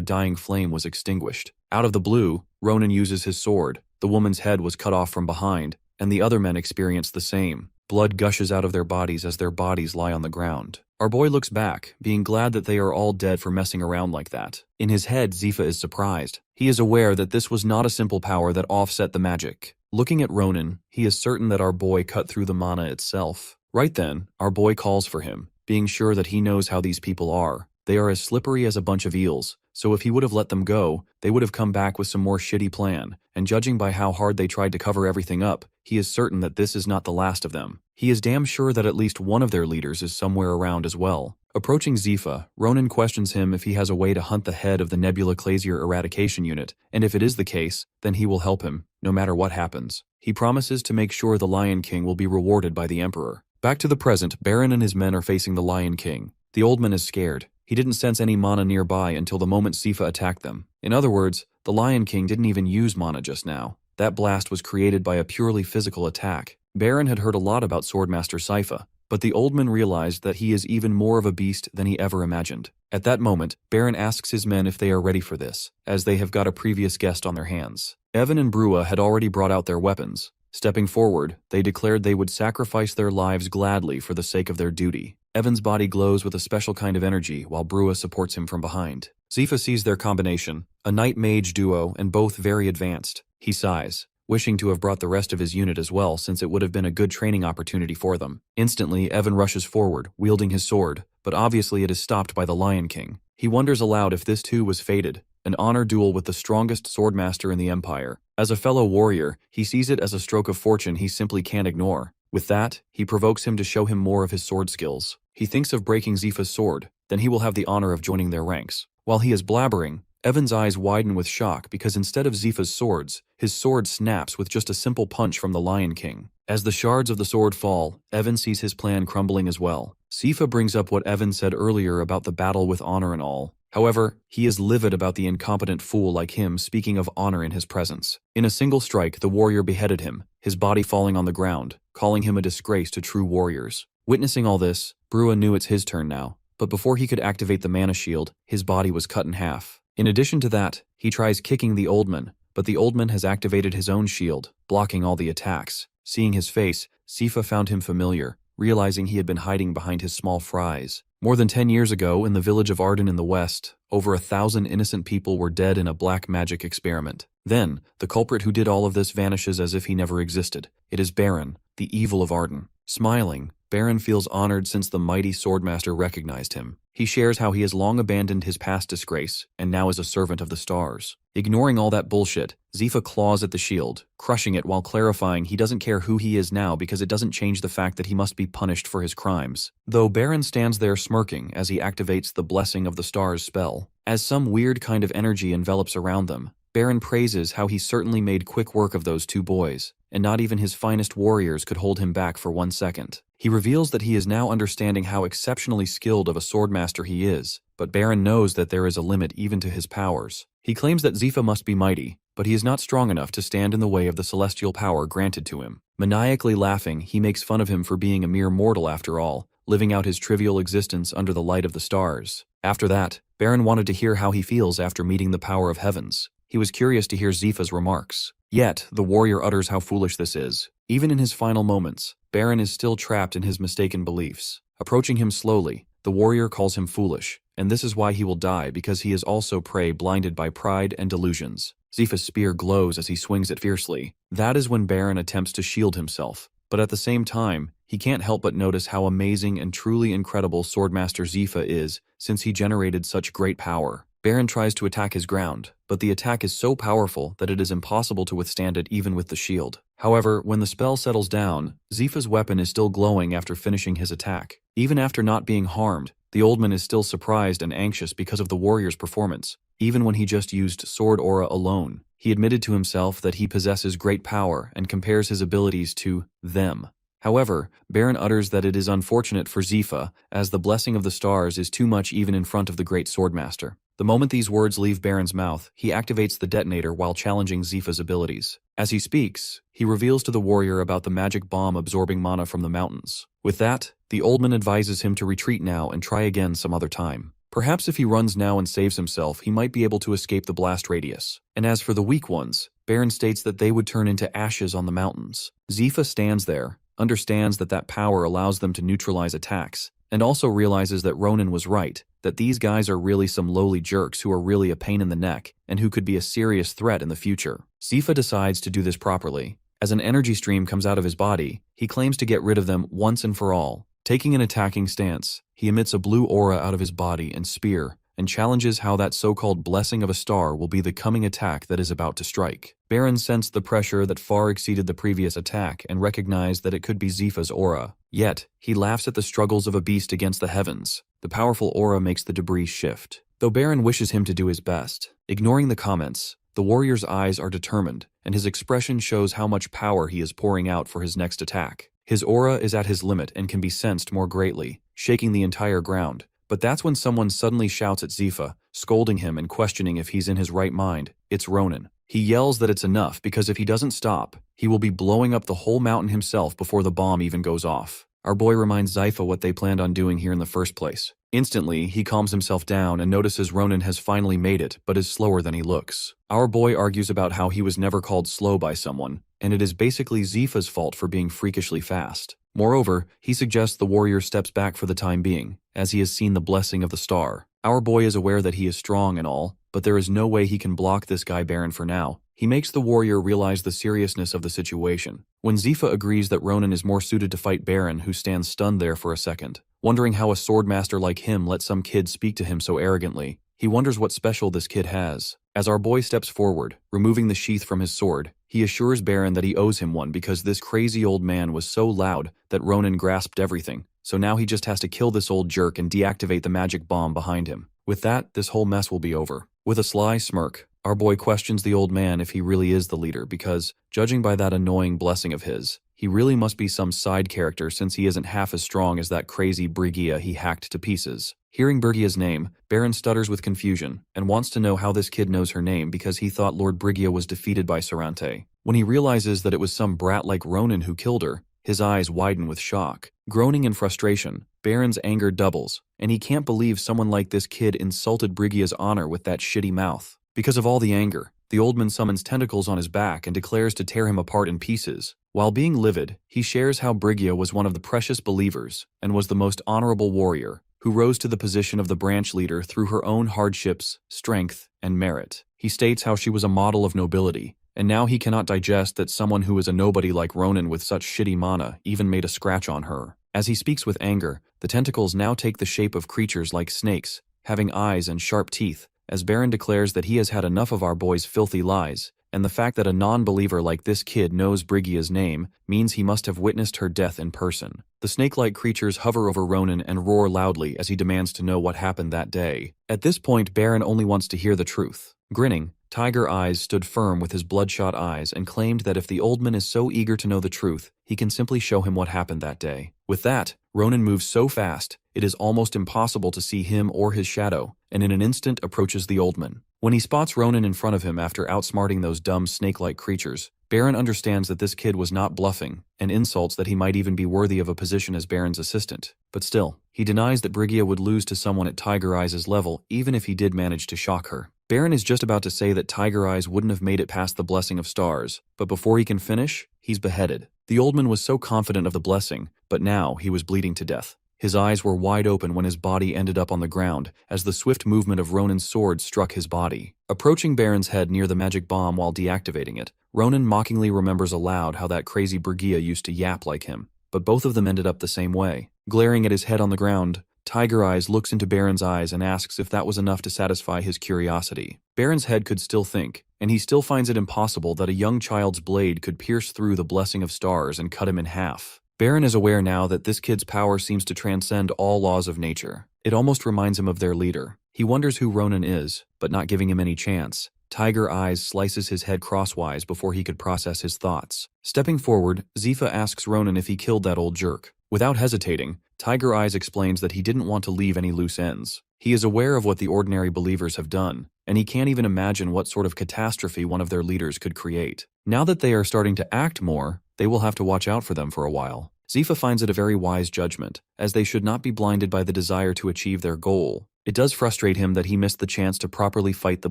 dying flame was extinguished. Out of the blue, Ronan uses his sword. The woman's head was cut off from behind, and the other men experience the same. Blood gushes out of their bodies as their bodies lie on the ground. Our boy looks back, being glad that they are all dead for messing around like that. In his head, Zifa is surprised. He is aware that this was not a simple power that offset the magic. Looking at Ronan, he is certain that our boy cut through the mana itself. Right then, our boy calls for him, being sure that he knows how these people are. They are as slippery as a bunch of eels, so if he would have let them go, they would have come back with some more shitty plan, and judging by how hard they tried to cover everything up, he is certain that this is not the last of them. He is damn sure that at least one of their leaders is somewhere around as well. Approaching Zifa, Ronan questions him if he has a way to hunt the head of the Nebula Clasier eradication unit, and if it is the case, then he will help him, no matter what happens. He promises to make sure the Lion King will be rewarded by the Emperor. Back to the present, Baron and his men are facing the Lion King. The old man is scared. He didn't sense any mana nearby until the moment Zifa attacked them. In other words, the Lion King didn't even use mana just now. That blast was created by a purely physical attack. Baron had heard a lot about Swordmaster Sypha, but the old man realized that he is even more of a beast than he ever imagined. At that moment, Baron asks his men if they are ready for this, as they have got a previous guest on their hands. Evan and Brua had already brought out their weapons. Stepping forward, they declared they would sacrifice their lives gladly for the sake of their duty. Evan's body glows with a special kind of energy while Brua supports him from behind. Zifa sees their combination, a knight-mage duo and both very advanced. He sighs, wishing to have brought the rest of his unit as well since it would have been a good training opportunity for them. Instantly, Evan rushes forward, wielding his sword, but obviously it is stopped by the Lion King. He wonders aloud if this too was fated, an honor duel with the strongest swordmaster in the Empire. As a fellow warrior, he sees it as a stroke of fortune he simply can't ignore. With that, he provokes him to show him more of his sword skills. He thinks of breaking Zifa's sword, then he will have the honor of joining their ranks. While he is blabbering, Evan's eyes widen with shock because instead of Zifa's swords, his sword snaps with just a simple punch from the Lion King. As the shards of the sword fall, Evan sees his plan crumbling as well. Zifa brings up what Evan said earlier about the battle with honor and all. However, he is livid about the incompetent fool like him speaking of honor in his presence. In a single strike, the warrior beheaded him, his body falling on the ground, calling him a disgrace to true warriors. Witnessing all this, Brua knew it's his turn now, but before he could activate the mana shield, his body was cut in half. In addition to that, he tries kicking the old man, but the old man has activated his own shield, blocking all the attacks. Seeing his face, Zifa found him familiar, realizing he had been hiding behind his small fries. More than 10 years ago, in the village of Arden in the west, over 1,000 innocent people were dead in a black magic experiment. Then, the culprit who did all of this vanishes as if he never existed. It is Baron, the evil of Arden. Smiling, Baron feels honored since the mighty Swordmaster recognized him. He shares how he has long abandoned his past disgrace, and now is a servant of the stars. Ignoring all that bullshit, Zifa claws at the shield, crushing it while clarifying he doesn't care who he is now because it doesn't change the fact that he must be punished for his crimes. Though Baron stands there smirking as he activates the Blessing of the Stars spell. As some weird kind of energy envelops around them, Baron praises how he certainly made quick work of those two boys, and not even his finest warriors could hold him back for 1 second. He reveals that he is now understanding how exceptionally skilled of a swordmaster he is, but Baron knows that there is a limit even to his powers. He claims that Zifa must be mighty, but he is not strong enough to stand in the way of the celestial power granted to him. Maniacally laughing, he makes fun of him for being a mere mortal after all, living out his trivial existence under the light of the stars. After that, Baron wanted to hear how he feels after meeting the power of heavens. He was curious to hear Zifa's remarks. Yet, the warrior utters how foolish this is. Even in his final moments, Baron is still trapped in his mistaken beliefs. Approaching him slowly, the warrior calls him foolish, and this is why he will die because he is also prey blinded by pride and delusions. Zifa's spear glows as he swings it fiercely. That is when Baron attempts to shield himself, but at the same time, he can't help but notice how amazing and truly incredible Swordmaster Zifa is since he generated such great power. Baron tries to attack his ground, but the attack is so powerful that it is impossible to withstand it even with the shield. However, when the spell settles down, Zifa's weapon is still glowing after finishing his attack. Even after not being harmed, the old man is still surprised and anxious because of the warrior's performance. Even when he just used sword aura alone, he admitted to himself that he possesses great power and compares his abilities to them. However, Baron utters that it is unfortunate for Zifa, as the blessing of the stars is too much even in front of the great Swordmaster. The moment these words leave Baron's mouth, he activates the detonator while challenging Zifa's abilities. As he speaks, he reveals to the warrior about the magic bomb absorbing mana from the mountains. With that, the old man advises him to retreat now and try again some other time. Perhaps if he runs now and saves himself, he might be able to escape the blast radius. And as for the weak ones, Baron states that they would turn into ashes on the mountains. Zifa stands there, understands that power allows them to neutralize attacks, and also realizes that Ronan was right, that these guys are really some lowly jerks who are really a pain in the neck, and who could be a serious threat in the future. Zifa decides to do this properly. As an energy stream comes out of his body, he claims to get rid of them once and for all. Taking an attacking stance, he emits a blue aura out of his body and spear, and challenges how that so-called blessing of a star will be the coming attack that is about to strike. Baron sensed the pressure that far exceeded the previous attack and recognized that it could be Zifa's aura. Yet, he laughs at the struggles of a beast against the heavens. The powerful aura makes the debris shift. Though Baron wishes him to do his best, ignoring the comments, the warrior's eyes are determined, and his expression shows how much power he is pouring out for his next attack. His aura is at his limit and can be sensed more greatly, shaking the entire ground. But that's when someone suddenly shouts at Zifa, scolding him and questioning if he's in his right mind. It's Ronan. He yells that it's enough because if he doesn't stop, he will be blowing up the whole mountain himself before the bomb even goes off. Our boy reminds Zifa what they planned on doing here in the first place. Instantly, he calms himself down and notices Ronan has finally made it, but is slower than he looks. Our boy argues about how he was never called slow by someone, and it is basically Zifa's fault for being freakishly fast. Moreover, he suggests the warrior steps back for the time being, as he has seen the blessing of the star. Our boy is aware that he is strong and all, but there is no way he can block this guy Baron for now. He makes the warrior realize the seriousness of the situation. When Zifa agrees that Ronan is more suited to fight Baron, who stands stunned there for a second, wondering how a swordmaster like him let some kid speak to him so arrogantly, he wonders what special this kid has. As our boy steps forward, removing the sheath from his sword, he assures Baron that he owes him one because this crazy old man was so loud that Ronan grasped everything, so now he just has to kill this old jerk and deactivate the magic bomb behind him. With that, this whole mess will be over. With a sly smirk, our boy questions the old man if he really is the leader because, judging by that annoying blessing of his, he really must be some side character since he isn't half as strong as that crazy Brigia he hacked to pieces. Hearing Brigia's name, Baron stutters with confusion and wants to know how this kid knows her name because he thought Lord Brigia was defeated by Sarante. When he realizes that it was some brat like Ronan who killed her, his eyes widen with shock. Groaning in frustration, Baron's anger doubles, and he can't believe someone like this kid insulted Brigia's honor with that shitty mouth. Because of all the anger, the old man summons tentacles on his back and declares to tear him apart in pieces. While being livid, he shares how Brigia was one of the precious believers and was the most honorable warrior, who rose to the position of the branch leader through her own hardships, strength, and merit. He states how she was a model of nobility, and now he cannot digest that someone who is a nobody like Ronan with such shitty mana even made a scratch on her. As he speaks with anger, the tentacles now take the shape of creatures like snakes, having eyes and sharp teeth, as Baron declares that he has had enough of our boy's filthy lies, and the fact that a non-believer like this kid knows Brigia's name means he must have witnessed her death in person. The snake-like creatures hover over Ronan and roar loudly as he demands to know what happened that day. At this point, Baron only wants to hear the truth. Grinning, Tiger Eyes stood firm with his bloodshot eyes and claimed that if the old man is so eager to know the truth, he can simply show him what happened that day. With that, Ronan moves so fast, it is almost impossible to see him or his shadow, and in an instant approaches the old man. When he spots Ronan in front of him after outsmarting those dumb snake-like creatures, Baron understands that this kid was not bluffing, and insults that he might even be worthy of a position as Baron's assistant. But still, he denies that Brigia would lose to someone at Tiger Eyes' level even if he did manage to shock her. Baron is just about to say that Tiger Eyes wouldn't have made it past the blessing of stars, but before he can finish, he's beheaded. The old man was so confident of the blessing, but now he was bleeding to death. His eyes were wide open when his body ended up on the ground, as the swift movement of Ronan's sword struck his body. Approaching Baron's head near the magic bomb while deactivating it, Ronan mockingly remembers aloud how that crazy Brigia used to yap like him, but both of them ended up the same way. Glaring at his head on the ground, Tiger Eyes looks into Baron's eyes and asks if that was enough to satisfy his curiosity. Baron's head could still think, and he still finds it impossible that a young child's blade could pierce through the blessing of stars and cut him in half. Baron is aware now that this kid's power seems to transcend all laws of nature. It almost reminds him of their leader. He wonders who Ronan is, but not giving him any chance, Tiger Eyes slices his head crosswise before he could process his thoughts. Stepping forward, Zifa asks Ronan if he killed that old jerk. Without hesitating, Tiger Eyes explains that he didn't want to leave any loose ends. He is aware of what the ordinary believers have done, and he can't even imagine what sort of catastrophe one of their leaders could create. Now that they are starting to act more, they will have to watch out for them for a while. Zifa finds it a very wise judgment, as they should not be blinded by the desire to achieve their goal. It does frustrate him that he missed the chance to properly fight the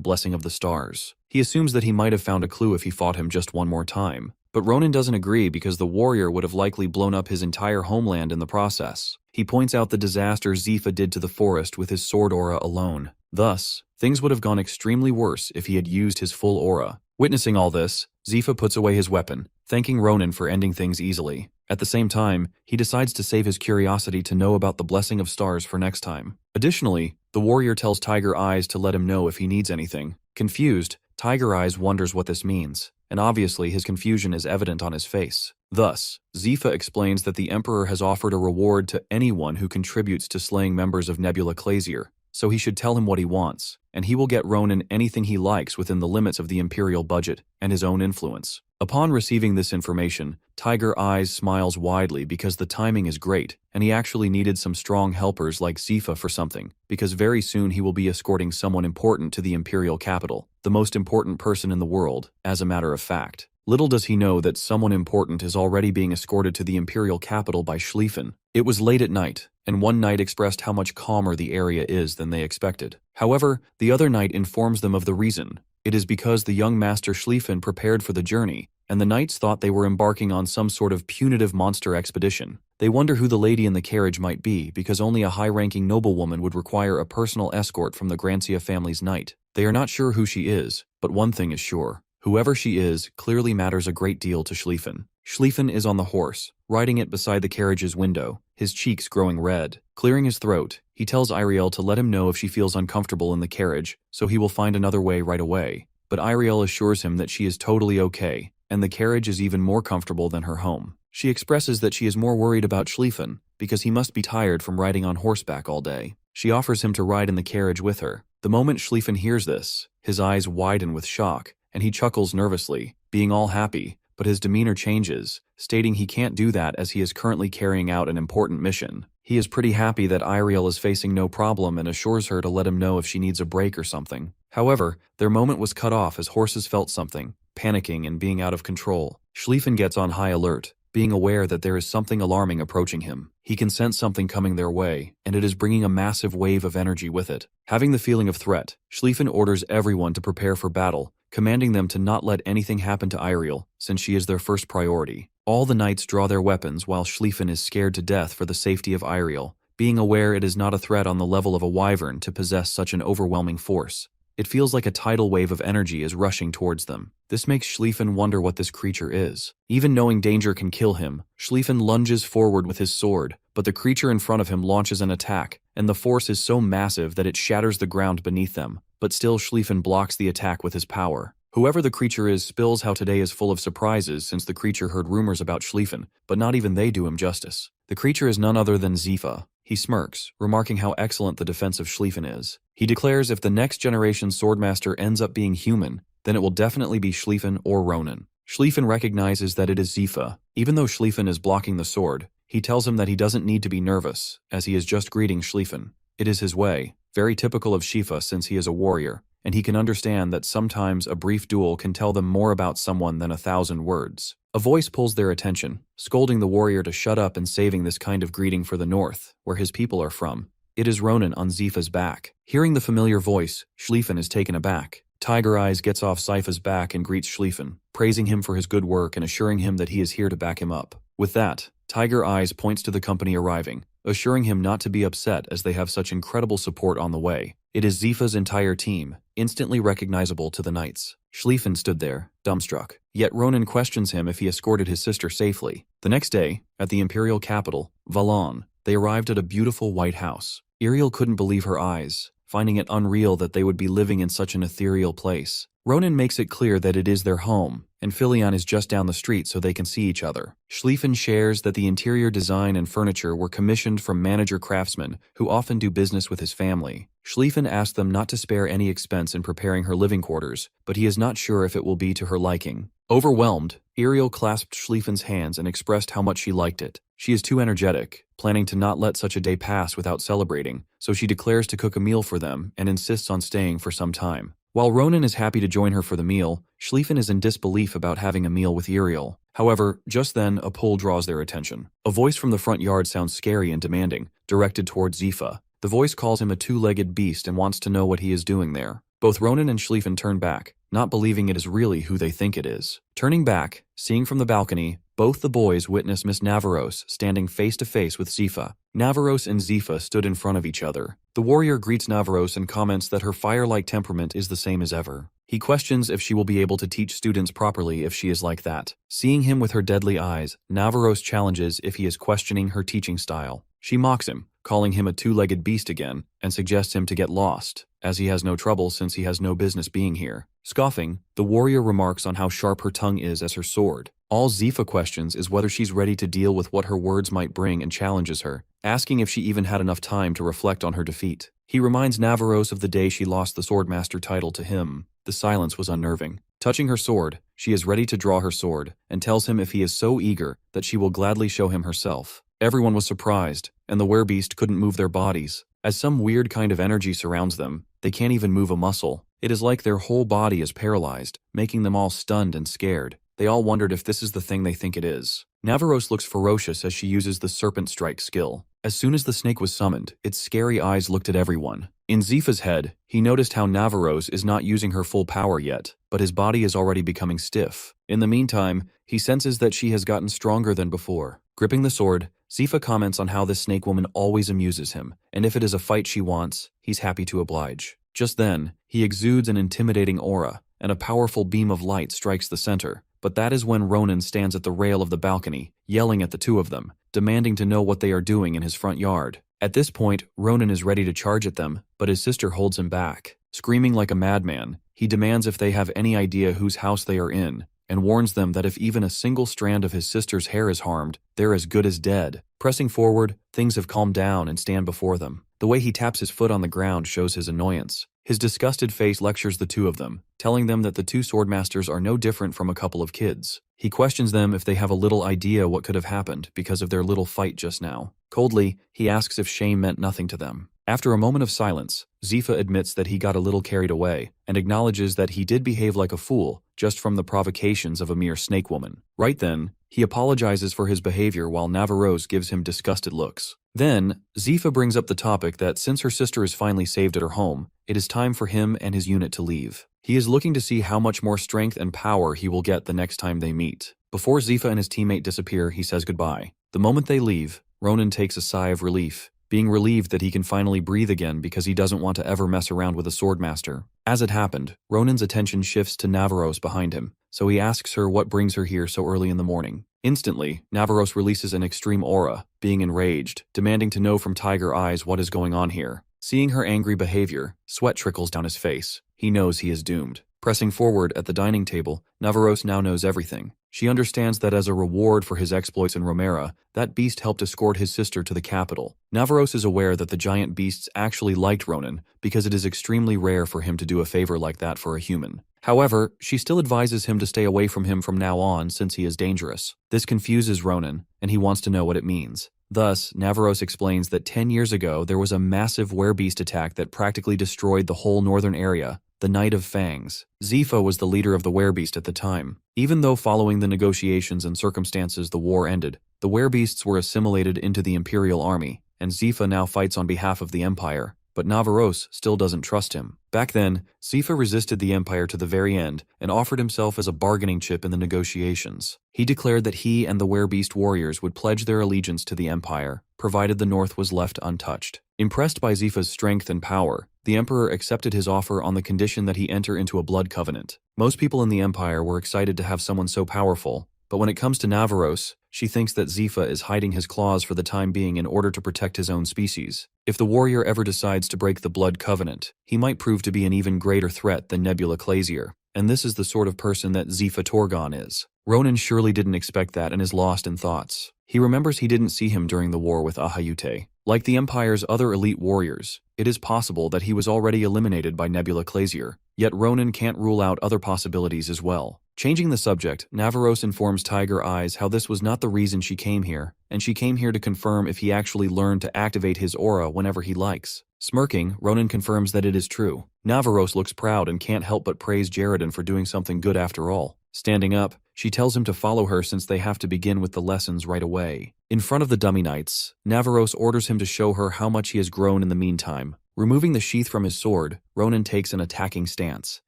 blessing of the stars. He assumes that he might have found a clue if he fought him just one more time. But Ronan doesn't agree because the warrior would have likely blown up his entire homeland in the process. He points out the disaster Zifa did to the forest with his sword aura alone. Thus, things would have gone extremely worse if he had used his full aura. Witnessing all this, Zifa puts away his weapon, thanking Ronan for ending things easily. At the same time, he decides to save his curiosity to know about the blessing of stars for next time. Additionally, the warrior tells Tiger Eyes to let him know if he needs anything. Confused, Tiger Eyes wonders what this means, and obviously his confusion is evident on his face. Thus, Zifa explains that the Emperor has offered a reward to anyone who contributes to slaying members of Nebula Clazier, so he should tell him what he wants, and he will get Ronan anything he likes within the limits of the Imperial budget and his own influence. Upon receiving this information, Tiger Eyes smiles widely because the timing is great, and he actually needed some strong helpers like Zifa for something, because very soon he will be escorting someone important to the Imperial capital, the most important person in the world, as a matter of fact. Little does he know that someone important is already being escorted to the Imperial capital by Schlieffen. It was late at night, and one night expressed how much calmer the area is than they expected. However, the other night informs them of the reason. It is because the young Master Schlieffen prepared for the journey, and the knights thought they were embarking on some sort of punitive monster expedition. They wonder who the lady in the carriage might be because only a high-ranking noblewoman would require a personal escort from the Grancia family's knight. They are not sure who she is, but one thing is sure. Whoever she is clearly matters a great deal to Schlieffen. Schlieffen is on the horse, riding it beside the carriage's window, his cheeks growing red. Clearing his throat, he tells Iriel to let him know if she feels uncomfortable in the carriage, so he will find another way right away. But Iriel assures him that she is totally okay, and the carriage is even more comfortable than her home. She expresses that she is more worried about Schlieffen, because he must be tired from riding on horseback all day. She offers him to ride in the carriage with her. The moment Schlieffen hears this, his eyes widen with shock, and he chuckles nervously, being all happy, but his demeanor changes, stating he can't do that as he is currently carrying out an important mission. He is pretty happy that Iriel is facing no problem and assures her to let him know if she needs a break or something. However, their moment was cut off as horses felt something, panicking and being out of control. Schlieffen gets on high alert, being aware that there is something alarming approaching him. He can sense something coming their way, and it is bringing a massive wave of energy with it. Having the feeling of threat, Schlieffen orders everyone to prepare for battle, commanding them to not let anything happen to Iriel, since she is their first priority. All the knights draw their weapons while Schlieffen is scared to death for the safety of Iriel, being aware it is not a threat on the level of a wyvern to possess such an overwhelming force. It feels like a tidal wave of energy is rushing towards them. This makes Schlieffen wonder what this creature is. Even knowing danger can kill him, Schlieffen lunges forward with his sword, but the creature in front of him launches an attack, and the force is so massive that it shatters the ground beneath them, but still Schlieffen blocks the attack with his power. Whoever the creature is spills how today is full of surprises since the creature heard rumors about Schlieffen, but not even they do him justice. The creature is none other than Zifa. He smirks, remarking how excellent the defense of Schlieffen is. He declares if the next generation Swordmaster ends up being human, then it will definitely be Schlieffen or Ronan. Schlieffen recognizes that it is Zifa. Even though Schlieffen is blocking the sword, he tells him that he doesn't need to be nervous, as he is just greeting Schlieffen. It is his way, very typical of Shifa since he is a warrior, and he can understand that sometimes a brief duel can tell them more about someone than 1,000 words. A voice pulls their attention, scolding the warrior to shut up and saving this kind of greeting for the north, where his people are from. It is Ronan on Zifa's back. Hearing the familiar voice, Schlieffen is taken aback. Tiger Eyes gets off Zifa's back and greets Schlieffen, praising him for his good work and assuring him that he is here to back him up. With that, Tiger Eyes points to the company arriving, assuring him not to be upset as they have such incredible support on the way. It is Zifa's entire team, instantly recognizable to the knights. Schlieffen stood there, dumbstruck. Yet Ronan questions him if he escorted his sister safely. The next day, at the imperial capital, Valon, they arrived at a beautiful white house. Ariel couldn't believe her eyes, finding it unreal that they would be living in such an ethereal place. Ronan makes it clear that it is their home, and Fyian is just down the street so they can see each other. Schlieffen shares that the interior design and furniture were commissioned from manager craftsmen who often do business with his family. Schlieffen asked them not to spare any expense in preparing her living quarters, but he is not sure if it will be to her liking. Overwhelmed, Ariel clasped Schlieffen's hands and expressed how much she liked it. She is too energetic, planning to not let such a day pass without celebrating, so she declares to cook a meal for them and insists on staying for some time. While Ronan is happy to join her for the meal, Schlieffen is in disbelief about having a meal with Ariel. However, just then, a pull draws their attention. A voice from the front yard sounds scary and demanding, directed towards Zifa. The voice calls him a two-legged beast and wants to know what he is doing there. Both Ronan and Schlieffen turn back, not believing it is really who they think it is. Turning back, seeing from the balcony, both the boys witness Miss Navaros standing face to face with Zifa. Navaros and Zifa stood in front of each other. The warrior greets Navaros and comments that her fire-like temperament is the same as ever. He questions if she will be able to teach students properly if she is like that. Seeing him with her deadly eyes, Navaros challenges if he is questioning her teaching style. She mocks him, calling him a two-legged beast again, and suggests him to get lost, as he has no trouble since he has no business being here. Scoffing, the warrior remarks on how sharp her tongue is as her sword. All Zifa questions is whether she's ready to deal with what her words might bring and challenges her, asking if she even had enough time to reflect on her defeat. He reminds Navaros of the day she lost the Swordmaster title to him. The silence was unnerving. Touching her sword, she is ready to draw her sword, and tells him if he is so eager that she will gladly show him herself. Everyone was surprised, and the werebeast couldn't move their bodies. As some weird kind of energy surrounds them, they can't even move a muscle. It is like their whole body is paralyzed, making them all stunned and scared. They all wondered if this is the thing they think it is. Navaros looks ferocious as she uses the Serpent Strike skill. As soon as the snake was summoned, its scary eyes looked at everyone. In Zifa's head, he noticed how Navaros is not using her full power yet, but his body is already becoming stiff. In the meantime, he senses that she has gotten stronger than before. Gripping the sword, Zifa comments on how this snake woman always amuses him, and if it is a fight she wants, he's happy to oblige. Just then, he exudes an intimidating aura, and a powerful beam of light strikes the center. But that is when Ronan stands at the rail of the balcony, yelling at the two of them, demanding to know what they are doing in his front yard. At this point, Ronan is ready to charge at them, but his sister holds him back. Screaming like a madman, he demands if they have any idea whose house they are in, and warns them that if even a single strand of his sister's hair is harmed, they're as good as dead. Pressing forward, things have calmed down and stand before them. The way he taps his foot on the ground shows his annoyance. His disgusted face lectures the two of them, telling them that the two swordmasters are no different from a couple of kids. He questions them if they have a little idea what could have happened because of their little fight just now. Coldly, he asks if shame meant nothing to them. After a moment of silence, Zifa admits that he got a little carried away and acknowledges that he did behave like a fool just from the provocations of a mere snake woman. Right then, he apologizes for his behavior while Navaros gives him disgusted looks. Then, Zifa brings up the topic that since her sister is finally saved at her home, it is time for him and his unit to leave. He is looking to see how much more strength and power he will get the next time they meet. Before Zifa and his teammate disappear, he says goodbye. The moment they leave, Ronan takes a sigh of relief, being relieved that he can finally breathe again because he doesn't want to ever mess around with a swordmaster. As it happened, Ronan's attention shifts to Navaros behind him, so he asks her what brings her here so early in the morning. Instantly, Navaros releases an extreme aura, being enraged, demanding to know from Tiger Eyes what is going on here. Seeing her angry behavior, sweat trickles down his face. He knows he is doomed. Pressing forward at the dining table, Navaros now knows everything. She understands that as a reward for his exploits in Romera, that beast helped escort his sister to the capital. Navaros is aware that the giant beasts actually liked Ronan because it is extremely rare for him to do a favor like that for a human. However, she still advises him to stay away from him from now on since he is dangerous. This confuses Ronan, and he wants to know what it means. Thus, Navaros explains that 10 years ago there was a massive werebeast attack that practically destroyed the whole northern area, the Night of Fangs. Zifa was the leader of the werebeast at the time. Even though following the negotiations and circumstances the war ended, the werebeasts were assimilated into the Imperial Army, and Zifa now fights on behalf of the Empire. but Navaros still doesn't trust him. Back then, Zifa resisted the Empire to the very end and offered himself as a bargaining chip in the negotiations. He declared that he and the Werebeast warriors would pledge their allegiance to the Empire, provided the North was left untouched. Impressed by Zifa's strength and power, the Emperor accepted his offer on the condition that he enter into a blood covenant. Most people in the Empire were excited to have someone so powerful, but when it comes to Navaros, she thinks that Zifa is hiding his claws for the time being in order to protect his own species. If the warrior ever decides to break the blood covenant, he might prove to be an even greater threat than Nebula Clazier, and this is the sort of person that Zifa Torgon is. Ronan surely didn't expect that and is lost in thoughts. He remembers he didn't see him during the war with Aayut. Like the Empire's other elite warriors, it is possible that he was already eliminated by Nebula Clazier, yet Ronan can't rule out other possibilities as well. Changing the subject, Navaros informs Tiger Eyes how this was not the reason she came here, and she came here to confirm if he actually learned to activate his aura whenever he likes. Smirking, Ronan confirms that it is true. Navaros looks proud and can't help but praise Jaredon for doing something good after all. Standing up, she tells him to follow her since they have to begin with the lessons right away. In front of the dummy knights, Navaros orders him to show her how much he has grown in the meantime. Removing the sheath from his sword, Ronan takes an attacking stance.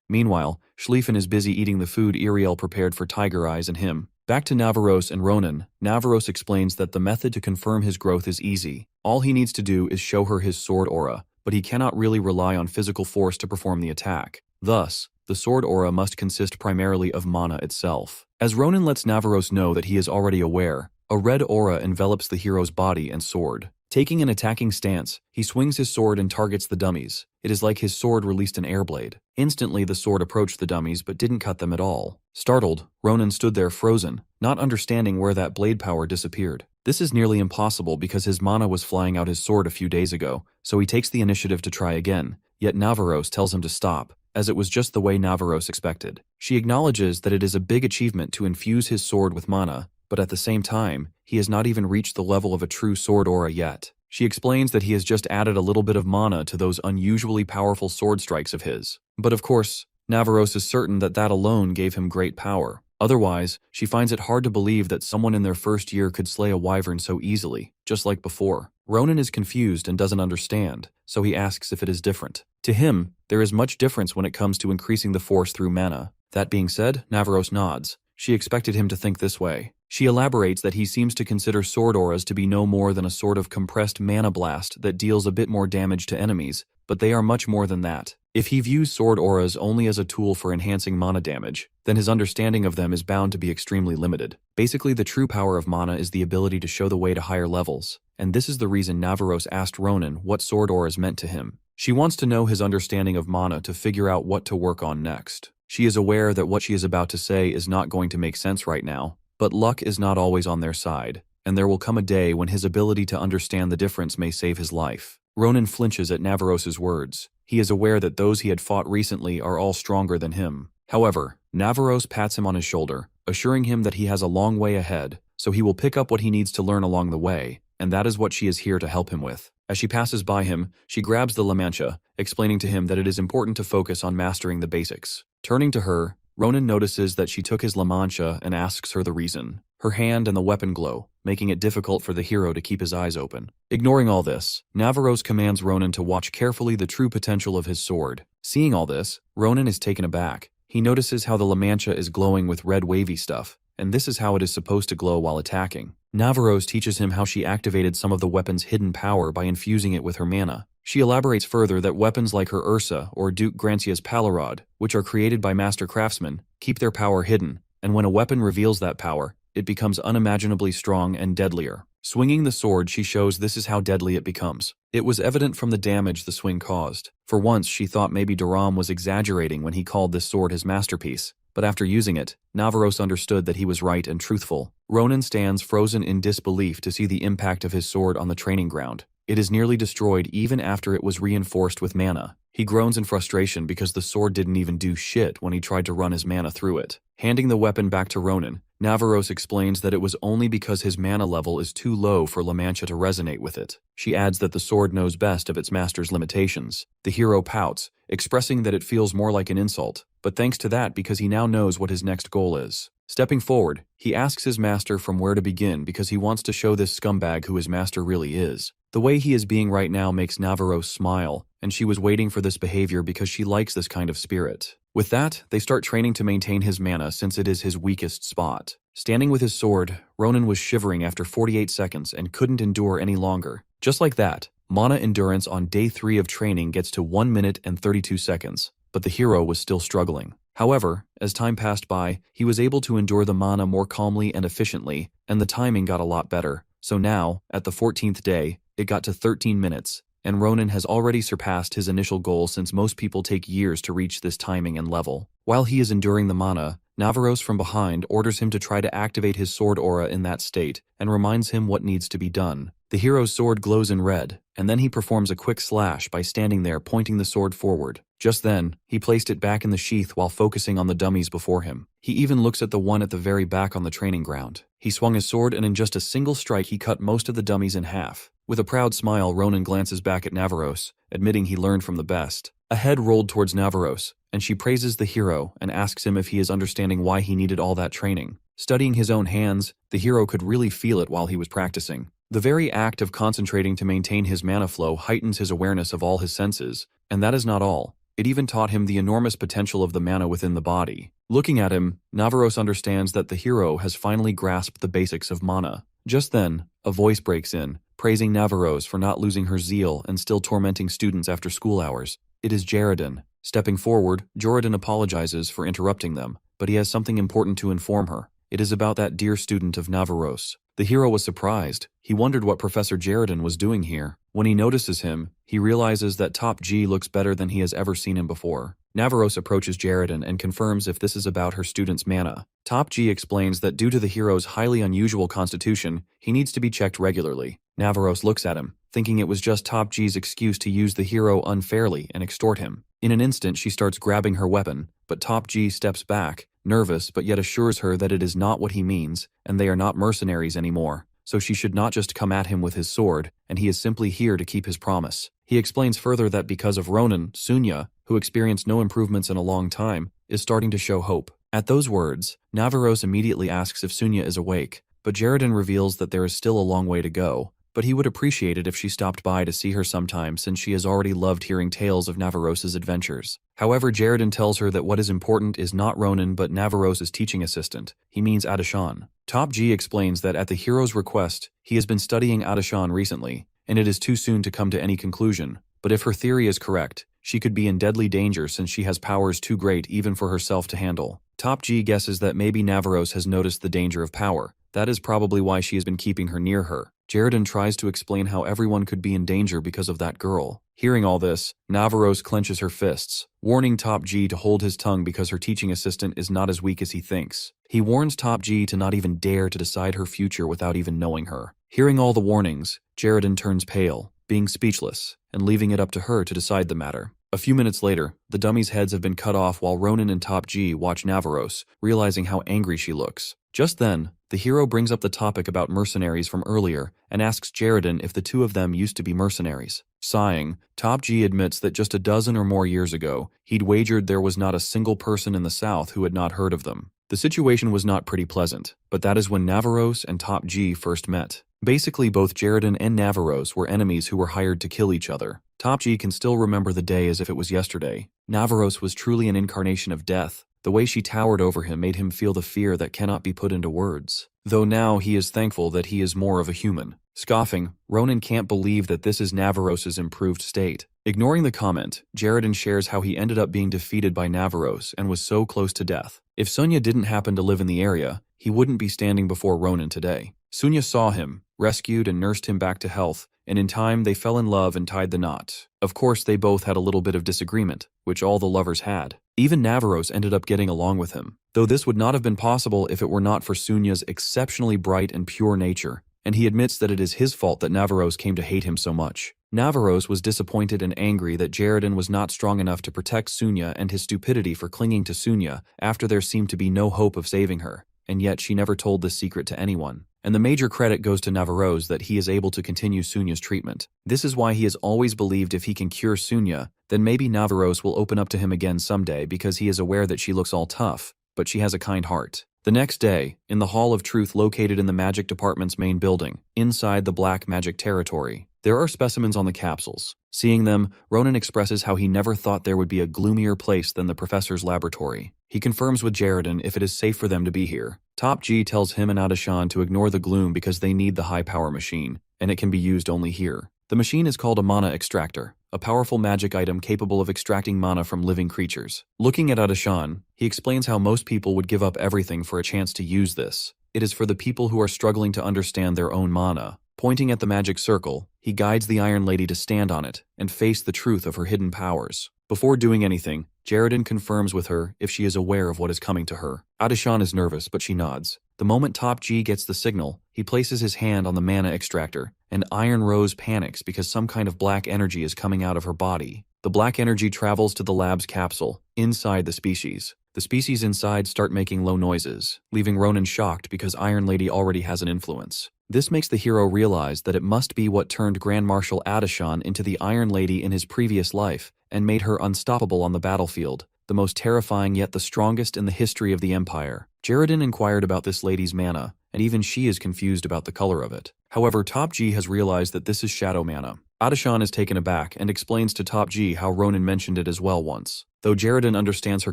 Meanwhile, Schlieffen is busy eating the food Iriel prepared for Tiger Eyes and him. Back to Navaros and Ronan, Navaros explains that the method to confirm his growth is easy. All he needs to do is show her his sword aura, but he cannot really rely on physical force to perform the attack. Thus, the sword aura must consist primarily of mana itself. As Ronan lets Navaros know that he is already aware, a red aura envelops the hero's body and sword. Taking an attacking stance, he swings his sword and targets the dummies. It is like his sword released an airblade. Instantly, the sword approached the dummies but didn't cut them at all. Startled, Ronan stood there frozen, not understanding where that blade power disappeared. This is nearly impossible because his mana was flying out his sword a few days ago, so he takes the initiative to try again, yet Navaros tells him to stop, as it was just the way Navaros expected. She acknowledges that it is a big achievement to infuse his sword with mana, but at the same time, he has not even reached the level of a true sword aura yet. She explains that he has just added a little bit of mana to those unusually powerful sword strikes of his. But of course, Navaros is certain that that alone gave him great power. Otherwise, she finds it hard to believe that someone in their first year could slay a wyvern so easily, just like before. Ronan is confused and doesn't understand, so he asks if it is different. To him, there is much difference when it comes to increasing the force through mana. That being said, Navaros nods. She expected him to think this way. She elaborates that he seems to consider sword auras to be no more than a sort of compressed mana blast that deals a bit more damage to enemies, but they are much more than that. If he views sword auras only as a tool for enhancing mana damage, then his understanding of them is bound to be extremely limited. Basically, the true power of mana is the ability to show the way to higher levels, and this is the reason Navaros asked Ronan what sword auras meant to him. She wants to know his understanding of mana to figure out what to work on next. She is aware that what she is about to say is not going to make sense right now, but luck is not always on their side, and there will come a day when his ability to understand the difference may save his life. Ronan flinches at Navaros's words. He is aware that those he had fought recently are all stronger than him. However, Navaros pats him on his shoulder, assuring him that he has a long way ahead, so he will pick up what he needs to learn along the way, and that is what she is here to help him with. As she passes by him, she grabs the La Mancha, explaining to him that it is important to focus on mastering the basics. Turning to her, Ronan notices that she took his La Mancha and asks her the reason. Her hand and the weapon glow, making it difficult for the hero to keep his eyes open. Ignoring all this, Navaros commands Ronan to watch carefully the true potential of his sword. Seeing all this, Ronan is taken aback. He notices how the La Mancha is glowing with red wavy stuff, and this is how it is supposed to glow while attacking. Navaros teaches him how she activated some of the weapon's hidden power by infusing it with her mana. She elaborates further that weapons like her Ursa or Duke Grancia's Palarod, which are created by master craftsmen, keep their power hidden, and when a weapon reveals that power, it becomes unimaginably strong and deadlier. Swinging the sword, she shows this is how deadly it becomes. It was evident from the damage the swing caused. For once, she thought maybe Duram was exaggerating when he called this sword his masterpiece, but after using it, Navaros understood that he was right and truthful. Ronan stands frozen in disbelief to see the impact of his sword on the training ground. It is nearly destroyed even after it was reinforced with mana. He groans in frustration because the sword didn't even do shit when he tried to run his mana through it. Handing the weapon back to Ronan, Navaros explains that it was only because his mana level is too low for La Mancha to resonate with it. She adds that the sword knows best of its master's limitations. The hero pouts, expressing that it feels more like an insult, but thanks to that because he now knows what his next goal is. Stepping forward, he asks his master from where to begin because he wants to show this scumbag who his master really is. The way he is being right now makes Navaros smile, and she was waiting for this behavior because she likes this kind of spirit. With that, they start training to maintain his mana since it is his weakest spot. Standing with his sword, Ronan was shivering after 48 seconds and couldn't endure any longer. Just like that, mana endurance on day 3 of training gets to 1 minute and 32 seconds, but the hero was still struggling. However, as time passed by, he was able to endure the mana more calmly and efficiently, and the timing got a lot better. So now, at the 14th day, it got to 13 minutes, and Ronan has already surpassed his initial goal since most people take years to reach this timing and level. While he is enduring the mana, Navaros from behind orders him to try to activate his sword aura in that state and reminds him what needs to be done. The hero's sword glows in red, and then he performs a quick slash by standing there pointing the sword forward. Just then, he placed it back in the sheath while focusing on the dummies before him. He even looks at the one at the very back on the training ground. He swung his sword and in just a single strike he cut most of the dummies in half. With a proud smile, Ronan glances back at Navaros, admitting he learned from the best. A head rolled towards Navaros, and she praises the hero and asks him if he is understanding why he needed all that training. Studying his own hands, the hero could really feel it while he was practicing. The very act of concentrating to maintain his mana flow heightens his awareness of all his senses, and that is not all. It even taught him the enormous potential of the mana within the body. Looking at him, Navaros understands that the hero has finally grasped the basics of mana. Just then, a voice breaks in, praising Navaros for not losing her zeal and still tormenting students after school hours. It is Jaredin. Stepping forward, Joradin apologizes for interrupting them, but he has something important to inform her. It is about that dear student of Navaros. The hero was surprised. He wondered what Professor Jaredin was doing here. When he notices him, he realizes that Top G looks better than he has ever seen him before. Navaros approaches Jaredin and confirms if this is about her student's mana. Top G explains that due to the hero's highly unusual constitution, he needs to be checked regularly. Navaros looks at him, thinking it was just Top G's excuse to use the hero unfairly and extort him. In an instant, she starts grabbing her weapon, but Top G steps back, nervous but yet assures her that it is not what he means, and they are not mercenaries anymore, so she should not just come at him with his sword, and he is simply here to keep his promise. He explains further that because of Ronan, Suna, who experienced no improvements in a long time, is starting to show hope. At those words, Navaros immediately asks if Suna is awake, but Jaredin reveals that there is still a long way to go, but he would appreciate it if she stopped by to see her sometime since she has already loved hearing tales of Navaros's adventures. However, Jaredin tells her that what is important is not Ronan but Navaros's teaching assistant. He means Adashan. Top G explains that at the hero's request, he has been studying Adashan recently, and it is too soon to come to any conclusion. But if her theory is correct, she could be in deadly danger since she has powers too great even for herself to handle. Top G guesses that maybe Navaros has noticed the danger of power. That is probably why she has been keeping her near her. Jaredin tries to explain how everyone could be in danger because of that girl. Hearing all this, Navaros clenches her fists, warning Top G to hold his tongue because her teaching assistant is not as weak as he thinks. He warns Top G to not even dare to decide her future without even knowing her. Hearing all the warnings, Jaredin turns pale, being speechless, and leaving it up to her to decide the matter. A few minutes later, the dummies' heads have been cut off while Ronan and Top G watch Navaros, realizing how angry she looks. Just then, the hero brings up the topic about mercenaries from earlier and asks Jaredin if the two of them used to be mercenaries. Sighing, Top G admits that just a dozen or more years ago, he'd wagered there was not a single person in the South who had not heard of them. The situation was not pretty pleasant, but that is when Navaros and Top G first met. Basically, both Jaredin and Navaros were enemies who were hired to kill each other. Top G can still remember the day as if it was yesterday. Navaros was truly an incarnation of death. The way she towered over him made him feel the fear that cannot be put into words. Though now he is thankful that he is more of a human. Scoffing, Ronan can't believe that this is Navaros's improved state. Ignoring the comment, Jaredin shares how he ended up being defeated by Navaros and was so close to death. If Suna didn't happen to live in the area, he wouldn't be standing before Ronan today. Suna saw him, rescued and nursed him back to health, and in time they fell in love and tied the knot. Of course, they both had a little bit of disagreement, which all the lovers had. Even Navaros ended up getting along with him, though this would not have been possible if it were not for Suna's exceptionally bright and pure nature, and he admits that it is his fault that Navaros came to hate him so much. Navaros was disappointed and angry that Jaredin was not strong enough to protect Suna and his stupidity for clinging to Suna after there seemed to be no hope of saving her, and yet she never told this secret to anyone. And the major credit goes to Navaros that he is able to continue Suna's treatment. This is why he has always believed if he can cure Suna, then maybe Navaros will open up to him again someday because he is aware that she looks all tough, but she has a kind heart. The next day, in the Hall of Truth located in the Magic Department's main building, inside the Black Magic territory, there are specimens on the capsules. Seeing them, Ronan expresses how he never thought there would be a gloomier place than the professor's laboratory. He confirms with Jaredon if it is safe for them to be here. Top G tells him and Adashan to ignore the gloom because they need the high-power machine, and it can be used only here. The machine is called a mana extractor, a powerful magic item capable of extracting mana from living creatures. Looking at Adashan, he explains how most people would give up everything for a chance to use this. It is for the people who are struggling to understand their own mana. Pointing at the magic circle, he guides the Iron Lady to stand on it and face the truth of her hidden powers. Before doing anything, Jaredon confirms with her if she is aware of what is coming to her. Adashan is nervous, but she nods. The moment Top G gets the signal, he places his hand on the mana extractor, and Iron Rose panics because some kind of black energy is coming out of her body. The black energy travels to the lab's capsule, inside the species. The species inside start making low noises, leaving Ronan shocked because Iron Lady already has an influence. This makes the hero realize that it must be what turned Grand Marshal Adashan into the Iron Lady in his previous life and made her unstoppable on the battlefield, the most terrifying yet the strongest in the history of the Empire. Jaredon inquired about this lady's mana, and even she is confused about the color of it. However, Top G has realized that this is shadow mana. Adashan is taken aback and explains to Top G how Ronan mentioned it as well once. Though Jaredon understands her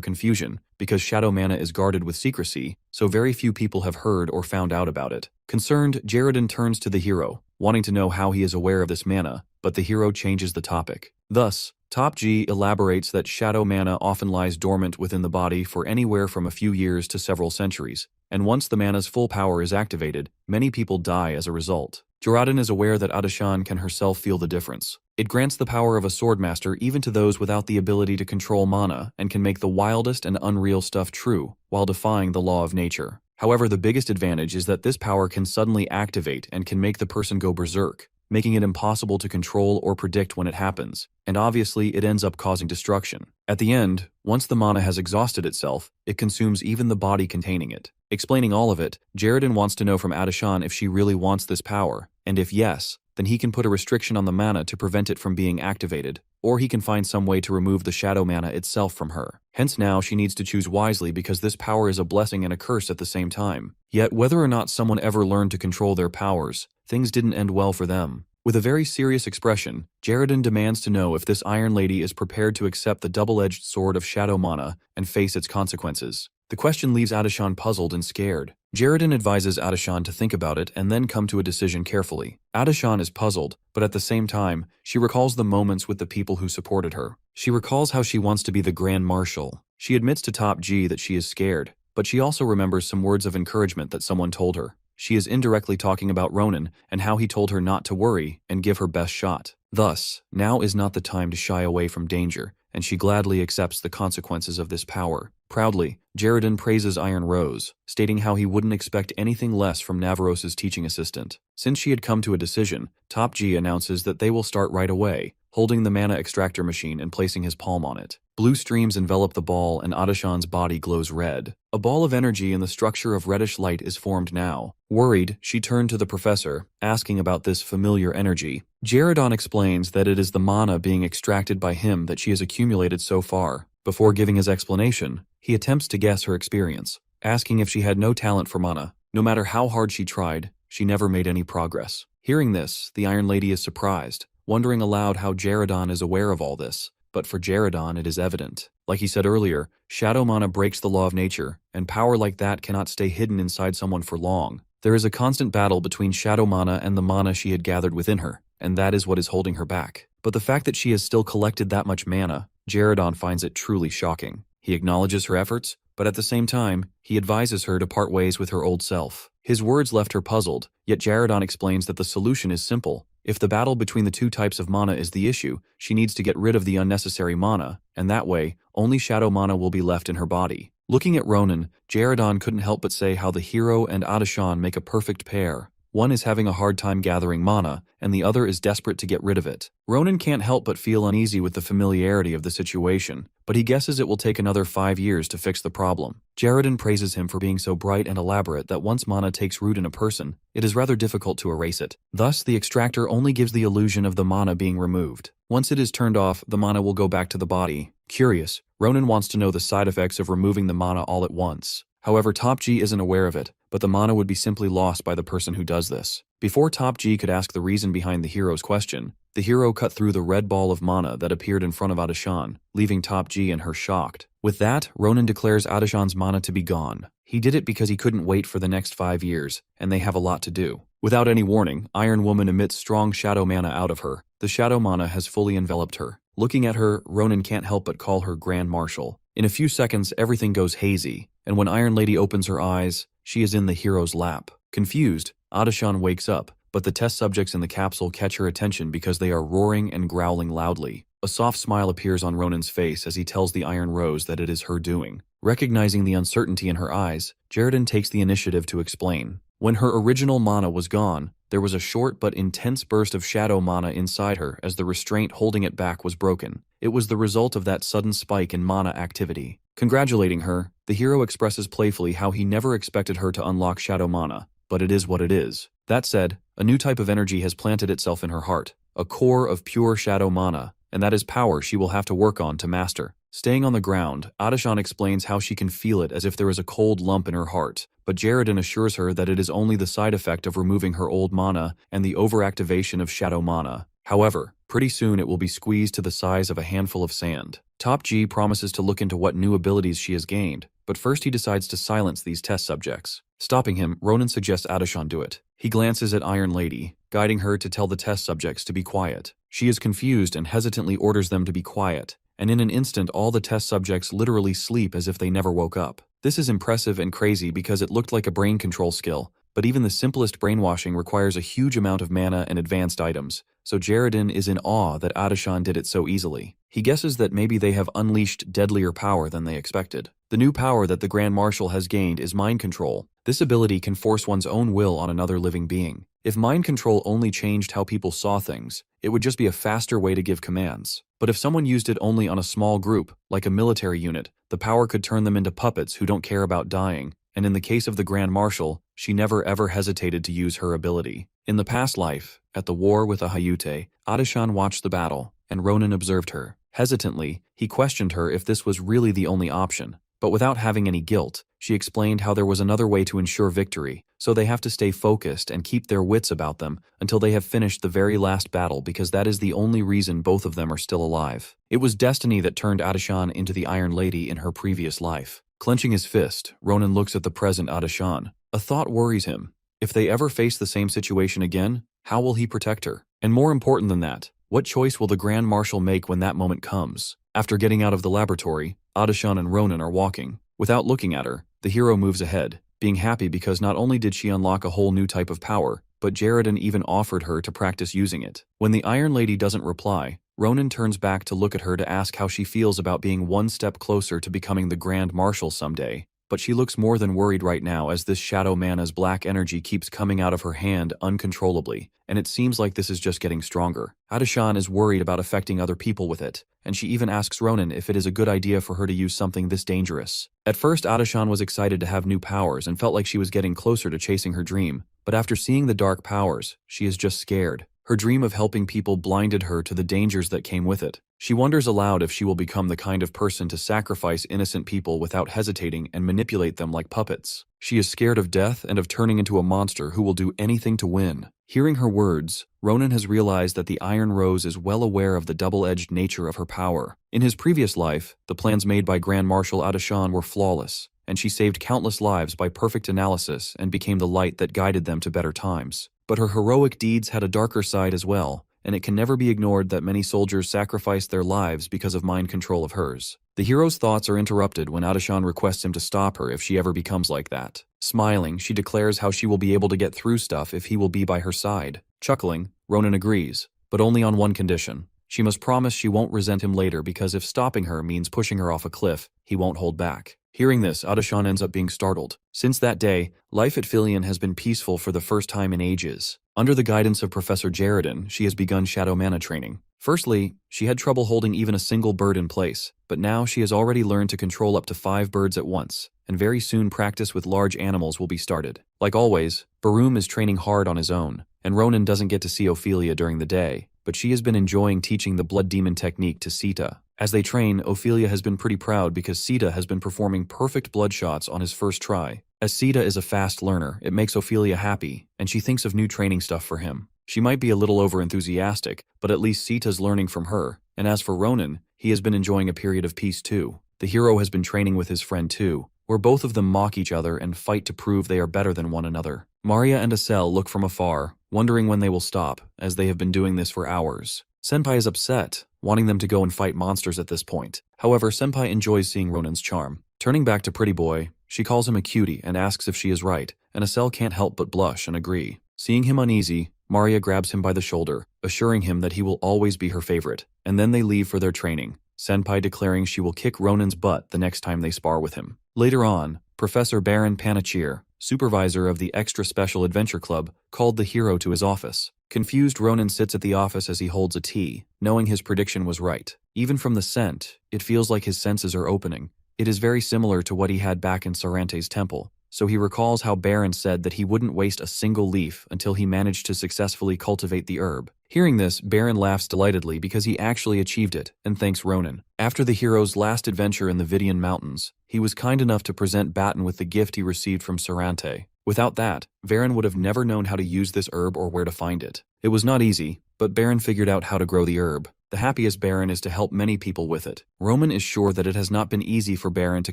confusion, because shadow mana is guarded with secrecy, so very few people have heard or found out about it. Concerned, Jaredon turns to the hero, wanting to know how he is aware of this mana, but the hero changes the topic. Thus, Top G elaborates that shadow mana often lies dormant within the body for anywhere from a few years to several centuries, and once the mana's full power is activated, many people die as a result. Jaredon is aware that Adashan can herself feel the difference. It grants the power of a Swordmaster even to those without the ability to control mana and can make the wildest and unreal stuff true, while defying the law of nature. However, the biggest advantage is that this power can suddenly activate and can make the person go berserk, making it impossible to control or predict when it happens, and obviously it ends up causing destruction. At the end, once the mana has exhausted itself, it consumes even the body containing it. Explaining all of it, Jaredon wants to know from Adashan if she really wants this power, and if yes, then he can put a restriction on the mana to prevent it from being activated, or he can find some way to remove the shadow mana itself from her. Hence now she needs to choose wisely because this power is a blessing and a curse at the same time. Yet whether or not someone ever learned to control their powers, things didn't end well for them. With a very serious expression, Jaredon demands to know if this Iron Lady is prepared to accept the double-edged sword of shadow mana and face its consequences. The question leaves Adashan puzzled and scared. Jaredon advises Adashan to think about it and then come to a decision carefully. Adashan is puzzled, but at the same time, she recalls the moments with the people who supported her. She recalls how she wants to be the Grand Marshal. She admits to Top G that she is scared, but she also remembers some words of encouragement that someone told her. She is indirectly talking about Ronan and how he told her not to worry and give her best shot. Thus, now is not the time to shy away from danger, and she gladly accepts the consequences of this power. Proudly, Jaredon praises Iron Rose, stating how he wouldn't expect anything less from Navaros's teaching assistant. Since she had come to a decision, Top G announces that they will start right away, holding the mana extractor machine and placing his palm on it. Blue streams envelop the ball and Adashan's body glows red. A ball of energy in the structure of reddish light is formed now. Worried, she turned to the professor, asking about this familiar energy. Jaredon explains that it is the mana being extracted by him that she has accumulated so far. Before giving his explanation, he attempts to guess her experience, asking if she had no talent for mana. No matter how hard she tried, she never made any progress. Hearing this, the Iron Lady is surprised, wondering aloud how Jaredon is aware of all this. But for Jaredon, it is evident. Like he said earlier, shadow mana breaks the law of nature, and power like that cannot stay hidden inside someone for long. There is a constant battle between shadow mana and the mana she had gathered within her, and that is what is holding her back. But the fact that she has still collected that much mana, Jaredon finds it truly shocking. He acknowledges her efforts, but at the same time, he advises her to part ways with her old self. His words left her puzzled, yet Jaredon explains that the solution is simple. If the battle between the two types of mana is the issue, she needs to get rid of the unnecessary mana, and that way, only shadow mana will be left in her body. Looking at Ronan, Jaredon couldn't help but say how the hero and Adashan make a perfect pair. One is having a hard time gathering mana, and the other is desperate to get rid of it. Ronan can't help but feel uneasy with the familiarity of the situation, but he guesses it will take another 5 years to fix the problem. Jaredon praises him for being so bright and elaborate that once mana takes root in a person, it is rather difficult to erase it. Thus, the extractor only gives the illusion of the mana being removed. Once it is turned off, the mana will go back to the body. Curious, Ronan wants to know the side effects of removing the mana all at once. However, Top G isn't aware of it, but the mana would be simply lost by the person who does this. Before Top G could ask the reason behind the hero's question, the hero cut through the red ball of mana that appeared in front of Adashan, leaving Top G and her shocked. With that, Ronan declares Adashan's mana to be gone. He did it because he couldn't wait for the next 5 years, and they have a lot to do. Without any warning, Iron Woman emits strong shadow mana out of her. The shadow mana has fully enveloped her. Looking at her, Ronan can't help but call her Grand Marshal. In a few seconds, everything goes hazy, and when Iron Lady opens her eyes, she is in the hero's lap. Confused, Adashan wakes up, but the test subjects in the capsule catch her attention because they are roaring and growling loudly. A soft smile appears on Ronan's face as he tells the Iron Rose that it is her doing. Recognizing the uncertainty in her eyes, Jaredin takes the initiative to explain. When her original mana was gone, there was a short but intense burst of shadow mana inside her as the restraint holding it back was broken. It was the result of that sudden spike in mana activity. Congratulating her, the hero expresses playfully how he never expected her to unlock shadow mana, but it is what it is. That said, a new type of energy has planted itself in her heart, a core of pure shadow mana, and that is power she will have to work on to master. Staying on the ground, Adashan explains how she can feel it as if there is a cold lump in her heart, but Jaredin assures her that it is only the side effect of removing her old mana and the overactivation of shadow mana. However, pretty soon it will be squeezed to the size of a handful of sand. Top G promises to look into what new abilities she has gained, but first he decides to silence these test subjects. Stopping him, Ronan suggests Adashan do it. He glances at Iron Lady, guiding her to tell the test subjects to be quiet. She is confused and hesitantly orders them to be quiet, and in an instant all the test subjects literally sleep as if they never woke up. This is impressive and crazy because it looked like a brain control skill, but even the simplest brainwashing requires a huge amount of mana and advanced items, so Jaredin is in awe that Adashan did it so easily. He guesses that maybe they have unleashed deadlier power than they expected. The new power that the Grand Marshal has gained is mind control. This ability can force one's own will on another living being. If mind control only changed how people saw things, it would just be a faster way to give commands. But if someone used it only on a small group, like a military unit, the power could turn them into puppets who don't care about dying, and in the case of the Grand Marshal, she never ever hesitated to use her ability. In the past life, at the war with Aayut, Adashan watched the battle, and Ronan observed her. Hesitantly, he questioned her if this was really the only option. But without having any guilt, she explained how there was another way to ensure victory, so they have to stay focused and keep their wits about them until they have finished the very last battle because that is the only reason both of them are still alive. It was destiny that turned Adashan into the Iron Lady in her previous life. Clenching his fist, Ronan looks at the present Adashan. A thought worries him. If they ever face the same situation again, how will he protect her? And more important than that, what choice will the Grand Marshal make when that moment comes? After getting out of the laboratory, Adashan and Ronan are walking. Without looking at her, the hero moves ahead, being happy because not only did she unlock a whole new type of power, but Jaredin even offered her to practice using it. When the Iron Lady doesn't reply, Ronan turns back to look at her to ask how she feels about being one step closer to becoming the Grand Marshal someday. But she looks more than worried right now as this shadow mana's black energy keeps coming out of her hand uncontrollably, and it seems like this is just getting stronger. Adashan is worried about affecting other people with it, and she even asks Ronan if it is a good idea for her to use something this dangerous. At first, Adashan was excited to have new powers and felt like she was getting closer to chasing her dream, but after seeing the dark powers, she is just scared. Her dream of helping people blinded her to the dangers that came with it. She wonders aloud if she will become the kind of person to sacrifice innocent people without hesitating and manipulate them like puppets. She is scared of death and of turning into a monster who will do anything to win. Hearing her words, Ronan has realized that the Iron Rose is well aware of the double-edged nature of her power. In his previous life, the plans made by Grand Marshal Adashan were flawless, and she saved countless lives by perfect analysis and became the light that guided them to better times. But her heroic deeds had a darker side as well, and it can never be ignored that many soldiers sacrificed their lives because of mind control of hers. The hero's thoughts are interrupted when Adashan requests him to stop her if she ever becomes like that. Smiling, she declares how she will be able to get through stuff if he will be by her side. Chuckling, Ronan agrees, but only on one condition. She must promise she won't resent him later because if stopping her means pushing her off a cliff, he won't hold back. Hearing this, Adashan ends up being startled. Since that day, life at Fyian has been peaceful for the first time in ages. Under the guidance of Professor Jaredin, she has begun shadow mana training. Firstly, she had trouble holding even a single bird in place, but now she has already learned to control up to 5 birds at once, and very soon practice with large animals will be started. Like always, Barum is training hard on his own, and Ronan doesn't get to see Ophelia during the day. but she has been enjoying teaching the blood demon technique to Sita. As they train, Ophelia has been pretty proud because Sita has been performing perfect blood shots on his first try. As Sita is a fast learner, it makes Ophelia happy, and she thinks of new training stuff for him. She might be a little over-enthusiastic, but at least Sita's learning from her. And as for Ronan, he has been enjoying a period of peace too. The hero has been training with his friend too, where both of them mock each other and fight to prove they are better than one another. Maria and Asel look from afar, wondering when they will stop, as they have been doing this for hours. Senpai is upset, wanting them to go and fight monsters at this point. However, Senpai enjoys seeing Ronan's charm. Turning back to Pretty Boy, she calls him a cutie and asks if she is right, and Asel can't help but blush and agree. Seeing him uneasy, Maria grabs him by the shoulder, assuring him that he will always be her favorite, and then they leave for their training, Senpai declaring she will kick Ronan's butt the next time they spar with him. Later on, Professor Baron Panichir, supervisor of the Extra Special Adventure Club, called the hero to his office. Confused, Ronan sits at the office as he holds a tea, knowing his prediction was right. Even from the scent, it feels like his senses are opening. It is very similar to what he had back in Sarante's temple, so he recalls how Baron said that he wouldn't waste a single leaf until he managed to successfully cultivate the herb. Hearing this, Baron laughs delightedly because he actually achieved it, and thanks Ronan. After the hero's last adventure in the Vidian Mountains, he was kind enough to present Batten with the gift he received from Sarante. Without that, Baron would have never known how to use this herb or where to find it. It was not easy, but Baron figured out how to grow the herb. The happiest Baron is to help many people with it. Roman is sure that it has not been easy for Baron to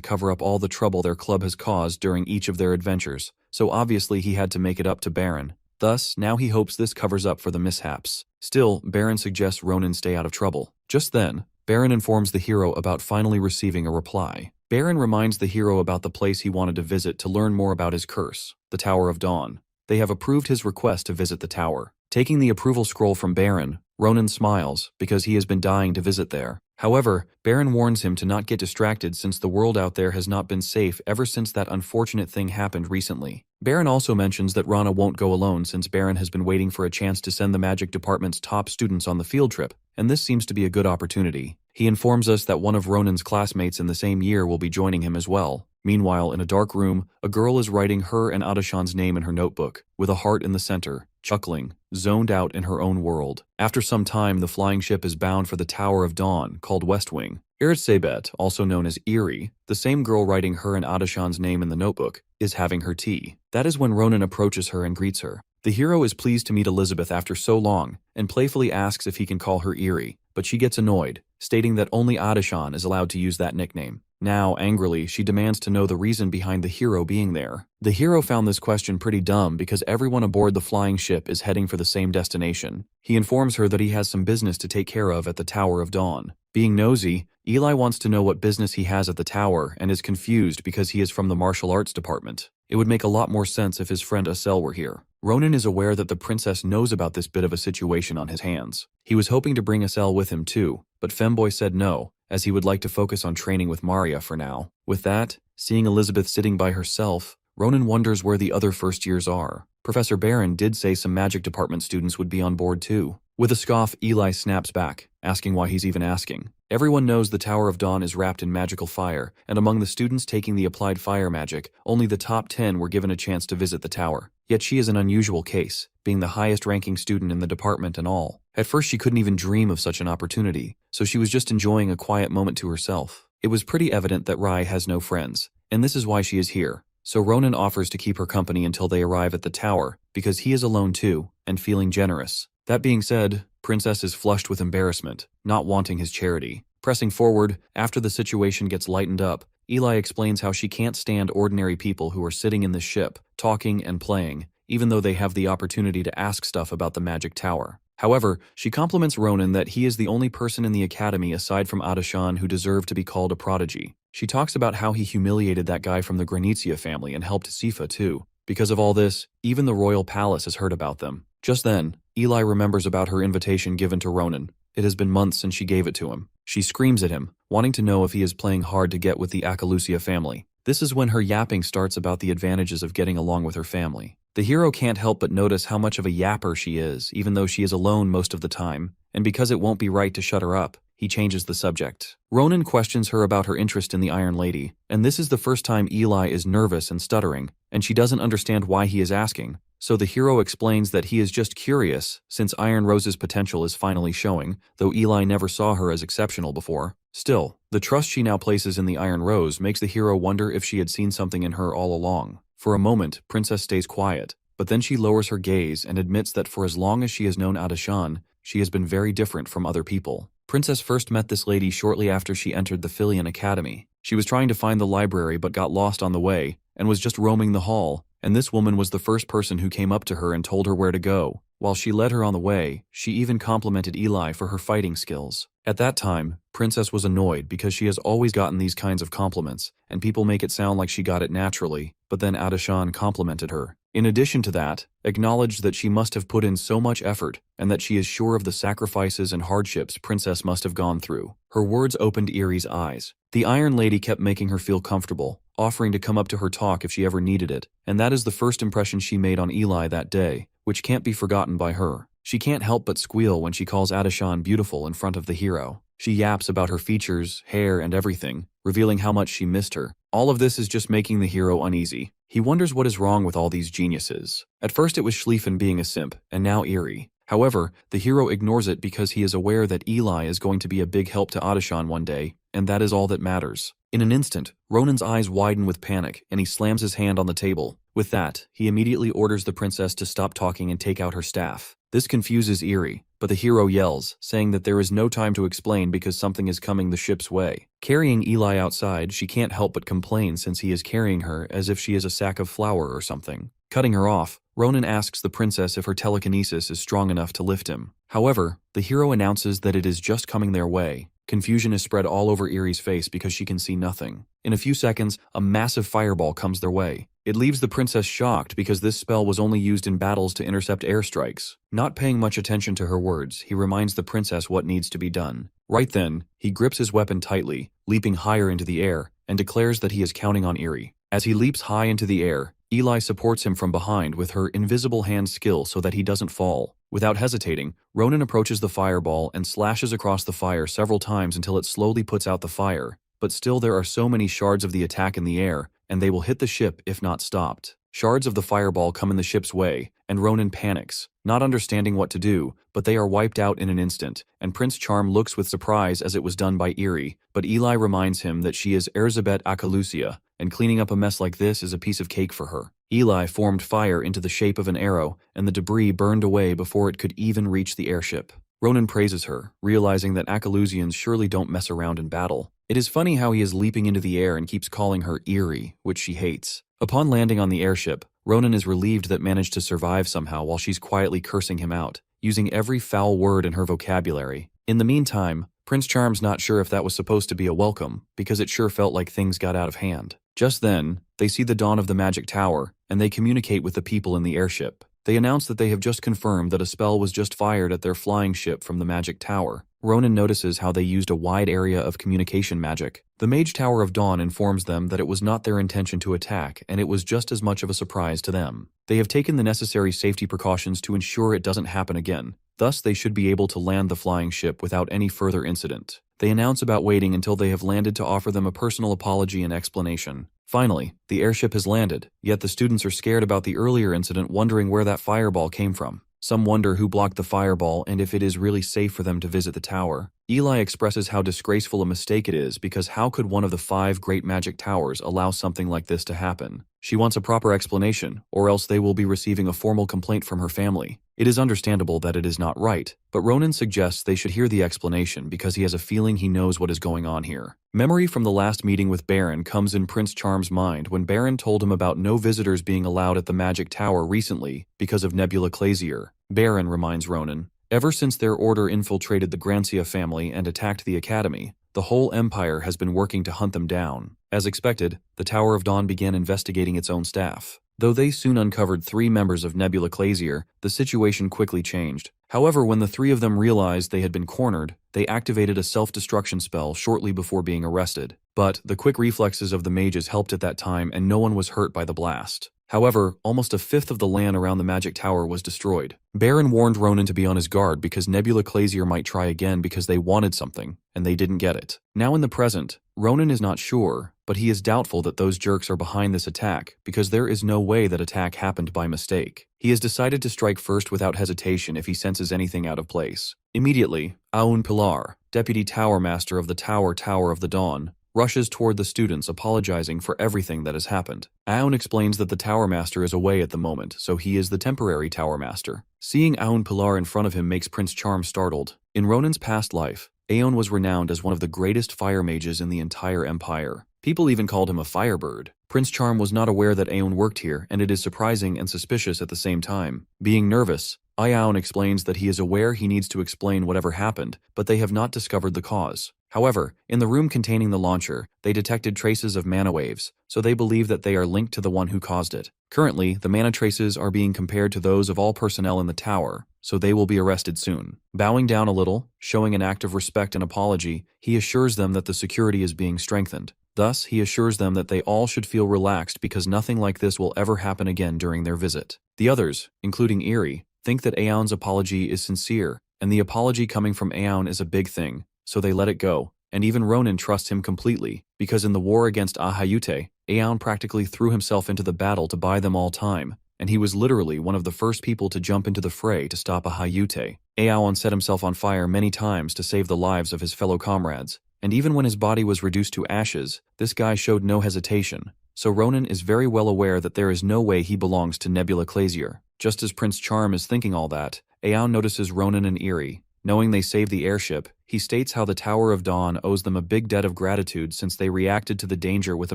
cover up all the trouble their club has caused during each of their adventures, so obviously he had to make it up to Baron. Thus, now he hopes this covers up for the mishaps. Still, Baron suggests Ronan stay out of trouble. Just then, Baron informs the hero about finally receiving a reply. Baron reminds the hero about the place he wanted to visit to learn more about his curse, the Tower of Dawn. They have approved his request to visit the tower. Taking the approval scroll from Baron, Ronan smiles because he has been dying to visit there. However, Baron warns him to not get distracted since the world out there has not been safe ever since that unfortunate thing happened recently. Baron also mentions that Rana won't go alone since Baron has been waiting for a chance to send the magic department's top students on the field trip, and this seems to be a good opportunity. He informs us that one of Ronan's classmates in the same year will be joining him as well. Meanwhile, in a dark room, a girl is writing her and Adashan's name in her notebook, with a heart in the center, chuckling, zoned out in her own world. After some time, the flying ship is bound for the Tower of Dawn, called West Wing. Erzsébet, also known as Eerie, the same girl writing her and Adashan's name in the notebook, is having her tea. That is when Ronan approaches her and greets her. The hero is pleased to meet Elizabeth after so long, and playfully asks if he can call her Eerie, but she gets annoyed, stating that only Adashan is allowed to use that nickname. Now, angrily, she demands to know the reason behind the hero being there. The hero found this question pretty dumb because everyone aboard the flying ship is heading for the same destination. He informs her that he has some business to take care of at the Tower of Dawn. Being nosy, Eli wants to know what business he has at the tower and is confused because he is from the martial arts department. It would make a lot more sense if his friend Asel were here. Ronan is aware that the princess knows about this bit of a situation on his hands. He was hoping to bring Asel with him too, but Femboy said no, as he would like to focus on training with Maria for now. With that, seeing Elizabeth sitting by herself, Ronan wonders where the other first years are. Professor Baron did say some magic department students would be on board too. With a scoff, Eli snaps back, asking why he's even asking. Everyone knows the Tower of Dawn is wrapped in magical fire, and among the students taking the applied fire magic, only the top 10 were given a chance to visit the tower. Yet she is an unusual case, being the highest-ranking student in the department and all. At first she couldn't even dream of such an opportunity, so she was just enjoying a quiet moment to herself. It was pretty evident that Rai has no friends, and this is why she is here. So Ronan offers to keep her company until they arrive at the tower, because he is alone too, and feeling generous. That being said, Princess is flushed with embarrassment, not wanting his charity. Pressing forward, after the situation gets lightened up, Eli explains how she can't stand ordinary people who are sitting in the ship, talking and playing, even though they have the opportunity to ask stuff about the magic tower. However, she compliments Ronan that he is the only person in the academy aside from Adashan who deserved to be called a prodigy. She talks about how he humiliated that guy from the Granizia family and helped Sifa too. Because of all this, even the royal palace has heard about them. Just then, Eli remembers about her invitation given to Ronan. It has been months since she gave it to him. She screams at him, wanting to know if he is playing hard to get with the Akalusia family. This is when her yapping starts about the advantages of getting along with her family. The hero can't help but notice how much of a yapper she is, even though she is alone most of the time, and because it won't be right to shut her up, he changes the subject. Ronan questions her about her interest in the Iron Lady, and this is the first time Eli is nervous and stuttering, and she doesn't understand why he is asking. So the hero explains that he is just curious, since Iron Rose's potential is finally showing, though Eli never saw her as exceptional before. Still, the trust she now places in the Iron Rose makes the hero wonder if she had seen something in her all along. For a moment, Princess stays quiet, but then she lowers her gaze and admits that for as long as she has known Adashan, she has been very different from other people. Princess first met this lady shortly after she entered the Fyian Academy. She was trying to find the library but got lost on the way, and was just roaming the hall, and this woman was the first person who came up to her and told her where to go. While she led her on the way, she even complimented Eli for her fighting skills. At that time, Princess was annoyed because she has always gotten these kinds of compliments, and people make it sound like she got it naturally, but then Adashan complimented her. In addition to that, acknowledged that she must have put in so much effort, and that she is sure of the sacrifices and hardships Princess must have gone through. Her words opened Erie's eyes. The Iron Lady kept making her feel comfortable, offering to come up to her talk if she ever needed it, and that is the first impression she made on Eli that day, which can't be forgotten by her. She can't help but squeal when she calls Adashan beautiful in front of the hero. She yaps about her features, hair, and everything, revealing how much she missed her. All of this is just making the hero uneasy. He wonders what is wrong with all these geniuses. At first it was Schlieffen being a simp, and now Erie. However, the hero ignores it because he is aware that Eli is going to be a big help to Adashan one day, and that is all that matters. In an instant, Ronan's eyes widen with panic, and he slams his hand on the table. With that, he immediately orders the princess to stop talking and take out her staff. This confuses Erie, but the hero yells, saying that there is no time to explain because something is coming the ship's way. Carrying Eli outside, she can't help but complain since he is carrying her as if she is a sack of flour or something. Cutting her off, Ronan asks the princess if her telekinesis is strong enough to lift him. However, the hero announces that it is just coming their way. Confusion is spread all over Erie's face because she can see nothing. In a few seconds, a massive fireball comes their way. It leaves the princess shocked because this spell was only used in battles to intercept airstrikes. Not paying much attention to her words, he reminds the princess what needs to be done. Right then, he grips his weapon tightly, leaping higher into the air, and declares that he is counting on Erie. As he leaps high into the air, Eli supports him from behind with her invisible hand skill so that he doesn't fall. Without hesitating, Ronan approaches the fireball and slashes across the fire several times until it slowly puts out the fire. But still there are so many shards of the attack in the air, and they will hit the ship if not stopped. Shards of the fireball come in the ship's way, and Ronan panics, not understanding what to do, but they are wiped out in an instant, and Prince Charm looks with surprise as it was done by Erie, but Eli reminds him that she is Erzabet Akalusia, and cleaning up a mess like this is a piece of cake for her. Eli formed fire into the shape of an arrow, and the debris burned away before it could even reach the airship. Ronan praises her, realizing that Akalusians surely don't mess around in battle. It is funny how he is leaping into the air and keeps calling her Erie, which she hates. Upon landing on the airship, Ronan is relieved that managed to survive somehow while she's quietly cursing him out, using every foul word in her vocabulary. In the meantime, Prince Charm's not sure if that was supposed to be a welcome, because it sure felt like things got out of hand. Just then, they see the dawn of the magic tower, and they communicate with the people in the airship. They announce that they have just confirmed that a spell was just fired at their flying ship from the magic tower. Ronan notices how they used a wide area of communication magic. The Mage Tower of Dawn informs them that it was not their intention to attack, and it was just as much of a surprise to them. They have taken the necessary safety precautions to ensure it doesn't happen again. Thus, they should be able to land the flying ship without any further incident. They announce about waiting until they have landed to offer them a personal apology and explanation. Finally, the airship has landed, yet the students are scared about the earlier incident, wondering where that fireball came from. Some wonder who blocked the fireball and if it is really safe for them to visit the tower. Eli expresses how disgraceful a mistake it is because how could one of the 5 great magic towers allow something like this to happen? She wants a proper explanation, or else they will be receiving a formal complaint from her family. It is understandable that it is not right, but Ronan suggests they should hear the explanation because he has a feeling he knows what is going on here. Memory from the last meeting with Baron comes in Prince Charm's mind when Baron told him about no visitors being allowed at the magic tower recently because of Nebula Clazier. Baron reminds Ronan, ever since their order infiltrated the Grancia family and attacked the academy, the whole empire has been working to hunt them down. As expected, the Tower of Dawn began investigating its own staff. Though they soon uncovered 3 members of Nebula Clazier, the situation quickly changed. However, when the 3 of them realized they had been cornered, they activated a self-destruction spell shortly before being arrested. But the quick reflexes of the mages helped at that time and no one was hurt by the blast. However, almost a fifth of the land around the magic tower was destroyed. Baron warned Ronan to be on his guard because Nebula Clazier might try again because they wanted something, and they didn't get it. Now in the present, Ronan is not sure, but he is doubtful that those jerks are behind this attack because there is no way that attack happened by mistake. He has decided to strike first without hesitation if he senses anything out of place. Immediately, Aayut Pilar, Deputy Tower Master of the Tower of the Dawn, rushes toward the students apologizing for everything that has happened. Aayut explains that the Tower Master is away at the moment, so he is the temporary Tower Master. Seeing Aayut Pilar in front of him makes Prince Charm startled. In Ronan's past life, Aayut was renowned as one of the greatest fire mages in the entire empire. People even called him a firebird. Prince Charm was not aware that Aayut worked here, and it is surprising and suspicious at the same time. Being nervous, Aayut explains that he is aware he needs to explain whatever happened, but they have not discovered the cause. However, in the room containing the launcher, they detected traces of mana waves, so they believe that they are linked to the one who caused it. Currently, the mana traces are being compared to those of all personnel in the tower, so they will be arrested soon. Bowing down a little, showing an act of respect and apology, he assures them that the security is being strengthened. Thus, he assures them that they all should feel relaxed because nothing like this will ever happen again during their visit. The others, including Eerie, think that Aayut's apology is sincere, and the apology coming from Aayut is a big thing, so they let it go, and even Ronan trusts him completely, because in the war against Aayut, Aayut practically threw himself into the battle to buy them all time, and he was literally one of the first people to jump into the fray to stop Aayut. Aayut set himself on fire many times to save the lives of his fellow comrades, and even when his body was reduced to ashes, this guy showed no hesitation, so Ronan is very well aware that there is no way he belongs to Nebula Clazier. Just as Prince Charm is thinking all that, Aayut notices Ronan and Eerie. Knowing they saved the airship, he states how the Tower of Dawn owes them a big debt of gratitude since they reacted to the danger with a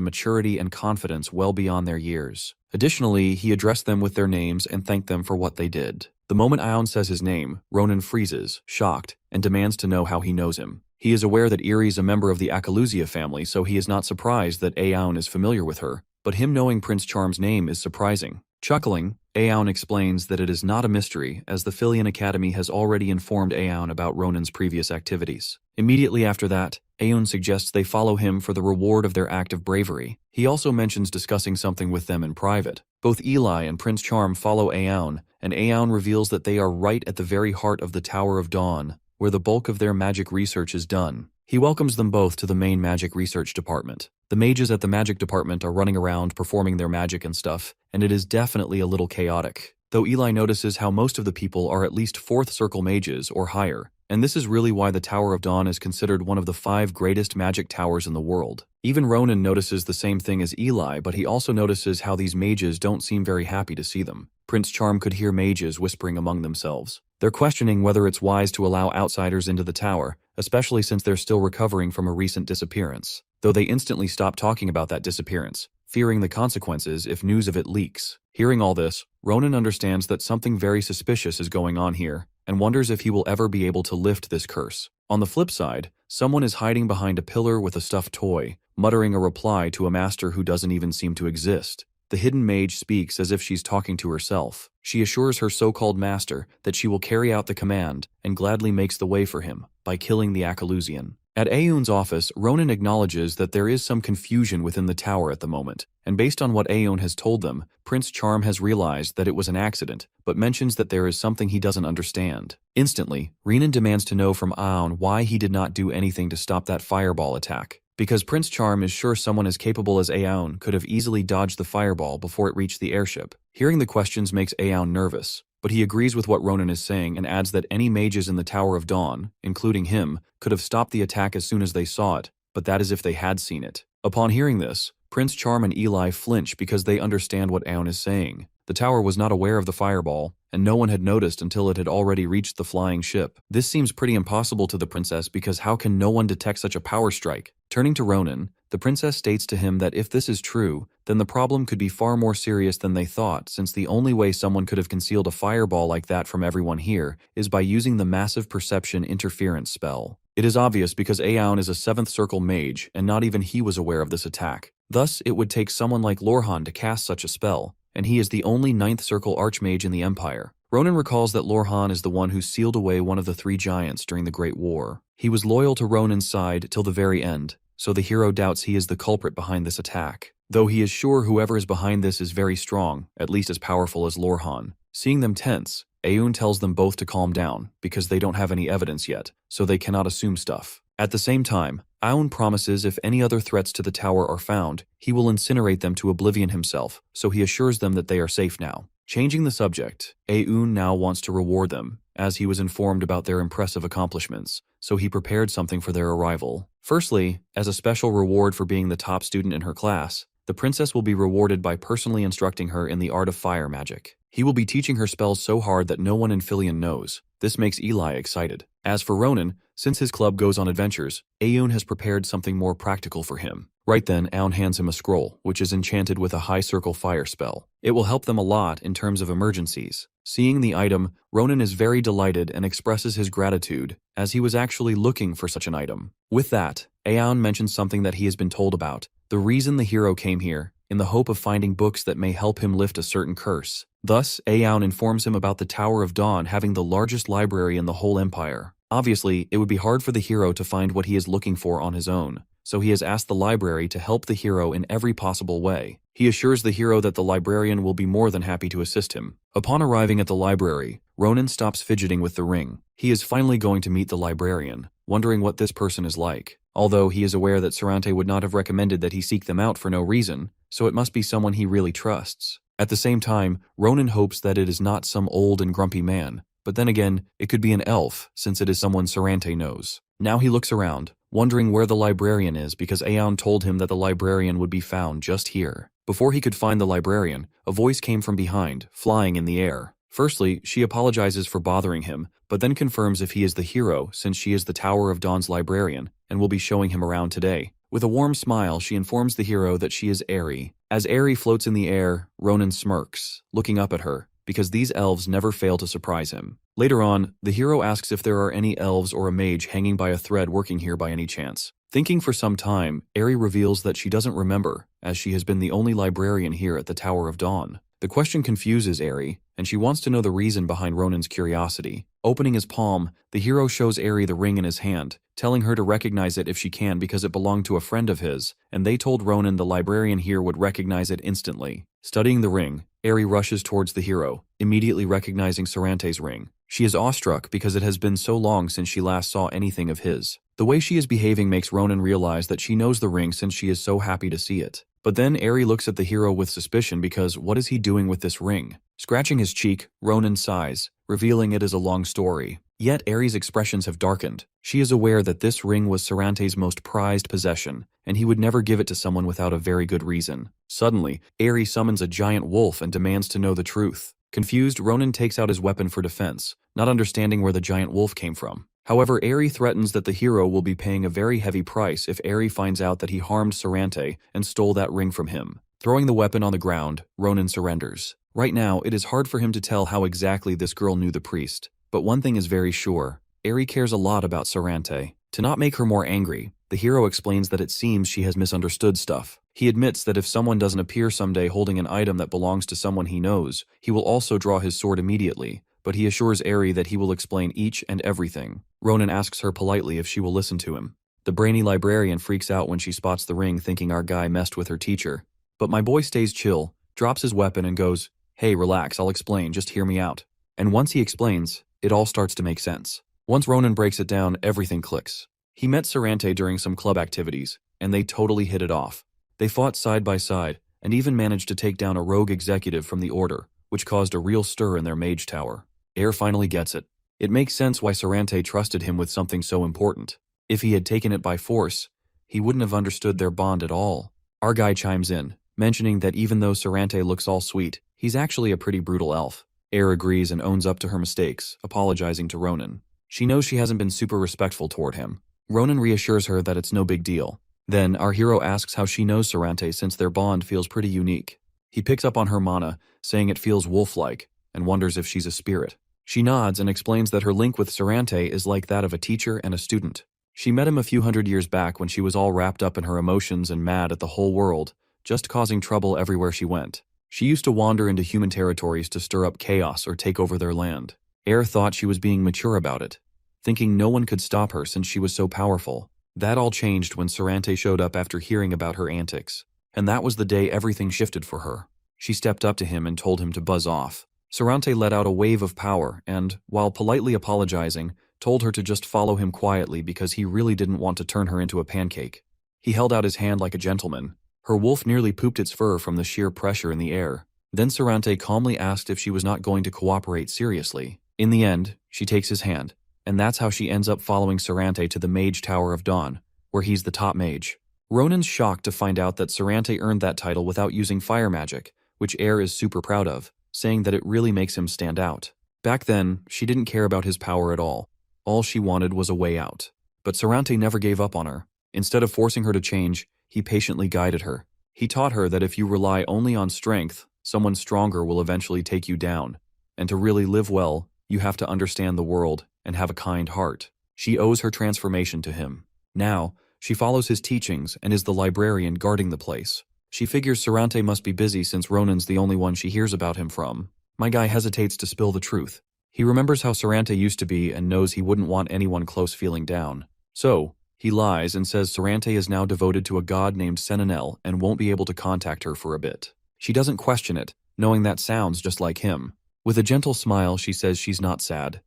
maturity and confidence well beyond their years. Additionally, he addressed them with their names and thanked them for what they did. The moment Aayut says his name, Ronan freezes, shocked, and demands to know how he knows him. He is aware that Eerie is a member of the Akalusia family, so he is not surprised that Aayut is familiar with her, but him knowing Prince Charm's name is surprising. Chuckling, Aayut explains that it is not a mystery, as the Fyian Academy has already informed Aayut about Ronan's previous activities. Immediately after that, Aayut suggests they follow him for the reward of their act of bravery. He also mentions discussing something with them in private. Both Eli and Prince Charm follow Aayut, and Aayut reveals that they are right at the very heart of the Tower of Dawn, where the bulk of their magic research is done. He welcomes them both to the main magic research department. The mages at the magic department are running around performing their magic and stuff, and it is definitely a little chaotic. Though Eli notices how most of the people are at least 4th circle mages or higher, and this is really why the Tower of Dawn is considered one of the 5 greatest magic towers in the world. Even Ronan notices the same thing as Eli, but he also notices how these mages don't seem very happy to see them. Prince Charm could hear mages whispering among themselves. They're questioning whether it's wise to allow outsiders into the tower, especially since they're still recovering from a recent disappearance, though they instantly stop talking about that disappearance, fearing the consequences if news of it leaks. Hearing all this, Ronan understands that something very suspicious is going on here, and wonders if he will ever be able to lift this curse. On the flip side, someone is hiding behind a pillar with a stuffed toy, muttering a reply to a master who doesn't even seem to exist. The hidden mage speaks as if she's talking to herself. She assures her so-called master that she will carry out the command and gladly makes the way for him by killing the Akalusian. At Aayut's office, Ronan acknowledges that there is some confusion within the tower at the moment, and based on what Aayut has told them, Prince Charm has realized that it was an accident, but mentions that there is something he doesn't understand. Instantly, Renan demands to know from Aayut why he did not do anything to stop that fireball attack. Because Prince Charm is sure someone as capable as Aayut could have easily dodged the fireball before it reached the airship. Hearing the questions makes Aayut nervous, but he agrees with what Ronan is saying and adds that any mages in the Tower of Dawn, including him, could have stopped the attack as soon as they saw it, but that is if they had seen it. Upon hearing this, Prince Charm and Eli flinch because they understand what Aayut is saying. The tower was not aware of the fireball, and no one had noticed until it had already reached the flying ship. This seems pretty impossible to the princess because how can no one detect such a power strike? Turning to Ronan, the princess states to him that if this is true, then the problem could be far more serious than they thought, since the only way someone could have concealed a fireball like that from everyone here is by using the massive perception interference spell. It is obvious because Aayut is a 7th circle mage, and not even he was aware of this attack. Thus, it would take someone like Lorhan to cast such a spell, and he is the only 9th circle archmage in the Empire. Ronan recalls that Lorhan is the one who sealed away one of the 3 giants during the Great War. He was loyal to Ronan's side till the very end, so the hero doubts he is the culprit behind this attack. though he is sure whoever is behind this is very strong, at least as powerful as Lorhan. Seeing them tense, Aayut tells them both to calm down, because they don't have any evidence yet, so they cannot assume stuff. At the same time, Aayut promises if any other threats to the tower are found, he will incinerate them to oblivion himself, so he assures them that they are safe now. Changing the subject, Aayut now wants to reward them, as he was informed about their impressive accomplishments, so he prepared something for their arrival. Firstly, as a special reward for being the top student in her class, the princess will be rewarded by personally instructing her in the art of fire magic. He will be teaching her spells so hard that no one in Fyian knows. This makes Eli excited. As for Ronan, since his club goes on adventures, Aayut has prepared something more practical for him. Right then, Aayut hands him a scroll, which is enchanted with a high circle fire spell. It will help them a lot in terms of emergencies. Seeing the item, Ronan is very delighted and expresses his gratitude, as he was actually looking for such an item. With that, Aayut mentions something that he has been told about. The reason the hero came here, in the hope of finding books that may help him lift a certain curse. Thus, Aayut informs him about the Tower of Dawn having the largest library in the whole empire. Obviously, it would be hard for the hero to find what he is looking for on his own, so he has asked the library to help the hero in every possible way. He assures the hero that the librarian will be more than happy to assist him. Upon arriving at the library, Ronan stops fidgeting with the ring. He is finally going to meet the librarian, wondering what this person is like. Although he is aware that Sarante would not have recommended that he seek them out for no reason, so it must be someone he really trusts. At the same time, Ronan hopes that it is not some old and grumpy man, but then again, it could be an elf, since it is someone Sarante knows. Now he looks around, wondering where the librarian is because Aayut told him that the librarian would be found just here. Before he could find the librarian, a voice came from behind, flying in the air. Firstly, she apologizes for bothering him, but then confirms if he is the hero since she is the Tower of Dawn's librarian and will be showing him around today. With a warm smile, she informs the hero that she is Aerie. As Aerie floats in the air, Ronan smirks, looking up at her, because these elves never fail to surprise him. Later on, the hero asks if there are any elves or a mage hanging by a thread working here by any chance. Thinking for some time, Aerie reveals that she doesn't remember, as she has been the only librarian here at the Tower of Dawn. The question confuses Aerie, and she wants to know the reason behind Ronan's curiosity. Opening his palm, the hero shows Aerie the ring in his hand, telling her to recognize it if she can because it belonged to a friend of his, and they told Ronan the librarian here would recognize it instantly. Studying the ring, Aerie rushes towards the hero, immediately recognizing Sarante's ring. She is awestruck because it has been so long since she last saw anything of his. The way she is behaving makes Ronan realize that she knows the ring since she is so happy to see it. But then Aerie looks at the hero with suspicion because what is he doing with this ring? Scratching his cheek, Ronan sighs, revealing it is a long story. Yet Aerie's expressions have darkened. She is aware that this ring was Sarante's most prized possession, and he would never give it to someone without a very good reason. Suddenly, Aerie summons a giant wolf and demands to know the truth. Confused, Ronan takes out his weapon for defense, not understanding where the giant wolf came from. However, Aerie threatens that the hero will be paying a very heavy price if Aerie finds out that he harmed Sarante and stole that ring from him. Throwing the weapon on the ground, Ronan surrenders. Right now, it is hard for him to tell how exactly this girl knew the priest. But one thing is very sure, Aerie cares a lot about Sarante. To not make her more angry, the hero explains that it seems she has misunderstood stuff. He admits that if someone doesn't appear someday holding an item that belongs to someone he knows, he will also draw his sword immediately, but he assures Aerie that he will explain each and everything. Ronan asks her politely if she will listen to him. The brainy librarian freaks out when she spots the ring thinking our guy messed with her teacher. But my boy stays chill, drops his weapon and goes, "Hey, relax, I'll explain, just hear me out." And once he explains, it all starts to make sense. Once Ronan breaks it down, everything clicks. He met Sarante during some club activities, and they totally hit it off. They fought side by side, and even managed to take down a rogue executive from the Order, which caused a real stir in their mage tower. Air finally gets it. It makes sense why Sarante trusted him with something so important. If he had taken it by force, he wouldn't have understood their bond at all. Our guy chimes in, mentioning that even though Sarante looks all sweet, he's actually a pretty brutal elf. Air agrees and owns up to her mistakes, apologizing to Ronan. She knows she hasn't been super respectful toward him. Ronan reassures her that it's no big deal. Then, our hero asks how she knows Sarante since their bond feels pretty unique. He picks up on her mana, saying it feels wolf-like, and wonders if she's a spirit. She nods and explains that her link with Sarante is like that of a teacher and a student. She met him a few hundred years back when she was all wrapped up in her emotions and mad at the whole world, just causing trouble everywhere she went. She used to wander into human territories to stir up chaos or take over their land. Air thought she was being mature about it, thinking no one could stop her since she was so powerful. That all changed when Sarante showed up after hearing about her antics. And that was the day everything shifted for her. She stepped up to him and told him to buzz off. Sarante let out a wave of power and, while politely apologizing, told her to just follow him quietly because he really didn't want to turn her into a pancake. He held out his hand like a gentleman. Her wolf nearly pooped its fur from the sheer pressure in the air. Then Sarante calmly asked if she was not going to cooperate seriously. In the end, she takes his hand, and that's how she ends up following Sarante to the Mage Tower of Dawn, where he's the top mage. Ronan's shocked to find out that Sarante earned that title without using fire magic, which Air is super proud of, saying that it really makes him stand out. Back then, she didn't care about his power at all. All she wanted was a way out. But Sarante never gave up on her. Instead of forcing her to change, he patiently guided her. He taught her that if you rely only on strength, someone stronger will eventually take you down. And to really live well, you have to understand the world and have a kind heart. She owes her transformation to him. Now, she follows his teachings and is the librarian guarding the place. She figures Sarante must be busy since Ronan's the only one she hears about him from. My guy hesitates to spill the truth. He remembers how Sarante used to be and knows he wouldn't want anyone close feeling down. So, he lies and says Sarante is now devoted to a god named Sentinel and won't be able to contact her for a bit. She doesn't question it, knowing that sounds just like him. With a gentle smile, she says she's not sad.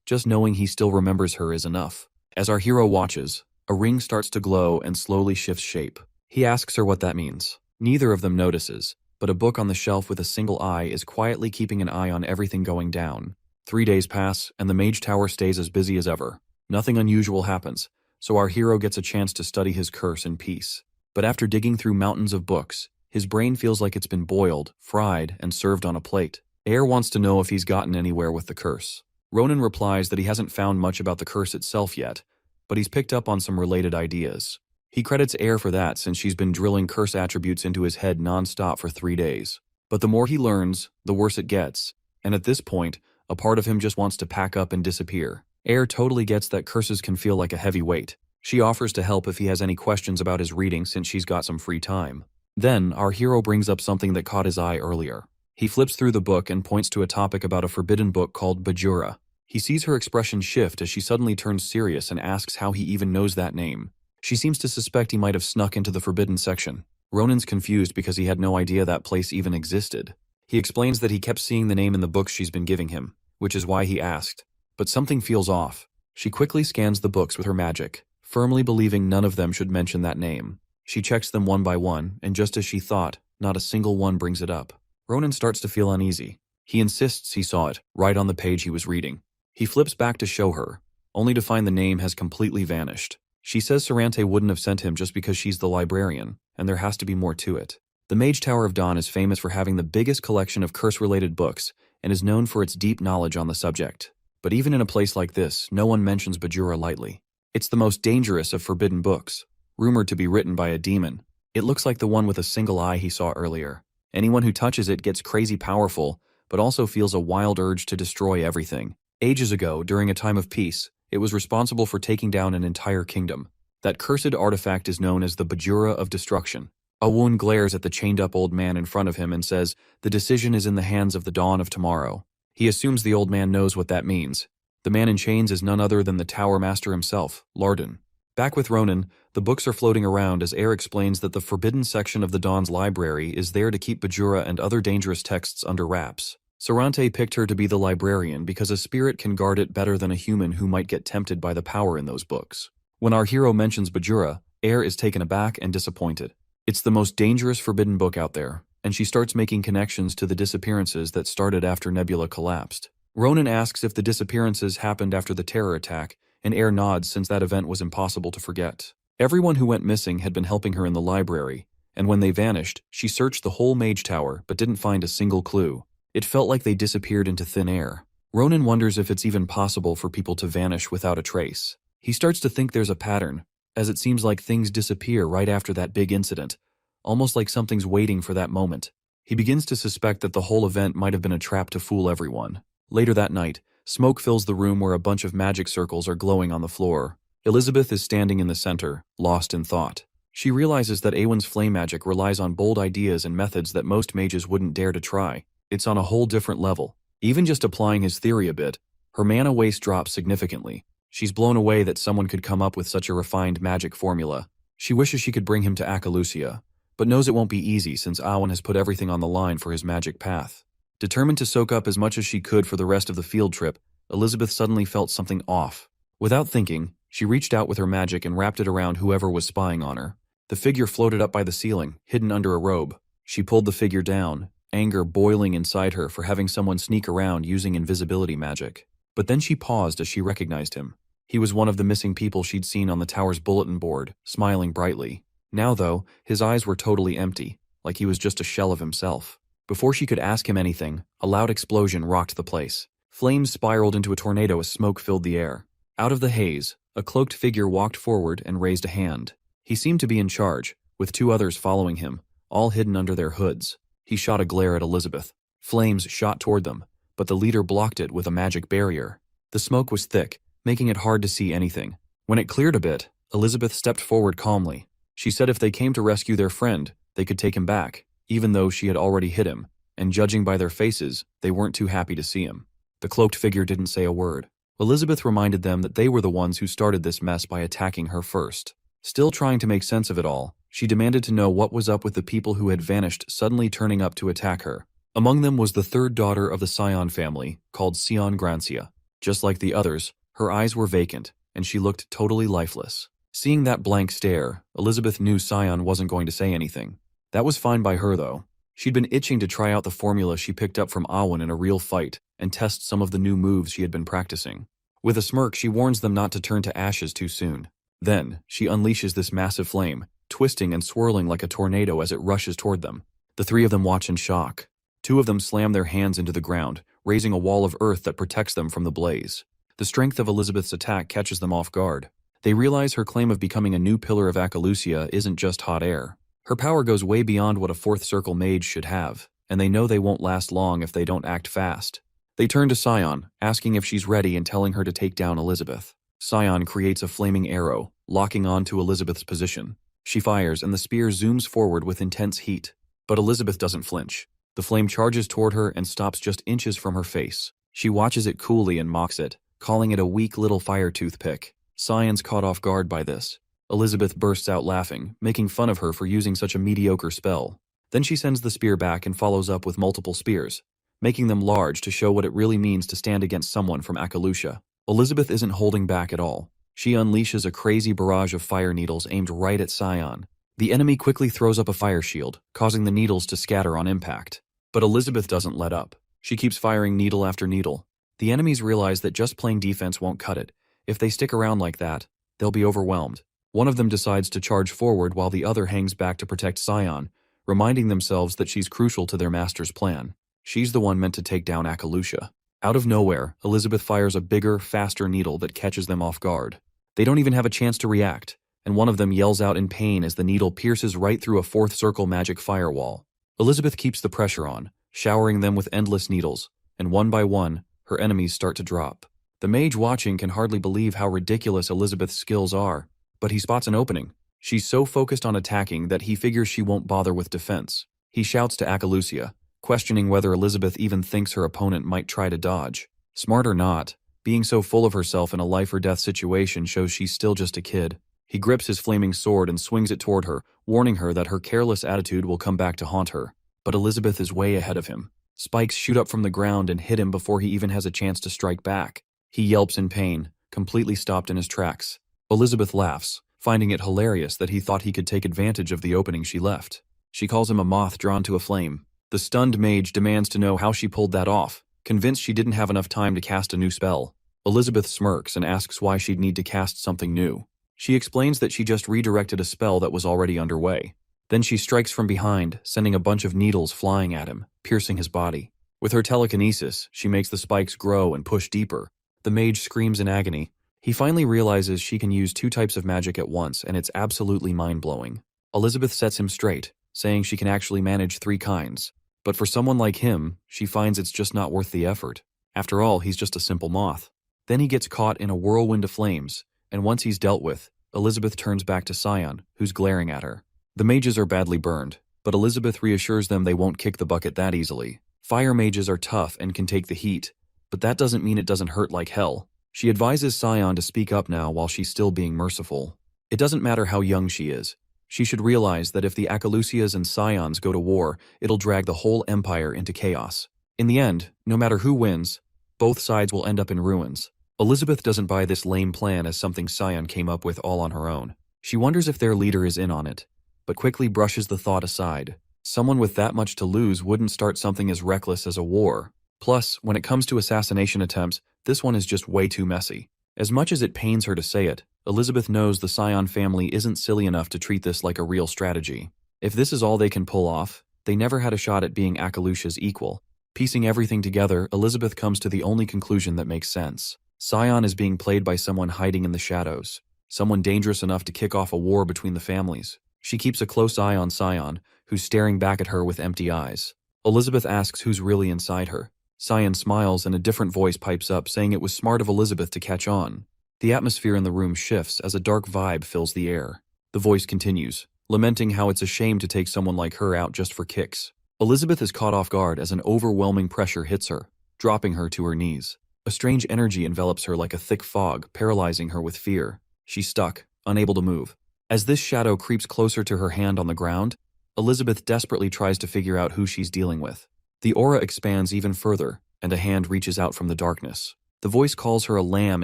Just knowing he still remembers her is enough. As our hero watches, a ring starts to glow and slowly shifts shape. He asks her what that means. Neither of them notices, but a book on the shelf with a single eye is quietly keeping an eye on everything going down. 3 days pass, and the Mage Tower stays as busy as ever. Nothing unusual happens, so our hero gets a chance to study his curse in peace. But after digging through mountains of books, his brain feels like it's been boiled, fried, and served on a plate. Air wants to know if he's gotten anywhere with the curse. Ronan replies that he hasn't found much about the curse itself yet, but he's picked up on some related ideas. He credits Air for that since she's been drilling curse attributes into his head non-stop for 3 days. But the more he learns, the worse it gets, and at this point, a part of him just wants to pack up and disappear. Air totally gets that curses can feel like a heavy weight. She offers to help if he has any questions about his reading since she's got some free time. Then, our hero brings up something that caught his eye earlier. He flips through the book and points to a topic about a forbidden book called Bajura. He sees her expression shift as she suddenly turns serious and asks how he even knows that name. She seems to suspect he might have snuck into the forbidden section. Ronan's confused because he had no idea that place even existed. He explains that he kept seeing the name in the books she's been giving him, which is why he asked. But something feels off. She quickly scans the books with her magic, firmly believing none of them should mention that name. She checks them one by one, and just as she thought, not a single one brings it up. Ronan starts to feel uneasy. He insists he saw it, right on the page he was reading. He flips back to show her, only to find the name has completely vanished. She says Sarante wouldn't have sent him just because she's the librarian, and there has to be more to it. The Mage Tower of Dawn is famous for having the biggest collection of curse-related books, and is known for its deep knowledge on the subject. But even in a place like this, no one mentions Bajura lightly. It's the most dangerous of forbidden books, rumored to be written by a demon. It looks like the one with a single eye he saw earlier. Anyone who touches it gets crazy powerful, but also feels a wild urge to destroy everything. Ages ago, during a time of peace, it was responsible for taking down an entire kingdom. That cursed artifact is known as the Bajura of Destruction. Aayut glares at the chained-up old man in front of him and says, "The decision is in the hands of the dawn of tomorrow." He assumes the old man knows what that means. The man in chains is none other than the Tower Master himself, Larden. Back with Ronan, the books are floating around as Air explains that the forbidden section of the Dawn's library is there to keep Bajura and other dangerous texts under wraps. Sarante picked her to be the librarian because a spirit can guard it better than a human who might get tempted by the power in those books. When our hero mentions Bajura, Air is taken aback and disappointed. It's the most dangerous forbidden book out there, and she starts making connections to the disappearances that started after Nebula collapsed. Ronan asks if the disappearances happened after the terror attack, and Air nods since that event was impossible to forget. Everyone who went missing had been helping her in the library, and when they vanished, she searched the whole Mage Tower but didn't find a single clue. It felt like they disappeared into thin air. Ronan wonders if it's even possible for people to vanish without a trace. He starts to think there's a pattern, as it seems like things disappear right after that big incident, almost like something's waiting for that moment. He begins to suspect that the whole event might have been a trap to fool everyone. Later that night, smoke fills the room where a bunch of magic circles are glowing on the floor. Elizabeth is standing in the center, lost in thought. She realizes that Awen's flame magic relies on bold ideas and methods that most mages wouldn't dare to try. It's on a whole different level. Even just applying his theory a bit, her mana waste drops significantly. She's blown away that someone could come up with such a refined magic formula. She wishes she could bring him to Akalusia, but knows it won't be easy since Aayut has put everything on the line for his magic path. Determined to soak up as much as she could for the rest of the field trip, Elizabeth suddenly felt something off. Without thinking, she reached out with her magic and wrapped it around whoever was spying on her. The figure floated up by the ceiling, hidden under a robe. She pulled the figure down, anger boiling inside her for having someone sneak around using invisibility magic. But then she paused as she recognized him. He was one of the missing people she'd seen on the tower's bulletin board, smiling brightly. Now, though, his eyes were totally empty, like he was just a shell of himself. Before she could ask him anything, a loud explosion rocked the place. Flames spiraled into a tornado as smoke filled the air. Out of the haze, a cloaked figure walked forward and raised a hand. He seemed to be in charge, with 2 others following him, all hidden under their hoods. He shot a glare at Elizabeth. Flames shot toward them, but the leader blocked it with a magic barrier. The smoke was thick, making it hard to see anything. When it cleared a bit, Elizabeth stepped forward calmly. She said if they came to rescue their friend, they could take him back, even though she had already hit him, and judging by their faces, they weren't too happy to see him. The cloaked figure didn't say a word. Elizabeth reminded them that they were the ones who started this mess by attacking her first. Still trying to make sense of it all, she demanded to know what was up with the people who had vanished suddenly turning up to attack her. Among them was the 3rd daughter of the Scion family, called Sion Grancia. Just like the others, her eyes were vacant, and she looked totally lifeless. Seeing that blank stare, Elizabeth knew Sion wasn't going to say anything. That was fine by her, though. She'd been itching to try out the formula she picked up from Aayut in a real fight and test some of the new moves she had been practicing. With a smirk, she warns them not to turn to ashes too soon. Then, she unleashes this massive flame, twisting and swirling like a tornado as it rushes toward them. The 3 of them watch in shock. 2 of them slam their hands into the ground, raising a wall of earth that protects them from the blaze. The strength of Elizabeth's attack catches them off guard. They realize her claim of becoming a new pillar of Acalusia isn't just hot air. Her power goes way beyond what a 4th circle mage should have, and they know they won't last long if they don't act fast. They turn to Sion, asking if she's ready and telling her to take down Elizabeth. Sion creates a flaming arrow, locking on to Elizabeth's position. She fires and the spear zooms forward with intense heat. But Elizabeth doesn't flinch. The flame charges toward her and stops just inches from her face. She watches it coolly and mocks it, calling it a weak little fire toothpick. Sion's caught off guard by this. Elizabeth bursts out laughing, making fun of her for using such a mediocre spell. Then she sends the spear back and follows up with multiple spears, making them large to show what it really means to stand against someone from Acalusia. Elizabeth isn't holding back at all. She unleashes a crazy barrage of fire needles aimed right at Sion. The enemy quickly throws up a fire shield, causing the needles to scatter on impact. But Elizabeth doesn't let up. She keeps firing needle after needle. The enemies realize that just playing defense won't cut it. If they stick around like that, they'll be overwhelmed. One of them decides to charge forward while the other hangs back to protect Sion, reminding themselves that she's crucial to their master's plan. She's the one meant to take down Acalusia. Out of nowhere, Elizabeth fires a bigger, faster needle that catches them off guard. They don't even have a chance to react, and one of them yells out in pain as the needle pierces right through a 4th circle magic firewall. Elizabeth keeps the pressure on, showering them with endless needles, and one by one, her enemies start to drop. The mage watching can hardly believe how ridiculous Elizabeth's skills are, but he spots an opening. She's so focused on attacking that he figures she won't bother with defense. He shouts to Acalusia, questioning whether Elizabeth even thinks her opponent might try to dodge. Smart or not, being so full of herself in a life-or-death situation shows she's still just a kid. He grips his flaming sword and swings it toward her, warning her that her careless attitude will come back to haunt her. But Elizabeth is way ahead of him. Spikes shoot up from the ground and hit him before he even has a chance to strike back. He yelps in pain, completely stopped in his tracks. Elizabeth laughs, finding it hilarious that he thought he could take advantage of the opening she left. She calls him a moth drawn to a flame. The stunned mage demands to know how she pulled that off, convinced she didn't have enough time to cast a new spell. Elizabeth smirks and asks why she'd need to cast something new. She explains that she just redirected a spell that was already underway. Then she strikes from behind, sending a bunch of needles flying at him, piercing his body. With her telekinesis, she makes the spikes grow and push deeper. The mage screams in agony. He finally realizes she can use 2 types of magic at once, and it's absolutely mind-blowing. Elizabeth sets him straight, saying she can actually manage 3 kinds. But for someone like him, she finds it's just not worth the effort. After all, he's just a simple moth. Then he gets caught in a whirlwind of flames, and once he's dealt with, Elizabeth turns back to Sion, who's glaring at her. The mages are badly burned, but Elizabeth reassures them they won't kick the bucket that easily. Fire mages are tough and can take the heat, but that doesn't mean it doesn't hurt like hell. She advises Sion to speak up now while she's still being merciful. It doesn't matter how young she is. She should realize that if the Akalusias and Scions go to war, it'll drag the whole empire into chaos. In the end, no matter who wins, both sides will end up in ruins. Elizabeth doesn't buy this lame plan as something Scion came up with all on her own. She wonders if their leader is in on it, but quickly brushes the thought aside. Someone with that much to lose wouldn't start something as reckless as a war. Plus, when it comes to assassination attempts, this one is just way too messy. As much as it pains her to say it, Elizabeth knows the Scion family isn't silly enough to treat this like a real strategy. If this is all they can pull off, they never had a shot at being Akalusha's equal. Piecing everything together, Elizabeth comes to the only conclusion that makes sense. Scion is being played by someone hiding in the shadows. Someone dangerous enough to kick off a war between the families. She keeps a close eye on Scion, who's staring back at her with empty eyes. Elizabeth asks who's really inside her. Scion smiles and a different voice pipes up saying it was smart of Elizabeth to catch on. The atmosphere in the room shifts as a dark vibe fills the air. The voice continues, lamenting how it's a shame to take someone like her out just for kicks. Elizabeth is caught off guard as an overwhelming pressure hits her, dropping her to her knees. A strange energy envelops her like a thick fog, paralyzing her with fear. She's stuck, unable to move. As this shadow creeps closer to her hand on the ground, Elizabeth desperately tries to figure out who she's dealing with. The aura expands even further, and a hand reaches out from the darkness. The voice calls her a lamb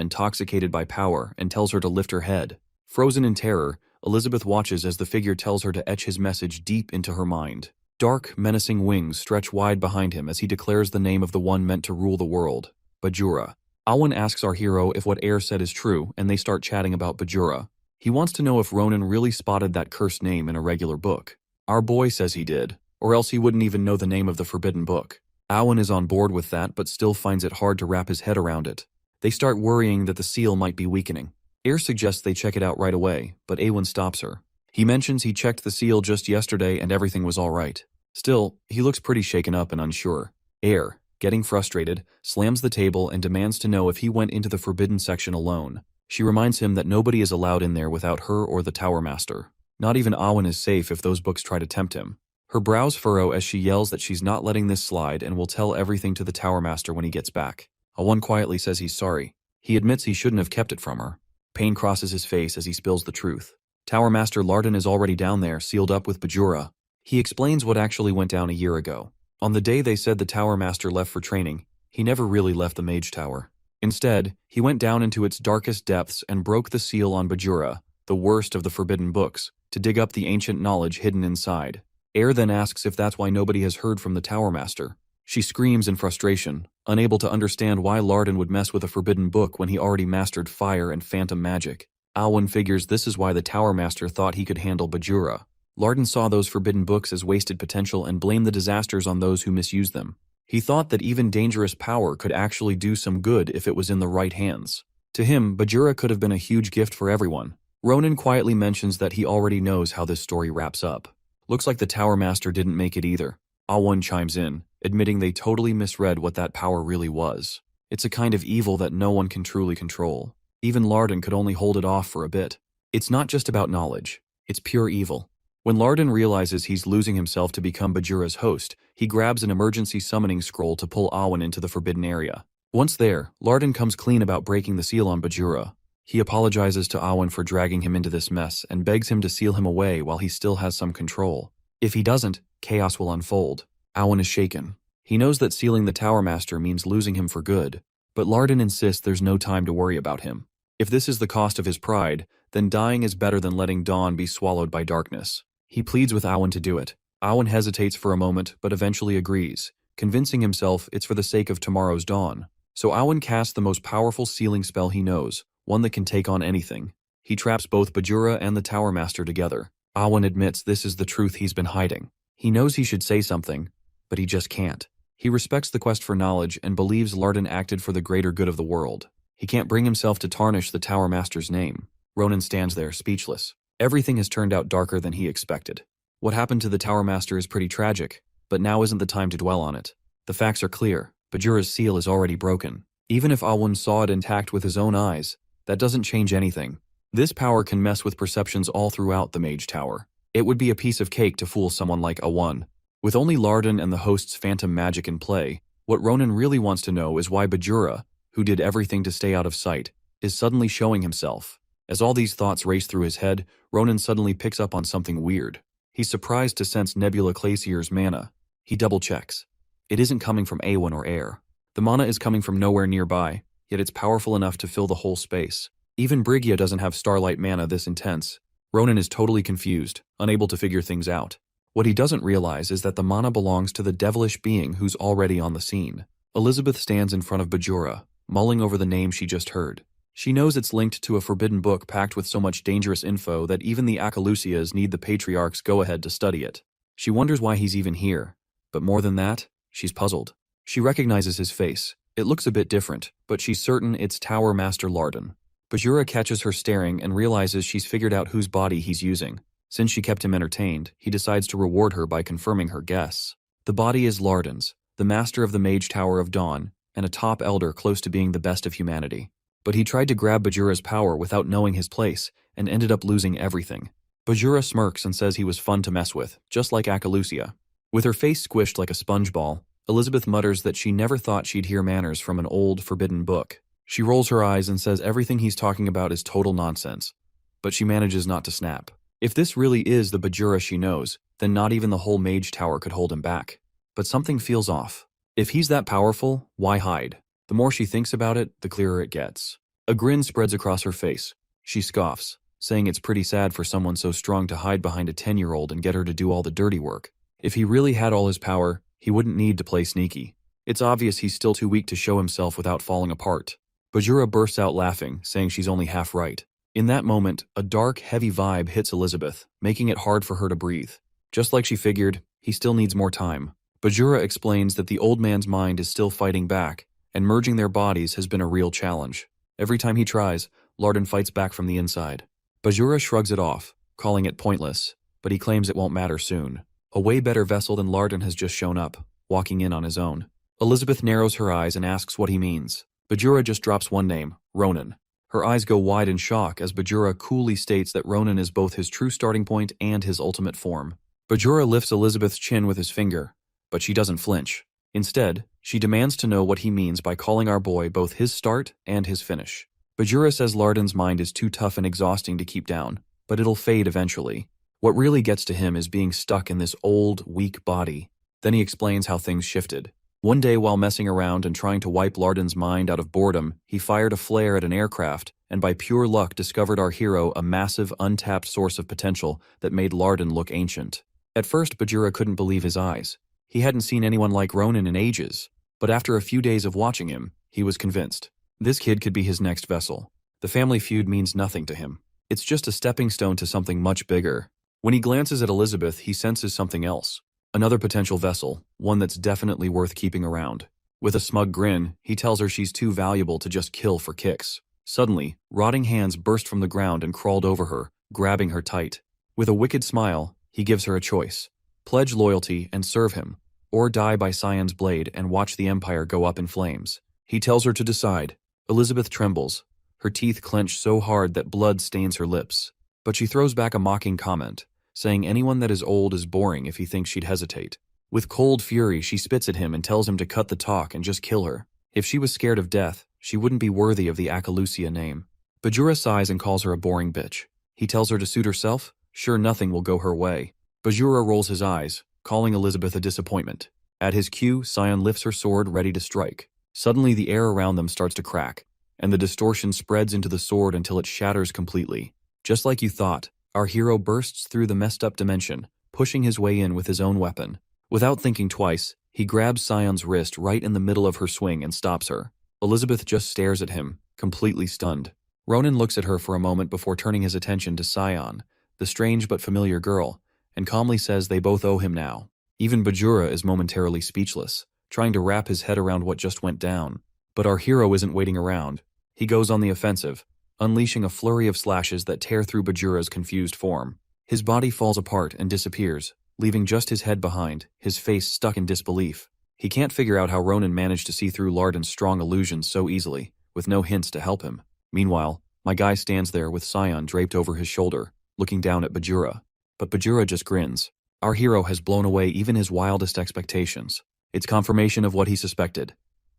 intoxicated by power and tells her to lift her head. Frozen in terror, Elizabeth watches as the figure tells her to etch his message deep into her mind. Dark, menacing wings stretch wide behind him as he declares the name of the one meant to rule the world, Bajura. Aayut asks our hero if what Air said is true, and they start chatting about Bajura. He wants to know if Ronan really spotted that cursed name in a regular book. Our boy says he did, or else he wouldn't even know the name of the forbidden book. Aayut is on board with that but still finds it hard to wrap his head around it. They start worrying that the seal might be weakening. Air suggests they check it out right away, but Aayut stops her. He mentions he checked the seal just yesterday and everything was alright. Still, he looks pretty shaken up and unsure. Air, getting frustrated, slams the table and demands to know if he went into the forbidden section alone. She reminds him that nobody is allowed in there without her or the Tower Master. Not even Aayut is safe if those books try to tempt him. Her brows furrow as she yells that she's not letting this slide and will tell everything to the Tower Master when he gets back. Aayut quietly says he's sorry. He admits he shouldn't have kept it from her. Pain crosses his face as he spills the truth. Tower Master Larden is already down there, sealed up with Bajura. He explains what actually went down a year ago. On the day they said the Tower Master left for training, he never really left the Mage Tower. Instead, he went down into its darkest depths and broke the seal on Bajura, the worst of the forbidden books, to dig up the ancient knowledge hidden inside. Air then asks if that's why nobody has heard from the Tower Master. She screams in frustration, unable to understand why Larden would mess with a forbidden book when he already mastered fire and phantom magic. Aayut figures this is why the Tower Master thought he could handle Bajura. Larden saw those forbidden books as wasted potential and blamed the disasters on those who misused them. He thought that even dangerous power could actually do some good if it was in the right hands. To him, Bajura could have been a huge gift for everyone. Ronan quietly mentions that he already knows how this story wraps up. Looks like the Tower Master didn't make it either. Aayut chimes in, admitting they totally misread what that power really was. It's a kind of evil that no one can truly control. Even Larden could only hold it off for a bit. It's not just about knowledge. It's pure evil. When Larden realizes he's losing himself to become Bajura's host, he grabs an emergency summoning scroll to pull Aayut into the forbidden area. Once there, Larden comes clean about breaking the seal on Bajura. He apologizes to Aayut for dragging him into this mess and begs him to seal him away while he still has some control. If he doesn't, chaos will unfold. Aayut is shaken. He knows that sealing the Tower Master means losing him for good, but Larden insists there's no time to worry about him. If this is the cost of his pride, then dying is better than letting dawn be swallowed by darkness. He pleads with Aayut to do it. Aayut hesitates for a moment, but eventually agrees, convincing himself it's for the sake of tomorrow's dawn. So Aayut casts the most powerful sealing spell he knows, one that can take on anything. He traps both Bajura and the Tower Master together. Aayut admits this is the truth he's been hiding. He knows he should say something, but he just can't. He respects the quest for knowledge and believes Larden acted for the greater good of the world. He can't bring himself to tarnish the Tower Master's name. Ronan stands there, speechless. Everything has turned out darker than he expected. What happened to the Tower Master is pretty tragic, but now isn't the time to dwell on it. The facts are clear. Bajura's seal is already broken. Even if Aayut saw it intact with his own eyes, that doesn't change anything. This power can mess with perceptions all throughout the Mage Tower. It would be a piece of cake to fool someone like Aayut. With only Larden and the host's phantom magic in play, what Ronan really wants to know is why Bajura, who did everything to stay out of sight, is suddenly showing himself. As all these thoughts race through his head, Ronan suddenly picks up on something weird. He's surprised to sense Nebula Glacier's mana. He double-checks. It isn't coming from Aayut or air. The mana is coming from nowhere nearby, yet it's powerful enough to fill the whole space. Even Briggia doesn't have starlight mana this intense. Ronan is totally confused, unable to figure things out. What he doesn't realize is that the mana belongs to the devilish being who's already on the scene. Elizabeth stands in front of Bajura, mulling over the name she just heard. She knows it's linked to a forbidden book packed with so much dangerous info that even the Akalusias need the Patriarch's go-ahead to study it. She wonders why he's even here. But more than that, she's puzzled. She recognizes his face. It looks a bit different, but she's certain it's Tower Master Larden. Bajura catches her staring and realizes she's figured out whose body he's using. Since she kept him entertained, he decides to reward her by confirming her guess. The body is Larden's, the master of the Mage Tower of Dawn, and a top elder close to being the best of humanity. But he tried to grab Bajura's power without knowing his place, and ended up losing everything. Bajura smirks and says he was fun to mess with, just like Akalusia. With her face squished like a sponge ball, Elizabeth mutters that she never thought she'd hear manners from an old, forbidden book. She rolls her eyes and says everything he's talking about is total nonsense. But she manages not to snap. If this really is the Bajura she knows, then not even the whole Mage Tower could hold him back. But something feels off. If he's that powerful, why hide? The more she thinks about it, the clearer it gets. A grin spreads across her face. She scoffs, saying it's pretty sad for someone so strong to hide behind a 10-year-old and get her to do all the dirty work. If he really had all his power, he wouldn't need to play sneaky. It's obvious he's still too weak to show himself without falling apart. Bajura bursts out laughing, saying she's only half right. In that moment, a dark, heavy vibe hits Elizabeth, making it hard for her to breathe. Just like she figured, he still needs more time. Bajura explains that the old man's mind is still fighting back, and merging their bodies has been a real challenge. Every time he tries, Larden fights back from the inside. Bajura shrugs it off, calling it pointless, but he claims it won't matter soon. A way better vessel than Larden has just shown up, walking in on his own. Elizabeth narrows her eyes and asks what he means. Bajura just drops one name, Ronan. Her eyes go wide in shock as Bajura coolly states that Ronan is both his true starting point and his ultimate form. Bajura lifts Elizabeth's chin with his finger, but she doesn't flinch. Instead, she demands to know what he means by calling our boy both his start and his finish. Bajura says Larden's mind is too tough and exhausting to keep down, but it'll fade eventually. What really gets to him is being stuck in this old, weak body. Then he explains how things shifted. One day while messing around and trying to wipe Larden's mind out of boredom, he fired a flare at an aircraft, and by pure luck discovered our hero a massive, untapped source of potential that made Larden look ancient. At first, Bajura couldn't believe his eyes. He hadn't seen anyone like Ronan in ages, but after a few days of watching him, he was convinced. This kid could be his next vessel. The family feud means nothing to him. It's just a stepping stone to something much bigger. When he glances at Elizabeth, he senses something else. Another potential vessel, one that's definitely worth keeping around. With a smug grin, he tells her she's too valuable to just kill for kicks. Suddenly, rotting hands burst from the ground and crawled over her, grabbing her tight. With a wicked smile, he gives her a choice. Pledge loyalty and serve him, or die by Cyan's blade and watch the Empire go up in flames. He tells her to decide. Elizabeth trembles. Her teeth clench so hard that blood stains her lips. But she throws back a mocking comment, saying anyone that is old is boring if he thinks she'd hesitate. With cold fury, she spits at him and tells him to cut the talk and just kill her. If she was scared of death, she wouldn't be worthy of the Akalusia name. Bajura sighs and calls her a boring bitch. He tells her to suit herself, sure nothing will go her way. Bajura rolls his eyes, calling Elizabeth a disappointment. At his cue, Cyan lifts her sword ready to strike. Suddenly the air around them starts to crack, and the distortion spreads into the sword until it shatters completely. Just like you thought, our hero bursts through the messed up dimension, pushing his way in with his own weapon. Without thinking twice, he grabs Cyan's wrist right in the middle of her swing and stops her. Elizabeth just stares at him, completely stunned. Ronan looks at her for a moment before turning his attention to Cyan, the strange but familiar girl, and calmly says they both owe him now. Even Bajura is momentarily speechless, trying to wrap his head around what just went down. But our hero isn't waiting around. He goes on the offensive, unleashing a flurry of slashes that tear through Bajura's confused form. His body falls apart and disappears, leaving just his head behind, his face stuck in disbelief. He can't figure out how Ronan managed to see through Larden's strong illusions so easily, with no hints to help him. Meanwhile, my guy stands there with Cyan draped over his shoulder, looking down at Bajura. But Bajura just grins. Our hero has blown away even his wildest expectations. It's confirmation of what he suspected.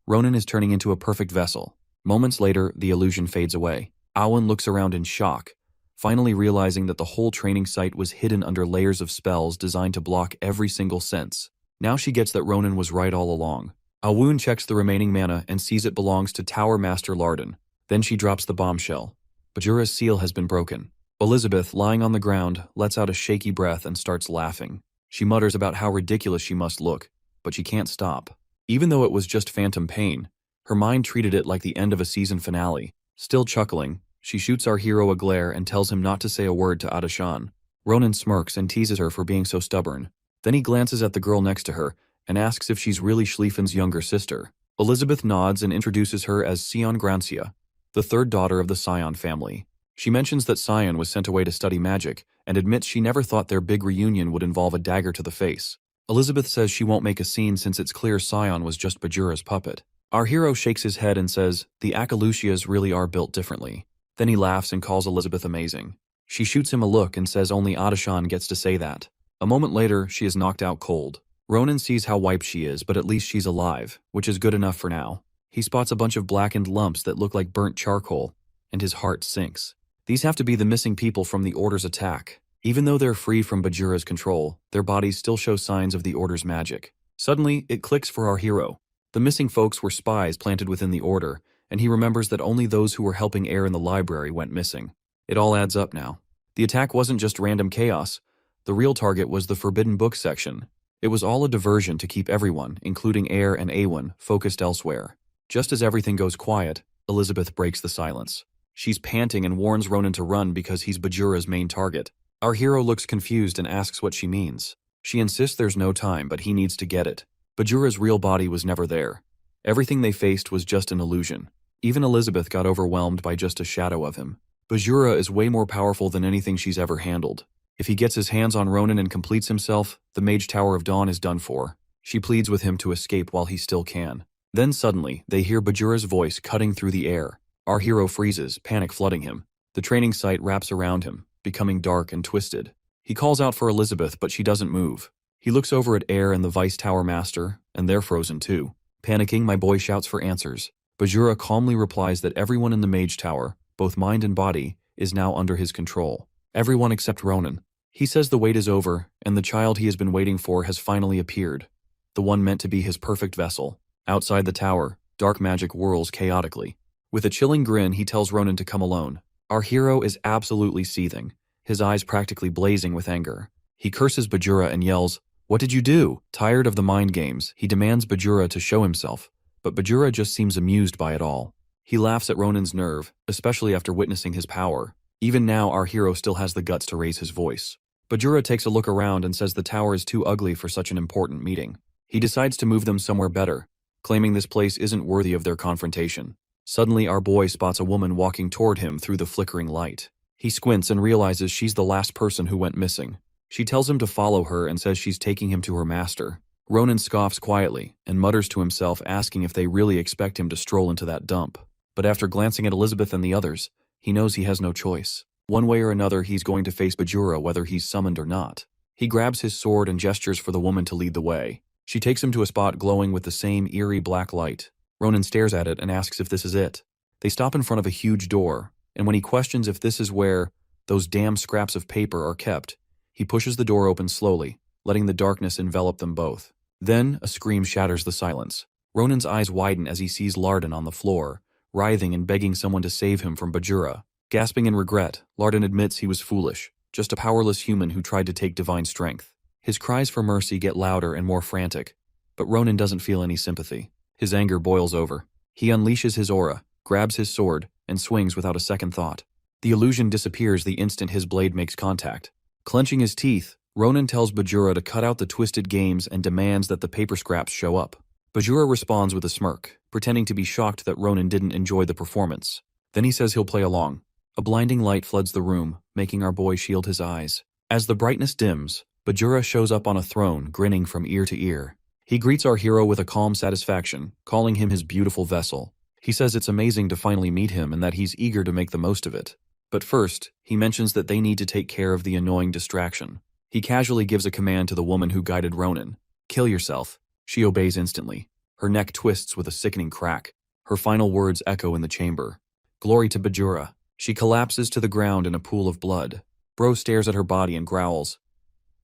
Ronan is turning into a perfect vessel. Moments later, the illusion fades away. Aayut looks around in shock, finally realizing that the whole training site was hidden under layers of spells designed to block every single sense. Now she gets that Ronan was right all along. Aayut checks the remaining mana and sees it belongs to Tower Master Larden. Then she drops the bombshell. Bajura's seal has been broken. Elizabeth, lying on the ground, lets out a shaky breath and starts laughing. She mutters about how ridiculous she must look, but she can't stop. Even though it was just phantom pain, her mind treated it like the end of a season finale. Still chuckling, she shoots our hero a glare and tells him not to say a word to Adashan. Ronan smirks and teases her for being so stubborn. Then he glances at the girl next to her and asks if she's really Schlieffen's younger sister. Elizabeth nods and introduces her as Sion Grancia, the third daughter of the Scion family. She mentions that Sion was sent away to study magic and admits she never thought their big reunion would involve a dagger to the face. Elizabeth says she won't make a scene since it's clear Sion was just Bajura's puppet. Our hero shakes his head and says the Akalusias really are built differently. Then he laughs and calls Elizabeth amazing. She shoots him a look and says only Adashan gets to say that. A moment later, she is knocked out cold. Ronan sees how wiped she is, but at least she's alive, which is good enough for now. He spots a bunch of blackened lumps that look like burnt charcoal, and his heart sinks. These have to be the missing people from the Order's attack. Even though they're free from Bajura's control, their bodies still show signs of the Order's magic. Suddenly, it clicks for our hero. The missing folks were spies planted within the Order, and he remembers that only those who were helping Air in the library went missing. It all adds up now. The attack wasn't just random chaos. The real target was the Forbidden Book section. It was all a diversion to keep everyone, including Air and Aayut, focused elsewhere. Just as everything goes quiet, Elizabeth breaks the silence. She's panting and warns Ronan to run because he's Bajura's main target. Our hero looks confused and asks what she means. She insists there's no time, but he needs to get it. Bajura's real body was never there. Everything they faced was just an illusion. Even Elizabeth got overwhelmed by just a shadow of him. Bajura is way more powerful than anything she's ever handled. If he gets his hands on Ronan and completes himself, the Mage Tower of Dawn is done for. She pleads with him to escape while he still can. Then suddenly, they hear Bajura's voice cutting through the air. Our hero freezes, panic flooding him. The training site wraps around him, becoming dark and twisted. He calls out for Elizabeth, but she doesn't move. He looks over at Air and the Vice Tower Master, and they're frozen too. Panicking, my boy shouts for answers. Bajura calmly replies that everyone in the Mage Tower, both mind and body, is now under his control. Everyone except Ronan. He says the wait is over, and the child he has been waiting for has finally appeared. The one meant to be his perfect vessel. Outside the tower, dark magic whirls chaotically. With a chilling grin, he tells Ronan to come alone. Our hero is absolutely seething, his eyes practically blazing with anger. He curses Bajura and yells, "What did you do?" Tired of the mind games, he demands Bajura to show himself, but Bajura just seems amused by it all. He laughs at Ronan's nerve, especially after witnessing his power. Even now, our hero still has the guts to raise his voice. Bajura takes a look around and says the tower is too ugly for such an important meeting. He decides to move them somewhere better, claiming this place isn't worthy of their confrontation. Suddenly, our boy spots a woman walking toward him through the flickering light. He squints and realizes she's the last person who went missing. She tells him to follow her and says she's taking him to her master. Ronan scoffs quietly and mutters to himself, asking if they really expect him to stroll into that dump. But after glancing at Elizabeth and the others, he knows he has no choice. One way or another, he's going to face Bajura whether he's summoned or not. He grabs his sword and gestures for the woman to lead the way. She takes him to a spot glowing with the same eerie black light. Ronan stares at it and asks if this is it. They stop in front of a huge door, and when he questions if this is where those damn scraps of paper are kept, he pushes the door open slowly, letting the darkness envelop them both. Then, a scream shatters the silence. Ronan's eyes widen as he sees Larden on the floor, writhing and begging someone to save him from Bajura. Gasping in regret, Larden admits he was foolish, just a powerless human who tried to take divine strength. His cries for mercy get louder and more frantic, but Ronan doesn't feel any sympathy. His anger boils over. He unleashes his aura, grabs his sword, and swings without a second thought. The illusion disappears the instant his blade makes contact. Clenching his teeth, Ronan tells Bajura to cut out the twisted games and demands that the paper scraps show up. Bajura responds with a smirk, pretending to be shocked that Ronan didn't enjoy the performance. Then he says he'll play along. A blinding light floods the room, making our boy shield his eyes. As the brightness dims, Bajura shows up on a throne, grinning from ear to ear. He greets our hero with a calm satisfaction, calling him his beautiful vessel. He says it's amazing to finally meet him and that he's eager to make the most of it. But first, he mentions that they need to take care of the annoying distraction. He casually gives a command to the woman who guided Ronan. "Kill yourself." She obeys instantly. Her neck twists with a sickening crack. Her final words echo in the chamber. "Glory to Bajura." She collapses to the ground in a pool of blood. Bro stares at her body and growls.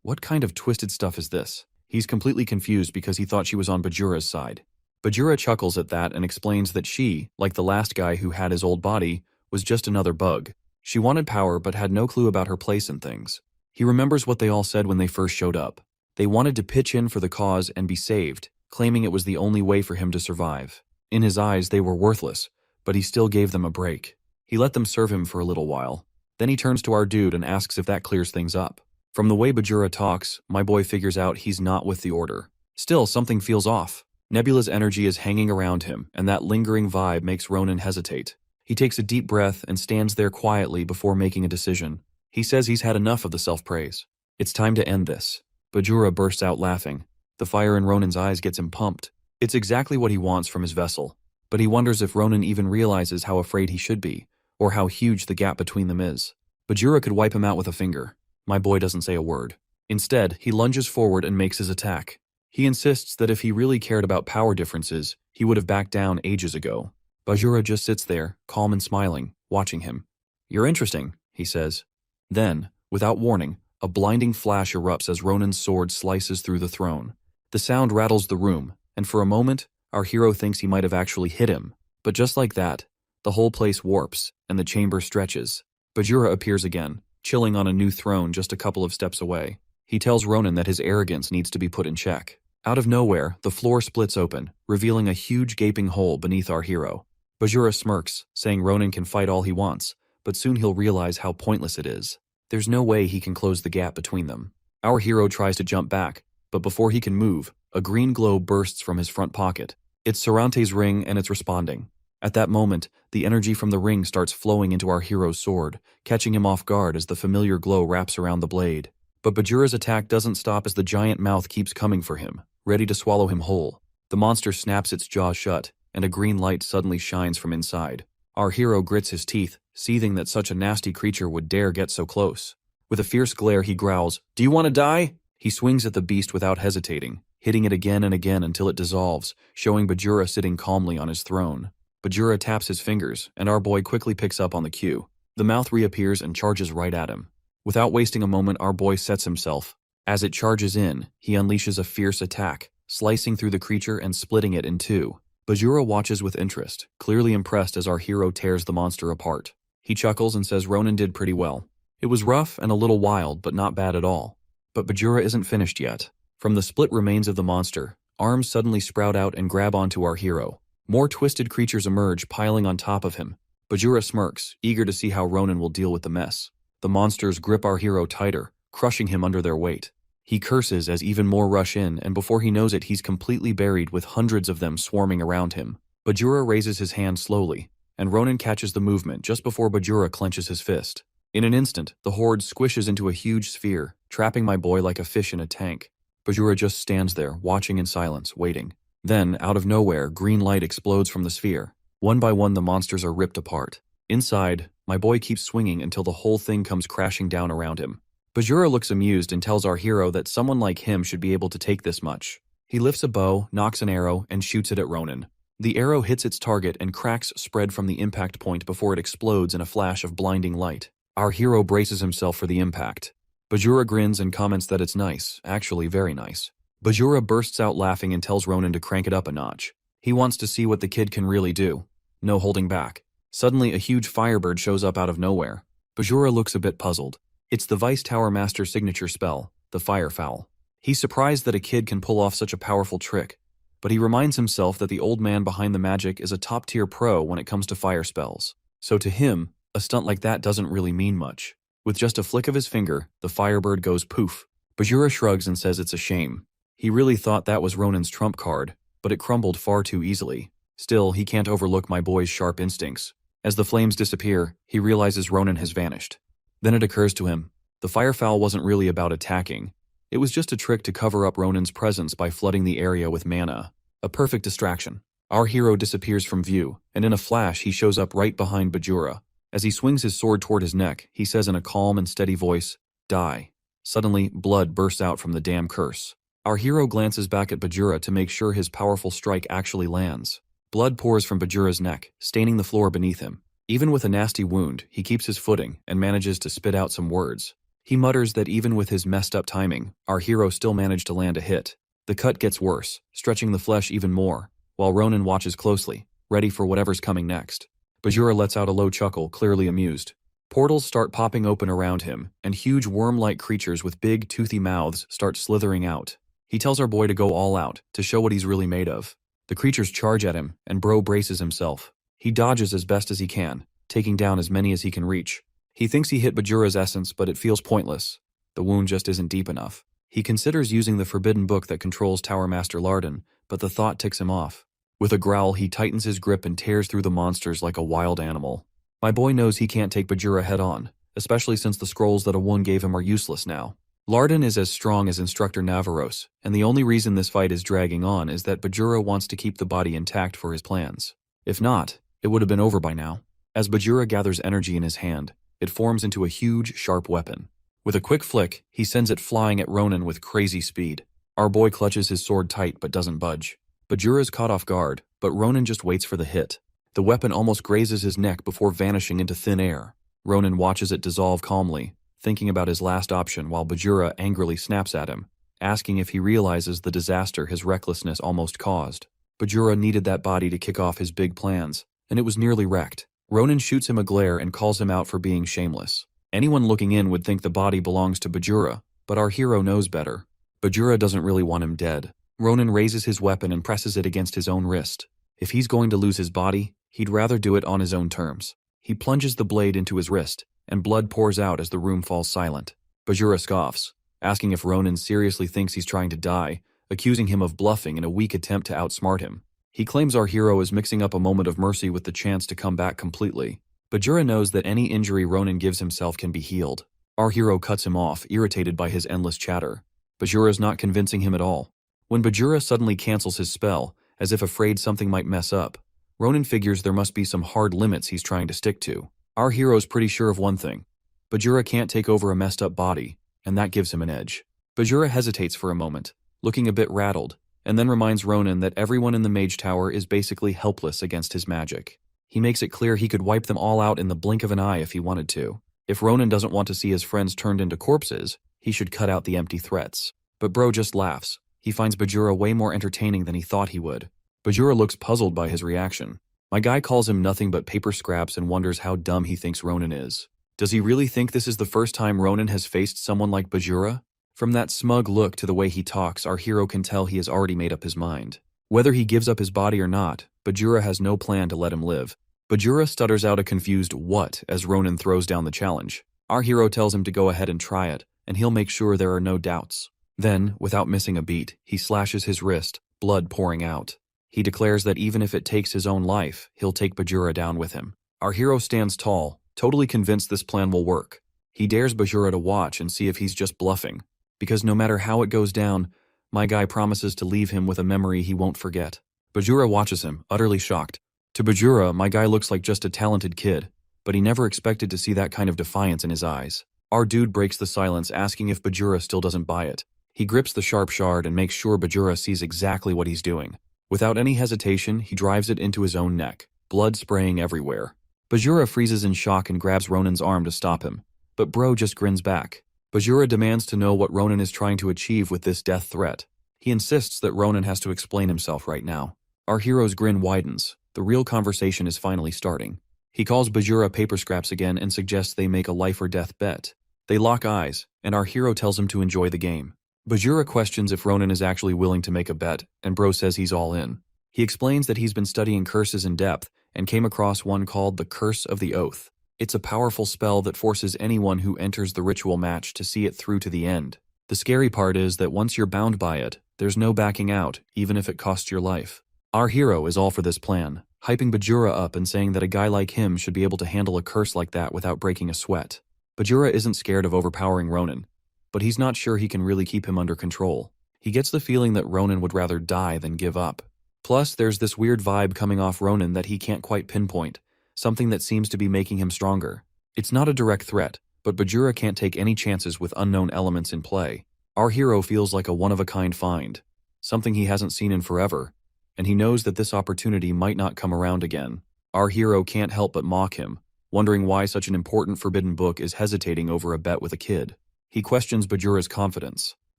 What kind of twisted stuff is this? He's completely confused because he thought she was on Bajura's side. Bajura chuckles at that and explains that she, like the last guy who had his old body, was just another bug. She wanted power but had no clue about her place in things. He remembers what they all said when they first showed up. They wanted to pitch in for the cause and be saved, claiming it was the only way for him to survive. In his eyes, they were worthless, but he still gave them a break. He let them serve him for a little while. Then he turns to our dude and asks if that clears things up. From the way Bajura talks, my boy figures out he's not with the order. Still, something feels off. Nebula's energy is hanging around him, and that lingering vibe makes Ronan hesitate. He takes a deep breath and stands there quietly before making a decision. He says he's had enough of the self-praise. It's time to end this. Bajura bursts out laughing. The fire in Ronan's eyes gets him pumped. It's exactly what he wants from his vessel. But he wonders if Ronan even realizes how afraid he should be, or how huge the gap between them is. Bajura could wipe him out with a finger. My boy doesn't say a word. Instead, he lunges forward and makes his attack. He insists that if he really cared about power differences, he would have backed down ages ago. Bajura just sits there, calm and smiling, watching him. You're interesting, he says. Then, without warning, a blinding flash erupts as Ronan's sword slices through the throne. The sound rattles the room, and for a moment, our hero thinks he might have actually hit him. But just like that, the whole place warps, and the chamber stretches. Bajura appears again, chilling on a new throne just a couple of steps away. He tells Ronan that his arrogance needs to be put in check. Out of nowhere, the floor splits open, revealing a huge gaping hole beneath our hero. Bajura smirks, saying Ronan can fight all he wants, but soon he'll realize how pointless it is. There's no way he can close the gap between them. Our hero tries to jump back, but before he can move, a green glow bursts from his front pocket. It's Sarante's ring and it's responding. At that moment, the energy from the ring starts flowing into our hero's sword, catching him off guard as the familiar glow wraps around the blade. But Bajura's attack doesn't stop as the giant mouth keeps coming for him, ready to swallow him whole. The monster snaps its jaw shut, and a green light suddenly shines from inside. Our hero grits his teeth, seething that such a nasty creature would dare get so close. With a fierce glare, he growls, "Do you want to die?" He swings at the beast without hesitating, hitting it again and again until it dissolves, showing Bajura sitting calmly on his throne. Bajura taps his fingers, and our boy quickly picks up on the cue. The mouth reappears and charges right at him. Without wasting a moment, our boy sets himself. As it charges in, he unleashes a fierce attack, slicing through the creature and splitting it in two. Bajura watches with interest, clearly impressed as our hero tears the monster apart. He chuckles and says Ronan did pretty well. It was rough and a little wild, but not bad at all. But Bajura isn't finished yet. From the split remains of the monster, arms suddenly sprout out and grab onto our hero. More twisted creatures emerge, piling on top of him. Bajura smirks, eager to see how Ronan will deal with the mess. The monsters grip our hero tighter, crushing him under their weight. He curses as even more rush in, and before he knows it, he's completely buried with hundreds of them swarming around him. Bajura raises his hand slowly, and Ronan catches the movement just before Bajura clenches his fist. In an instant, the horde squishes into a huge sphere, trapping my boy like a fish in a tank. Bajura just stands there, watching in silence, waiting. Then, out of nowhere, green light explodes from the sphere. One by one, the monsters are ripped apart. Inside, my boy keeps swinging until the whole thing comes crashing down around him. Bajura looks amused and tells our hero that someone like him should be able to take this much. He lifts a bow, knocks an arrow, and shoots it at Ronan. The arrow hits its target and cracks spread from the impact point before it explodes in a flash of blinding light. Our hero braces himself for the impact. Bajura grins and comments that it's nice, actually very nice. Bajura bursts out laughing and tells Ronan to crank it up a notch. He wants to see what the kid can really do. No holding back. Suddenly, a huge firebird shows up out of nowhere. Bajura looks a bit puzzled. It's the Vice Tower Master's signature spell, the Firefowl. He's surprised that a kid can pull off such a powerful trick, but he reminds himself that the old man behind the magic is a top-tier pro when it comes to fire spells. So to him, a stunt like that doesn't really mean much. With just a flick of his finger, the firebird goes poof. Bajura shrugs and says it's a shame. He really thought that was Ronan's trump card, but it crumbled far too easily. Still, he can't overlook my boy's sharp instincts. As the flames disappear, he realizes Ronan has vanished. Then it occurs to him, the firefowl wasn't really about attacking. It was just a trick to cover up Ronan's presence by flooding the area with mana. A perfect distraction. Our hero disappears from view, and in a flash he shows up right behind Bajura. As he swings his sword toward his neck, he says in a calm and steady voice, "Die." Suddenly, blood bursts out from the damn curse. Our hero glances back at Bajura to make sure his powerful strike actually lands. Blood pours from Bajura's neck, staining the floor beneath him. Even with a nasty wound, he keeps his footing and manages to spit out some words. He mutters that even with his messed up timing, our hero still managed to land a hit. The cut gets worse, stretching the flesh even more, while Ronan watches closely, ready for whatever's coming next. Bajura lets out a low chuckle, clearly amused. Portals start popping open around him, and huge worm-like creatures with big, toothy mouths start slithering out. He tells our boy to go all out, to show what he's really made of. The creatures charge at him, and Bro braces himself. He dodges as best as he can, taking down as many as he can reach. He thinks he hit Bajura's essence, but it feels pointless. The wound just isn't deep enough. He considers using the forbidden book that controls Tower Master Larden, but the thought ticks him off. With a growl, he tightens his grip and tears through the monsters like a wild animal. My boy knows he can't take Bajura head-on, especially since the scrolls that Awun gave him are useless now. Larden is as strong as Instructor Navaros, and the only reason this fight is dragging on is that Bajura wants to keep the body intact for his plans. If not, it would have been over by now. As Bajura gathers energy in his hand, it forms into a huge, sharp weapon. With a quick flick, he sends it flying at Ronan with crazy speed. Our boy clutches his sword tight but doesn't budge. Bajura's caught off guard, but Ronan just waits for the hit. The weapon almost grazes his neck before vanishing into thin air. Ronan watches it dissolve calmly, thinking about his last option while Bajura angrily snaps at him, asking if he realizes the disaster his recklessness almost caused. Bajura needed that body to kick off his big plans, and it was nearly wrecked. Ronan shoots him a glare and calls him out for being shameless. Anyone looking in would think the body belongs to Bajura, but our hero knows better. Bajura doesn't really want him dead. Ronan raises his weapon and presses it against his own wrist. If he's going to lose his body, he'd rather do it on his own terms. He plunges the blade into his wrist, and blood pours out as the room falls silent. Bajura scoffs, asking if Ronan seriously thinks he's trying to die, accusing him of bluffing in a weak attempt to outsmart him. He claims our hero is mixing up a moment of mercy with the chance to come back completely. Bajura knows that any injury Ronan gives himself can be healed. Our hero cuts him off, irritated by his endless chatter. Bajura's not convincing him at all. When Bajura suddenly cancels his spell, as if afraid something might mess up, Ronan figures there must be some hard limits he's trying to stick to. Our hero's pretty sure of one thing. Bajura can't take over a messed up body, and that gives him an edge. Bajura hesitates for a moment, looking a bit rattled, and then reminds Ronan that everyone in the Mage Tower is basically helpless against his magic. He makes it clear he could wipe them all out in the blink of an eye if he wanted to. If Ronan doesn't want to see his friends turned into corpses, he should cut out the empty threats. But Bro just laughs. He finds Bajura way more entertaining than he thought he would. Bajura looks puzzled by his reaction. My guy calls him nothing but paper scraps and wonders how dumb he thinks Ronan is. Does he really think this is the first time Ronan has faced someone like Bajura? From that smug look to the way he talks, our hero can tell he has already made up his mind. Whether he gives up his body or not, Bajura has no plan to let him live. Bajura stutters out a confused "what" as Ronan throws down the challenge. Our hero tells him to go ahead and try it, and he'll make sure there are no doubts. Then, without missing a beat, he slashes his wrist, blood pouring out. He declares that even if it takes his own life, he'll take Bajura down with him. Our hero stands tall, totally convinced this plan will work. He dares Bajura to watch and see if he's just bluffing. Because no matter how it goes down, my guy promises to leave him with a memory he won't forget. Bajura watches him, utterly shocked. To Bajura, my guy looks like just a talented kid, but he never expected to see that kind of defiance in his eyes. Our dude breaks the silence, asking if Bajura still doesn't buy it. He grips the sharp shard and makes sure Bajura sees exactly what he's doing. Without any hesitation, he drives it into his own neck, blood spraying everywhere. Bajura freezes in shock and grabs Ronan's arm to stop him, but Bro just grins back. Bajura demands to know what Ronan is trying to achieve with this death threat. He insists that Ronan has to explain himself right now. Our hero's grin widens. The real conversation is finally starting. He calls Bajura paper scraps again and suggests they make a life or death bet. They lock eyes, and our hero tells him to enjoy the game. Bajura questions if Ronan is actually willing to make a bet, and Bro says he's all in. He explains that he's been studying curses in depth and came across one called the Curse of the Oath. It's a powerful spell that forces anyone who enters the ritual match to see it through to the end. The scary part is that once you're bound by it, there's no backing out, even if it costs your life. Our hero is all for this plan, hyping Bajura up and saying that a guy like him should be able to handle a curse like that without breaking a sweat. Bajura isn't scared of overpowering Ronan, but he's not sure he can really keep him under control. He gets the feeling that Ronan would rather die than give up. Plus, there's this weird vibe coming off Ronan that he can't quite pinpoint, something that seems to be making him stronger. It's not a direct threat, but Bajura can't take any chances with unknown elements in play. Our hero feels like a one-of-a-kind find, something he hasn't seen in forever, and he knows that this opportunity might not come around again. Our hero can't help but mock him, wondering why such an important forbidden book is hesitating over a bet with a kid. He questions Bajura's confidence.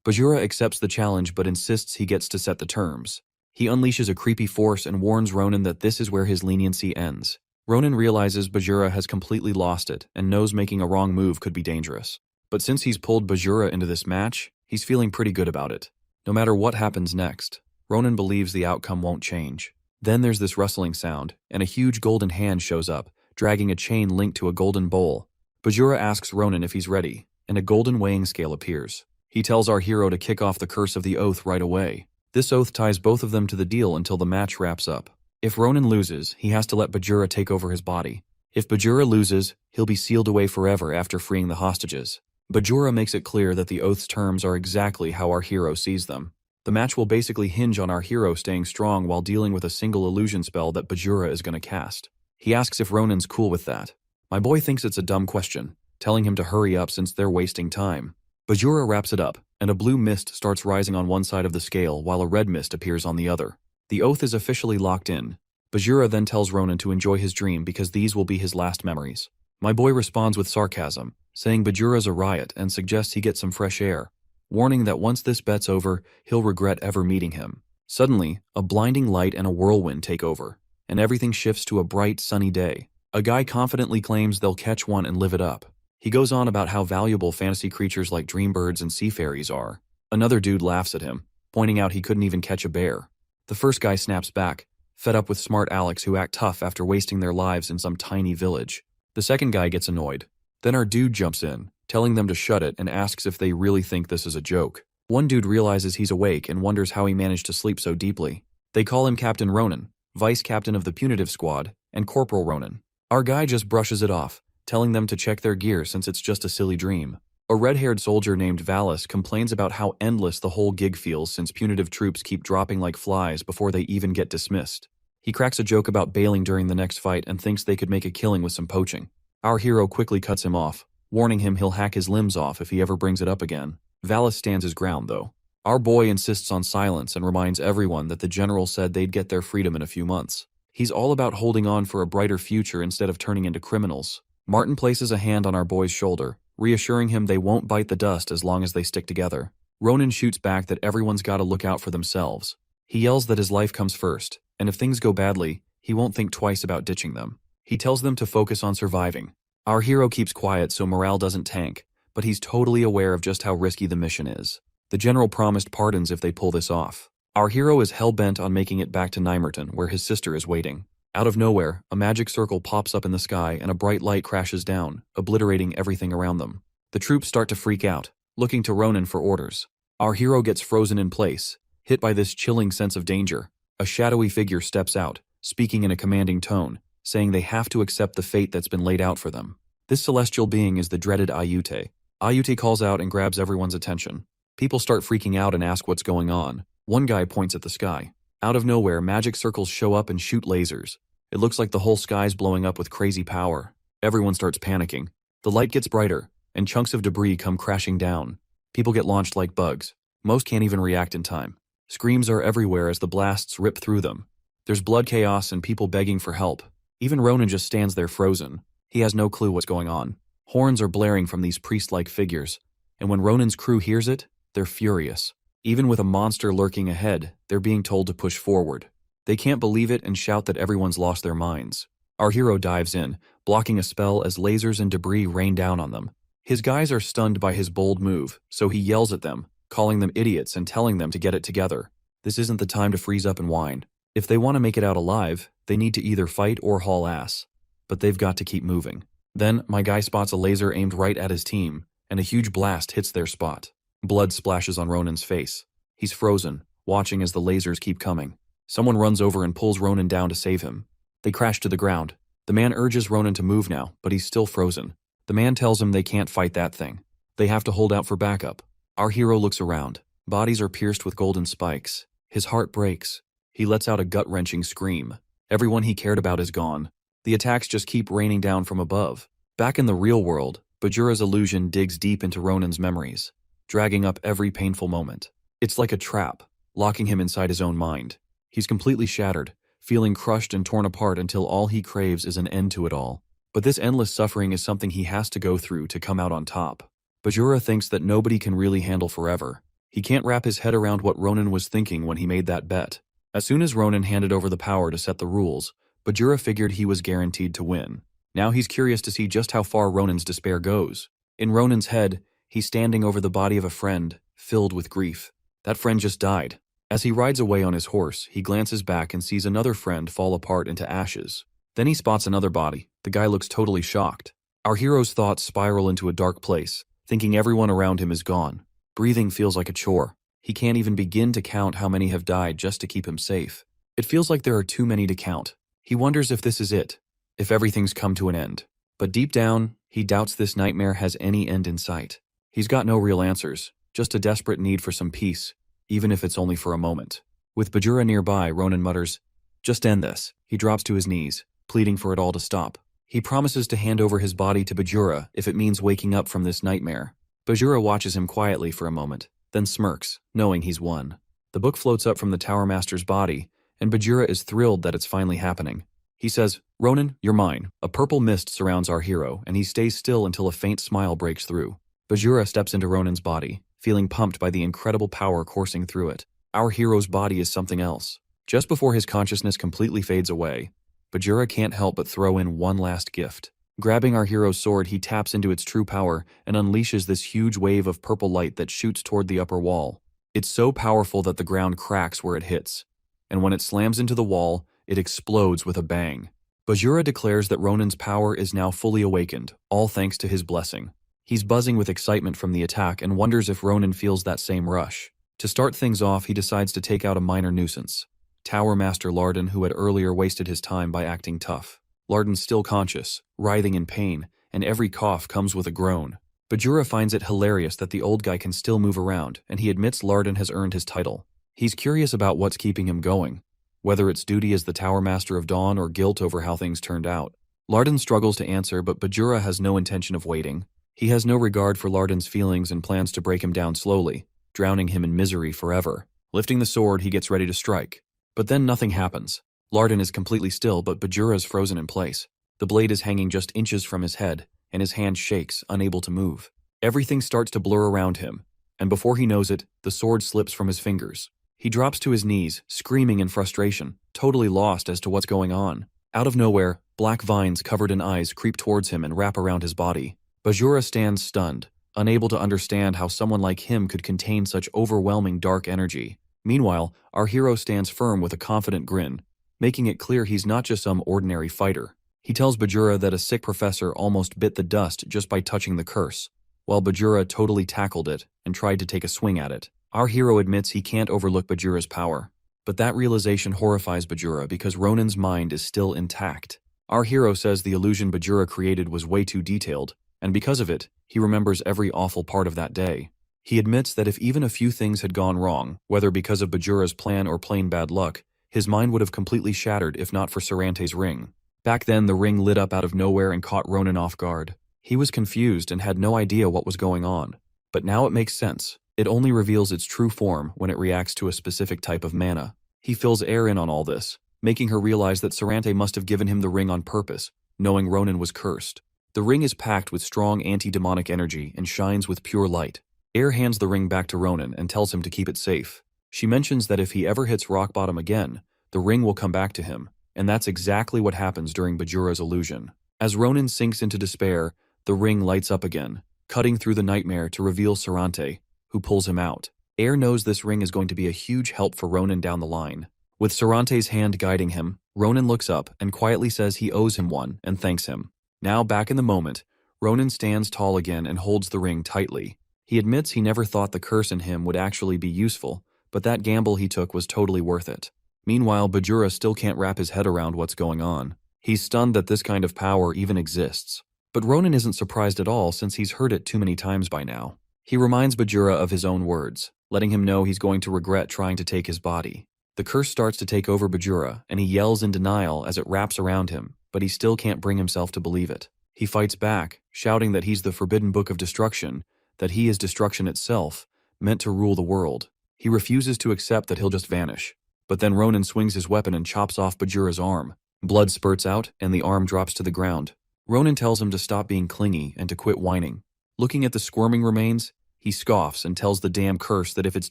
Bajura accepts the challenge but insists he gets to set the terms. He unleashes a creepy force and warns Ronan that this is where his leniency ends. Ronan realizes Bajura has completely lost it and knows making a wrong move could be dangerous. But since he's pulled Bajura into this match, he's feeling pretty good about it. No matter what happens next, Ronan believes the outcome won't change. Then there's this rustling sound, and a huge golden hand shows up, dragging a chain linked to a golden bowl. Bajura asks Ronan if he's ready, and a golden weighing scale appears. He tells our hero to kick off the curse of the oath right away. This oath ties both of them to the deal until the match wraps up. If Ronan loses, he has to let Bajura take over his body. If Bajura loses, he'll be sealed away forever after freeing the hostages. Bajura makes it clear that the oath's terms are exactly how our hero sees them. The match will basically hinge on our hero staying strong while dealing with a single illusion spell that Bajura is going to cast. He asks if Ronan's cool with that. My boy thinks it's a dumb question, telling him to hurry up since they're wasting time. Bajura wraps it up, and a blue mist starts rising on one side of the scale while a red mist appears on the other. The oath is officially locked in. Bajura then tells Ronan to enjoy his dream because these will be his last memories. My boy responds with sarcasm, saying Bajura's a riot and suggests he get some fresh air, warning that once this bet's over, he'll regret ever meeting him. Suddenly, a blinding light and a whirlwind take over, and everything shifts to a bright, sunny day. A guy confidently claims they'll catch one and live it up. He goes on about how valuable fantasy creatures like dreambirds and sea fairies are. Another dude laughs at him, pointing out he couldn't even catch a bear. The first guy snaps back, fed up with smart Alex who act tough after wasting their lives in some tiny village. The second guy gets annoyed. Then our dude jumps in, telling them to shut it and asks if they really think this is a joke. One dude realizes he's awake and wonders how he managed to sleep so deeply. They call him Captain Ronan, vice captain of the punitive squad, and Corporal Ronan. Our guy just brushes it off, telling them to check their gear since it's just a silly dream. A red-haired soldier named Valis complains about how endless the whole gig feels since punitive troops keep dropping like flies before they even get dismissed. He cracks a joke about bailing during the next fight and thinks they could make a killing with some poaching. Our hero quickly cuts him off, warning him he'll hack his limbs off if he ever brings it up again. Valis stands his ground, though. Our boy insists on silence and reminds everyone that the general said they'd get their freedom in a few months. He's all about holding on for a brighter future instead of turning into criminals. Martin places a hand on our boy's shoulder, reassuring him they won't bite the dust as long as they stick together. Ronan shoots back that everyone's got to look out for themselves. He yells that his life comes first, and if things go badly, he won't think twice about ditching them. He tells them to focus on surviving. Our hero keeps quiet so morale doesn't tank, but he's totally aware of just how risky the mission is. The general promised pardons if they pull this off. Our hero is hell-bent on making it back to Nymerton, where his sister is waiting. Out of nowhere, a magic circle pops up in the sky and a bright light crashes down, obliterating everything around them. The troops start to freak out, looking to Ronan for orders. Our hero gets frozen in place, hit by this chilling sense of danger. A shadowy figure steps out, speaking in a commanding tone, saying they have to accept the fate that's been laid out for them. This celestial being is the dreaded Aayut. Aayut calls out and grabs everyone's attention. People start freaking out and ask what's going on. One guy points at the sky. Out of nowhere, magic circles show up and shoot lasers. It looks like the whole sky's blowing up with crazy power. Everyone starts panicking. The light gets brighter, and chunks of debris come crashing down. People get launched like bugs. Most can't even react in time. Screams are everywhere as the blasts rip through them. There's blood chaos and people begging for help. Even Ronan just stands there frozen. He has no clue what's going on. Horns are blaring from these priest-like figures, and when Ronan's crew hears it, they're furious. Even with a monster lurking ahead, they're being told to push forward. They can't believe it and shout that everyone's lost their minds. Our hero dives in, blocking a spell as lasers and debris rain down on them. His guys are stunned by his bold move, so he yells at them, calling them idiots and telling them to get it together. This isn't the time to freeze up and whine. If they want to make it out alive, they need to either fight or haul ass. But they've got to keep moving. Then, my guy spots a laser aimed right at his team, and a huge blast hits their spot. Blood splashes on Ronan's face. He's frozen, watching as the lasers keep coming. Someone runs over and pulls Ronan down to save him. They crash to the ground. The man urges Ronan to move now, but he's still frozen. The man tells him they can't fight that thing. They have to hold out for backup. Our hero looks around. Bodies are pierced with golden spikes. His heart breaks. He lets out a gut-wrenching scream. Everyone he cared about is gone. The attacks just keep raining down from above. Back in the real world, Bajura's illusion digs deep into Ronan's memories, dragging up every painful moment. It's like a trap, locking him inside his own mind. He's completely shattered, feeling crushed and torn apart until all he craves is an end to it all. But this endless suffering is something he has to go through to come out on top. Bajura thinks that nobody can really handle forever. He can't wrap his head around what Ronan was thinking when he made that bet. As soon as Ronan handed over the power to set the rules, Bajura figured he was guaranteed to win. Now he's curious to see just how far Ronan's despair goes. In Ronan's head, he's standing over the body of a friend, filled with grief. That friend just died. As he rides away on his horse, he glances back and sees another friend fall apart into ashes. Then he spots another body. The guy looks totally shocked. Our hero's thoughts spiral into a dark place, thinking everyone around him is gone. Breathing feels like a chore. He can't even begin to count how many have died just to keep him safe. It feels like there are too many to count. He wonders if this is it, if everything's come to an end. But deep down, he doubts this nightmare has any end in sight. He's got no real answers, just a desperate need for some peace, even if it's only for a moment. With Bajura nearby, Ronan mutters, "Just end this." He drops to his knees, pleading for it all to stop. He promises to hand over his body to Bajura if it means waking up from this nightmare. Bajura watches him quietly for a moment, then smirks, knowing he's won. The book floats up from the Tower Master's body, and Bajura is thrilled that it's finally happening. He says, "Ronan, you're mine." A purple mist surrounds our hero, and he stays still until a faint smile breaks through. Bajura steps into Ronan's body, feeling pumped by the incredible power coursing through it. Our hero's body is something else. Just before his consciousness completely fades away, Bajura can't help but throw in one last gift. Grabbing our hero's sword, he taps into its true power and unleashes this huge wave of purple light that shoots toward the upper wall. It's so powerful that the ground cracks where it hits, and when it slams into the wall, it explodes with a bang. Bajura declares that Ronan's power is now fully awakened, all thanks to his blessing. He's buzzing with excitement from the attack and wonders if Ronan feels that same rush. To start things off, he decides to take out a minor nuisance, Tower Master Larden, who had earlier wasted his time by acting tough. Larden's still conscious, writhing in pain, and every cough comes with a groan. Bajura finds it hilarious that the old guy can still move around, and he admits Larden has earned his title. He's curious about what's keeping him going, whether it's duty as the Tower Master of Dawn or guilt over how things turned out. Larden struggles to answer, but Bajura has no intention of waiting. He has no regard for Larden's feelings and plans to break him down slowly, drowning him in misery forever. Lifting the sword, he gets ready to strike. But then nothing happens. Larden is completely still, but Bajura is frozen in place. The blade is hanging just inches from his head, and his hand shakes, unable to move. Everything starts to blur around him, and before he knows it, the sword slips from his fingers. He drops to his knees, screaming in frustration, totally lost as to what's going on. Out of nowhere, black vines covered in eyes creep towards him and wrap around his body. Bajura stands stunned, unable to understand how someone like him could contain such overwhelming dark energy. Meanwhile, our hero stands firm with a confident grin, making it clear he's not just some ordinary fighter. He tells Bajura that a sick professor almost bit the dust just by touching the curse, while Bajura totally tackled it and tried to take a swing at it. Our hero admits he can't overlook Bajura's power, but that realization horrifies Bajura because Ronan's mind is still intact. Our hero says the illusion Bajura created was way too detailed, and because of it, he remembers every awful part of that day. He admits that if even a few things had gone wrong, whether because of Bajura's plan or plain bad luck, his mind would have completely shattered if not for Sarante's ring. Back then, the ring lit up out of nowhere and caught Ronan off guard. He was confused and had no idea what was going on. But now it makes sense. It only reveals its true form when it reacts to a specific type of mana. He fills air in on all this, making her realize that Sarante must have given him the ring on purpose, knowing Ronan was cursed. The ring is packed with strong anti-demonic energy and shines with pure light. Air hands the ring back to Ronan and tells him to keep it safe. She mentions that if he ever hits rock bottom again, the ring will come back to him, and that's exactly what happens during Bajura's illusion. As Ronan sinks into despair, the ring lights up again, cutting through the nightmare to reveal Sarante, who pulls him out. Air knows this ring is going to be a huge help for Ronan down the line. With Sarante's hand guiding him, Ronan looks up and quietly says he owes him one and thanks him. Now back in the moment, Ronan stands tall again and holds the ring tightly. He admits he never thought the curse in him would actually be useful, but that gamble he took was totally worth it. Meanwhile, Bajura still can't wrap his head around what's going on. He's stunned that this kind of power even exists. But Ronan isn't surprised at all since he's heard it too many times by now. He reminds Bajura of his own words, letting him know he's going to regret trying to take his body. The curse starts to take over Bajura, and he yells in denial as it wraps around him, but he still can't bring himself to believe it. He fights back, shouting that he's the forbidden book of destruction, that he is destruction itself, meant to rule the world. He refuses to accept that he'll just vanish. But then Ronan swings his weapon and chops off Bajura's arm. Blood spurts out, and the arm drops to the ground. Ronan tells him to stop being clingy and to quit whining. Looking at the squirming remains, he scoffs and tells the damn curse that if it's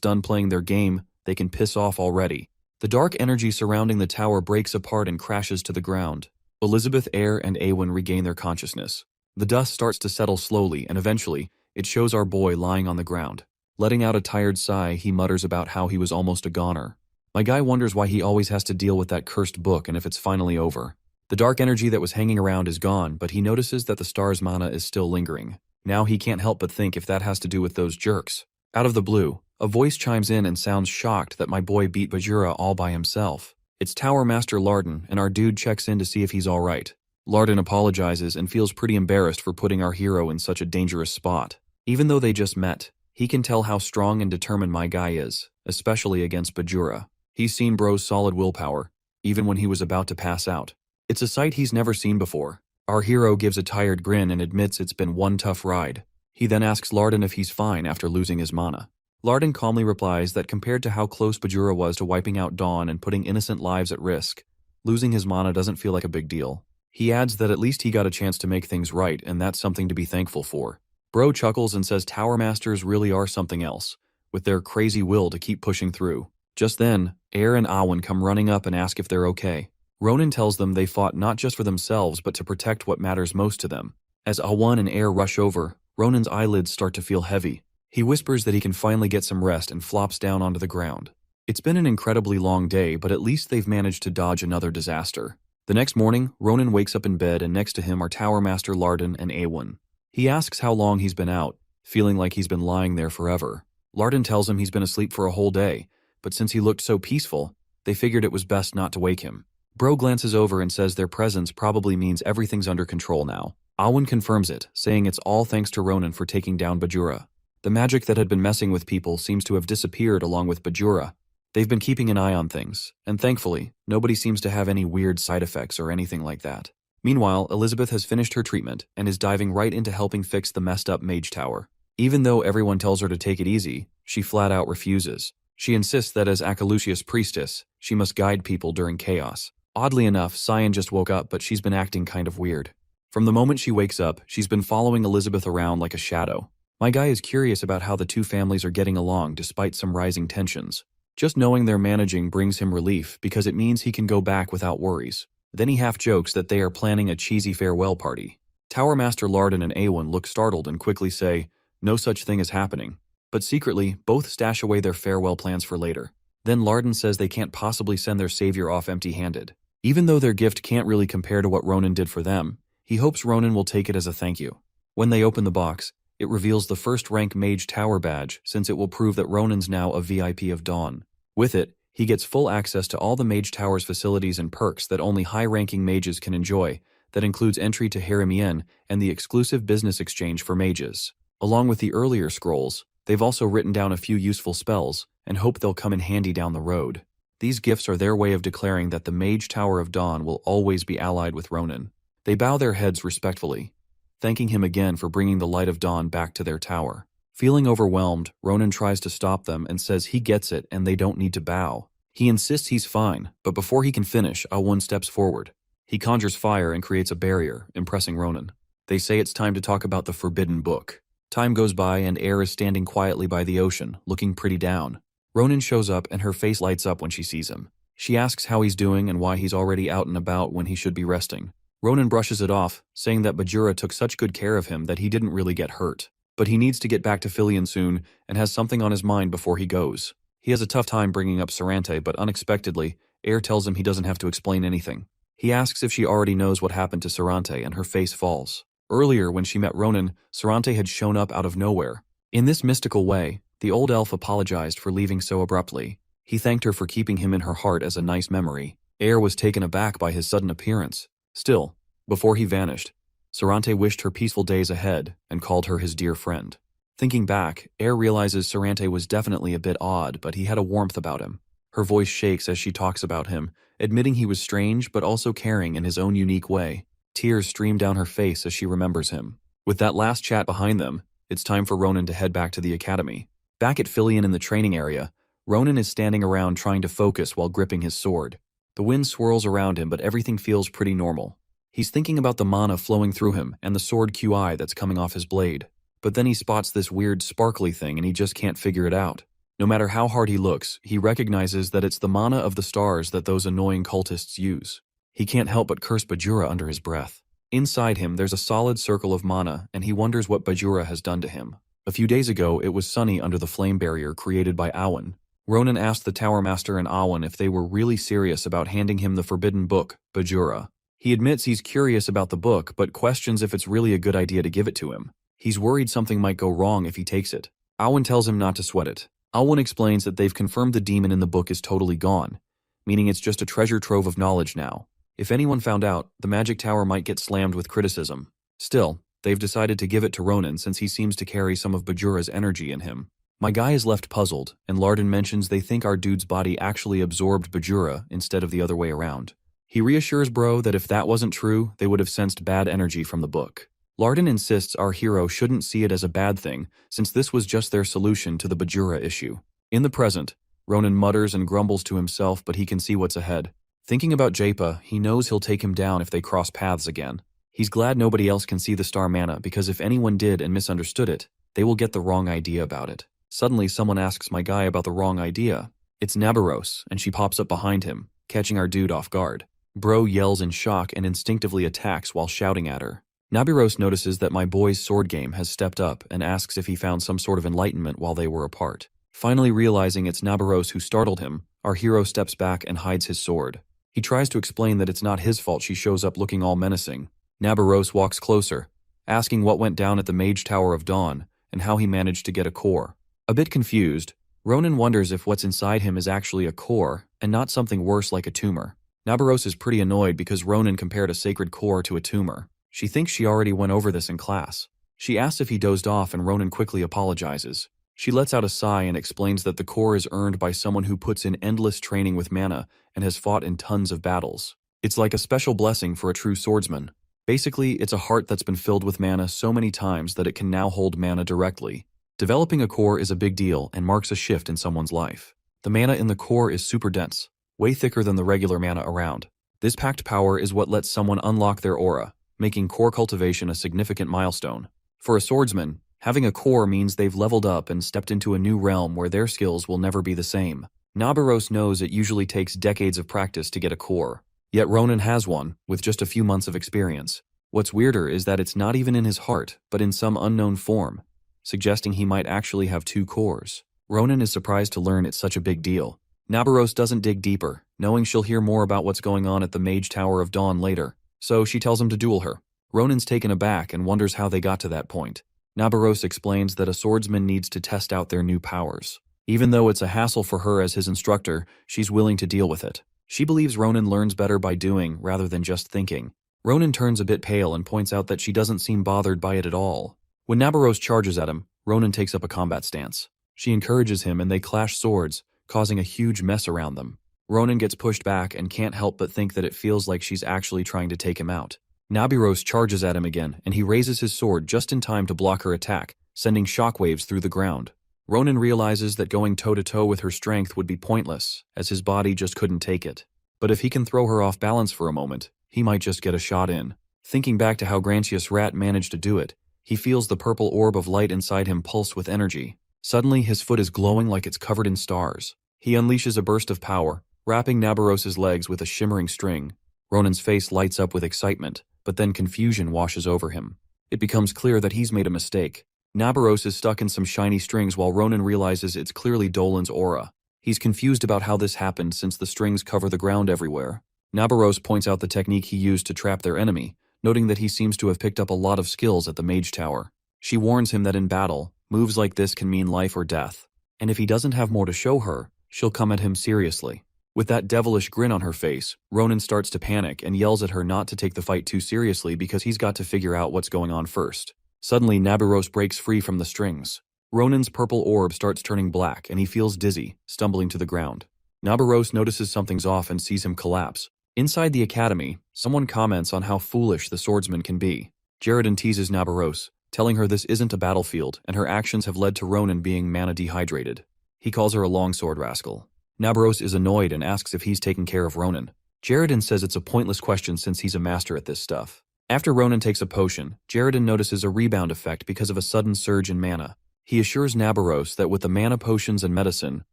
done playing their game, they can piss off already. The dark energy surrounding the tower breaks apart and crashes to the ground. Elizabeth, Air, and Awen regain their consciousness. The dust starts to settle slowly, and eventually, it shows our boy lying on the ground. Letting out a tired sigh, he mutters about how he was almost a goner. My guy wonders why he always has to deal with that cursed book and if it's finally over. The dark energy that was hanging around is gone, but he notices that the star's mana is still lingering. Now he can't help but think if that has to do with those jerks. Out of the blue, a voice chimes in and sounds shocked that my boy beat Bajura all by himself. It's Tower Master Larden, and our dude checks in to see if he's alright. Larden apologizes and feels pretty embarrassed for putting our hero in such a dangerous spot. Even though they just met, he can tell how strong and determined my guy is, especially against Bajura. He's seen bro's solid willpower, even when he was about to pass out. It's a sight he's never seen before. Our hero gives a tired grin and admits it's been one tough ride. He then asks Larden if he's fine after losing his mana. Larden calmly replies that compared to how close Bajura was to wiping out Dawn and putting innocent lives at risk, losing his mana doesn't feel like a big deal. He adds that at least he got a chance to make things right, and that's something to be thankful for. Bro chuckles and says Tower Masters really are something else, with their crazy will to keep pushing through. Just then, Air and Awen come running up and ask if they're okay. Ronan tells them they fought not just for themselves but to protect what matters most to them. As Awen and Air rush over, Ronan's eyelids start to feel heavy. He whispers that he can finally get some rest and flops down onto the ground. It's been an incredibly long day, but at least they've managed to dodge another disaster. The next morning, Ronan wakes up in bed and next to him are Tower Master Larden and Awen. He asks how long he's been out, feeling like he's been lying there forever. Larden tells him he's been asleep for a whole day, but since he looked so peaceful, they figured it was best not to wake him. Bro glances over and says their presence probably means everything's under control now. Awen confirms it, saying it's all thanks to Ronan for taking down Bajura. The magic that had been messing with people seems to have disappeared along with Bajura. They've been keeping an eye on things, and thankfully, nobody seems to have any weird side effects or anything like that. Meanwhile, Elizabeth has finished her treatment and is diving right into helping fix the messed up mage tower. Even though everyone tells her to take it easy, she flat out refuses. She insists that as Akalucius priestess, she must guide people during chaos. Oddly enough, Cyan just woke up, but she's been acting kind of weird. From the moment she wakes up, she's been following Elizabeth around like a shadow. My guy is curious about how the two families are getting along despite some rising tensions. Just knowing they're managing brings him relief because it means he can go back without worries. Then he half jokes that they are planning a cheesy farewell party. Tower Master Larden and Awen look startled and quickly say, no such thing is happening. But secretly, both stash away their farewell plans for later. Then Larden says they can't possibly send their savior off empty-handed. Even though their gift can't really compare to what Ronan did for them, he hopes Ronan will take it as a thank you. When they open the box, it reveals the first rank Mage Tower badge since it will prove that Ronan's now a VIP of Dawn. With it, he gets full access to all the Mage Tower's facilities and perks that only high-ranking mages can enjoy. That includes entry to harem and the exclusive business exchange for mages. Along with the earlier scrolls, they've also written down a few useful spells and hope they'll come in handy down the road. These gifts are their way of declaring that the Mage Tower of Dawn will always be allied with Ronan. They bow their heads respectfully, thanking him again for bringing the light of dawn back to their tower. Feeling overwhelmed, Ronan tries to stop them and says he gets it and they don't need to bow. He insists he's fine, but before he can finish, Awen steps forward. He conjures fire and creates a barrier, impressing Ronan. They say it's time to talk about the forbidden book. Time goes by and Air is standing quietly by the ocean, looking pretty down. Ronan shows up and her face lights up when she sees him. She asks how he's doing and why he's already out and about when he should be resting. Ronan brushes it off, saying that Bajura took such good care of him that he didn't really get hurt. But he needs to get back to Fyian soon and has something on his mind before he goes. He has a tough time bringing up Sarante, but unexpectedly, Air tells him he doesn't have to explain anything. He asks if she already knows what happened to Sarante and her face falls. Earlier, when she met Ronan, Sarante had shown up out of nowhere. In this mystical way, the old elf apologized for leaving so abruptly. He thanked her for keeping him in her heart as a nice memory. Air was taken aback by his sudden appearance. Still, before he vanished, Sarante wished her peaceful days ahead and called her his dear friend. Thinking back, Air realizes Sarante was definitely a bit odd, but he had a warmth about him. Her voice shakes as she talks about him, admitting he was strange but also caring in his own unique way. Tears stream down her face as she remembers him. With that last chat behind them, it's time for Ronan to head back to the academy. Back at Fyian in the training area, Ronan is standing around trying to focus while gripping his sword. The wind swirls around him, but everything feels pretty normal. He's thinking about the mana flowing through him and the sword QI that's coming off his blade. But then he spots this weird sparkly thing and he just can't figure it out. No matter how hard he looks, he recognizes that it's the mana of the stars that those annoying cultists use. He can't help but curse Bajura under his breath. Inside him, there's a solid circle of mana, and he wonders what Bajura has done to him. A few days ago, it was sunny under the flame barrier created by Aayut. Ronan asked the Tower Master and Aayut if they were really serious about handing him the forbidden book, Bajura. He admits he's curious about the book, but questions if it's really a good idea to give it to him. He's worried something might go wrong if he takes it. Aayut tells him not to sweat it. Aayut explains that they've confirmed the demon in the book is totally gone, meaning it's just a treasure trove of knowledge now. If anyone found out, the magic tower might get slammed with criticism. Still, they've decided to give it to Ronan since he seems to carry some of Bajura's energy in him. My guy is left puzzled, and Larden mentions they think our dude's body actually absorbed Bajura instead of the other way around. He reassures Bro that if that wasn't true, they would have sensed bad energy from the book. Larden insists our hero shouldn't see it as a bad thing, since this was just their solution to the Bajura issue. In the present, Ronan mutters and grumbles to himself, but he can see what's ahead. Thinking about Japa, he knows he'll take him down if they cross paths again. He's glad nobody else can see the star mana, because if anyone did and misunderstood it, they will get the wrong idea about it. Suddenly, someone asks my guy about the wrong idea. It's Nabaros, and she pops up behind him, catching our dude off guard. Bro yells in shock and instinctively attacks while shouting at her. Nabaros notices that my boy's sword game has stepped up and asks if he found some sort of enlightenment while they were apart. Finally realizing it's Nabaros who startled him, our hero steps back and hides his sword. He tries to explain that it's not his fault she shows up looking all menacing. Nabaros walks closer, asking what went down at the Mage Tower of Dawn and how he managed to get a core. A bit confused, Ronan wonders if what's inside him is actually a core and not something worse like a tumor. Nabaros is pretty annoyed because Ronan compared a sacred core to a tumor. She thinks she already went over this in class. She asks if he dozed off and Ronan quickly apologizes. She lets out a sigh and explains that the core is earned by someone who puts in endless training with mana and has fought in tons of battles. It's like a special blessing for a true swordsman. Basically, it's a heart that's been filled with mana so many times that it can now hold mana directly. Developing a core is a big deal and marks a shift in someone's life. The mana in the core is super dense, way thicker than the regular mana around. This packed power is what lets someone unlock their aura, making core cultivation a significant milestone. For a swordsman, having a core means they've leveled up and stepped into a new realm where their skills will never be the same. Nabaros knows it usually takes decades of practice to get a core, yet Ronan has one, with just a few months of experience. What's weirder is that it's not even in his heart, but in some unknown form, suggesting he might actually have two cores. Ronan is surprised to learn it's such a big deal. Nabaros doesn't dig deeper, knowing she'll hear more about what's going on at the Mage Tower of Dawn later, so she tells him to duel her. Ronan's taken aback and wonders how they got to that point. Nabaros explains that a swordsman needs to test out their new powers. Even though it's a hassle for her as his instructor, she's willing to deal with it. She believes Ronan learns better by doing rather than just thinking. Ronan turns a bit pale and points out that she doesn't seem bothered by it at all. When Nabaros charges at him, Ronan takes up a combat stance. She encourages him and they clash swords, causing a huge mess around them. Ronan gets pushed back and can't help but think that it feels like she's actually trying to take him out. Nabaros charges at him again and he raises his sword just in time to block her attack, sending shockwaves through the ground. Ronan realizes that going toe-to-toe with her strength would be pointless, as his body just couldn't take it. But if he can throw her off balance for a moment, he might just get a shot in. Thinking back to how Grantius Rat managed to do it, he feels the purple orb of light inside him pulse with energy. Suddenly, his foot is glowing like it's covered in stars. He unleashes a burst of power, wrapping Nabaros's legs with a shimmering string. Ronan's face lights up with excitement, but then confusion washes over him. It becomes clear that he's made a mistake. Nabaros is stuck in some shiny strings while Ronan realizes it's clearly Dolan's aura. He's confused about how this happened since the strings cover the ground everywhere. Nabaros points out the technique he used to trap their enemy, noting that he seems to have picked up a lot of skills at the Mage Tower. She warns him that in battle, moves like this can mean life or death, and if he doesn't have more to show her, she'll come at him seriously. With that devilish grin on her face, Ronan starts to panic and yells at her not to take the fight too seriously because he's got to figure out what's going on first. Suddenly, Nabaros breaks free from the strings. Ronan's purple orb starts turning black and he feels dizzy, stumbling to the ground. Nabaros notices something's off and sees him collapse. Inside the academy, someone comments on how foolish the swordsman can be. Jaredon teases Nabaros, telling her this isn't a battlefield and her actions have led to Ronan being mana dehydrated. He calls her a longsword rascal. Nabaros is annoyed and asks if he's taking care of Ronan. Jaredin says it's a pointless question since he's a master at this stuff. After Ronan takes a potion, Jaredin notices a rebound effect because of a sudden surge in mana. He assures Nabaros that with the mana potions and medicine,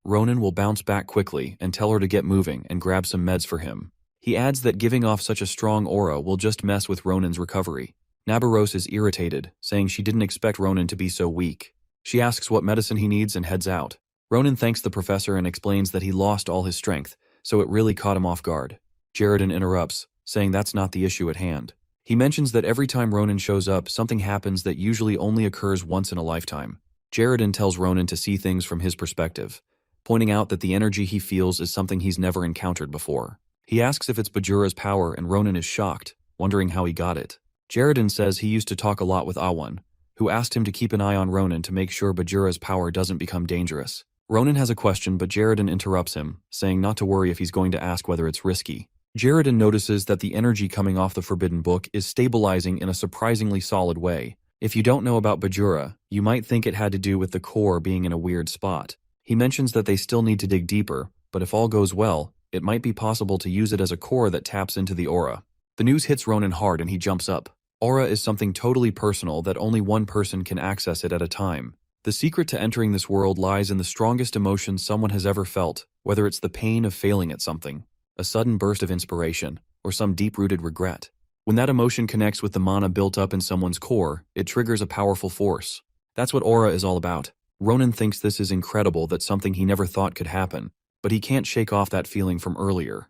Ronan will bounce back quickly and tell her to get moving and grab some meds for him. He adds that giving off such a strong aura will just mess with Ronan's recovery. Nabaros is irritated, saying she didn't expect Ronan to be so weak. She asks what medicine he needs and heads out. Ronan thanks the professor and explains that he lost all his strength, so it really caught him off guard. Jaredin interrupts, saying that's not the issue at hand. He mentions that every time Ronan shows up, something happens that usually only occurs once in a lifetime. Jaredin tells Ronan to see things from his perspective, pointing out that the energy he feels is something he's never encountered before. He asks if it's Bajura's power and Ronan is shocked, wondering how he got it. Jaredin says he used to talk a lot with Awan, who asked him to keep an eye on Ronan to make sure Bajura's power doesn't become dangerous. Ronan has a question, but Jaredin interrupts him, saying not to worry if he's going to ask whether it's risky. Jaredin notices that the energy coming off the Forbidden Book is stabilizing in a surprisingly solid way. If you don't know about Bajura, you might think it had to do with the core being in a weird spot. He mentions that they still need to dig deeper, but if all goes well, it might be possible to use it as a core that taps into the aura. The news hits Ronan hard and he jumps up. Aura is something totally personal that only one person can access it at a time. The secret to entering this world lies in the strongest emotion someone has ever felt, whether it's the pain of failing at something, a sudden burst of inspiration, or some deep-rooted regret. When that emotion connects with the mana built up in someone's core, it triggers a powerful force. That's what aura is all about. Ronan thinks this is incredible, that something he never thought could happen, but he can't shake off that feeling from earlier.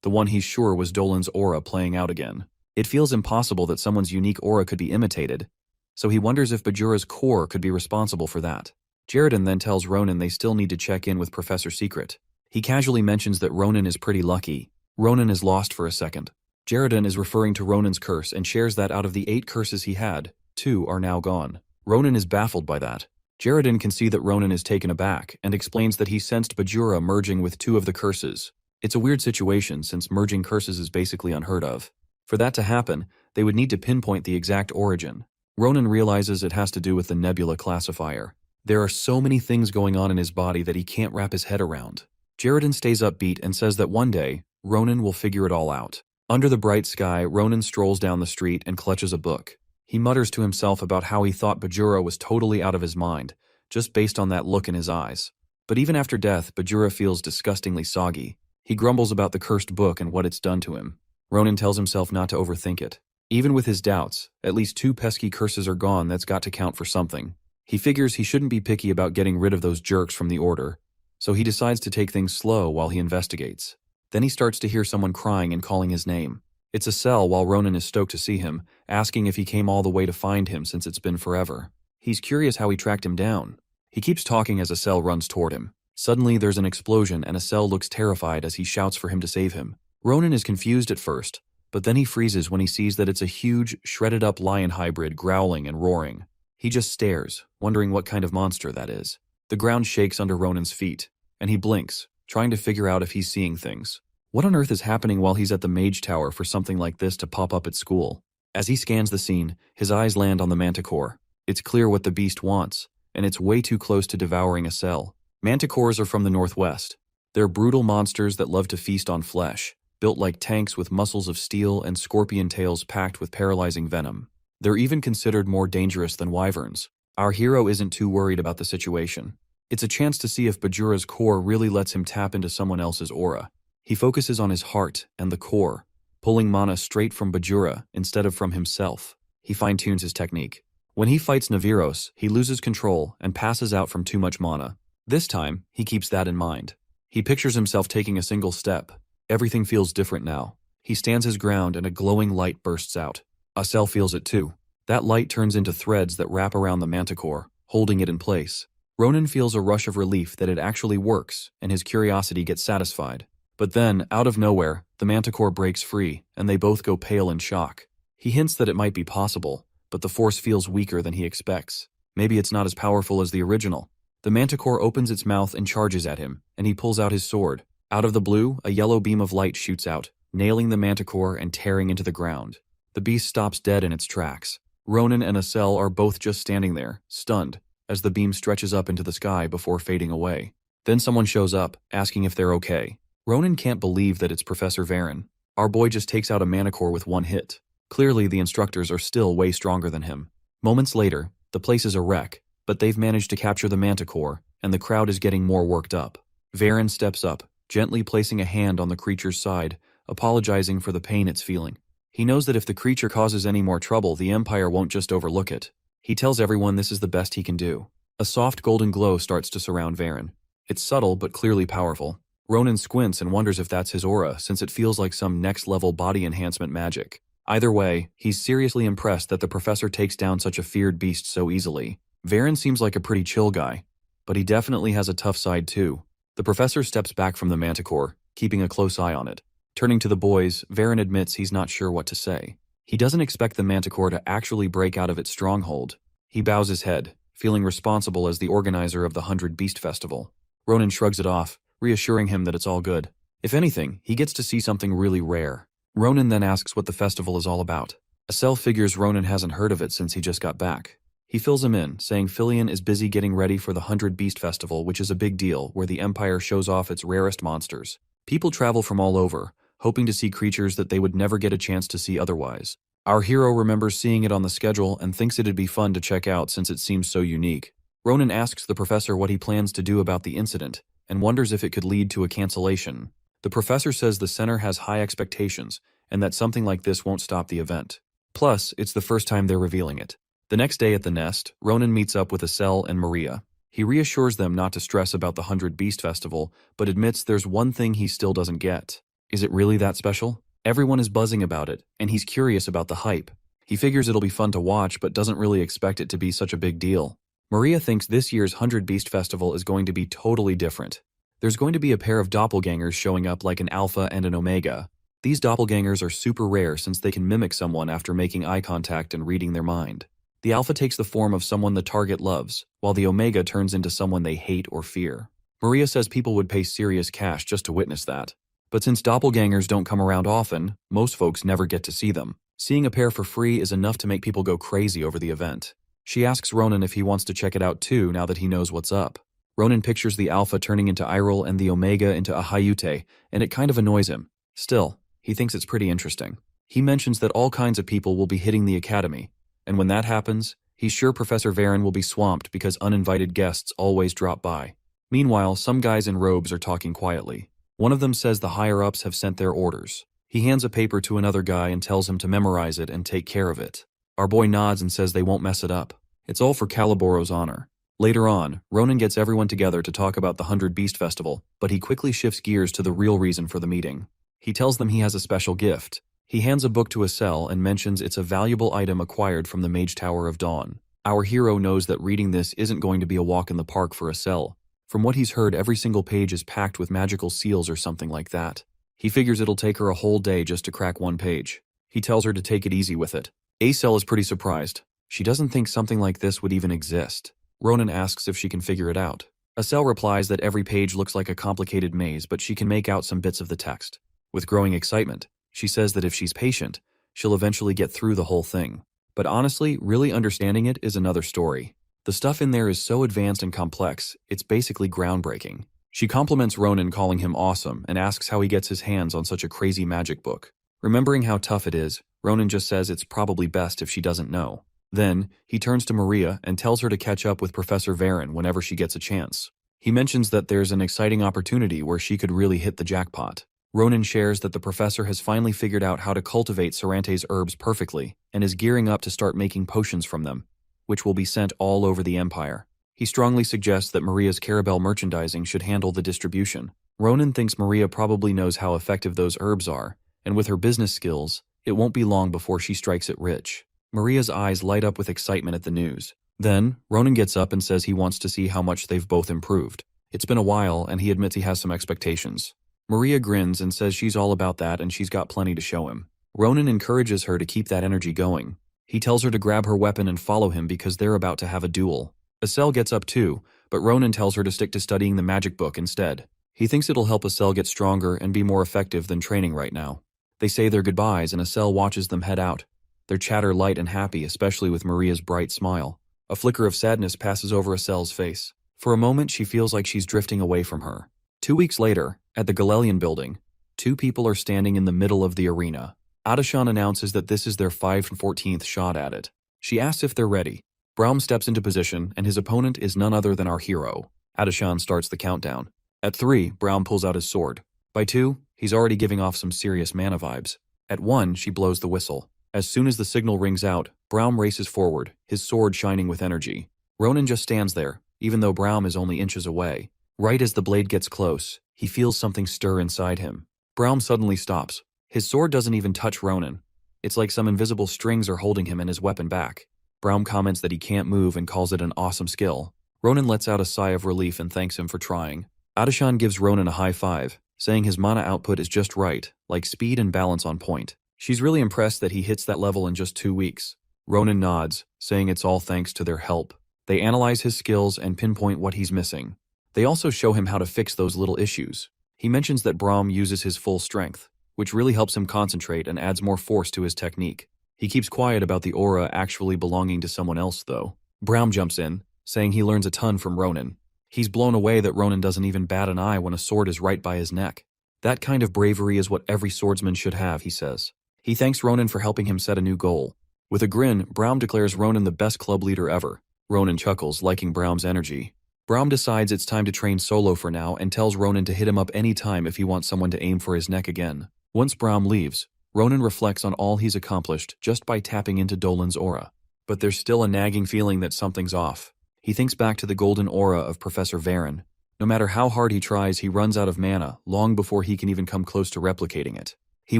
The one he's sure was Dolan's aura playing out again. It feels impossible that someone's unique aura could be imitated, so he wonders if Bajura's core could be responsible for that. Jaredin then tells Ronan they still need to check in with Professor Secret. He casually mentions that Ronan is pretty lucky. Ronan is lost for a second. Jaredin is referring to Ronan's curse and shares that out of the 8 curses he had, 2 are now gone. Ronan is baffled by that. Jaredin can see that Ronan is taken aback and explains that he sensed Bajura merging with 2 of the curses. It's a weird situation since merging curses is basically unheard of. For that to happen, they would need to pinpoint the exact origin. Ronan realizes it has to do with the Nebula classifier. There are so many things going on in his body that he can't wrap his head around. Jaredin stays upbeat and says that one day, Ronan will figure it all out. Under the bright sky, Ronan strolls down the street and clutches a book. He mutters to himself about how he thought Bajura was totally out of his mind, just based on that look in his eyes. But even after death, Bajura feels disgustingly soggy. He grumbles about the cursed book and what it's done to him. Ronan tells himself not to overthink it. Even with his doubts, at least 2 pesky curses are gone. That's got to count for something. He figures he shouldn't be picky about getting rid of those jerks from the order, so he decides to take things slow while he investigates. Then he starts to hear someone crying and calling his name. It's a cell while Ronan is stoked to see him, asking if he came all the way to find him since it's been forever. He's curious how he tracked him down. He keeps talking as a cell runs toward him. Suddenly there's an explosion and a cell looks terrified as he shouts for him to save him. Ronan is confused at first, but then he freezes when he sees that it's a huge, shredded-up lion hybrid growling and roaring. He just stares, wondering what kind of monster that is. The ground shakes under Ronan's feet, and he blinks, trying to figure out if he's seeing things. What on earth is happening while he's at the mage tower for something like this to pop up at school? As he scans the scene, his eyes land on the manticore. It's clear what the beast wants, and it's way too close to devouring a cell. Manticores are from the northwest. They're brutal monsters that love to feast on flesh, built like tanks with muscles of steel and scorpion tails packed with paralyzing venom. They're even considered more dangerous than wyverns. Our hero isn't too worried about the situation. It's a chance to see if Bajura's core really lets him tap into someone else's aura. He focuses on his heart and the core, pulling mana straight from Bajura instead of from himself. He fine-tunes his technique. When he fights Navaros, he loses control and passes out from too much mana. This time, he keeps that in mind. He pictures himself taking a single step. Everything feels different now. He stands his ground and a glowing light bursts out. A cell feels it too. That light turns into threads that wrap around the manticore, holding it in place. Ronan feels a rush of relief that it actually works, and his curiosity gets satisfied. But then, out of nowhere, the manticore breaks free, and they both go pale in shock. He hints that it might be possible, but the force feels weaker than he expects. Maybe it's not as powerful as the original. The manticore opens its mouth and charges at him, and he pulls out his sword. Out of the blue, a yellow beam of light shoots out, nailing the manticore and tearing into the ground. The beast stops dead in its tracks. Ronan and Acel are both just standing there, stunned, as the beam stretches up into the sky before fading away. Then someone shows up, asking if they're okay. Ronan can't believe that it's Professor Frieren. Our boy just takes out a manticore with one hit. Clearly, the instructors are still way stronger than him. Moments later, the place is a wreck, but they've managed to capture the manticore, and the crowd is getting more worked up. Frieren steps up, gently placing a hand on the creature's side, apologizing for the pain it's feeling. He knows that if the creature causes any more trouble, the Empire won't just overlook it. He tells everyone this is the best he can do. A soft golden glow starts to surround Frieren. It's subtle but clearly powerful. Ronan squints and wonders if that's his aura, since it feels like some next-level body enhancement magic. Either way, he's seriously impressed that the professor takes down such a feared beast so easily. Frieren seems like a pretty chill guy, but he definitely has a tough side too. The professor steps back from the manticore, keeping a close eye on it. Turning to the boys, Frieren admits he's not sure what to say. He doesn't expect the manticore to actually break out of its stronghold. He bows his head, feeling responsible as the organizer of the 100 Beast Festival. Ronan shrugs it off, reassuring him that it's all good. If anything, he gets to see something really rare. Ronan then asks what the festival is all about. Asel figures Ronan hasn't heard of it since he just got back. He fills him in, saying Fyian is busy getting ready for the 100 Beast Festival, which is a big deal where the Empire shows off its rarest monsters. People travel from all over, hoping to see creatures that they would never get a chance to see otherwise. Our hero remembers seeing it on the schedule and thinks it'd be fun to check out since it seems so unique. Ronan asks the professor what he plans to do about the incident, and wonders if it could lead to a cancellation. The professor says the center has high expectations, and that something like this won't stop the event. Plus, it's the first time they're revealing it. The next day at the nest, Ronan meets up with Asel and Maria. He reassures them not to stress about the 100 Beast Festival, but admits there's one thing he still doesn't get. Is it really that special? Everyone is buzzing about it, and he's curious about the hype. He figures it'll be fun to watch, but doesn't really expect it to be such a big deal. Maria thinks this year's 100 Beast Festival is going to be totally different. There's going to be a pair of doppelgangers showing up like an alpha and an omega. These doppelgangers are super rare since they can mimic someone after making eye contact and reading their mind. The alpha takes the form of someone the target loves, while the omega turns into someone they hate or fear. Maria says people would pay serious cash just to witness that. But since doppelgangers don't come around often, most folks never get to see them. Seeing a pair for free is enough to make people go crazy over the event. She asks Ronan if he wants to check it out too now that he knows what's up. Ronan pictures the alpha turning into Iral and the omega into Aayut, and it kind of annoys him. Still, he thinks it's pretty interesting. He mentions that all kinds of people will be hitting the academy, and when that happens, he's sure Professor Frieren will be swamped because uninvited guests always drop by. Meanwhile, some guys in robes are talking quietly. One of them says the higher-ups have sent their orders. He hands a paper to another guy and tells him to memorize it and take care of it. Our boy nods and says they won't mess it up. It's all for Caliboro's honor. Later on, Ronan gets everyone together to talk about the 100 Beast Festival, but he quickly shifts gears to the real reason for the meeting. He tells them he has a special gift. He hands a book to Asel and mentions it's a valuable item acquired from the Mage Tower of Dawn. Our hero knows that reading this isn't going to be a walk in the park for Asel. From what he's heard, every single page is packed with magical seals or something like that. He figures it'll take her a whole day just to crack one page. He tells her to take it easy with it. Asel is pretty surprised. She doesn't think something like this would even exist. Ronan asks if she can figure it out. Asel replies that every page looks like a complicated maze, but she can make out some bits of the text. With growing excitement, she says that if she's patient, she'll eventually get through the whole thing. But honestly, really understanding it is another story. The stuff in there is so advanced and complex, it's basically groundbreaking. She compliments Ronan, calling him awesome, and asks how he gets his hands on such a crazy magic book. Remembering how tough it is, Ronan just says it's probably best if she doesn't know. Then, he turns to Maria and tells her to catch up with Professor Frieren whenever she gets a chance. He mentions that there's an exciting opportunity where she could really hit the jackpot. Ronan shares that the professor has finally figured out how to cultivate Sarante's herbs perfectly and is gearing up to start making potions from them, which will be sent all over the Empire. He strongly suggests that Maria's Carabel merchandising should handle the distribution. Ronan thinks Maria probably knows how effective those herbs are, and with her business skills, it won't be long before she strikes it rich. Maria's eyes light up with excitement at the news. Then, Ronan gets up and says he wants to see how much they've both improved. It's been a while, and he admits he has some expectations. Maria grins and says she's all about that and she's got plenty to show him. Ronan encourages her to keep that energy going. He tells her to grab her weapon and follow him because they're about to have a duel. Asel gets up too, but Ronan tells her to stick to studying the magic book instead. He thinks it'll help Asel get stronger and be more effective than training right now. They say their goodbyes and Asel watches them head out. Their chatter light and happy, especially with Maria's bright smile. A flicker of sadness passes over Asel's face. For a moment, she feels like she's drifting away from her. 2 weeks later, at the Galelian building, two people are standing in the middle of the arena. Adashan announces that this is their 514th shot at it. She asks if they're ready. Braum steps into position, and his opponent is none other than our hero. Adashan starts the countdown. At 3, Braum pulls out his sword. By 2, he's already giving off some serious mana vibes. At 1, she blows the whistle. As soon as the signal rings out, Braum races forward, his sword shining with energy. Ronan just stands there, even though Braum is only inches away. Right as the blade gets close, he feels something stir inside him. Braum suddenly stops. His sword doesn't even touch Ronan. It's like some invisible strings are holding him and his weapon back. Braum comments that he can't move and calls it an awesome skill. Ronan lets out a sigh of relief and thanks him for trying. Adashan gives Ronan a high five, saying his mana output is just right, like speed and balance on point. She's really impressed that he hits that level in just 2 weeks. Ronan nods, saying it's all thanks to their help. They analyze his skills and pinpoint what he's missing. They also show him how to fix those little issues. He mentions that Braum uses his full strength, which really helps him concentrate and adds more force to his technique. He keeps quiet about the aura actually belonging to someone else, though. Braum jumps in, saying he learns a ton from Ronan. He's blown away that Ronan doesn't even bat an eye when a sword is right by his neck. That kind of bravery is what every swordsman should have, he says. He thanks Ronan for helping him set a new goal. With a grin, Braum declares Ronan the best club leader ever. Ronan chuckles, liking Braum's energy. Braum decides it's time to train solo for now and tells Ronan to hit him up any time if he wants someone to aim for his neck again. Once Braum leaves, Ronan reflects on all he's accomplished just by tapping into Dolan's aura. But there's still a nagging feeling that something's off. He thinks back to the golden aura of Professor Frieren. No matter how hard he tries, he runs out of mana long before he can even come close to replicating it. He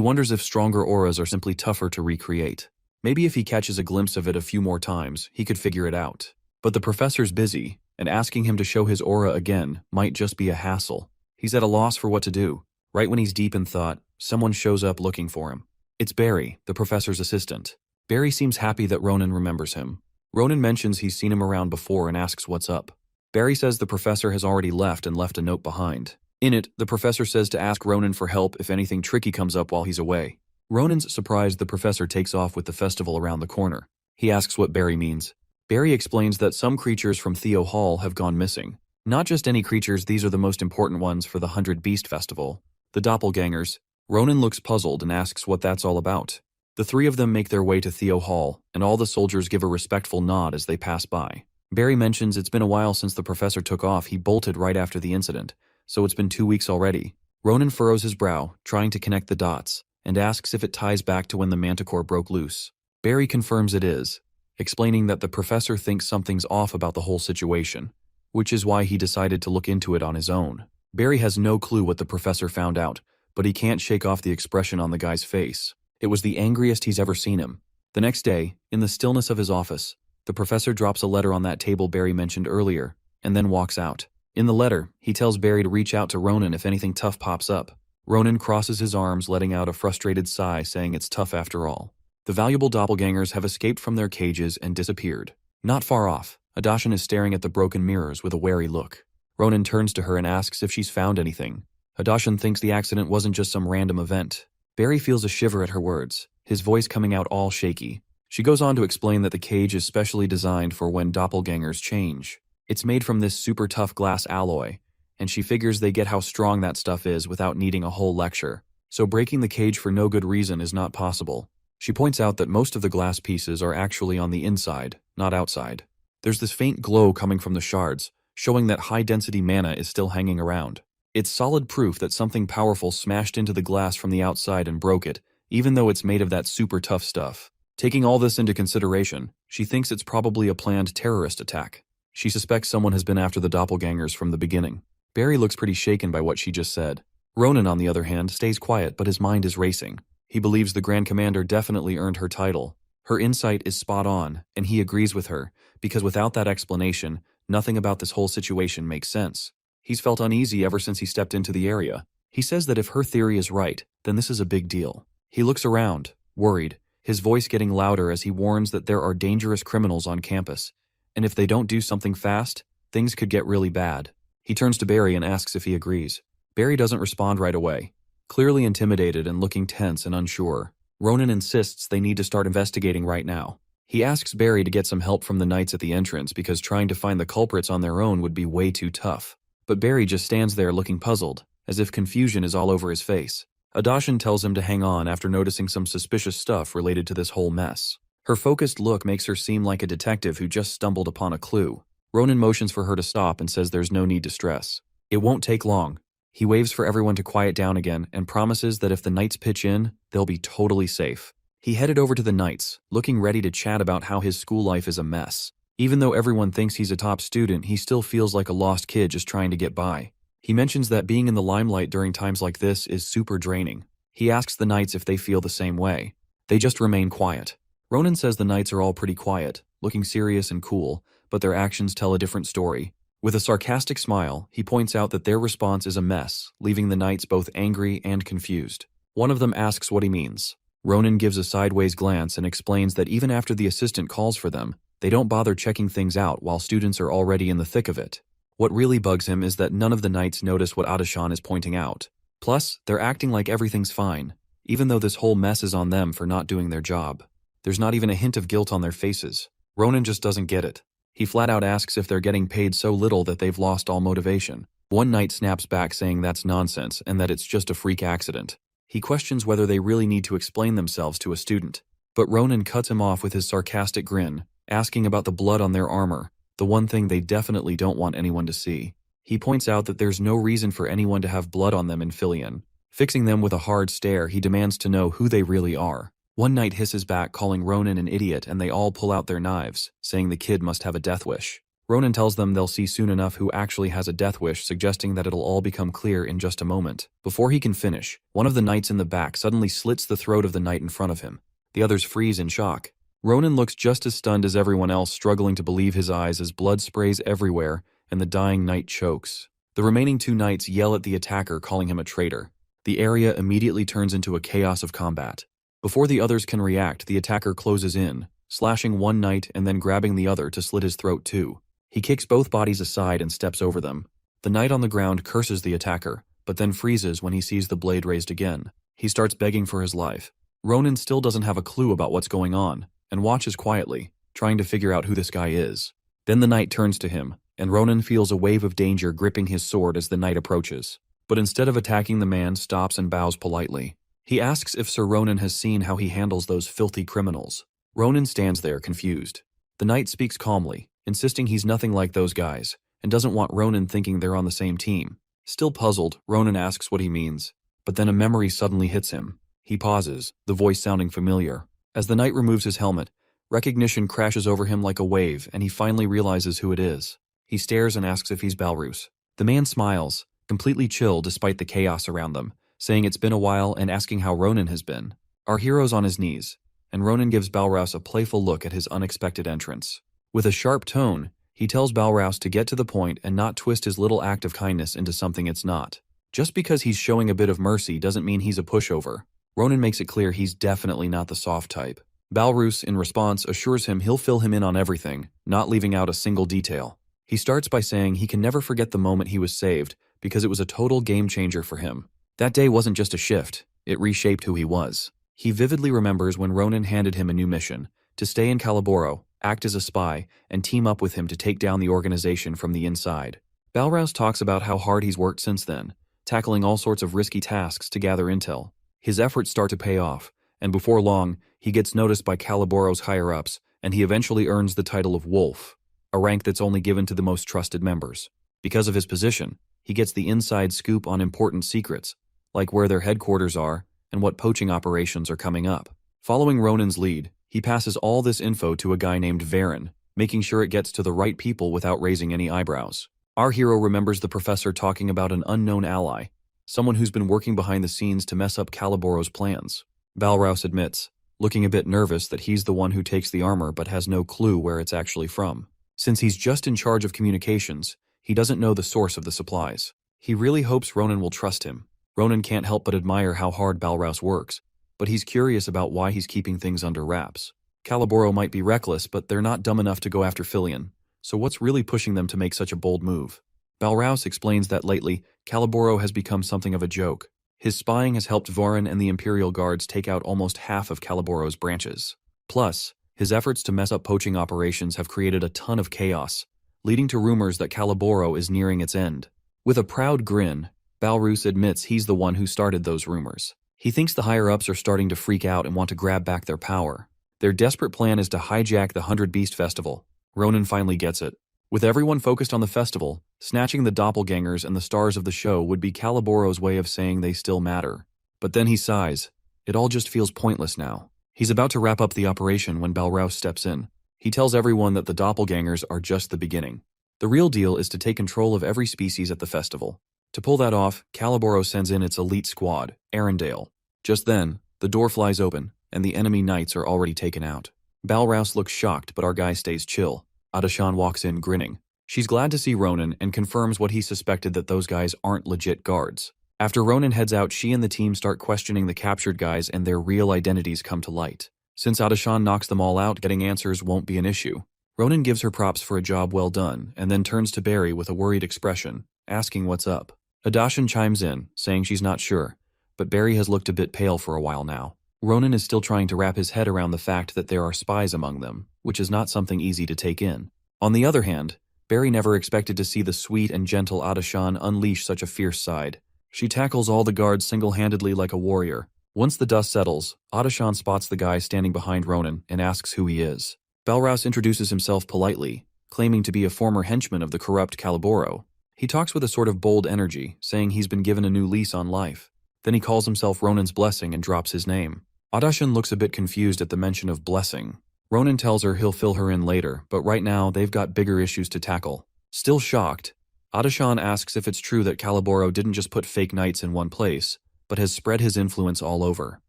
wonders if stronger auras are simply tougher to recreate. Maybe if he catches a glimpse of it a few more times, he could figure it out. But the professor's busy, and asking him to show his aura again might just be a hassle. He's at a loss for what to do. Right when he's deep in thought, someone shows up looking for him. It's Barry, the professor's assistant. Barry seems happy that Ronan remembers him. Ronan mentions he's seen him around before and asks what's up. Barry says the professor has already left and left a note behind. In it, the professor says to ask Ronan for help if anything tricky comes up while he's away. Ronan's surprised the professor takes off with the festival around the corner. He asks what Barry means. Barry explains that some creatures from Theo Hall have gone missing. Not just any creatures, these are the most important ones for the 100 Beast Festival. The doppelgangers. Ronan looks puzzled and asks what that's all about. The three of them make their way to Theo Hall, and all the soldiers give a respectful nod as they pass by. Barry mentions it's been a while since the professor took off. He bolted right after the incident, so it's been 2 weeks already. Ronan furrows his brow, trying to connect the dots, and asks if it ties back to when the manticore broke loose. Barry confirms it is, explaining that the professor thinks something's off about the whole situation, which is why he decided to look into it on his own. Barry has no clue what the professor found out, but he can't shake off the expression on the guy's face. It was the angriest he's ever seen him. The next day, in the stillness of his office, the professor drops a letter on that table Barry mentioned earlier, and then walks out. In the letter, he tells Barry to reach out to Ronan if anything tough pops up. Ronan crosses his arms, letting out a frustrated sigh, saying it's tough after all. The valuable doppelgangers have escaped from their cages and disappeared. Not far off, Adashan is staring at the broken mirrors with a wary look. Ronan turns to her and asks if she's found anything. Adashan thinks the accident wasn't just some random event. Barry feels a shiver at her words, his voice coming out all shaky. She goes on to explain that the cage is specially designed for when doppelgangers change. It's made from this super tough glass alloy, and she figures they get how strong that stuff is without needing a whole lecture. So breaking the cage for no good reason is not possible. She points out that most of the glass pieces are actually on the inside, not outside. There's this faint glow coming from the shards, showing that high-density mana is still hanging around. It's solid proof that something powerful smashed into the glass from the outside and broke it, even though it's made of that super tough stuff. Taking all this into consideration, she thinks it's probably a planned terrorist attack. She suspects someone has been after the doppelgangers from the beginning. Barry looks pretty shaken by what she just said. Ronan, on the other hand, stays quiet, but his mind is racing. He believes the Grand Commander definitely earned her title. Her insight is spot on, and he agrees with her, because without that explanation, nothing about this whole situation makes sense. He's felt uneasy ever since he stepped into the area. He says that if her theory is right, then this is a big deal. He looks around, worried, his voice getting louder as he warns that there are dangerous criminals on campus, and if they don't do something fast, things could get really bad. He turns to Barry and asks if he agrees. Barry doesn't respond right away. Clearly intimidated and looking tense and unsure, Ronan insists they need to start investigating right now. He asks Barry to get some help from the knights at the entrance because trying to find the culprits on their own would be way too tough. But Barry just stands there looking puzzled, as if confusion is all over his face. Adashan tells him to hang on after noticing some suspicious stuff related to this whole mess. Her focused look makes her seem like a detective who just stumbled upon a clue. Ronan motions for her to stop and says there's no need to stress. It won't take long. He waves for everyone to quiet down again and promises that if the knights pitch in, they'll be totally safe. He headed over to the knights, looking ready to chat about how his school life is a mess. Even though everyone thinks he's a top student, he still feels like a lost kid just trying to get by. He mentions that being in the limelight during times like this is super draining. He asks the knights if they feel the same way. They just remain quiet. Ronan says the knights are all pretty quiet, looking serious and cool, but their actions tell a different story. With a sarcastic smile, he points out that their response is a mess, leaving the knights both angry and confused. One of them asks what he means. Ronan gives a sideways glance and explains that even after the assistant calls for them, they don't bother checking things out while students are already in the thick of it. What really bugs him is that none of the knights notice what Adashan is pointing out. Plus, they're acting like everything's fine, even though this whole mess is on them for not doing their job. There's not even a hint of guilt on their faces. Ronan just doesn't get it. He flat out asks if they're getting paid so little that they've lost all motivation. One knight snaps back saying that's nonsense and that it's just a freak accident. He questions whether they really need to explain themselves to a student. But Ronan cuts him off with his sarcastic grin, asking about the blood on their armor, the one thing they definitely don't want anyone to see. He points out that there's no reason for anyone to have blood on them in Fyian. Fixing them with a hard stare, he demands to know who they really are. One knight hisses back, calling Ronan an idiot, and they all pull out their knives, saying the kid must have a death wish. Ronan tells them they'll see soon enough who actually has a death wish, suggesting that it'll all become clear in just a moment. Before he can finish, one of the knights in the back suddenly slits the throat of the knight in front of him. The others freeze in shock. Ronan looks just as stunned as everyone else, struggling to believe his eyes as blood sprays everywhere and the dying knight chokes. The remaining two knights yell at the attacker, calling him a traitor. The area immediately turns into a chaos of combat. Before the others can react, the attacker closes in, slashing one knight and then grabbing the other to slit his throat too. He kicks both bodies aside and steps over them. The knight on the ground curses the attacker, but then freezes when he sees the blade raised again. He starts begging for his life. Ronan still doesn't have a clue about what's going on, and watches quietly, trying to figure out who this guy is. Then the knight turns to him, and Ronan feels a wave of danger gripping his sword as the knight approaches. But instead of attacking the man, stops and bows politely. He asks if Sir Ronan has seen how he handles those filthy criminals. Ronan stands there, confused. The knight speaks calmly, insisting he's nothing like those guys, and doesn't want Ronan thinking they're on the same team. Still puzzled, Ronan asks what he means, but then a memory suddenly hits him. He pauses, the voice sounding familiar. As the knight removes his helmet, recognition crashes over him like a wave, and he finally realizes who it is. He stares and asks if he's Balrus. The man smiles, completely chill despite the chaos around them, saying it's been a while and asking how Ronan has been. Our hero's on his knees, and Ronan gives Balrus a playful look at his unexpected entrance. With a sharp tone, he tells Balrus to get to the point and not twist his little act of kindness into something it's not. Just because he's showing a bit of mercy doesn't mean he's a pushover. Ronan makes it clear he's definitely not the soft type. Balrus, in response, assures him he'll fill him in on everything, not leaving out a single detail. He starts by saying he can never forget the moment he was saved because it was a total game changer for him. That day wasn't just a shift, it reshaped who he was. He vividly remembers when Ronan handed him a new mission, to stay in Calaboro, act as a spy, and team up with him to take down the organization from the inside. Balrus talks about how hard he's worked since then, tackling all sorts of risky tasks to gather intel. His efforts start to pay off, and before long, he gets noticed by Calaboro's higher-ups, and he eventually earns the title of Wolf, a rank that's only given to the most trusted members. Because of his position, he gets the inside scoop on important secrets, like where their headquarters are and what poaching operations are coming up. Following Ronan's lead, he passes all this info to a guy named Frieren, making sure it gets to the right people without raising any eyebrows. Our hero remembers the professor talking about an unknown ally, someone who's been working behind the scenes to mess up Calaboro's plans. Balrus admits, looking a bit nervous, that he's the one who takes the armor but has no clue where it's actually from. Since he's just in charge of communications, he doesn't know the source of the supplies. He really hopes Ronan will trust him. Ronan can't help but admire how hard Balrus works, but he's curious about why he's keeping things under wraps. Calaboro might be reckless, but they're not dumb enough to go after Fyian, so what's really pushing them to make such a bold move? Balrus explains that lately, Calaboro has become something of a joke. His spying has helped Voren and the Imperial Guards take out almost half of Calaboro's branches. Plus, His efforts to mess up poaching operations have created a ton of chaos, leading to rumors that Calaboro is nearing its end. With a proud grin, Balrus admits he's the one who started those rumors. He thinks the higher-ups are starting to freak out and want to grab back their power. Their desperate plan is to hijack the 100 Beast Festival. Ronan finally gets it. With everyone focused on the festival, snatching the doppelgangers and the stars of the show would be Calaboro's way of saying they still matter. But then he sighs. It all just feels pointless now. He's about to wrap up the operation when Balrus steps in. He tells everyone that the doppelgangers are just the beginning. The real deal is to take control of every species at the festival. To pull that off, Calaboro sends in its elite squad, Arendelle. Just then, the door flies open, and the enemy knights are already taken out. Balrus looks shocked, but our guy stays chill. Adashan walks in grinning. She's glad to see Ronan and confirms what he suspected, that those guys aren't legit guards. After Ronan heads out, she and the team start questioning the captured guys, and their real identities come to light. Since Adashan knocks them all out, getting answers won't be an issue. Ronan gives her props for a job well done, and then turns to Barry with a worried expression, asking what's up. Adashan chimes in, saying she's not sure, but Barry has looked a bit pale for a while now. Ronan is still trying to wrap his head around the fact that there are spies among them, which is not something easy to take in. On the other hand, Barry never expected to see the sweet and gentle Adashan unleash such a fierce side. She tackles all the guards single-handedly like a warrior. Once the dust settles, Adashan spots the guy standing behind Ronan and asks who he is. Balrus introduces himself politely, claiming to be a former henchman of the corrupt Calaboro. He talks with a sort of bold energy, saying he's been given a new lease on life. Then he calls himself Ronan's Blessing and drops his name. Adashan looks a bit confused at the mention of blessing. Ronan tells her he'll fill her in later, but right now they've got bigger issues to tackle. Still shocked, Adashan asks if it's true that Calaboro didn't just put fake knights in one place, but has spread his influence all over.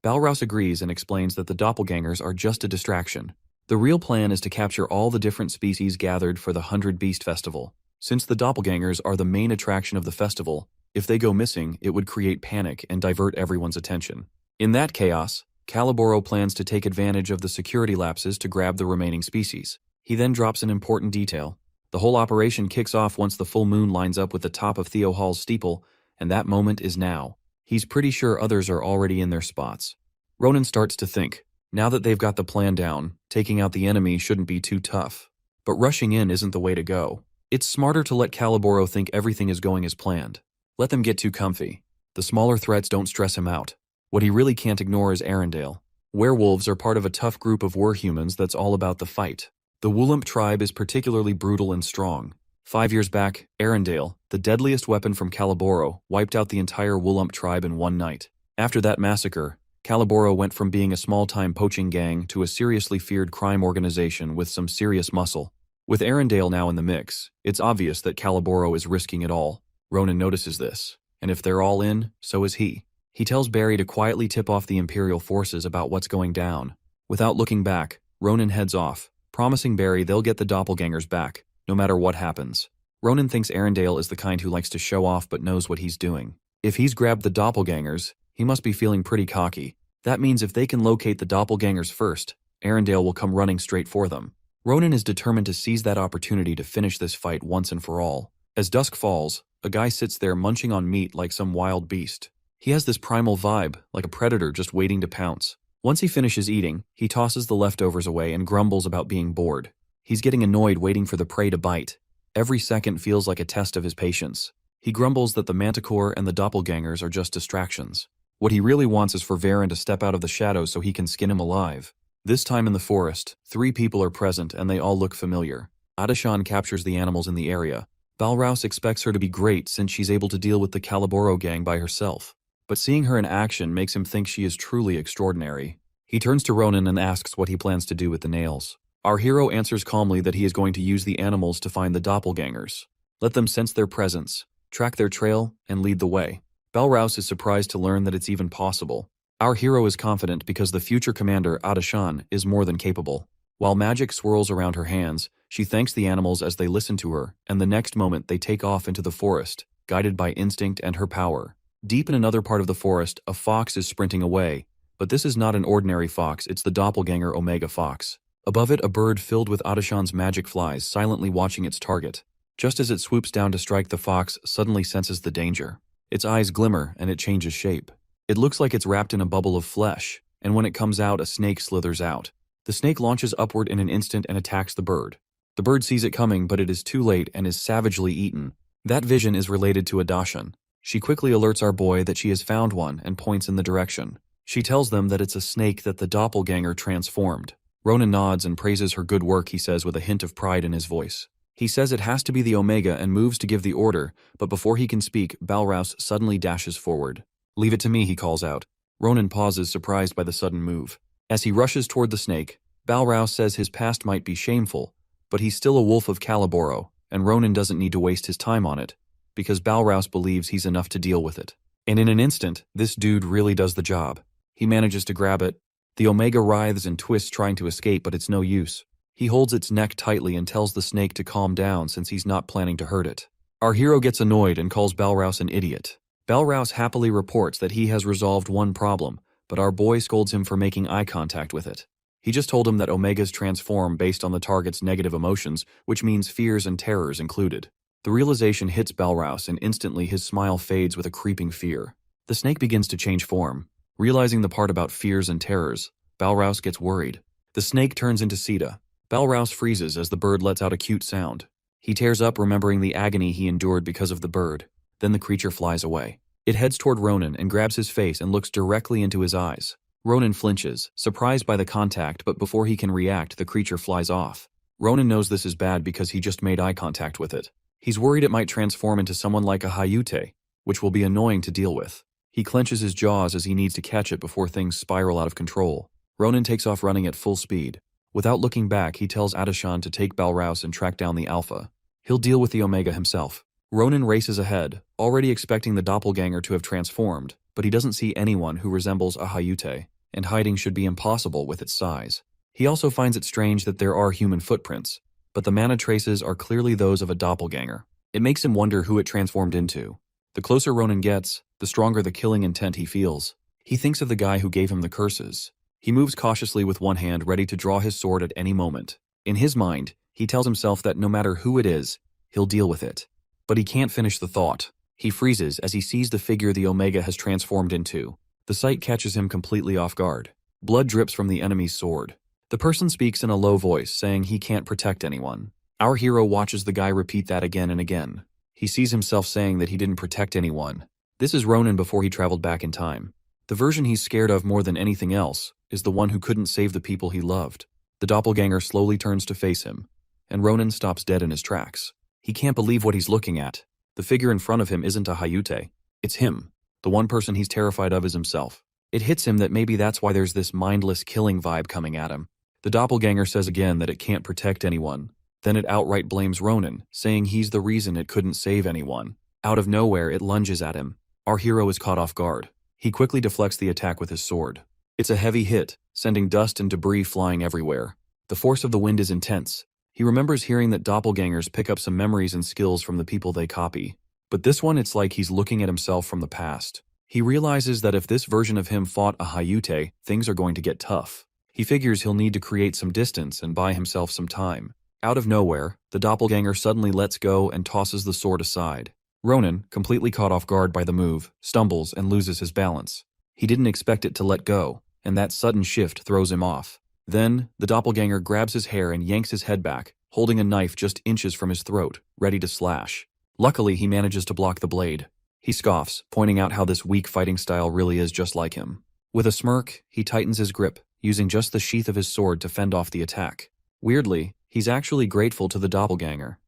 Balrus agrees and explains that the doppelgangers are just a distraction. The real plan is to capture all the different species gathered for the 100 Beast Festival. Since the doppelgangers are the main attraction of the festival, if they go missing, it would create panic and divert everyone's attention. In that chaos, Calaboro plans to take advantage of the security lapses to grab the remaining species. He then drops an important detail. The whole operation kicks off once the full moon lines up with the top of Theo Hall's steeple, and that moment is now. He's pretty sure others are already in their spots. Ronan starts to think, now that they've got the plan down, taking out the enemy shouldn't be too tough. But rushing in isn't the way to go. It's smarter to let Calaboro think everything is going as planned. Let them get too comfy. The smaller threats don't stress him out. What he really can't ignore is Arendelle. Werewolves are part of a tough group of werehumans that's all about the fight. The Woolump tribe is particularly brutal and strong. 5 years back, Arendelle, the deadliest weapon from Calaboro, wiped out the entire Woolump tribe in one night. After that massacre, Calaboro went from being a small-time poaching gang to a seriously feared crime organization with some serious muscle. With Arendelle now in the mix, it's obvious that Calaboro is risking it all. Ronan notices this, and if they're all in, so is he. He tells Barry to quietly tip off the Imperial forces about what's going down. Without looking back, Ronan heads off, promising Barry they'll get the doppelgangers back, no matter what happens. Ronan thinks Arendelle is the kind who likes to show off but knows what he's doing. If he's grabbed the doppelgangers, he must be feeling pretty cocky. That means if they can locate the doppelgangers first, Arendelle will come running straight for them. Ronan is determined to seize that opportunity to finish this fight once and for all. As dusk falls, a guy sits there munching on meat like some wild beast. He has this primal vibe, like a predator just waiting to pounce. Once he finishes eating, he tosses the leftovers away and grumbles about being bored. He's getting annoyed waiting for the prey to bite. Every second feels like a test of his patience. He grumbles that the manticore and the doppelgangers are just distractions. What he really wants is for Frieren to step out of the shadows so he can skin him alive. This time in the forest, 3 people are present and they all look familiar. Adashan captures the animals in the area. Balrus expects her to be great since she's able to deal with the Calaboro gang by herself. But seeing her in action makes him think she is truly extraordinary. He turns to Ronan and asks what he plans to do with the nails. Our hero answers calmly that he is going to use the animals to find the doppelgangers. Let them sense their presence, track their trail, and lead the way. Balrus is surprised to learn that it's even possible. Our hero is confident because the future commander, Adashan, is more than capable. While magic swirls around her hands, she thanks the animals as they listen to her, and the next moment they take off into the forest, guided by instinct and her power. Deep in another part of the forest, a fox is sprinting away, but this is not an ordinary fox, it's the doppelganger Omega Fox. Above it, a bird filled with Adashan's magic flies, silently watching its target. Just as it swoops down to strike, the fox suddenly senses the danger. Its eyes glimmer, and it changes shape. It looks like it's wrapped in a bubble of flesh, and when it comes out, a snake slithers out. The snake launches upward in an instant and attacks the bird. The bird sees it coming, but it is too late and is savagely eaten. That vision is related to Adashan. She quickly alerts our boy that she has found one and points in the direction. She tells them that it's a snake that the doppelganger transformed. Ronan nods and praises her good work, he says with a hint of pride in his voice. He says it has to be the Omega and moves to give the order, but before he can speak, Balraus suddenly dashes forward. "Leave it to me," he calls out. Ronan pauses, surprised by the sudden move. As he rushes toward the snake, Balraus says his past might be shameful, but he's still a wolf of Caliboro, and Ronan doesn't need to waste his time on it, because Balraus believes he's enough to deal with it. And in an instant, this dude really does the job. He manages to grab it. The Omega writhes and twists trying to escape, but it's no use. He holds its neck tightly and tells the snake to calm down since he's not planning to hurt it. Our hero gets annoyed and calls Balraus an idiot. Balraus happily reports that he has resolved one problem, but our boy scolds him for making eye contact with it. He just told him that Omegas transform based on the target's negative emotions, which means fears and terrors included. The realization hits Balraus and instantly his smile fades with a creeping fear. The snake begins to change form. Realizing the part about fears and terrors, Balraus gets worried. The snake turns into Sita. Balraus freezes as the bird lets out a cute sound. He tears up, remembering the agony he endured because of the bird. Then the creature flies away. It heads toward Ronan and grabs his face and looks directly into his eyes. Ronan flinches, surprised by the contact, but before he can react, the creature flies off. Ronan knows this is bad because he just made eye contact with it. He's worried it might transform into someone like a Aayut, which will be annoying to deal with. He clenches his jaws as he needs to catch it before things spiral out of control. Ronan takes off running at full speed. Without looking back, he tells Adashan to take Balraus and track down the Alpha. He'll deal with the Omega himself. Ronan races ahead, already expecting the doppelganger to have transformed, but he doesn't see anyone who resembles a Aayut, and hiding should be impossible with its size. He also finds it strange that there are human footprints, but the mana traces are clearly those of a doppelganger. It makes him wonder who it transformed into. The closer Ronan gets, the stronger the killing intent he feels. He thinks of the guy who gave him the curses. He moves cautiously with one hand, ready to draw his sword at any moment. In his mind, he tells himself that no matter who it is, he'll deal with it. But he can't finish the thought. He freezes as he sees the figure the Omega has transformed into. The sight catches him completely off guard. Blood drips from the enemy's sword. The person speaks in a low voice, saying he can't protect anyone. Our hero watches the guy repeat that again and again. He sees himself saying that he didn't protect anyone. This is Ronan before he traveled back in time. The version he's scared of more than anything else is the one who couldn't save the people he loved. The doppelganger slowly turns to face him, and Ronan stops dead in his tracks. He can't believe what he's looking at. The figure in front of him isn't a Aayut. It's him. The one person he's terrified of is himself. It hits him that maybe that's why there's this mindless killing vibe coming at him. The doppelganger says again that it can't protect anyone. Then it outright blames Ronan, saying he's the reason it couldn't save anyone. Out of nowhere, it lunges at him. Our hero is caught off guard. He quickly deflects the attack with his sword. It's a heavy hit, sending dust and debris flying everywhere. The force of the wind is intense. He remembers hearing that doppelgangers pick up some memories and skills from the people they copy. But this one, it's like he's looking at himself from the past. He realizes that if this version of him fought a Aayut, things are going to get tough. He figures he'll need to create some distance and buy himself some time. Out of nowhere, the doppelganger suddenly lets go and tosses the sword aside. Ronan, completely caught off guard by the move, stumbles and loses his balance. He didn't expect it to let go, and that sudden shift throws him off. Then, the doppelganger grabs his hair and yanks his head back, holding a knife just inches from his throat, ready to slash. Luckily, he manages to block the blade. He scoffs, pointing out how this weak fighting style really is just like him. With a smirk, he tightens his grip, using just the sheath of his sword to fend off the attack. Weirdly, he's actually grateful to the doppelganger.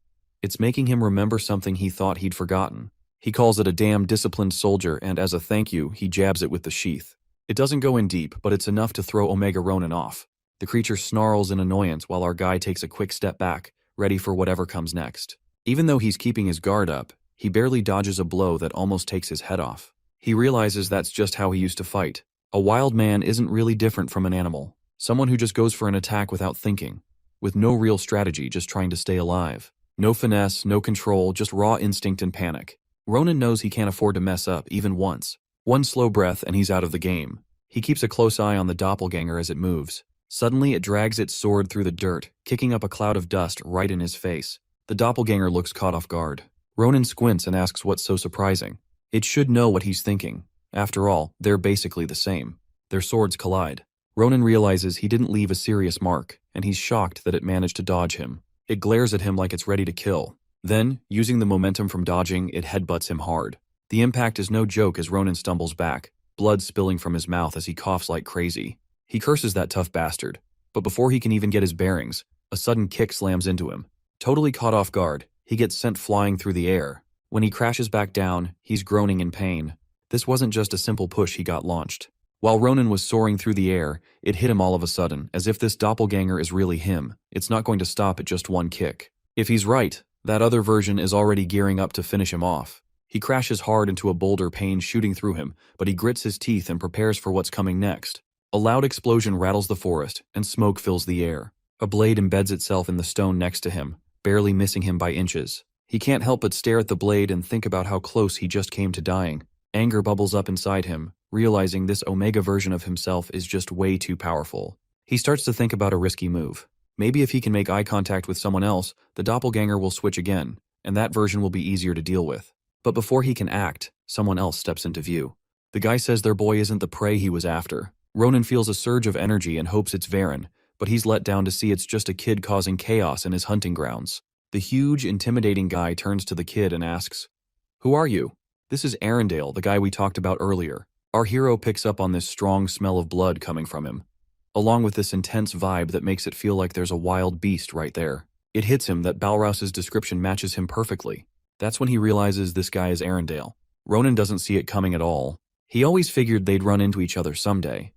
It's making him remember something he thought he'd forgotten. He calls it a damn disciplined soldier, and as a thank you, he jabs it with the sheath. It doesn't go in deep, but it's enough to throw Omega Ronan off. The creature snarls in annoyance while our guy takes a quick step back, ready for whatever comes next. Even though he's keeping his guard up, he barely dodges a blow that almost takes his head off. He realizes that's just how he used to fight. A wild man isn't really different from an animal. Someone who just goes for an attack without thinking. With no real strategy, just trying to stay alive. No finesse, no control, just raw instinct and panic. Ronan knows he can't afford to mess up even once. One slow breath and he's out of the game. He keeps a close eye on the doppelganger as it moves. Suddenly, it drags its sword through the dirt, kicking up a cloud of dust right in his face. The doppelganger looks caught off guard. Ronan squints and asks what's so surprising. It should know what he's thinking. After all, they're basically the same. Their swords collide. Ronan realizes he didn't leave a serious mark, and he's shocked that it managed to dodge him. It glares at him like it's ready to kill. Then, using the momentum from dodging, it headbutts him hard. The impact is no joke as Ronan stumbles back, blood spilling from his mouth as he coughs like crazy. He curses that tough bastard, but before he can even get his bearings, a sudden kick slams into him. Totally caught off guard, he gets sent flying through the air. When he crashes back down, he's groaning in pain. This wasn't just a simple push he got launched. While Ronan was soaring through the air, it hit him all of a sudden, as if this doppelganger is really him. It's not going to stop at just one kick. If he's right, that other version is already gearing up to finish him off. He crashes hard into a boulder, pain shooting through him, but he grits his teeth and prepares for what's coming next. A loud explosion rattles the forest, and smoke fills the air. A blade embeds itself in the stone next to him, barely missing him by inches. He can't help but stare at the blade and think about how close he just came to dying. Anger bubbles up inside him, realizing this Omega version of himself is just way too powerful. He starts to think about a risky move. Maybe if he can make eye contact with someone else, the doppelganger will switch again, and that version will be easier to deal with. But before he can act, someone else steps into view. The guy says their boy isn't the prey he was after. Ronan feels a surge of energy and hopes it's Frieren, but he's let down to see it's just a kid causing chaos in his hunting grounds. The huge, intimidating guy turns to the kid and asks, "Who are you?" "This is Arendelle, the guy we talked about earlier." Our hero picks up on this strong smell of blood coming from him, along with this intense vibe that makes it feel like there's a wild beast right there. It hits him that Balros's description matches him perfectly. That's when he realizes this guy is Arendelle. Ronan doesn't see it coming at all. He always figured they'd run into each other someday,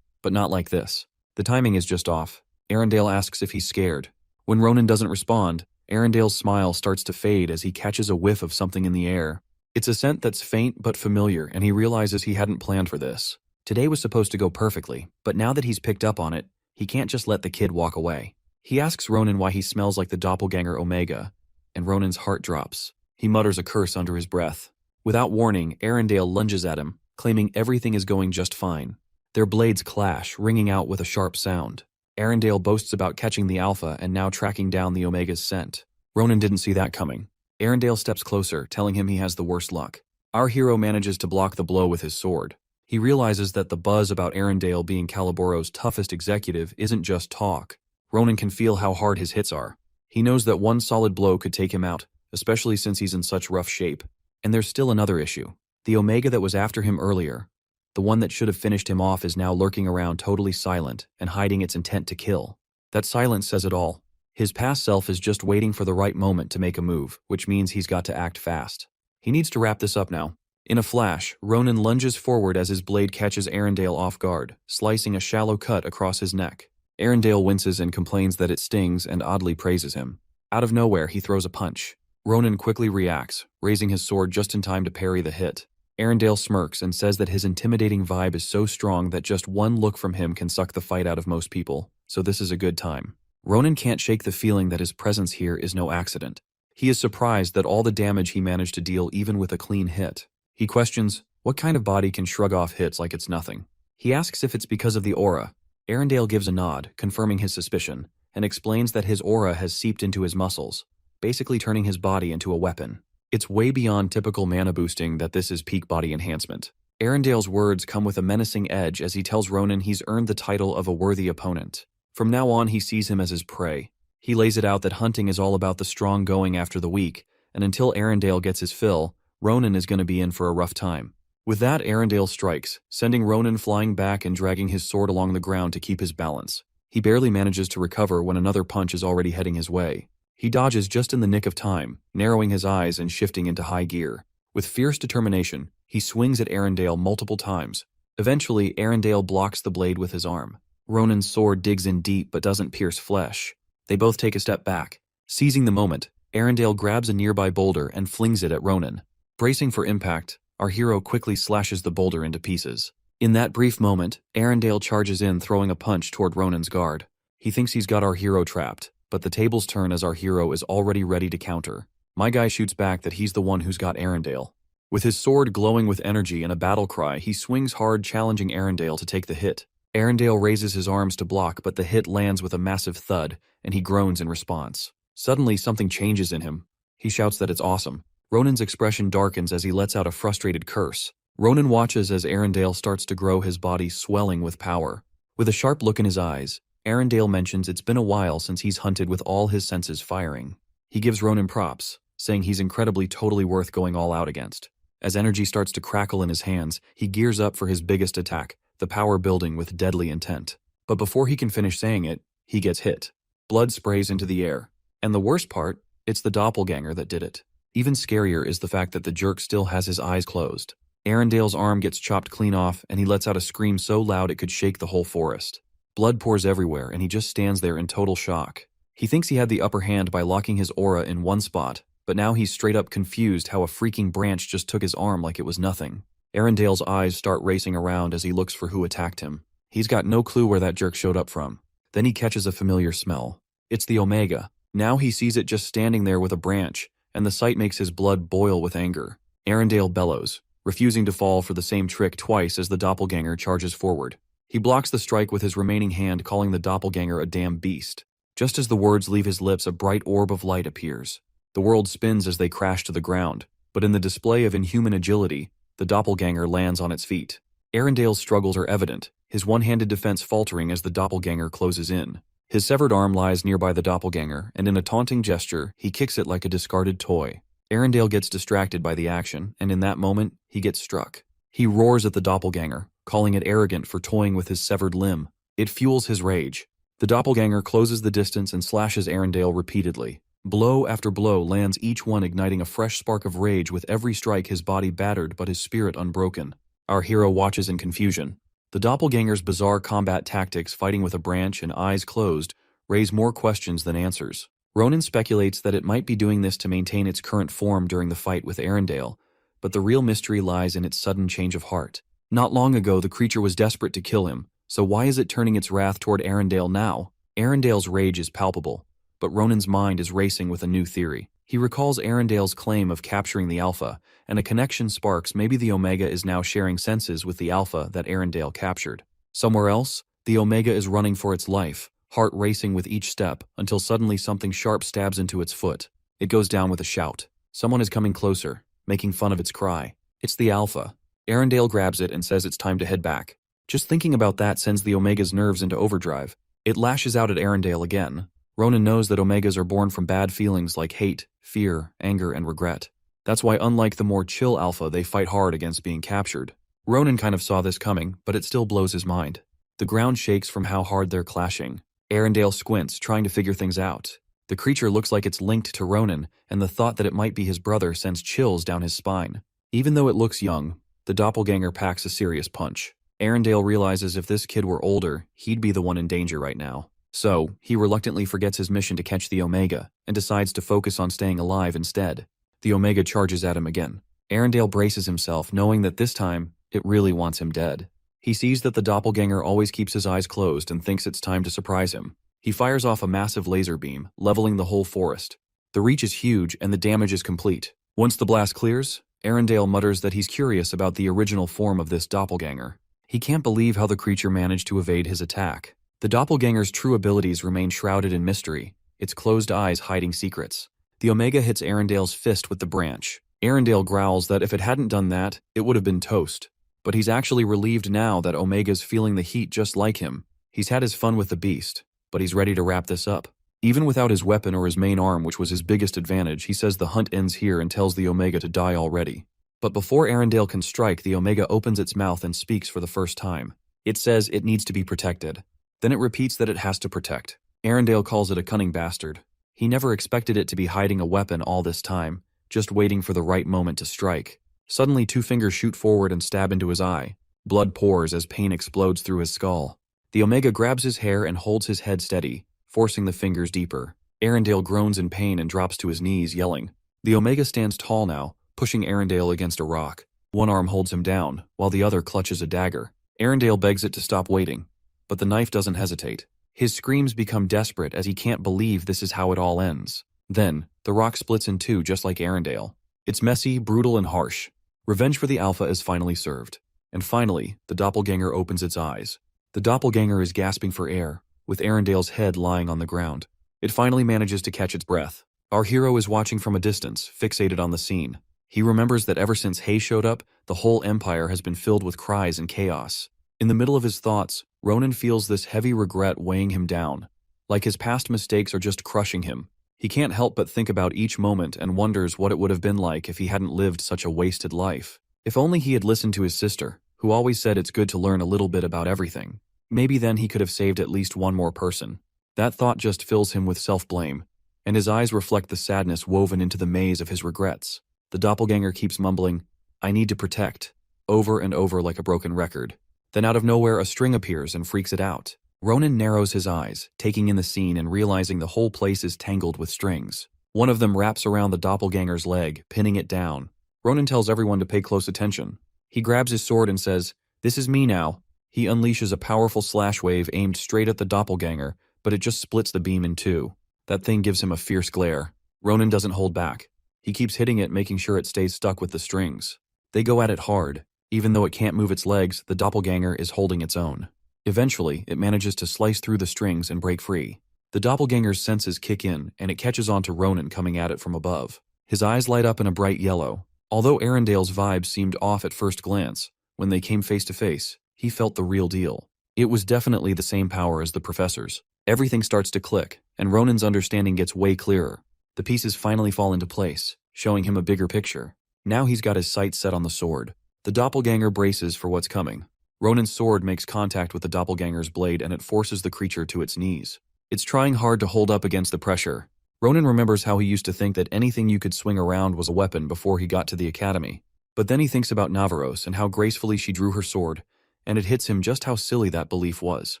but not like this. The timing is just off. Arendelle asks if he's scared. When Ronan doesn't respond, Arendelle's smile starts to fade as he catches a whiff of something in the air. It's a scent that's faint but familiar, and he realizes he hadn't planned for this. Today was supposed to go perfectly, but now that he's picked up on it, he can't just let the kid walk away. He asks Ronan why he smells like the doppelganger Omega, and Ronan's heart drops. He mutters a curse under his breath. Without warning, Arendelle lunges at him, claiming everything is going just fine. Their blades clash, ringing out with a sharp sound. Arendelle boasts about catching the alpha and now tracking down the Omega's scent. Ronan didn't see that coming. Arendelle steps closer, telling him he has the worst luck. Our hero manages to block the blow with his sword. He realizes that the buzz about Arendelle being Caliboro's toughest executive isn't just talk. Ronan can feel how hard his hits are. He knows that one solid blow could take him out, especially since he's in such rough shape. And there's still another issue. The Omega that was after him earlier, the one that should have finished him off, is now lurking around totally silent and hiding its intent to kill. That silence says it all. His past self is just waiting for the right moment to make a move, which means he's got to act fast. He needs to wrap this up now. In a flash, Ronan lunges forward as his blade catches Arendelle off guard, slicing a shallow cut across his neck. Arendelle winces and complains that it stings and oddly praises him. Out of nowhere, he throws a punch. Ronan quickly reacts, raising his sword just in time to parry the hit. Arendelle smirks and says that his intimidating vibe is so strong that just one look from him can suck the fight out of most people, so this is a good time. Ronan can't shake the feeling that his presence here is no accident. He is surprised that all the damage he managed to deal even with a clean hit. He questions, what kind of body can shrug off hits like it's nothing? He asks if it's because of the aura. Arendelle gives a nod, confirming his suspicion, and explains that his aura has seeped into his muscles, basically turning his body into a weapon. It's way beyond typical mana boosting that this is peak body enhancement. Arendelle's words come with a menacing edge as he tells Ronan he's earned the title of a worthy opponent. From now on, he sees him as his prey. He lays it out that hunting is all about the strong going after the weak, and until Arendelle gets his fill, Ronan is going to be in for a rough time. With that, Arendelle strikes, sending Ronan flying back and dragging his sword along the ground to keep his balance. He barely manages to recover when another punch is already heading his way. He dodges just in the nick of time, narrowing his eyes and shifting into high gear. With fierce determination, he swings at Arendelle multiple times. Eventually, Arendelle blocks the blade with his arm. Ronan's sword digs in deep but doesn't pierce flesh. They both take a step back. Seizing the moment, Arendelle grabs a nearby boulder and flings it at Ronan. Bracing for impact, our hero quickly slashes the boulder into pieces. In that brief moment, Arendelle charges in, throwing a punch toward Ronan's guard. He thinks he's got our hero trapped, but the tables turn as our hero is already ready to counter. My guy shoots back that he's the one who's got Arendelle. With his sword glowing with energy and a battle cry, he swings hard, challenging Arendelle to take the hit. Arendelle raises his arms to block, but the hit lands with a massive thud, and he groans in response. Suddenly, something changes in him. He shouts that it's awesome. Ronan's expression darkens as he lets out a frustrated curse. Ronan watches as Arendelle starts to grow, his body swelling with power. With a sharp look in his eyes, Arendelle mentions it's been a while since he's hunted with all his senses firing. He gives Ronan props, saying he's incredibly totally worth going all out against. As energy starts to crackle in his hands, he gears up for his biggest attack, the power building with deadly intent. But before he can finish saying it, he gets hit. Blood sprays into the air. And the worst part, it's the doppelganger that did it. Even scarier is the fact that the jerk still has his eyes closed. Arendelle's arm gets chopped clean off, and he lets out a scream so loud it could shake the whole forest. Blood pours everywhere, and he just stands there in total shock. He thinks he had the upper hand by locking his aura in one spot, but now he's straight up confused how a freaking branch just took his arm like it was nothing. Arendelle's eyes start racing around as he looks for who attacked him. He's got no clue where that jerk showed up from. Then he catches a familiar smell. It's the Omega. Now he sees it just standing there with a branch, and the sight makes his blood boil with anger. Arendelle bellows, refusing to fall for the same trick twice as the doppelganger charges forward. He blocks the strike with his remaining hand, calling the doppelganger a damn beast. Just as the words leave his lips, a bright orb of light appears. The world spins as they crash to the ground, but in the display of inhuman agility, the doppelganger lands on its feet. Arendelle's struggles are evident, his one-handed defense faltering as the doppelganger closes in. His severed arm lies nearby the doppelganger, and in a taunting gesture, he kicks it like a discarded toy. Arendelle gets distracted by the action, and in that moment, he gets struck. He roars at the doppelganger, calling it arrogant for toying with his severed limb. It fuels his rage. The doppelganger closes the distance and slashes Arendelle repeatedly. Blow after blow lands, each one igniting a fresh spark of rage with every strike, his body battered but his spirit unbroken. Our hero watches in confusion. The doppelganger's bizarre combat tactics, fighting with a branch and eyes closed, raise more questions than answers. Ronan speculates that it might be doing this to maintain its current form during the fight with Arendelle, but the real mystery lies in its sudden change of heart. Not long ago, the creature was desperate to kill him, so why is it turning its wrath toward Arendelle now? Arendelle's rage is palpable, but Ronan's mind is racing with a new theory. He recalls Arendelle's claim of capturing the Alpha, and a connection sparks. Maybe the Omega is now sharing senses with the Alpha that Arendelle captured. Somewhere else, the Omega is running for its life, heart racing with each step, until suddenly something sharp stabs into its foot. It goes down with a shout. Someone is coming closer, making fun of its cry. It's the Alpha. Arendelle grabs it and says it's time to head back. Just thinking about that sends the Omega's nerves into overdrive. It lashes out at Arendelle again. Ronan knows that Omegas are born from bad feelings like hate, fear, anger, and regret. That's why, unlike the more chill Alpha, they fight hard against being captured. Ronan kind of saw this coming, but it still blows his mind. The ground shakes from how hard they're clashing. Arendelle squints, trying to figure things out. The creature looks like it's linked to Ronan, and the thought that it might be his brother sends chills down his spine. Even though it looks young, the doppelganger packs a serious punch. Arendelle realizes if this kid were older, he'd be the one in danger right now. So, he reluctantly forgets his mission to catch the Omega, and decides to focus on staying alive instead. The Omega charges at him again. Arendelle braces himself, knowing that this time, it really wants him dead. He sees that the doppelganger always keeps his eyes closed and thinks it's time to surprise him. He fires off a massive laser beam, leveling the whole forest. The reach is huge, and the damage is complete. Once the blast clears, Arendelle mutters that he's curious about the original form of this doppelganger. He can't believe how the creature managed to evade his attack. The doppelganger's true abilities remain shrouded in mystery, its closed eyes hiding secrets. The Omega hits Arendelle's fist with the branch. Arendelle growls that if it hadn't done that, it would have been toast. But he's actually relieved now that Omega's feeling the heat just like him. He's had his fun with the beast, but he's ready to wrap this up. Even without his weapon or his main arm, which was his biggest advantage, he says the hunt ends here and tells the Omega to die already. But before Arendelle can strike, the Omega opens its mouth and speaks for the first time. It says it needs to be protected. Then it repeats that it has to protect. Arendelle calls it a cunning bastard. He never expected it to be hiding a weapon all this time, just waiting for the right moment to strike. Suddenly, two fingers shoot forward and stab into his eye. Blood pours as pain explodes through his skull. The Omega grabs his hair and holds his head steady, forcing the fingers deeper. Arendelle groans in pain and drops to his knees, yelling. The Omega stands tall now, pushing Arendelle against a rock. One arm holds him down, while the other clutches a dagger. Arendelle begs it to stop waiting, but the knife doesn't hesitate. His screams become desperate as he can't believe this is how it all ends. Then, the rock splits in two just like Arendelle. It's messy, brutal, and harsh. Revenge for the Alpha is finally served. And finally, the doppelganger opens its eyes. The doppelganger is gasping for air, with Arendelle's head lying on the ground. It finally manages to catch its breath. Our hero is watching from a distance, fixated on the scene. He remembers that ever since Hay showed up, the whole empire has been filled with cries and chaos. In the middle of his thoughts, Ronan feels this heavy regret weighing him down. Like his past mistakes are just crushing him. He can't help but think about each moment and wonders what it would have been like if he hadn't lived such a wasted life. If only he had listened to his sister, who always said it's good to learn a little bit about everything. Maybe then he could have saved at least one more person. That thought just fills him with self-blame, and his eyes reflect the sadness woven into the maze of his regrets. The doppelganger keeps mumbling, "I need to protect," over and over like a broken record. Then out of nowhere a string appears and freaks it out. Ronan narrows his eyes, taking in the scene and realizing the whole place is tangled with strings. One of them wraps around the doppelganger's leg, pinning it down. Ronan tells everyone to pay close attention. He grabs his sword and says, "This is me now." He unleashes a powerful slash wave aimed straight at the doppelganger, but it just splits the beam in two. That thing gives him a fierce glare. Ronan doesn't hold back. He keeps hitting it, making sure it stays stuck with the strings. They go at it hard. Even though it can't move its legs, the doppelganger is holding its own. Eventually, it manages to slice through the strings and break free. The doppelganger's senses kick in, and it catches on to Ronan coming at it from above. His eyes light up in a bright yellow. Although Arendale's vibes seemed off at first glance, when they came face to face, he felt the real deal. It was definitely the same power as the professor's. Everything starts to click, and Ronan's understanding gets way clearer. The pieces finally fall into place, showing him a bigger picture. Now he's got his sights set on the sword. The doppelganger braces for what's coming. Ronan's sword makes contact with the doppelganger's blade and it forces the creature to its knees. It's trying hard to hold up against the pressure. Ronan remembers how he used to think that anything you could swing around was a weapon before he got to the academy. But then he thinks about Navaros and how gracefully she drew her sword, and it hits him just how silly that belief was.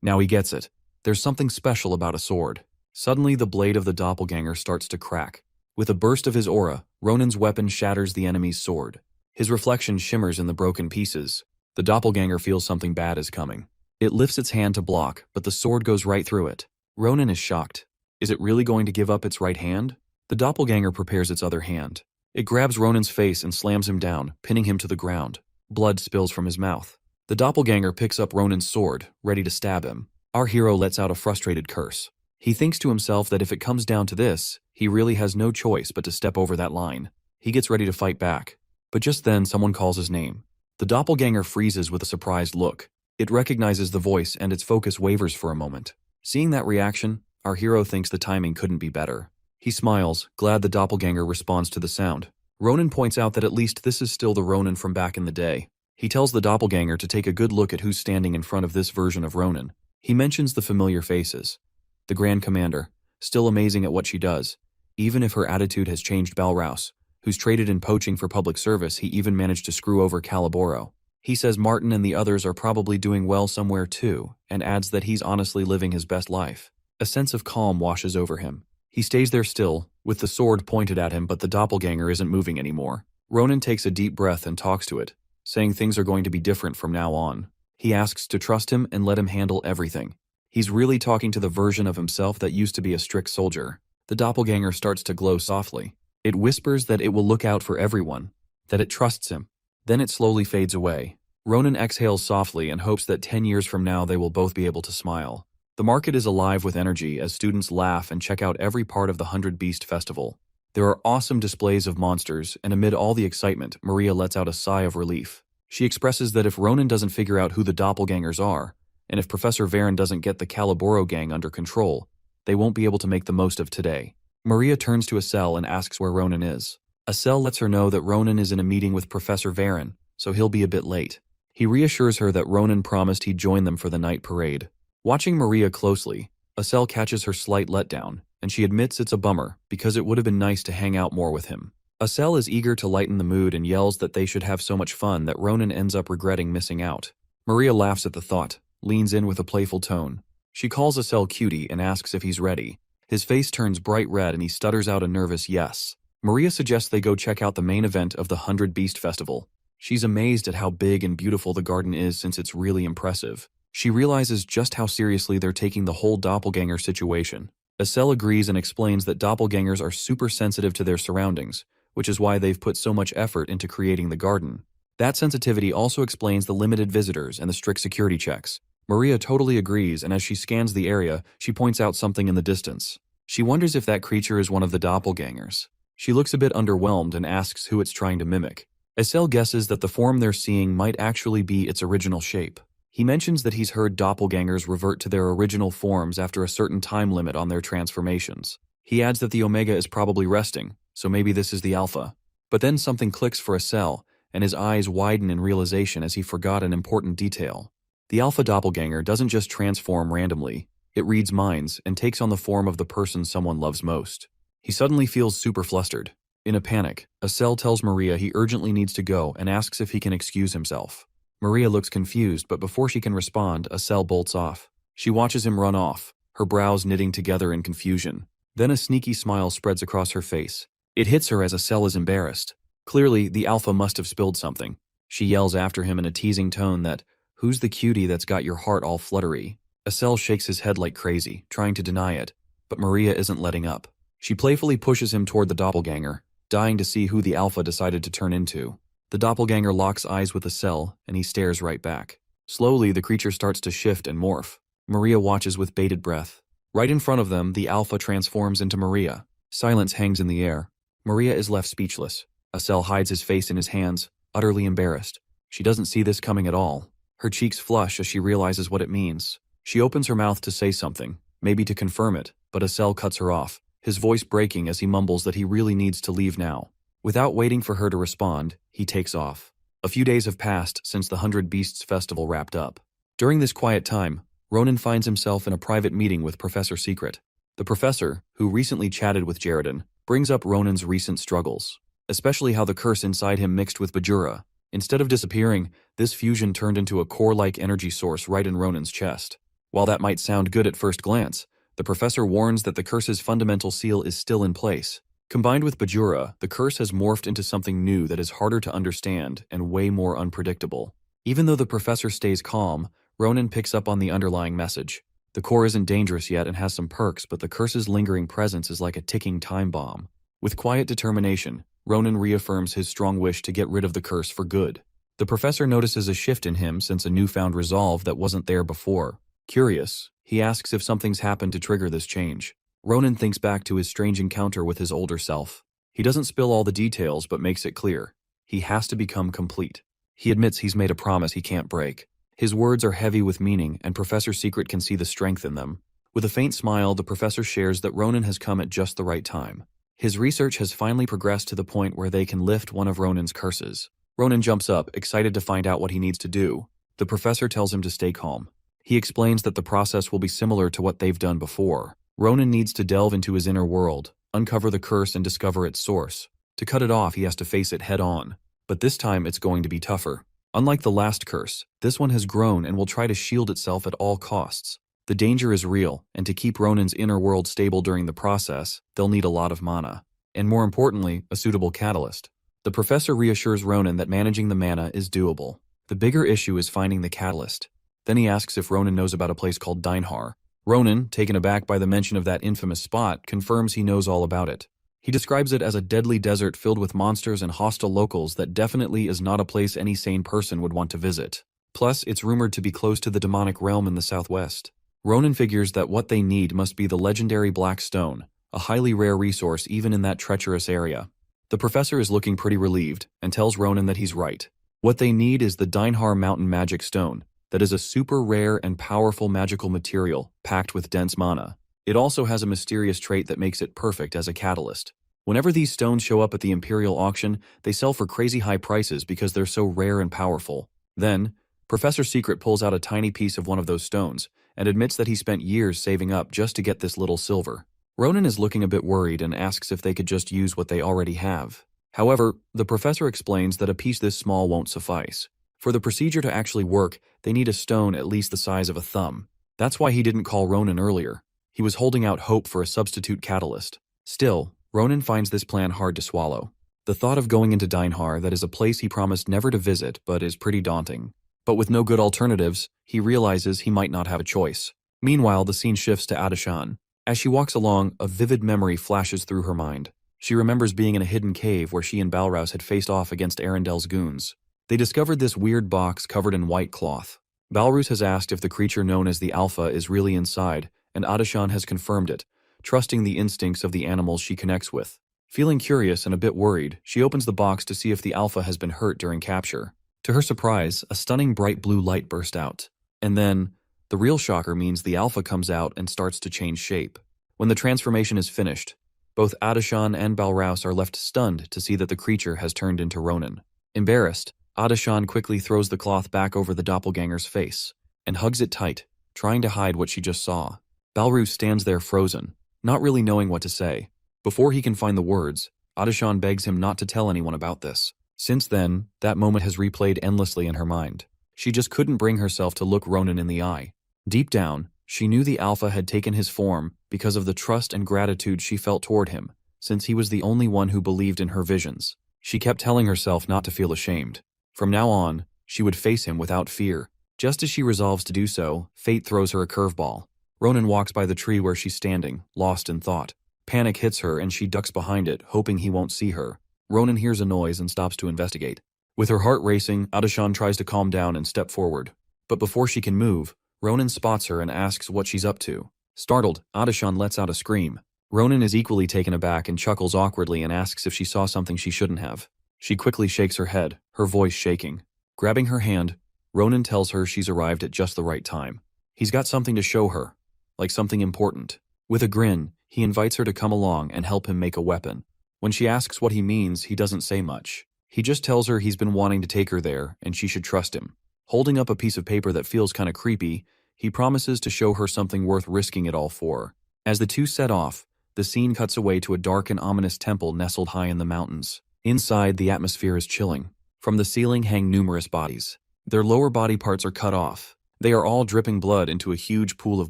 Now he gets it. There's something special about a sword. Suddenly the blade of the doppelganger starts to crack. With a burst of his aura, Ronan's weapon shatters the enemy's sword. His reflection shimmers in the broken pieces. The doppelganger feels something bad is coming. It lifts its hand to block, but the sword goes right through it. Ronan is shocked. Is it really going to give up its right hand? The doppelganger prepares its other hand. It grabs Ronan's face and slams him down, pinning him to the ground. Blood spills from his mouth. The doppelganger picks up Ronan's sword, ready to stab him. Our hero lets out a frustrated curse. He thinks to himself that if it comes down to this, he really has no choice but to step over that line. He gets ready to fight back. But just then, someone calls his name. The doppelganger freezes with a surprised look. It recognizes the voice and its focus wavers for a moment. Seeing that reaction, our hero thinks the timing couldn't be better. He smiles, glad the doppelganger responds to the sound. Ronan points out that at least this is still the Ronan from back in the day. He tells the doppelganger to take a good look at who's standing in front of this version of Ronan. He mentions the familiar faces. The Grand Commander, still amazing at what she does, even if her attitude has changed. Balrouse, who's traded in poaching for public service. He even managed to screw over Caliboro. He says Martin and the others are probably doing well somewhere too, and adds that he's honestly living his best life. A sense of calm washes over him. He stays there still, with the sword pointed at him, but the doppelganger isn't moving anymore. Ronan takes a deep breath and talks to it, saying things are going to be different from now on. He asks to trust him and let him handle everything. He's really talking to the version of himself that used to be a strict soldier. The doppelganger starts to glow softly. It whispers that it will look out for everyone, that it trusts him. Then it slowly fades away. Ronan exhales softly and hopes that 10 years from now they will both be able to smile. The market is alive with energy as students laugh and check out every part of the 100 Beast Festival. There are awesome displays of monsters, and amid all the excitement, Maria lets out a sigh of relief. She expresses that if Ronan doesn't figure out who the doppelgangers are, and if Professor Frieren doesn't get the Caliboro gang under control, they won't be able to make the most of today. Maria turns to Asel and asks where Ronan is. Asel lets her know that Ronan is in a meeting with Professor Frieren, so he'll be a bit late. He reassures her that Ronan promised he'd join them for the night parade. Watching Maria closely, Asel catches her slight letdown, and she admits it's a bummer because it would have been nice to hang out more with him. Asel is eager to lighten the mood and yells that they should have so much fun that Ronan ends up regretting missing out. Maria laughs at the thought, leans in with a playful tone. She calls Asel cutie and asks if he's ready. His face turns bright red and he stutters out a nervous yes. Maria suggests they go check out the main event of the 100 Beast Festival. She's amazed at how big and beautiful the garden is since it's really impressive. She realizes just how seriously they're taking the whole doppelganger situation. Asel agrees and explains that doppelgangers are super sensitive to their surroundings, which is why they've put so much effort into creating the garden. That sensitivity also explains the limited visitors and the strict security checks. Maria totally agrees, and as she scans the area, she points out something in the distance. She wonders if that creature is one of the doppelgangers. She looks a bit underwhelmed and asks who it's trying to mimic. Asel guesses that the form they're seeing might actually be its original shape. He mentions that he's heard doppelgangers revert to their original forms after a certain time limit on their transformations. He adds that the Omega is probably resting, so maybe this is the Alpha. But then something clicks for Acel, and his eyes widen in realization as he forgot an important detail. The Alpha doppelganger doesn't just transform randomly, it reads minds and takes on the form of the person someone loves most. He suddenly feels super flustered. In a panic, Acel tells Maria he urgently needs to go and asks if he can excuse himself. Maria looks confused, but before she can respond, Acel bolts off. She watches him run off, her brows knitting together in confusion. Then a sneaky smile spreads across her face. It hits her as Acel is embarrassed. Clearly, the Alpha must have spilled something. She yells after him in a teasing tone that, "Who's the cutie that's got your heart all fluttery?" Acel shakes his head like crazy, trying to deny it, but Maria isn't letting up. She playfully pushes him toward the doppelganger, dying to see who the Alpha decided to turn into. The doppelganger locks eyes with Acel, and he stares right back. Slowly, the creature starts to shift and morph. Maria watches with bated breath. Right in front of them, the Alpha transforms into Maria. Silence hangs in the air. Maria is left speechless. Acel hides his face in his hands, utterly embarrassed. She doesn't see this coming at all. Her cheeks flush as she realizes what it means. She opens her mouth to say something, maybe to confirm it, but Acel cuts her off, his voice breaking as he mumbles that he really needs to leave now. Without waiting for her to respond, he takes off. A few days have passed since the 100 Beasts Festival wrapped up. During this quiet time, Ronan finds himself in a private meeting with Professor Secret. The professor, who recently chatted with Jaredon, brings up Ronan's recent struggles, especially how the curse inside him mixed with Bajura. Instead of disappearing, this fusion turned into a core-like energy source right in Ronan's chest. While that might sound good at first glance, the professor warns that the curse's fundamental seal is still in place. Combined with Bajura, the curse has morphed into something new that is harder to understand and way more unpredictable. Even though the professor stays calm, Ronan picks up on the underlying message. The core isn't dangerous yet and has some perks, but the curse's lingering presence is like a ticking time bomb. With quiet determination, Ronan reaffirms his strong wish to get rid of the curse for good. The professor notices a shift in him since a newfound resolve that wasn't there before. Curious, he asks if something's happened to trigger this change. Ronan thinks back to his strange encounter with his older self. He doesn't spill all the details but makes it clear. He has to become complete. He admits he's made a promise he can't break. His words are heavy with meaning, and Professor Secret can see the strength in them. With a faint smile, the professor shares that Ronan has come at just the right time. His research has finally progressed to the point where they can lift one of Ronan's curses. Ronan jumps up, excited to find out what he needs to do. The professor tells him to stay calm. He explains that the process will be similar to what they've done before. Ronan needs to delve into his inner world, uncover the curse and discover its source. To cut it off, he has to face it head-on. But this time, it's going to be tougher. Unlike the last curse, this one has grown and will try to shield itself at all costs. The danger is real, and to keep Ronan's inner world stable during the process, they'll need a lot of mana. And more importantly, a suitable catalyst. The professor reassures Ronan that managing the mana is doable. The bigger issue is finding the catalyst. Then he asks if Ronan knows about a place called Dinehar. Ronan, taken aback by the mention of that infamous spot, confirms he knows all about it. He describes it as a deadly desert filled with monsters and hostile locals that definitely is not a place any sane person would want to visit. Plus, it's rumored to be close to the demonic realm in the southwest. Ronan figures that what they need must be the legendary Black Stone, a highly rare resource even in that treacherous area. The professor is looking pretty relieved and tells Ronan that he's right. What they need is the Dinehar Mountain Magic Stone, that is a super rare and powerful magical material packed with dense mana. It also has a mysterious trait that makes it perfect as a catalyst. Whenever these stones show up at the Imperial auction, they sell for crazy high prices because they're so rare and powerful. Then, Professor Secret pulls out a tiny piece of one of those stones and admits that he spent years saving up just to get this little silver. Ronan is looking a bit worried and asks if they could just use what they already have. However, the professor explains that a piece this small won't suffice. For the procedure to actually work, they need a stone at least the size of a thumb. That's why he didn't call Ronan earlier. He was holding out hope for a substitute catalyst. Still, Ronan finds this plan hard to swallow. The thought of going into Dinehar, that is a place he promised never to visit, but is pretty daunting. But with no good alternatives, he realizes he might not have a choice. Meanwhile, the scene shifts to Adashan. As she walks along, a vivid memory flashes through her mind. She remembers being in a hidden cave where she and Balrouse had faced off against Arendel's goons. They discovered this weird box covered in white cloth. Balrouse has asked if the creature known as the Alpha is really inside, and Adashan has confirmed it, trusting the instincts of the animals she connects with. Feeling curious and a bit worried, she opens the box to see if the Alpha has been hurt during capture. To her surprise, a stunning bright blue light burst out. And then, the real shocker means the alpha comes out and starts to change shape. When the transformation is finished, both Adashan and Balraus are left stunned to see that the creature has turned into Ronin. Embarrassed, Adashan quickly throws the cloth back over the doppelganger's face and hugs it tight, trying to hide what she just saw. Balraus stands there frozen, not really knowing what to say. Before he can find the words, Adashan begs him not to tell anyone about this. Since then, that moment has replayed endlessly in her mind. She just couldn't bring herself to look Ronin in the eye. Deep down, she knew the alpha had taken his form because of the trust and gratitude she felt toward him, since he was the only one who believed in her visions. She kept telling herself not to feel ashamed. From now on, she would face him without fear. Just as she resolves to do so, fate throws her a curveball. Ronin walks by the tree where she's standing, lost in thought. Panic hits her and she ducks behind it, hoping he won't see her. Ronin hears a noise and stops to investigate. With her heart racing, Adashan tries to calm down and step forward. But before she can move, Ronin spots her and asks what she's up to. Startled, Adashan lets out a scream. Ronin is equally taken aback and chuckles awkwardly and asks if she saw something she shouldn't have. She quickly shakes her head, her voice shaking. Grabbing her hand, Ronin tells her she's arrived at just the right time. He's got something to show her, like something important. With a grin, he invites her to come along and help him make a weapon. When she asks what he means, he doesn't say much. He just tells her he's been wanting to take her there and she should trust him. Holding up a piece of paper that feels kinda creepy, he promises to show her something worth risking it all for. As the two set off, the scene cuts away to a dark and ominous temple nestled high in the mountains. Inside, the atmosphere is chilling. From the ceiling hang numerous bodies. Their lower body parts are cut off. They are all dripping blood into a huge pool of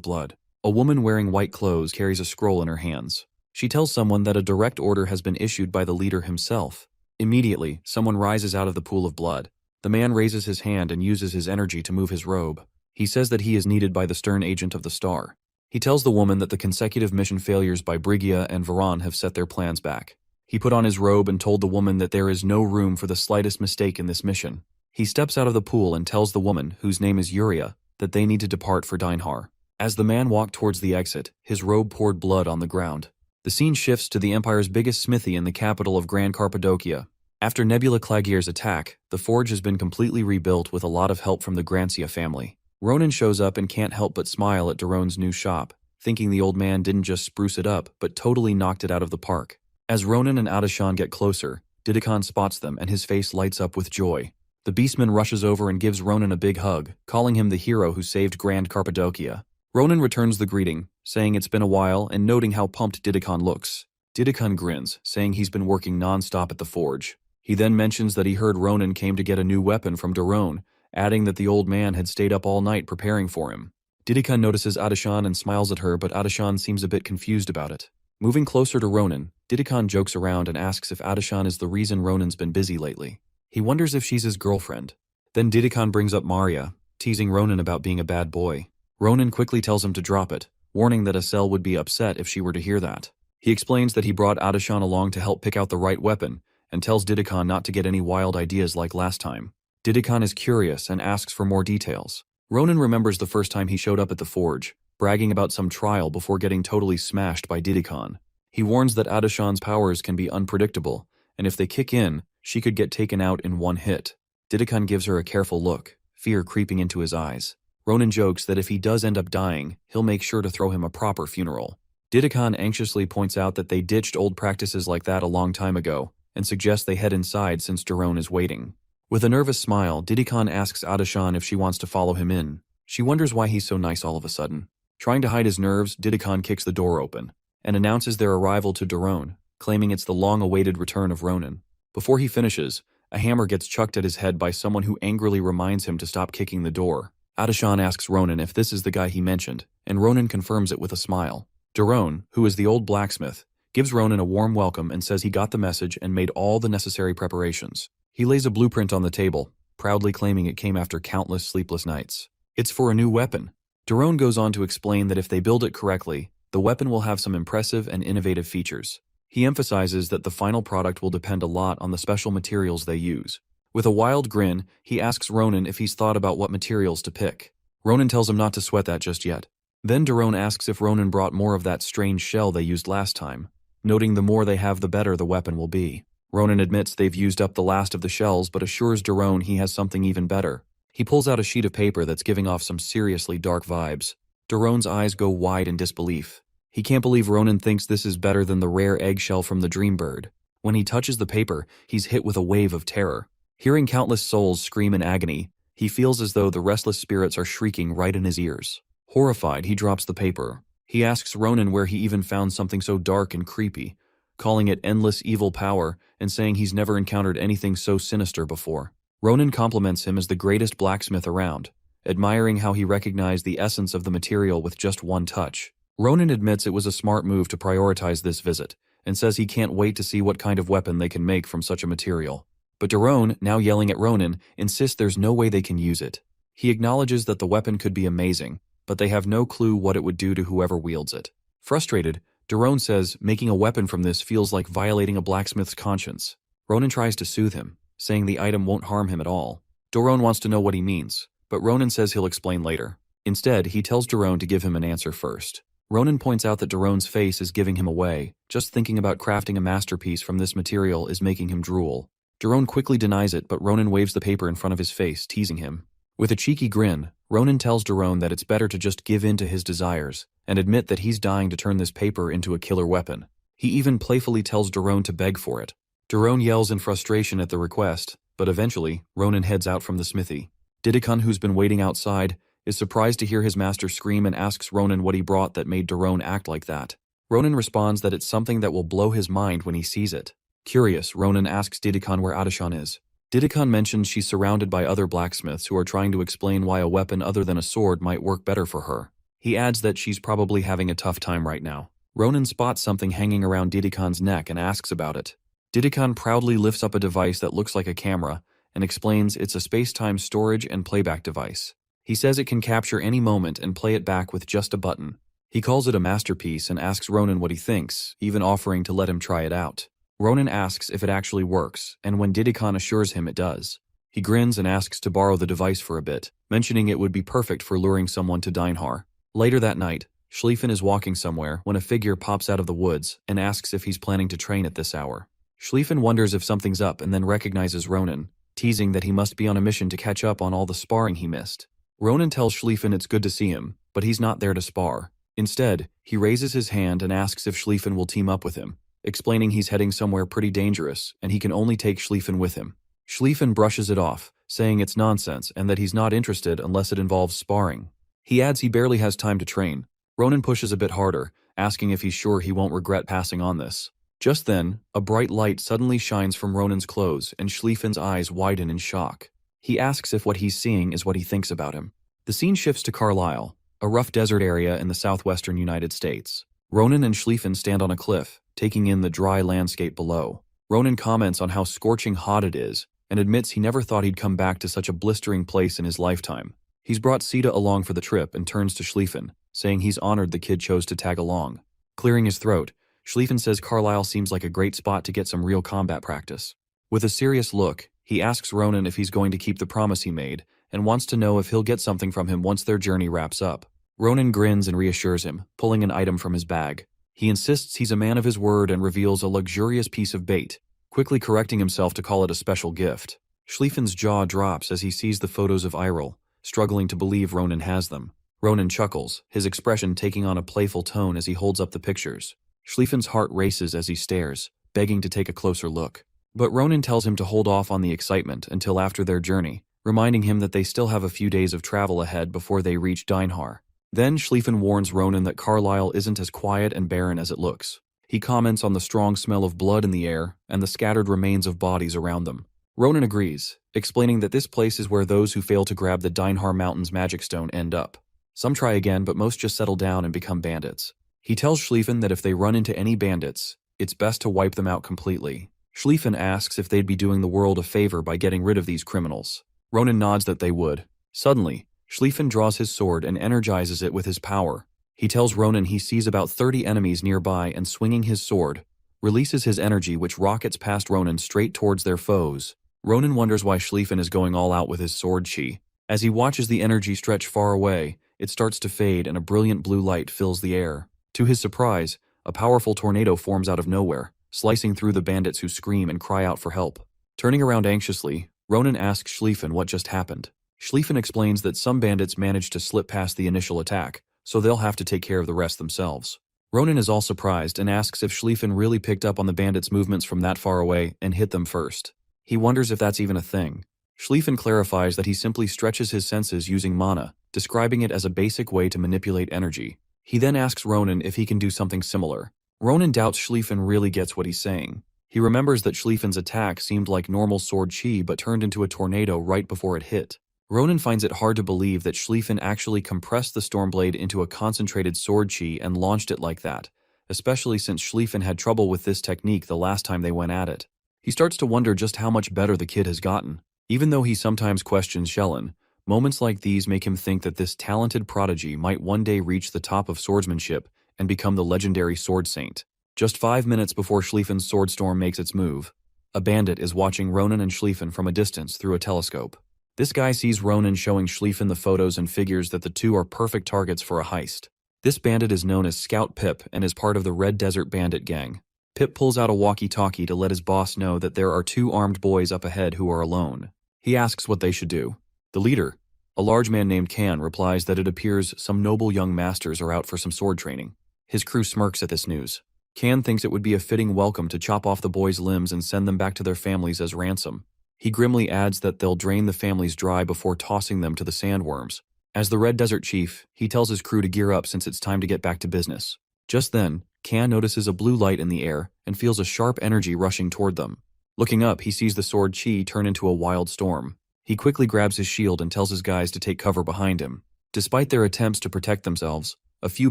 blood. A woman wearing white clothes carries a scroll in her hands. She tells someone that a direct order has been issued by the leader himself. Immediately, someone rises out of the pool of blood. The man raises his hand and uses his energy to move his robe. He says that he is needed by the stern agent of the star. He tells the woman that the consecutive mission failures by Briggia and Varan have set their plans back. He put on his robe and told the woman that there is no room for the slightest mistake in this mission. He steps out of the pool and tells the woman, whose name is Yuria, that they need to depart for Dinehar. As the man walked towards the exit, his robe poured blood on the ground. The scene shifts to the Empire's biggest smithy in the capital of Grand Cappadocia. After Nebula Clagier's attack, the forge has been completely rebuilt with a lot of help from the Grancia family. Ronin shows up and can't help but smile at Daron's new shop, thinking the old man didn't just spruce it up, but totally knocked it out of the park. As Ronin and Adashan get closer, Didikon spots them and his face lights up with joy. The beastman rushes over and gives Ronin a big hug, calling him the hero who saved Grand Cappadocia. Ronin returns the greeting, saying it's been a while and noting how pumped Didikon looks. Didikon grins, saying he's been working non-stop at the forge. He then mentions that he heard Ronin came to get a new weapon from Daron, adding that the old man had stayed up all night preparing for him. Didikon notices Adashan and smiles at her, but Adashan seems a bit confused about it. Moving closer to Ronin, Didikon jokes around and asks if Adashan is the reason Ronin's been busy lately. He wonders if she's his girlfriend. Then Didikon brings up Maria, teasing Ronin about being a bad boy. Ronin quickly tells him to drop it, warning that Asel would be upset if she were to hear that. He explains that he brought Adashan along to help pick out the right weapon, and tells Didikon not to get any wild ideas like last time. Didikon is curious and asks for more details. Ronin remembers the first time he showed up at the forge, bragging about some trial before getting totally smashed by Didikon. He warns that Adashan's powers can be unpredictable, and if they kick in, she could get taken out in one hit. Didikon gives her a careful look, fear creeping into his eyes. Ronin jokes that if he does end up dying, he'll make sure to throw him a proper funeral. Didikon anxiously points out that they ditched old practices like that a long time ago, and suggests they head inside since Daron is waiting. With a nervous smile, Didikon asks Adashan if she wants to follow him in. She wonders why he's so nice all of a sudden. Trying to hide his nerves, Didikon kicks the door open, and announces their arrival to Daron, claiming it's the long-awaited return of Ronin. Before he finishes, a hammer gets chucked at his head by someone who angrily reminds him to stop kicking the door. Adashan asks Ronin if this is the guy he mentioned, and Ronin confirms it with a smile. Daron, who is the old blacksmith, gives Ronin a warm welcome and says he got the message and made all the necessary preparations. He lays a blueprint on the table, proudly claiming it came after countless sleepless nights. It's for a new weapon. Daron goes on to explain that if they build it correctly, the weapon will have some impressive and innovative features. He emphasizes that the final product will depend a lot on the special materials they use. With a wild grin, he asks Ronin if he's thought about what materials to pick. Ronin tells him not to sweat that just yet. Then Daron asks if Ronin brought more of that strange shell they used last time, noting the more they have the better the weapon will be. Ronin admits they've used up the last of the shells but assures Daron he has something even better. He pulls out a sheet of paper that's giving off some seriously dark vibes. Daron's eyes go wide in disbelief. He can't believe Ronan thinks this is better than the rare eggshell from the dream bird. When he touches the paper, he's hit with a wave of terror. Hearing countless souls scream in agony, he feels as though the restless spirits are shrieking right in his ears. Horrified, he drops the paper. He asks Ronan where he even found something so dark and creepy, calling it endless evil power and saying he's never encountered anything so sinister before. Ronan compliments him as the greatest blacksmith around, admiring how he recognized the essence of the material with just one touch. Ronan admits it was a smart move to prioritize this visit, and says he can't wait to see what kind of weapon they can make from such a material. But Daron, now yelling at Ronan, insists there's no way they can use it. He acknowledges that the weapon could be amazing, but they have no clue what it would do to whoever wields it. Frustrated, Daron says making a weapon from this feels like violating a blacksmith's conscience. Ronan tries to soothe him, saying the item won't harm him at all. Daron wants to know what he means, but Ronan says he'll explain later. Instead, he tells Daron to give him an answer first. Ronan points out that Daron's face is giving him away. Just thinking about crafting a masterpiece from this material is making him drool. Daron quickly denies it, but Ronan waves the paper in front of his face, teasing him. With a cheeky grin, Ronan tells Daron that it's better to just give in to his desires, and admit that he's dying to turn this paper into a killer weapon. He even playfully tells Daron to beg for it. Daron yells in frustration at the request, but eventually, Ronan heads out from the smithy. Didikon, who's been waiting outside, is surprised to hear his master scream and asks Ronan what he brought that made Daron act like that. Ronan responds that it's something that will blow his mind when he sees it. Curious, Ronan asks Didikon where Adashan is. Didikon mentions she's surrounded by other blacksmiths who are trying to explain why a weapon other than a sword might work better for her. He adds that she's probably having a tough time right now. Ronan spots something hanging around Didikon's neck and asks about it. Didikon proudly lifts up a device that looks like a camera and explains it's a space-time storage and playback device. He says it can capture any moment and play it back with just a button. He calls it a masterpiece and asks Ronan what he thinks, even offering to let him try it out. Ronan asks if it actually works, and when Didikon assures him it does, he grins and asks to borrow the device for a bit, mentioning it would be perfect for luring someone to Dinehar. Later that night, Schlieffen is walking somewhere when a figure pops out of the woods and asks if he's planning to train at this hour. Schlieffen wonders if something's up and then recognizes Ronan, teasing that he must be on a mission to catch up on all the sparring he missed. Ronan tells Schlieffen it's good to see him, but he's not there to spar. Instead, he raises his hand and asks if Schlieffen will team up with him, explaining he's heading somewhere pretty dangerous and he can only take Schlieffen with him. Schlieffen brushes it off, saying it's nonsense and that he's not interested unless it involves sparring. He adds he barely has time to train. Ronan pushes a bit harder, asking if he's sure he won't regret passing on this. Just then, a bright light suddenly shines from Ronan's clothes and Schlieffen's eyes widen in shock. He asks if what he's seeing is what he thinks about him. The scene shifts to Carlisle, a rough desert area in the southwestern United States. Ronan and Schlieffen stand on a cliff, taking in the dry landscape below. Ronan comments on how scorching hot it is, and admits he never thought he'd come back to such a blistering place in his lifetime. He's brought Sita along for the trip and turns to Schlieffen, saying he's honored the kid chose to tag along. Clearing his throat, Schlieffen says Carlisle seems like a great spot to get some real combat practice. With a serious look, he asks Ronan if he's going to keep the promise he made, and wants to know if he'll get something from him once their journey wraps up. Ronan grins and reassures him, pulling an item from his bag. He insists he's a man of his word and reveals a luxurious piece of bait, quickly correcting himself to call it a special gift. Schlieffen's jaw drops as he sees the photos of Iril, struggling to believe Ronan has them. Ronan chuckles, his expression taking on a playful tone as he holds up the pictures. Schlieffen's heart races as he stares, begging to take a closer look. But Ronan tells him to hold off on the excitement until after their journey, reminding him that they still have a few days of travel ahead before they reach Dinehar. Then Schlieffen warns Ronan that Carlisle isn't as quiet and barren as it looks. He comments on the strong smell of blood in the air and the scattered remains of bodies around them. Ronan agrees, explaining that this place is where those who fail to grab the Dinehar Mountain's magic stone end up. Some try again, but most just settle down and become bandits. He tells Schlieffen that if they run into any bandits, it's best to wipe them out completely. Schlieffen asks if they'd be doing the world a favor by getting rid of these criminals. Ronan nods that they would. Suddenly, Schlieffen draws his sword and energizes it with his power. He tells Ronan he sees about 30 enemies nearby and swinging his sword, releases his energy which rockets past Ronan straight towards their foes. Ronan wonders why Schlieffen is going all out with his sword chi. As he watches the energy stretch far away, it starts to fade and a brilliant blue light fills the air. To his surprise, a powerful tornado forms out of nowhere, slicing through the bandits who scream and cry out for help. Turning around anxiously, Ronan asks Schlieffen what just happened. Schlieffen explains that some bandits managed to slip past the initial attack, so they'll have to take care of the rest themselves. Ronan is all surprised and asks if Schlieffen really picked up on the bandits' movements from that far away and hit them first. He wonders if that's even a thing. Schlieffen clarifies that he simply stretches his senses using mana, describing it as a basic way to manipulate energy. He then asks Ronan if he can do something similar. Ronan doubts Schlieffen really gets what he's saying. He remembers that Schlieffen's attack seemed like normal sword chi but turned into a tornado right before it hit. Ronan finds it hard to believe that Schlieffen actually compressed the Stormblade into a concentrated sword chi and launched it like that, especially since Schlieffen had trouble with this technique the last time they went at it. He starts to wonder just how much better the kid has gotten. Even though he sometimes questions Schellen, moments like these make him think that this talented prodigy might one day reach the top of swordsmanship and become the legendary sword saint. Just 5 minutes before Schlieffen's swordstorm makes its move, a bandit is watching Ronan and Schlieffen from a distance through a telescope. This guy sees Ronan showing Schlieffen the photos and figures that the two are perfect targets for a heist. This bandit is known as Scout Pip and is part of the Red Desert Bandit Gang. Pip pulls out a walkie-talkie to let his boss know that there are 2 armed boys up ahead who are alone. He asks what they should do. The leader, a large man named Can, replies that it appears some noble young masters are out for some sword training. His crew smirks at this news. Can thinks it would be a fitting welcome to chop off the boys' limbs and send them back to their families as ransom. He grimly adds that they'll drain the families dry before tossing them to the sandworms. As the Red Desert Chief, he tells his crew to gear up since it's time to get back to business. Just then, Can notices a blue light in the air and feels a sharp energy rushing toward them. Looking up, he sees the sword chi turn into a wild storm. He quickly grabs his shield and tells his guys to take cover behind him. Despite their attempts to protect themselves, a few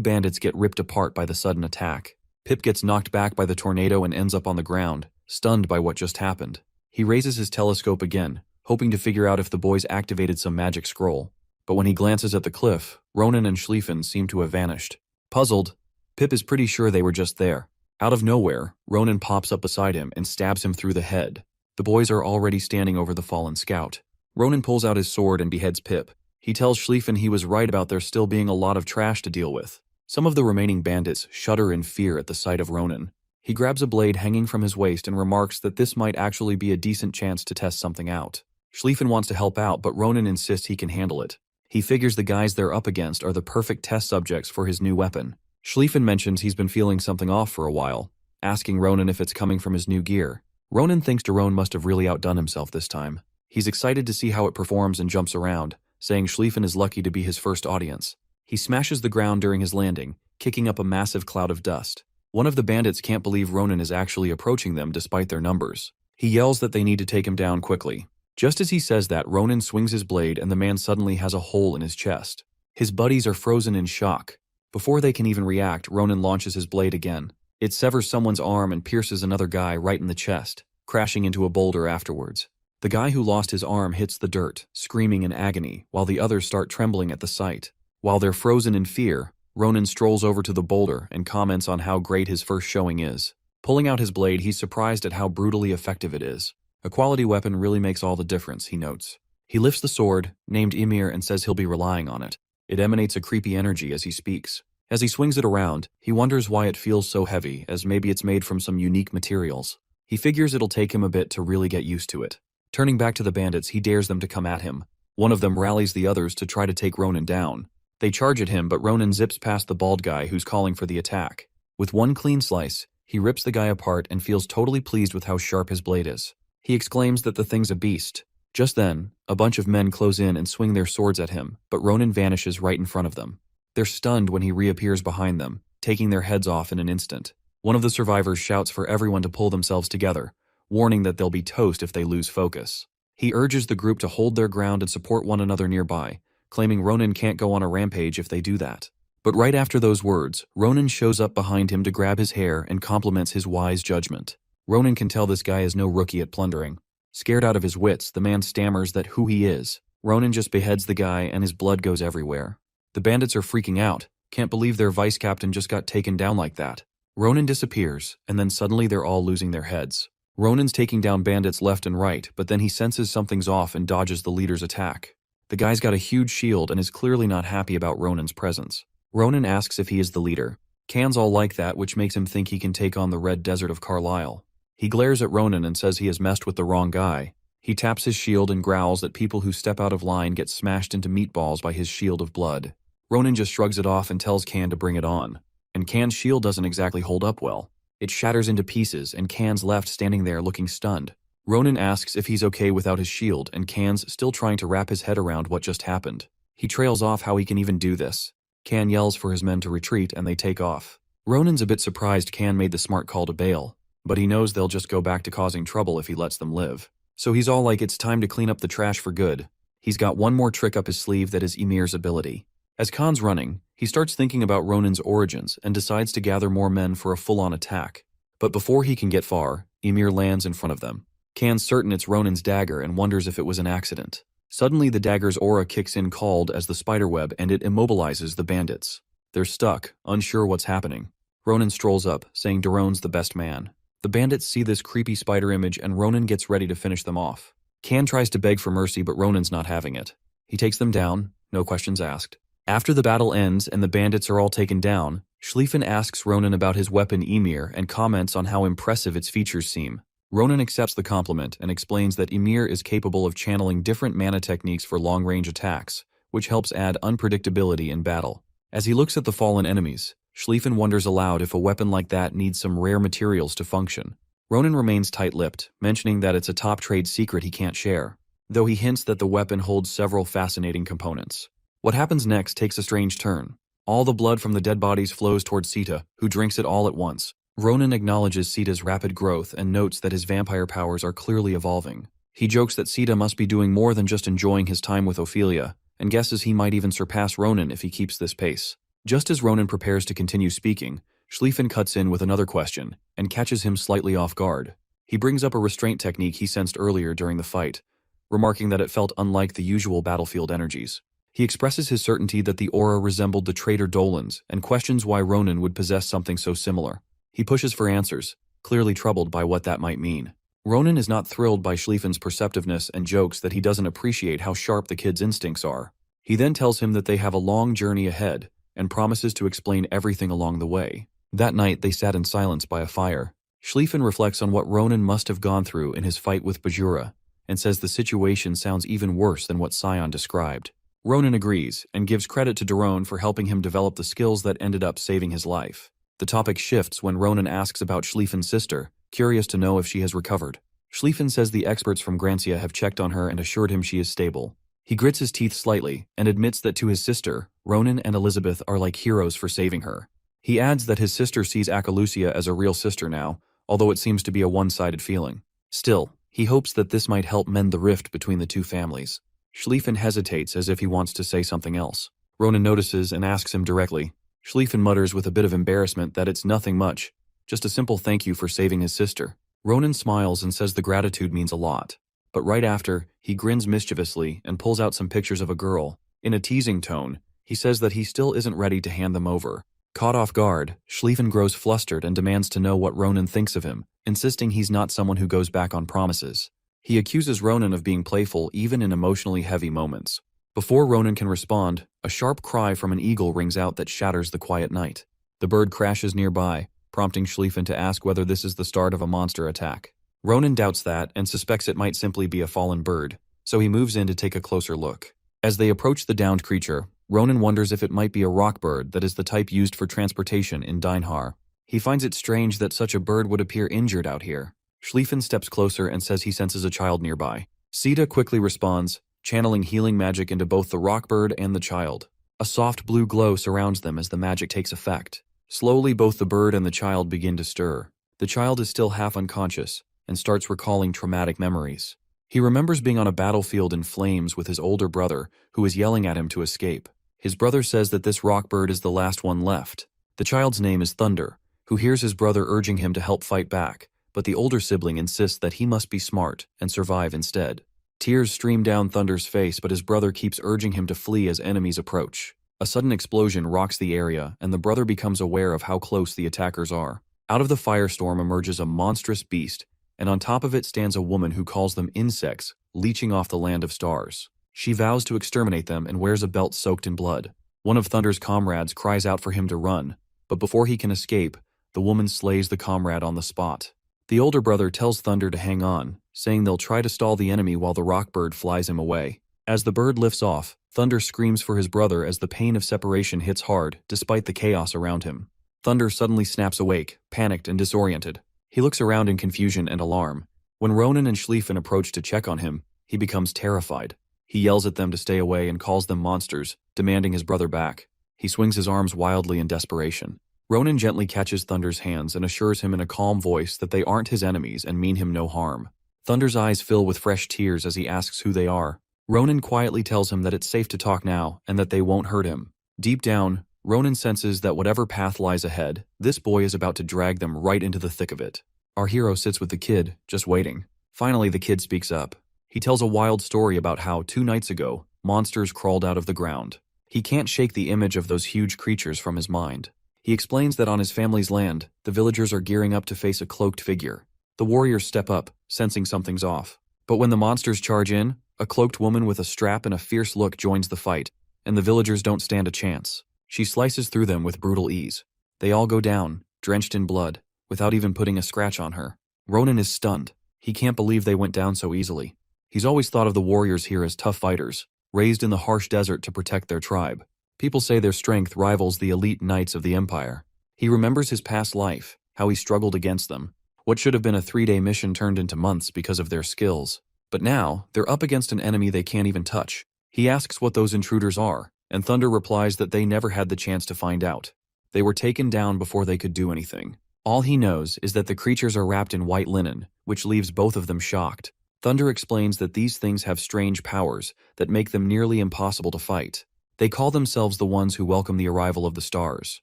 bandits get ripped apart by the sudden attack. Pip gets knocked back by the tornado and ends up on the ground, stunned by what just happened. He raises his telescope again, hoping to figure out if the boys activated some magic scroll. But when he glances at the cliff, Ronan and Schlieffen seem to have vanished. Puzzled, Pip is pretty sure they were just there. Out of nowhere, Ronan pops up beside him and stabs him through the head. The boys are already standing over the fallen scout. Ronan pulls out his sword and beheads Pip. He tells Schlieffen he was right about there still being a lot of trash to deal with. Some of the remaining bandits shudder in fear at the sight of Ronan. He grabs a blade hanging from his waist and remarks that this might actually be a decent chance to test something out. Schlieffen wants to help out, but Ronan insists he can handle it. He figures the guys they're up against are the perfect test subjects for his new weapon. Schlieffen mentions he's been feeling something off for a while, asking Ronan if it's coming from his new gear. Ronan thinks Daron must have really outdone himself this time. He's excited to see how it performs and jumps around, saying Schlieffen is lucky to be his first audience. He smashes the ground during his landing, kicking up a massive cloud of dust. One of the bandits can't believe Ronan is actually approaching them despite their numbers. He yells that they need to take him down quickly. Just as he says that, Ronan swings his blade and the man suddenly has a hole in his chest. His buddies are frozen in shock. Before they can even react, Ronan launches his blade again. It severs someone's arm and pierces another guy right in the chest, crashing into a boulder afterwards. The guy who lost his arm hits the dirt, screaming in agony, while the others start trembling at the sight. While they're frozen in fear, Ronan strolls over to the boulder and comments on how great his first showing is. Pulling out his blade, he's surprised at how brutally effective it is. A quality weapon really makes all the difference, he notes. He lifts the sword, named Ymir, and says he'll be relying on it. It emanates a creepy energy as he speaks. As he swings it around, he wonders why it feels so heavy, as maybe it's made from some unique materials. He figures it'll take him a bit to really get used to it. Turning back to the bandits, he dares them to come at him. One of them rallies the others to try to take Ronan down. They charge at him, but Ronan zips past the bald guy who's calling for the attack. With one clean slice, he rips the guy apart and feels totally pleased with how sharp his blade is. He exclaims that the thing's a beast. Just then, a bunch of men close in and swing their swords at him, but Ronan vanishes right in front of them. They're stunned when he reappears behind them, taking their heads off in an instant. One of the survivors shouts for everyone to pull themselves together, warning that they'll be toast if they lose focus. He urges the group to hold their ground and support one another nearby, claiming Ronan can't go on a rampage if they do that. But right after those words, Ronan shows up behind him to grab his hair and compliments his wise judgment. Ronan can tell this guy is no rookie at plundering. Scared out of his wits, the man stammers that who he is. Ronan just beheads the guy and his blood goes everywhere. The bandits are freaking out, can't believe their vice captain just got taken down like that. Ronan disappears, and then suddenly they're all losing their heads. Ronan's taking down bandits left and right, but then he senses something's off and dodges the leader's attack. The guy's got a huge shield and is clearly not happy about Ronan's presence. Ronan asks if he is the leader. Can's all like that, which makes him think he can take on the Red Desert of Carlisle. He glares at Ronan and says he has messed with the wrong guy. He taps his shield and growls that people who step out of line get smashed into meatballs by his shield of blood. Ronan just shrugs it off and tells Kan to bring it on. And Kan's shield doesn't exactly hold up well. It shatters into pieces and Kan's left standing there looking stunned. Ronan asks if he's okay without his shield and Kan's still trying to wrap his head around what just happened. He trails off how he can even do this. Kan yells for his men to retreat and they take off. Ronan's a bit surprised Kan made the smart call to bail, but he knows they'll just go back to causing trouble if he lets them live. So he's all like it's time to clean up the trash for good. He's got one more trick up his sleeve that is Ymir's ability. As Kan's running, he starts thinking about Ronan's origins and decides to gather more men for a full-on attack. But before he can get far, Ymir lands in front of them. Kan's certain it's Ronan's dagger and wonders if it was an accident. Suddenly the dagger's aura kicks in called as the spiderweb and it immobilizes the bandits. They're stuck, unsure what's happening. Ronan strolls up, saying Daron's the best man. The bandits see this creepy spider image and Ronan gets ready to finish them off. Kan tries to beg for mercy but Ronan's not having it. He takes them down, no questions asked. After the battle ends and the bandits are all taken down, Schlieffen asks Ronan about his weapon Ymir and comments on how impressive its features seem. Ronan accepts the compliment and explains that Ymir is capable of channeling different mana techniques for long-range attacks, which helps add unpredictability in battle. As he looks at the fallen enemies, Schlieffen wonders aloud if a weapon like that needs some rare materials to function. Ronan remains tight-lipped, mentioning that it's a top trade secret he can't share, though he hints that the weapon holds several fascinating components. What happens next takes a strange turn. All the blood from the dead bodies flows towards Sita, who drinks it all at once. Ronan acknowledges Sita's rapid growth and notes that his vampire powers are clearly evolving. He jokes that Sita must be doing more than just enjoying his time with Ophelia, and guesses he might even surpass Ronan if he keeps this pace. Just as Ronan prepares to continue speaking, Schlieffen cuts in with another question, and catches him slightly off guard. He brings up a restraint technique he sensed earlier during the fight, remarking that it felt unlike the usual battlefield energies. He expresses his certainty that the aura resembled the traitor Dolan's, and questions why Ronan would possess something so similar. He pushes for answers, clearly troubled by what that might mean. Ronan is not thrilled by Schlieffen's perceptiveness and jokes that he doesn't appreciate how sharp the kid's instincts are. He then tells him that they have a long journey ahead, and promises to explain everything along the way. That night they sat in silence by a fire. Schlieffen reflects on what Ronan must have gone through in his fight with Bajura, and says the situation sounds even worse than what Sion described. Ronan agrees, and gives credit to Daron for helping him develop the skills that ended up saving his life. The topic shifts when Ronan asks about Schlieffen's sister, curious to know if she has recovered. Schlieffen says the experts from Grancia have checked on her and assured him she is stable. He grits his teeth slightly, and admits that to his sister, Ronan and Elizabeth are like heroes for saving her. He adds that his sister sees Akalucia as a real sister now, although it seems to be a one-sided feeling. Still, he hopes that this might help mend the rift between the two families. Schlieffen hesitates as if he wants to say something else. Ronan notices and asks him directly. Schlieffen mutters with a bit of embarrassment that it's nothing much, just a simple thank you for saving his sister. Ronan smiles and says the gratitude means a lot. But right after, he grins mischievously and pulls out some pictures of a girl. In a teasing tone, he says that he still isn't ready to hand them over. Caught off guard, Schlieffen grows flustered and demands to know what Ronan thinks of him, insisting he's not someone who goes back on promises. He accuses Ronan of being playful even in emotionally heavy moments. Before Ronan can respond, a sharp cry from an eagle rings out that shatters the quiet night. The bird crashes nearby, prompting Schlieffen to ask whether this is the start of a monster attack. Ronan doubts that and suspects it might simply be a fallen bird, so he moves in to take a closer look. As they approach the downed creature, Ronan wonders if it might be a rock bird that is the type used for transportation in Dinehar. He finds it strange that such a bird would appear injured out here. Schlieffen steps closer and says he senses a child nearby. Sita quickly responds, channeling healing magic into both the rock bird and the child. A soft blue glow surrounds them as the magic takes effect. Slowly both the bird and the child begin to stir. The child is still half unconscious and starts recalling traumatic memories. He remembers being on a battlefield in flames with his older brother, who is yelling at him to escape. His brother says that this rock bird is the last one left. The child's name is Thunder, who hears his brother urging him to help fight back, but the older sibling insists that he must be smart and survive instead. Tears stream down Thunder's face, but his brother keeps urging him to flee as enemies approach. A sudden explosion rocks the area, and the brother becomes aware of how close the attackers are. Out of the firestorm emerges a monstrous beast, and on top of it stands a woman who calls them insects, leeching off the land of stars. She vows to exterminate them and wears a belt soaked in blood. One of Thunder's comrades cries out for him to run, but before he can escape, the woman slays the comrade on the spot. The older brother tells Thunder to hang on, saying they'll try to stall the enemy while the rock bird flies him away. As the bird lifts off, Thunder screams for his brother as the pain of separation hits hard despite the chaos around him. Thunder suddenly snaps awake, panicked and disoriented. He looks around in confusion and alarm. When Ronan and Schlieffen approach to check on him, he becomes terrified. He yells at them to stay away and calls them monsters, demanding his brother back. He swings his arms wildly in desperation. Ronan gently catches Thunder's hands and assures him in a calm voice that they aren't his enemies and mean him no harm. Thunder's eyes fill with fresh tears as he asks who they are. Ronan quietly tells him that it's safe to talk now and that they won't hurt him. Deep down, Ronan senses that whatever path lies ahead, this boy is about to drag them right into the thick of it. Our hero sits with the kid, just waiting. Finally, the kid speaks up. He tells a wild story about how 2 nights ago, monsters crawled out of the ground. He can't shake the image of those huge creatures from his mind. He explains that on his family's land, the villagers are gearing up to face a cloaked figure. The warriors step up, sensing something's off. But when the monsters charge in, a cloaked woman with a strap and a fierce look joins the fight, and the villagers don't stand a chance. She slices through them with brutal ease. They all go down, drenched in blood, without even putting a scratch on her. Ronan is stunned. He can't believe they went down so easily. He's always thought of the warriors here as tough fighters, raised in the harsh desert to protect their tribe. People say their strength rivals the elite knights of the empire. He remembers his past life, how he struggled against them. What should have been a 3-day mission turned into months because of their skills. But now, they're up against an enemy they can't even touch. He asks what those intruders are, and Thunder replies that they never had the chance to find out. They were taken down before they could do anything. All he knows is that the creatures are wrapped in white linen, which leaves both of them shocked. Thunder explains that these things have strange powers that make them nearly impossible to fight. They call themselves the ones who welcome the arrival of the stars.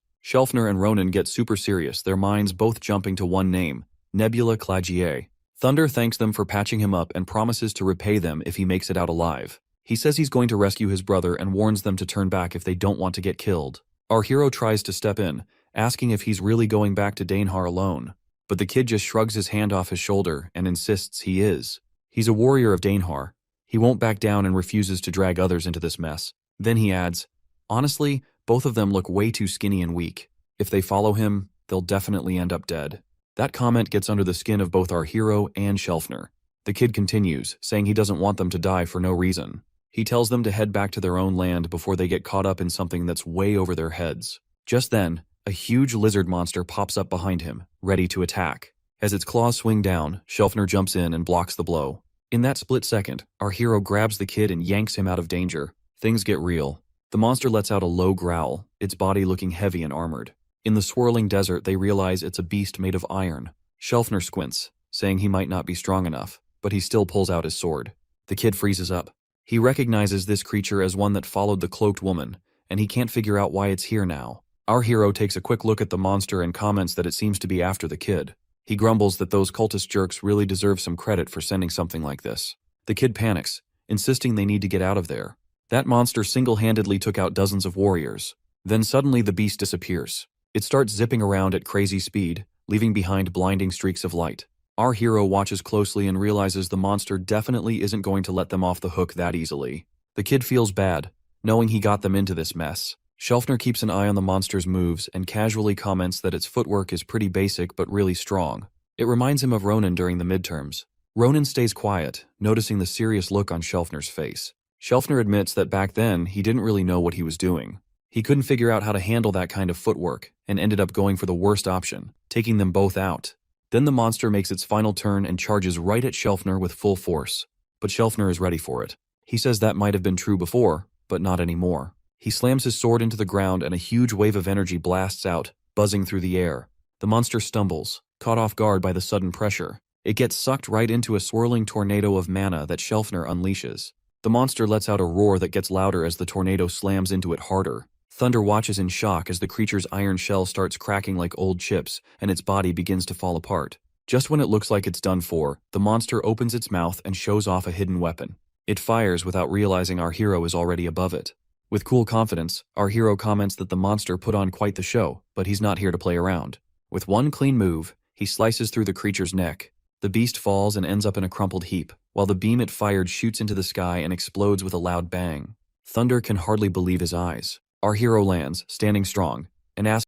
Schelfner and Ronan get super serious, their minds both jumping to one name, Nebula Clagier. Thunder thanks them for patching him up and promises to repay them if he makes it out alive. He says he's going to rescue his brother and warns them to turn back if they don't want to get killed. Our hero tries to step in, asking if he's really going back to Dainhar alone. But the kid just shrugs his hand off his shoulder and insists he is. He's a warrior of Dainhar. He won't back down and refuses to drag others into this mess. Then he adds, honestly, both of them look way too skinny and weak. If they follow him, they'll definitely end up dead. That comment gets under the skin of both our hero and Schelfner. The kid continues, saying he doesn't want them to die for no reason. He tells them to head back to their own land before they get caught up in something that's way over their heads. Just then, a huge lizard monster pops up behind him, ready to attack. As its claws swing down, Schelfner jumps in and blocks the blow. In that split second, our hero grabs the kid and yanks him out of danger. Things get real. The monster lets out a low growl, its body looking heavy and armored. In the swirling desert, they realize it's a beast made of iron. Schelfner squints, saying he might not be strong enough, but he still pulls out his sword. The kid freezes up. He recognizes this creature as one that followed the cloaked woman, and he can't figure out why it's here now. Our hero takes a quick look at the monster and comments that it seems to be after the kid. He grumbles that those cultist jerks really deserve some credit for sending something like this. The kid panics, insisting they need to get out of there. That monster single-handedly took out dozens of warriors. Then suddenly the beast disappears. It starts zipping around at crazy speed, leaving behind blinding streaks of light. Our hero watches closely and realizes the monster definitely isn't going to let them off the hook that easily. The kid feels bad, knowing he got them into this mess. Schelfner keeps an eye on the monster's moves and casually comments that its footwork is pretty basic but really strong. It reminds him of Ronan during the midterms. Ronan stays quiet, noticing the serious look on Schelfner's face. Schelfner admits that back then he didn't really know what he was doing. He couldn't figure out how to handle that kind of footwork and ended up going for the worst option, taking them both out. Then the monster makes its final turn and charges right at Schelfner with full force. But Schelfner is ready for it. He says that might have been true before, but not anymore. He slams his sword into the ground and a huge wave of energy blasts out, buzzing through the air. The monster stumbles, caught off guard by the sudden pressure. It gets sucked right into a swirling tornado of mana that Schelfner unleashes. The monster lets out a roar that gets louder as the tornado slams into it harder. Thunder watches in shock as the creature's iron shell starts cracking like old chips and its body begins to fall apart. Just when it looks like it's done for, the monster opens its mouth and shows off a hidden weapon. It fires without realizing our hero is already above it. With cool confidence, our hero comments that the monster put on quite the show, but he's not here to play around. With one clean move, he slices through the creature's neck. The beast falls and ends up in a crumpled heap, while the beam it fired shoots into the sky and explodes with a loud bang. Thunder can hardly believe his eyes. Our hero lands, standing strong, and asks